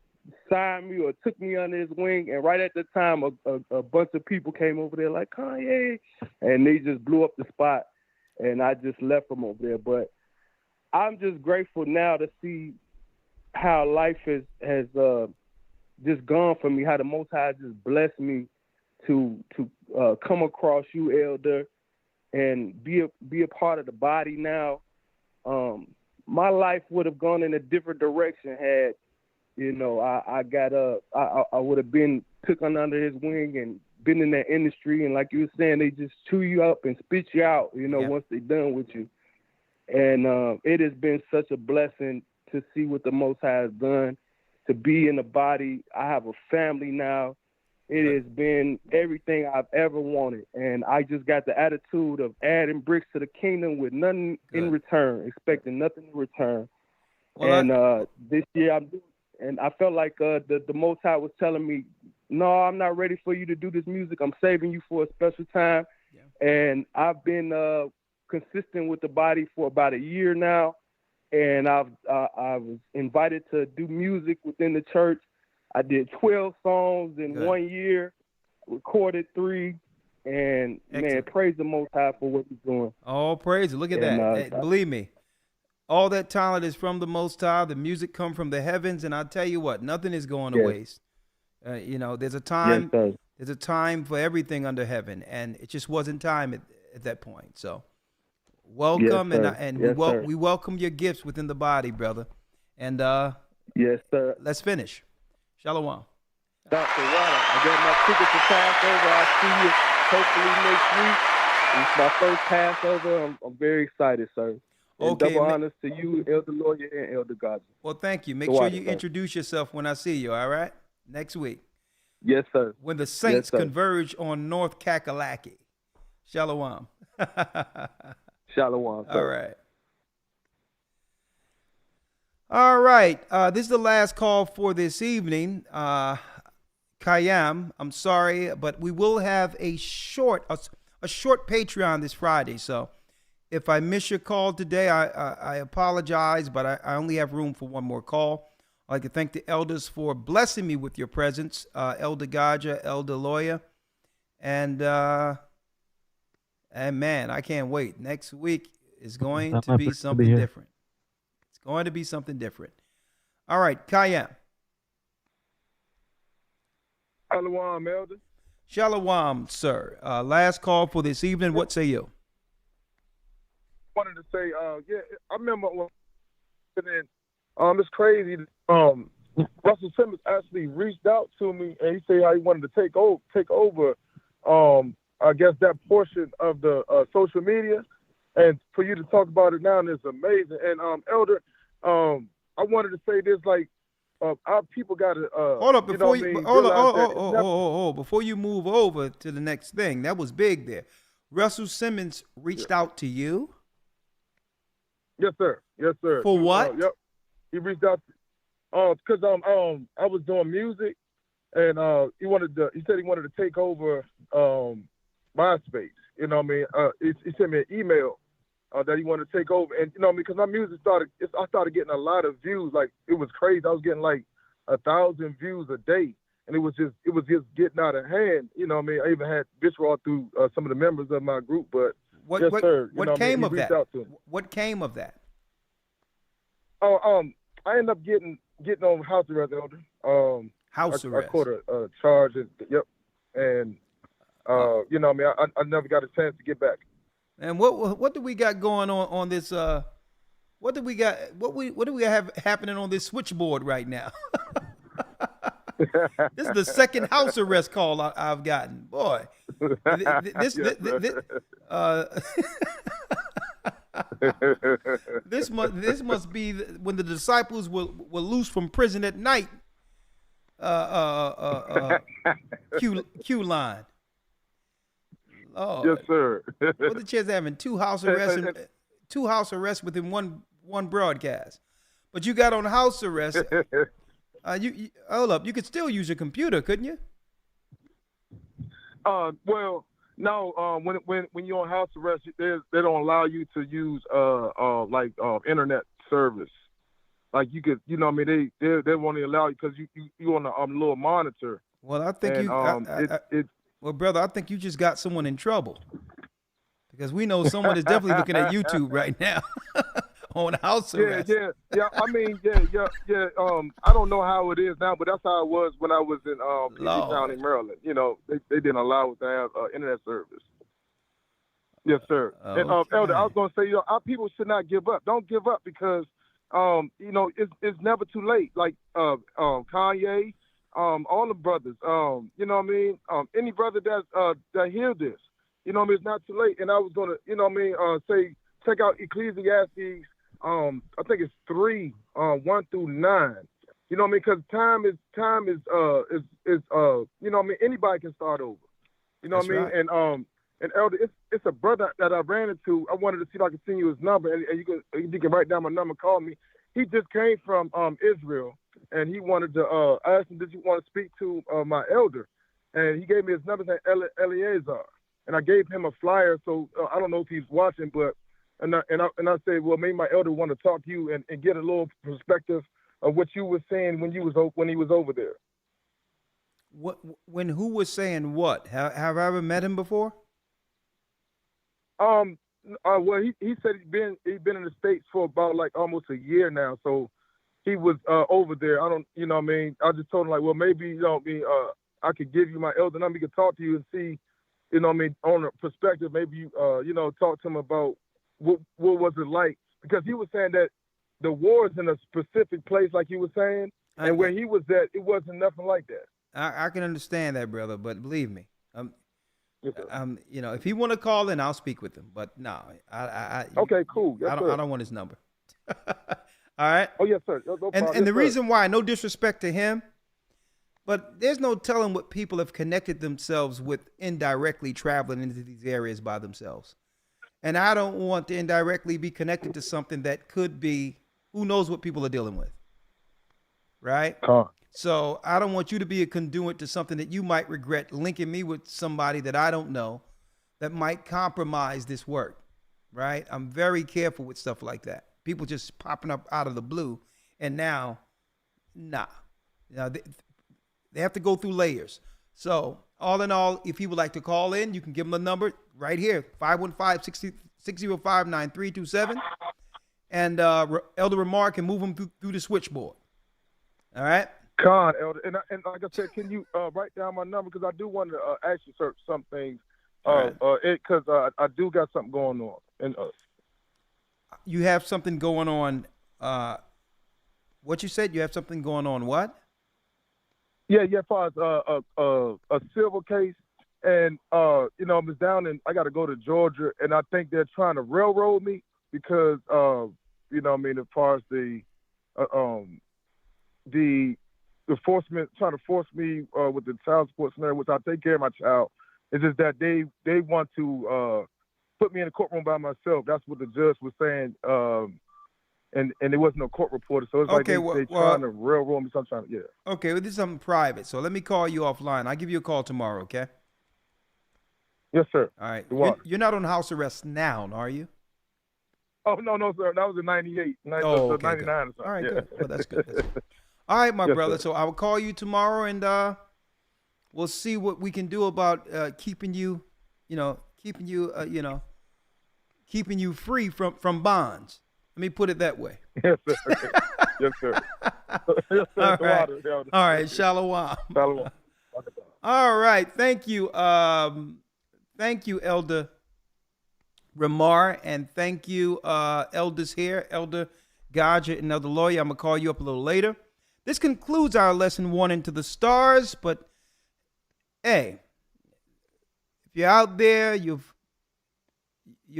signed me or took me under his wing. And right at the time, a bunch of people came over there like, Kanye, and they just blew up the spot, and I just left them over there. But I'm just grateful now to see how life has just gone for me, how the Most High just blessed me to come across you, Elder, and be a part of the body now. My life would have gone in a different direction had, I would have been took under his wing and been in that industry. And like you were saying, they just chew you up and spit you out, once they're done with you. And it has been such a blessing to see what the Most High has done, to be in the body. I have a family now. It has been everything I've ever wanted. And I just got the attitude of adding bricks to the kingdom with nothing in return, expecting nothing in return. Well, this year I felt like the Most High was telling me, no, I'm not ready for you to do this music. I'm saving you for a special time. Yeah. And I've been consistent with the body for about a year now. And I was invited to do music within the church. I did 12 songs in 1 year, recorded 3, and man, praise the Most High for what he's doing. Oh, praise it. Look at that. Believe me, all that talent is from the Most High. The music come from the heavens, and I tell you what, nothing is going to waste. There's a time. Yes, there's a time for everything under heaven, and it just wasn't time at that point. So, welcome, we welcome your gifts within the body, brother. And yes, sir. Let's finish. Shalom. Dr. Water, I got my ticket to Passover. I'll see you hopefully next week. It's my first Passover. I'm very excited, sir. And double honors to you, Elder Lawyer, and Elder Godson. Well, thank you. Make sure you introduce yourself when I see you, all right? Next week. Yes, sir. When the saints converge on North Kakalaki. Shalom. Shalom, sir. All right. All right. This is the last call for this evening. Kayam, I'm sorry, but we will have a short Patreon this Friday. So if I miss your call today, I apologize, but I only have room for one more call. I'd like to thank the elders for blessing me with your presence, Elder Gaja, Elder Lawyer, and man, I can't wait. Next week is going to be something different. Going to be something different. All right, Kayam. Shalom, Elder. Shalom, sir. Last call for this evening. What say you? Wanted to say, I remember when it's crazy. Russell Simmons actually reached out to me and he said how he wanted to take over. I guess that portion of the social media. And for you to talk about it now is amazing. And Elder, I wanted to say this, like, our people got to hold up before before you move over to the next thing. That was big there. Russell Simmons reached out to you. Yes, sir. Yes, sir. For what? Yep. He reached out because I was doing music, and he said he wanted to take over MySpace. You know what I mean? He sent me an email that he wanted to take over, and you know what I mean, because my music I started getting a lot of views. Like, it was crazy. I was getting like 1,000 views a day, and it was just getting out of hand. You know what I mean? I even had Bisraw through some of the members of my group, but What came of that? What came of that? Oh, I ended up getting on house arrest, Elder. House arrest. I caught a charge. Yep. And you know what I mean, I never got a chance to get back. And what do we got going on this? What do we got? What do we have happening on this switchboard right now? This is the second house arrest call I've gotten. Boy, this must be when the disciples were loose from prison at night. Q line. Oh, yes, sir. What's the chance of having two house arrests within one broadcast? But you got on house arrest. You hold up. You could still use your computer, couldn't you? Well, no. When you're on house arrest, they don't allow you to use internet service. Like, you could, you know what I mean? They won't allow you because you on a little monitor. Well, I think well, brother, I think you just got someone in trouble, because we know someone is definitely looking at YouTube right now on house arrest. Yeah. I mean, yeah. I don't know how it is now, but that's how it was when I was in PG County, Maryland. You know, they didn't allow us to have internet service. Yes, sir. Okay. And Elder, I was gonna say, our people should not give up. Don't give up, because you know, it's never too late. Like Kanye. All the brothers, you know what I mean? Any brother that hear this, you know what I mean, it's not too late. And I was gonna, you know what I mean, say, check out Ecclesiastes, I think it's 3, 1 through 9. You know what I mean? Because time is you know what I mean, anybody can start over. You know what I mean? Right. And Elder, it's a brother that I ran into. I wanted to see if I could send you his number, and you can write down my number, call me. He just came from Israel. And he wanted to ask him, did you want to speak to my elder? And he gave me his number, named Eleazar. And I gave him a flyer, so I don't know if he's watching, but and I said, well, maybe my elder want to talk to you and get a little perspective of what you were saying when he was over there. When who was saying what? Have I ever met him before? Well, he said he'd been in the States for about like almost a year now, so. He was over there. I don't, you know what I mean? I just told him, like, well, maybe, you know what I mean, I could give you my elder number. He could talk to you and see, you know what I mean, on a perspective, maybe you, you know, talk to him about what was it like? Because he was saying that the war is in a specific place, like he was saying, and where he was at, it wasn't nothing like that. I can understand that, brother, but believe me, you know, if he want to call in, I'll speak with him. But no, okay, cool. Yes, I don't want his number. All right. Oh, yes, sir. No and the reason why, no disrespect to him, but there's no telling what people have connected themselves with indirectly traveling into these areas by themselves. And I don't want to indirectly be connected to something that could be, who knows what people are dealing with. Right? So I don't want you to be a conduit to something that you might regret, linking me with somebody that I don't know that might compromise this work. Right? I'm very careful with stuff like that. People just popping up out of the blue, and now, nah. Now they have to go through layers. So all in all, if you would like to call in, you can give them the number right here, 515-605-9327. And Elder Ramar can move them through the switchboard. All right? God, Elder. And like I said, can you write down my number? Because I do want to ask you some things. Because I do got something going on. And you have something going on. What you said? You have something going on? What? Yeah. As far as a civil case, and you know, I'm down and I got to go to Georgia, and I think they're trying to railroad me because you know, I mean, as far as the enforcement trying to force me with the child support scenario, which I take care of my child. It's just that they want to put me in a courtroom by myself. That's what the judge was saying and there wasn't no court reporter, so it's Okay, like they well, trying to railroad me. So I'm trying to, yeah. Okay, well, this is something private, so let me call you offline. I'll give you a call tomorrow, okay? Yes, sir. All right. The water. You're not on house arrest now, are you? Oh, no, sir. That was in 98, Oh, okay, 99 good. or something. All right, yeah. good. Well, that's good. That's good. All right, my Yes, brother. sir. So I will call you tomorrow, and we'll see what we can do about keeping you, keeping you free from bonds. Let me put it that way. Yes, sir. Okay. Yes, sir. Yes, sir. All The right. water, yeah. All right. Shalom. Shalom. All right. Thank you. Thank you, Elder Ramar, and thank you, elders here, Elder Gadget and Elder Lawyer. I'm going to call you up a little later. This concludes our lesson 1 into the stars, but hey, if you're out there, you've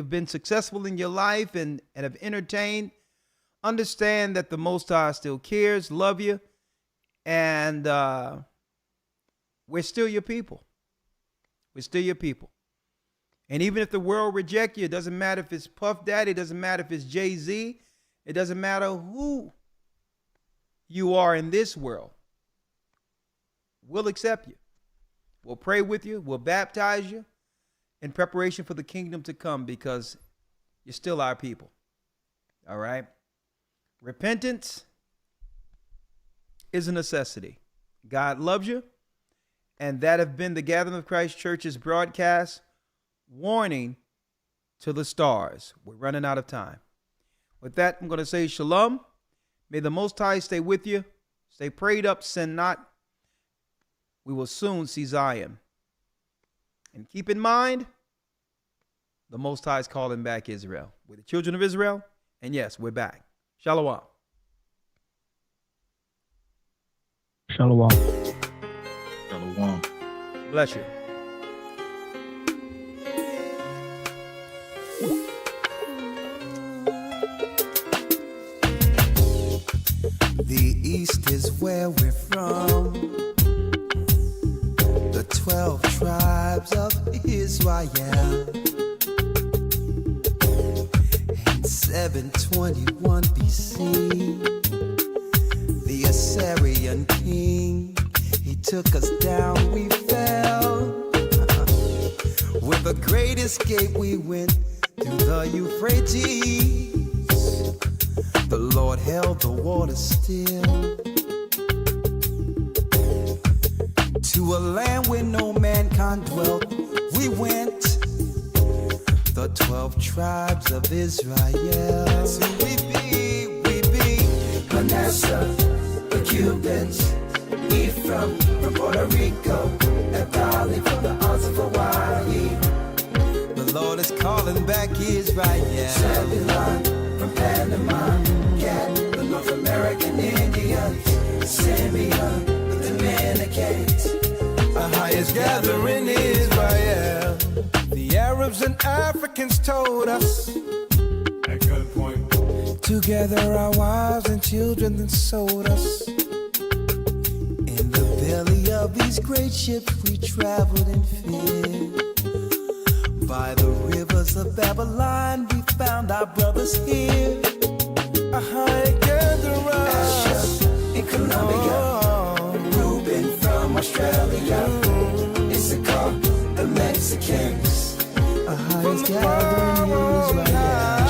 been successful in your life and have entertained, understand that the Most High still cares, love you, and we're still your people. We're still your people. And even if the world reject you, it doesn't matter if it's Puff Daddy, it doesn't matter if it's Jay-Z, it doesn't matter who you are in this world. We'll accept you. We'll pray with you. We'll baptize you in preparation for the kingdom to come, because you're still our people. All right? Repentance is a necessity. God loves you. And that have been the Gathering of Christ Church's broadcast, warning to the stars. We're running out of time. With that, I'm going to say shalom. May the Most High stay with you. Stay prayed up, sin not. We will soon see Zion. And keep in mind, the Most High is calling back Israel. We're the children of Israel. And yes, we're back. Shalom. Shalom. Shalom. Bless you. The East is where we're from. The 12 tribes of Israel. In 721 BC, the Assyrian king, he took us down, we fell. With a great escape, we went through the Euphrates. The Lord held the water still. To a land where no mankind dwelt, we went. The 12 tribes of Israel. So we be Manasseh, the Cubans, Ephraim from Puerto Rico, Naphtali from the Isles of Hawaii. The Lord is calling back Israel. Zebulun from Panama, Gad, the North American Indians, Simeon, the Dominicans, our highest gathering Israel. The Arabs and Africans told us, at gunpoint, to gather our wives and children, then sold us. In the belly of these great ships we traveled in fear. By the rivers of Babylon we found our brothers here. A high gatherer, Asher in Colombia, Reuben from Australia, Issachar, the Mexicans, a highest gathering in Israel.